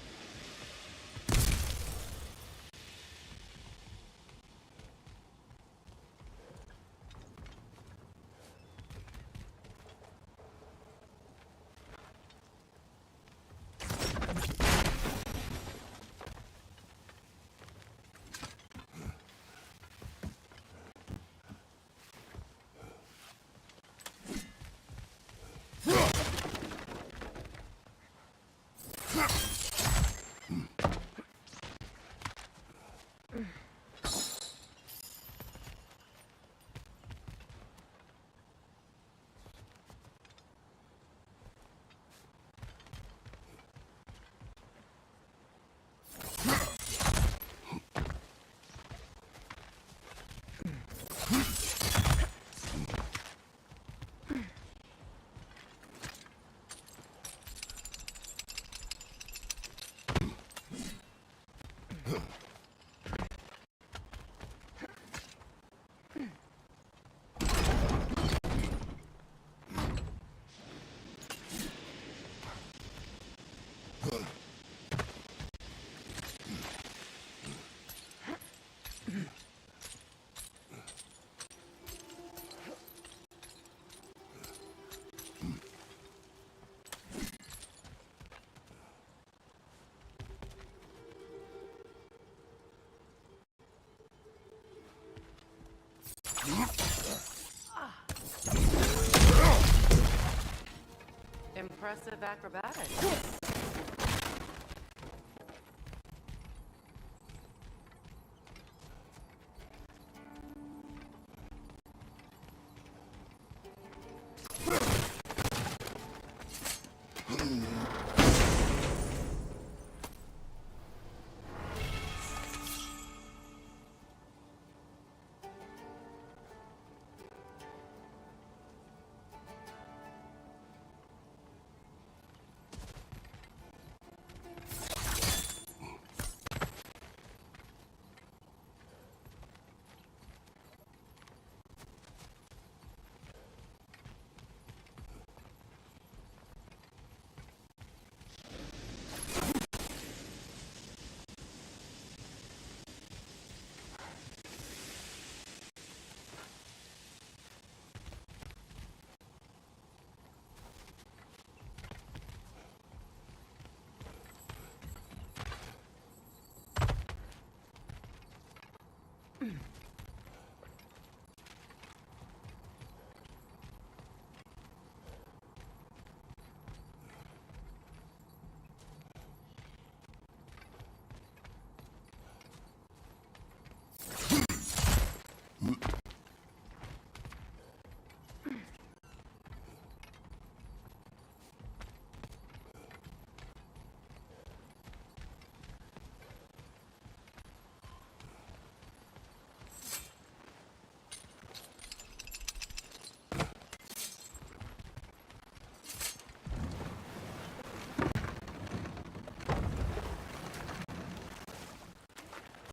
Impressive acrobatics.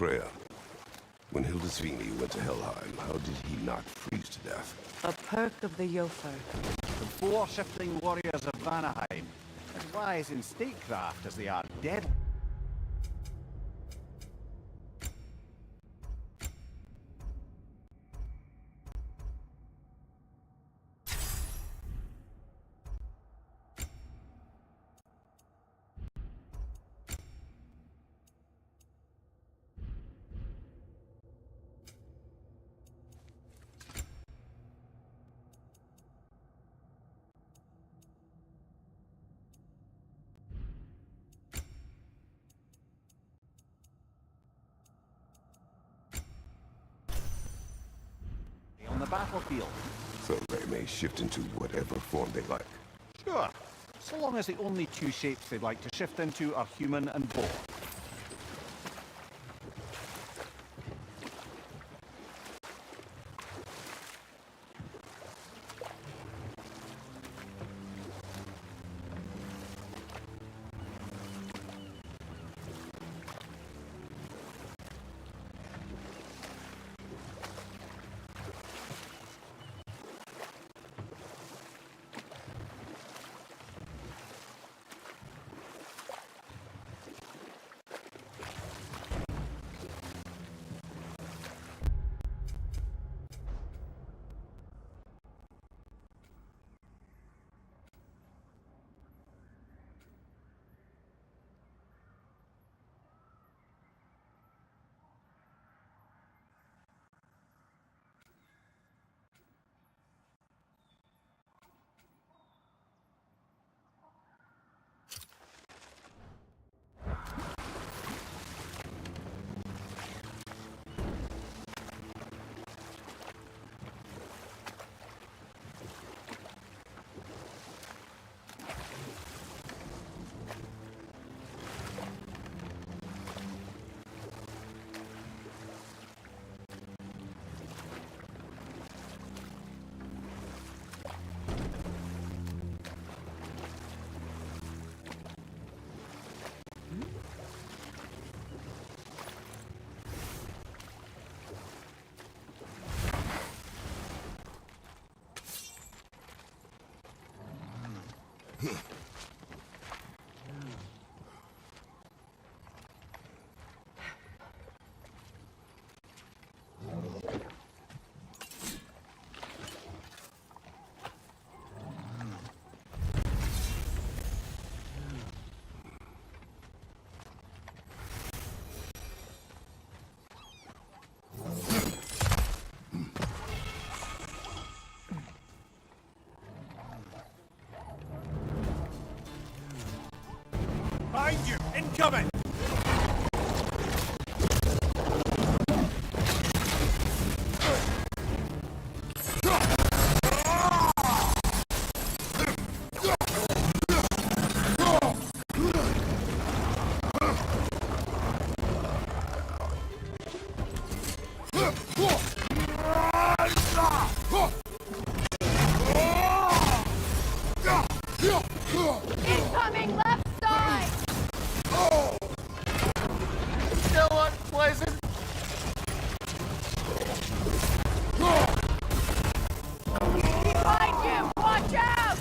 Freya. When Hildisvini went to Helheim, how did he not freeze to death? A perk of the Jofer. The four-shifting warriors of Vanaheim, as wise in statecraft as they are deadly. On the battlefield. So they may shift into whatever form they like. Sure, so long as the only two shapes they'd like to shift into are human and boar. Behind you! Incoming! Incoming left side! Still unpleasant. Behind you! Watch out!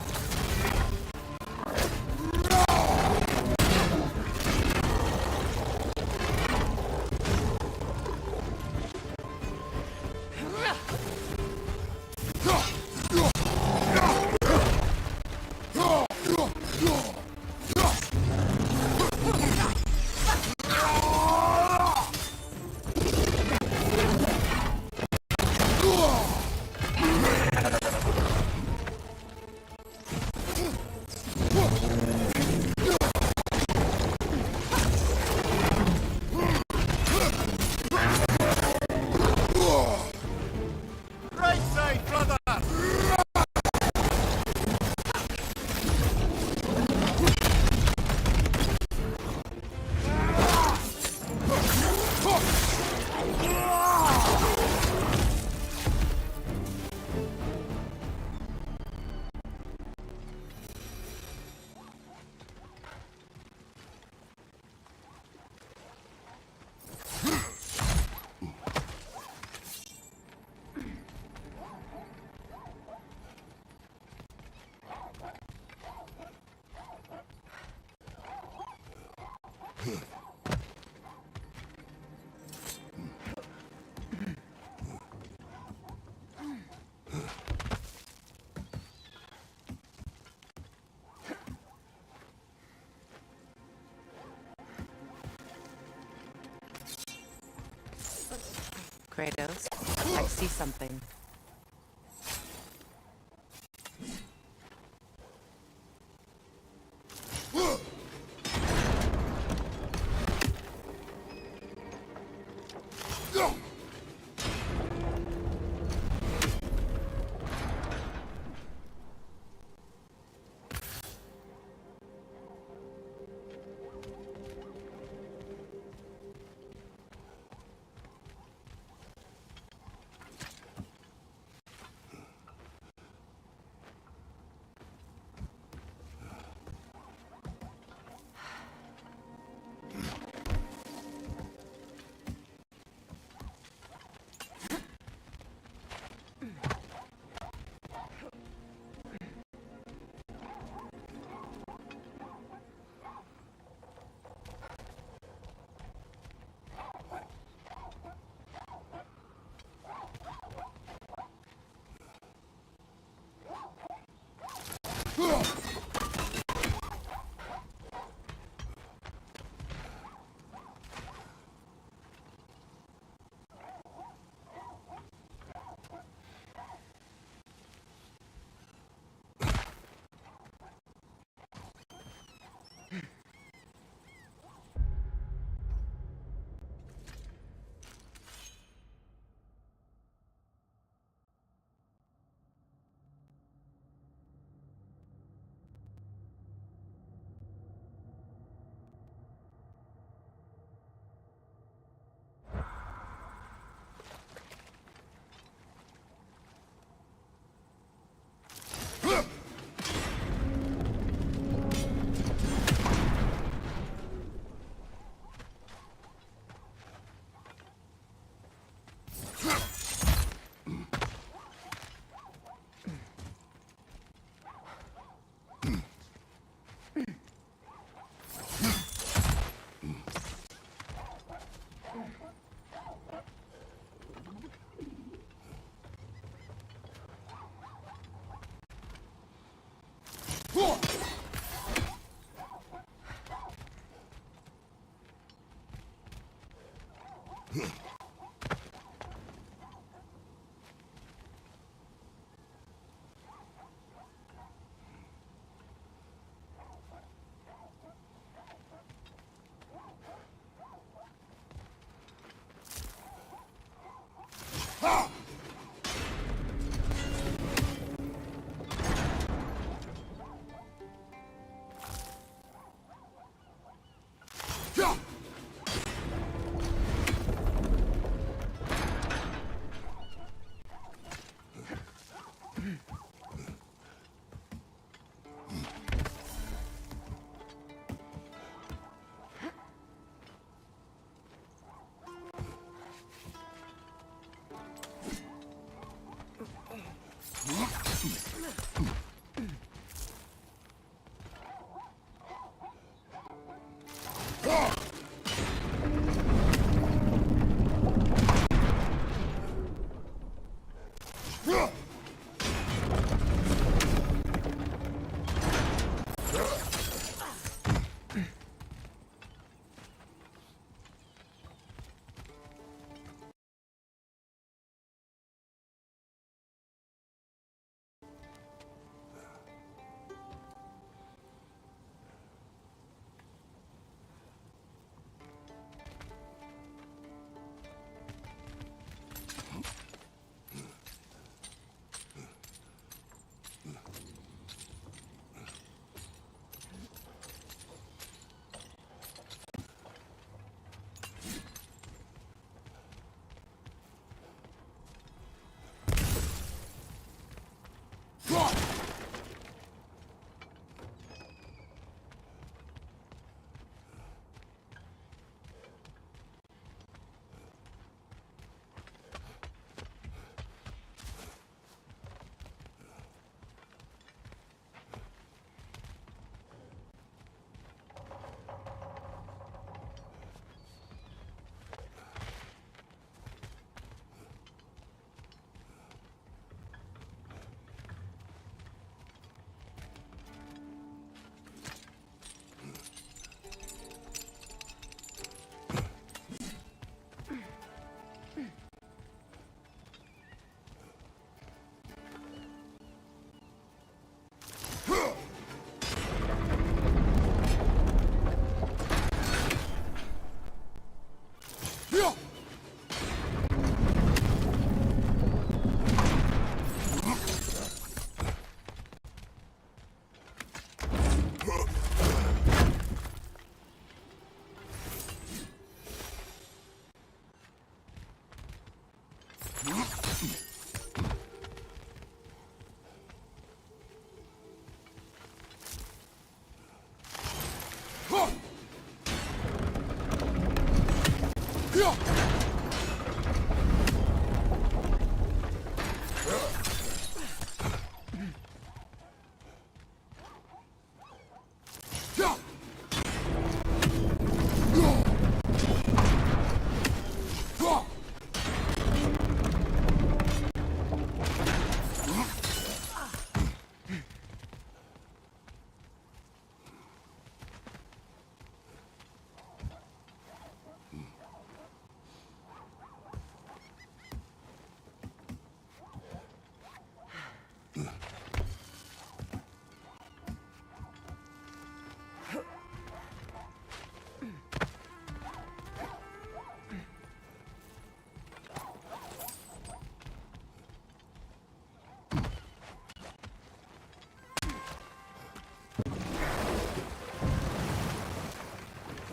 Kratos, I see something.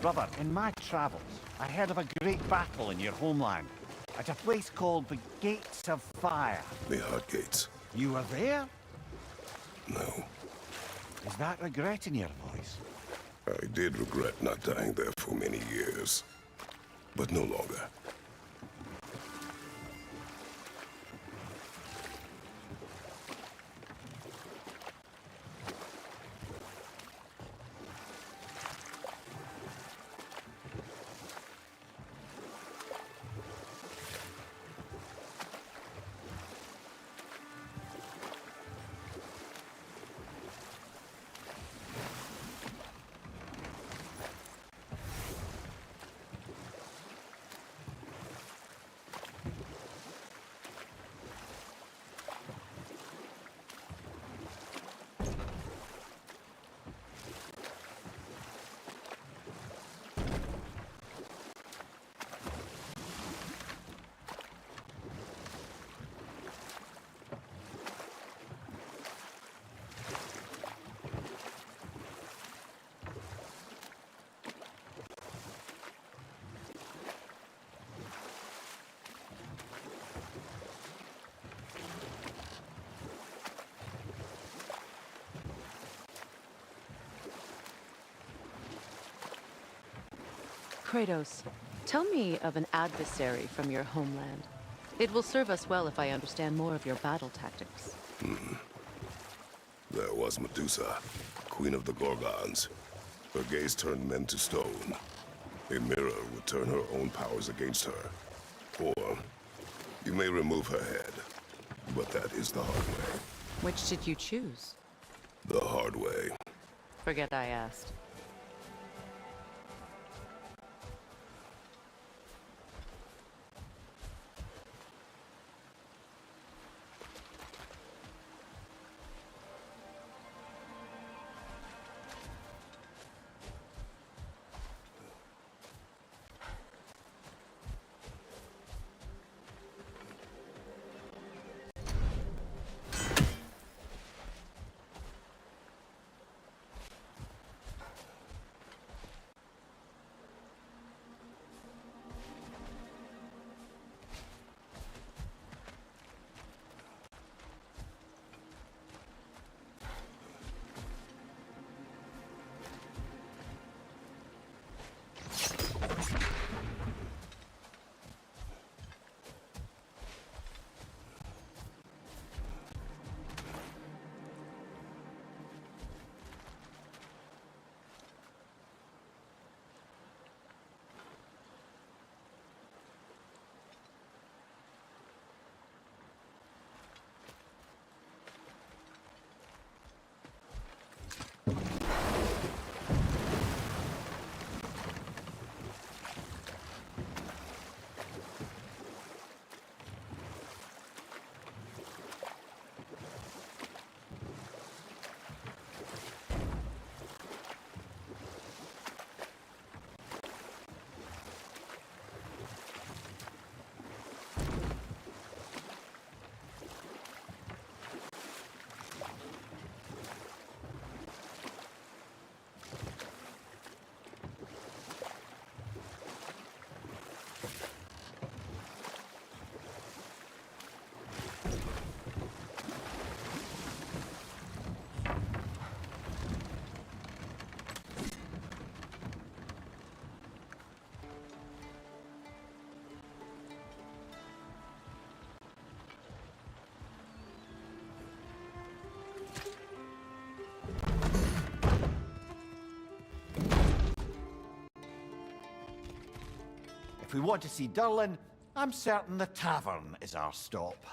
Brother, in my travels, I heard of a great battle in your homeland, at a place called the Gates of Fire. The Hot Gates. You were there? No. Is that regret in your voice? I did regret not dying there for many years, but no longer. Kratos, tell me of an adversary from your homeland. It will serve us well if I understand more of your battle tactics. There was Medusa, queen of the Gorgons. Her gaze turned men to stone. A mirror would turn her own powers against her. Or, you may remove her head, but that is the hard way. Which did you choose? The hard way. Forget I asked. if we want to see Durlin, I'm certain the tavern is our stop.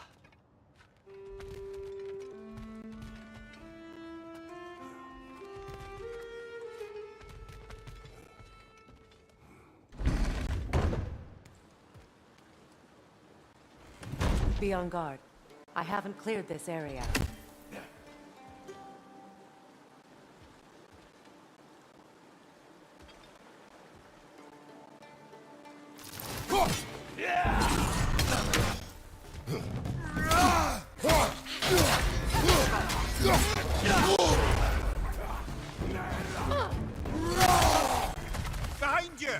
Be on guard. I haven't cleared this area. Behind you!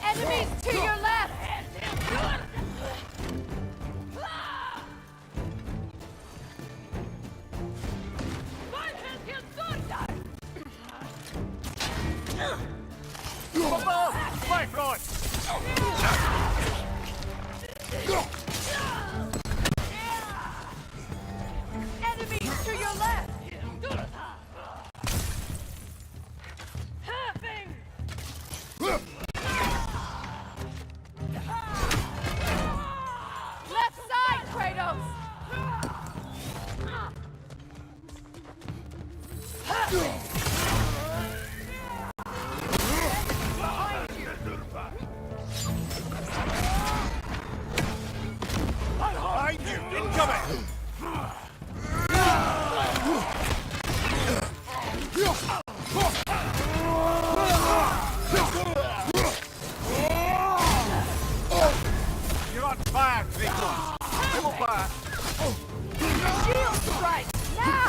Enemies to your left! Right, right! Enemies to your left! Left side, Kratos! Behind you! Incoming! You're on fire, Kratos! Pull back! Shield strike! Now!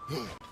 Huh.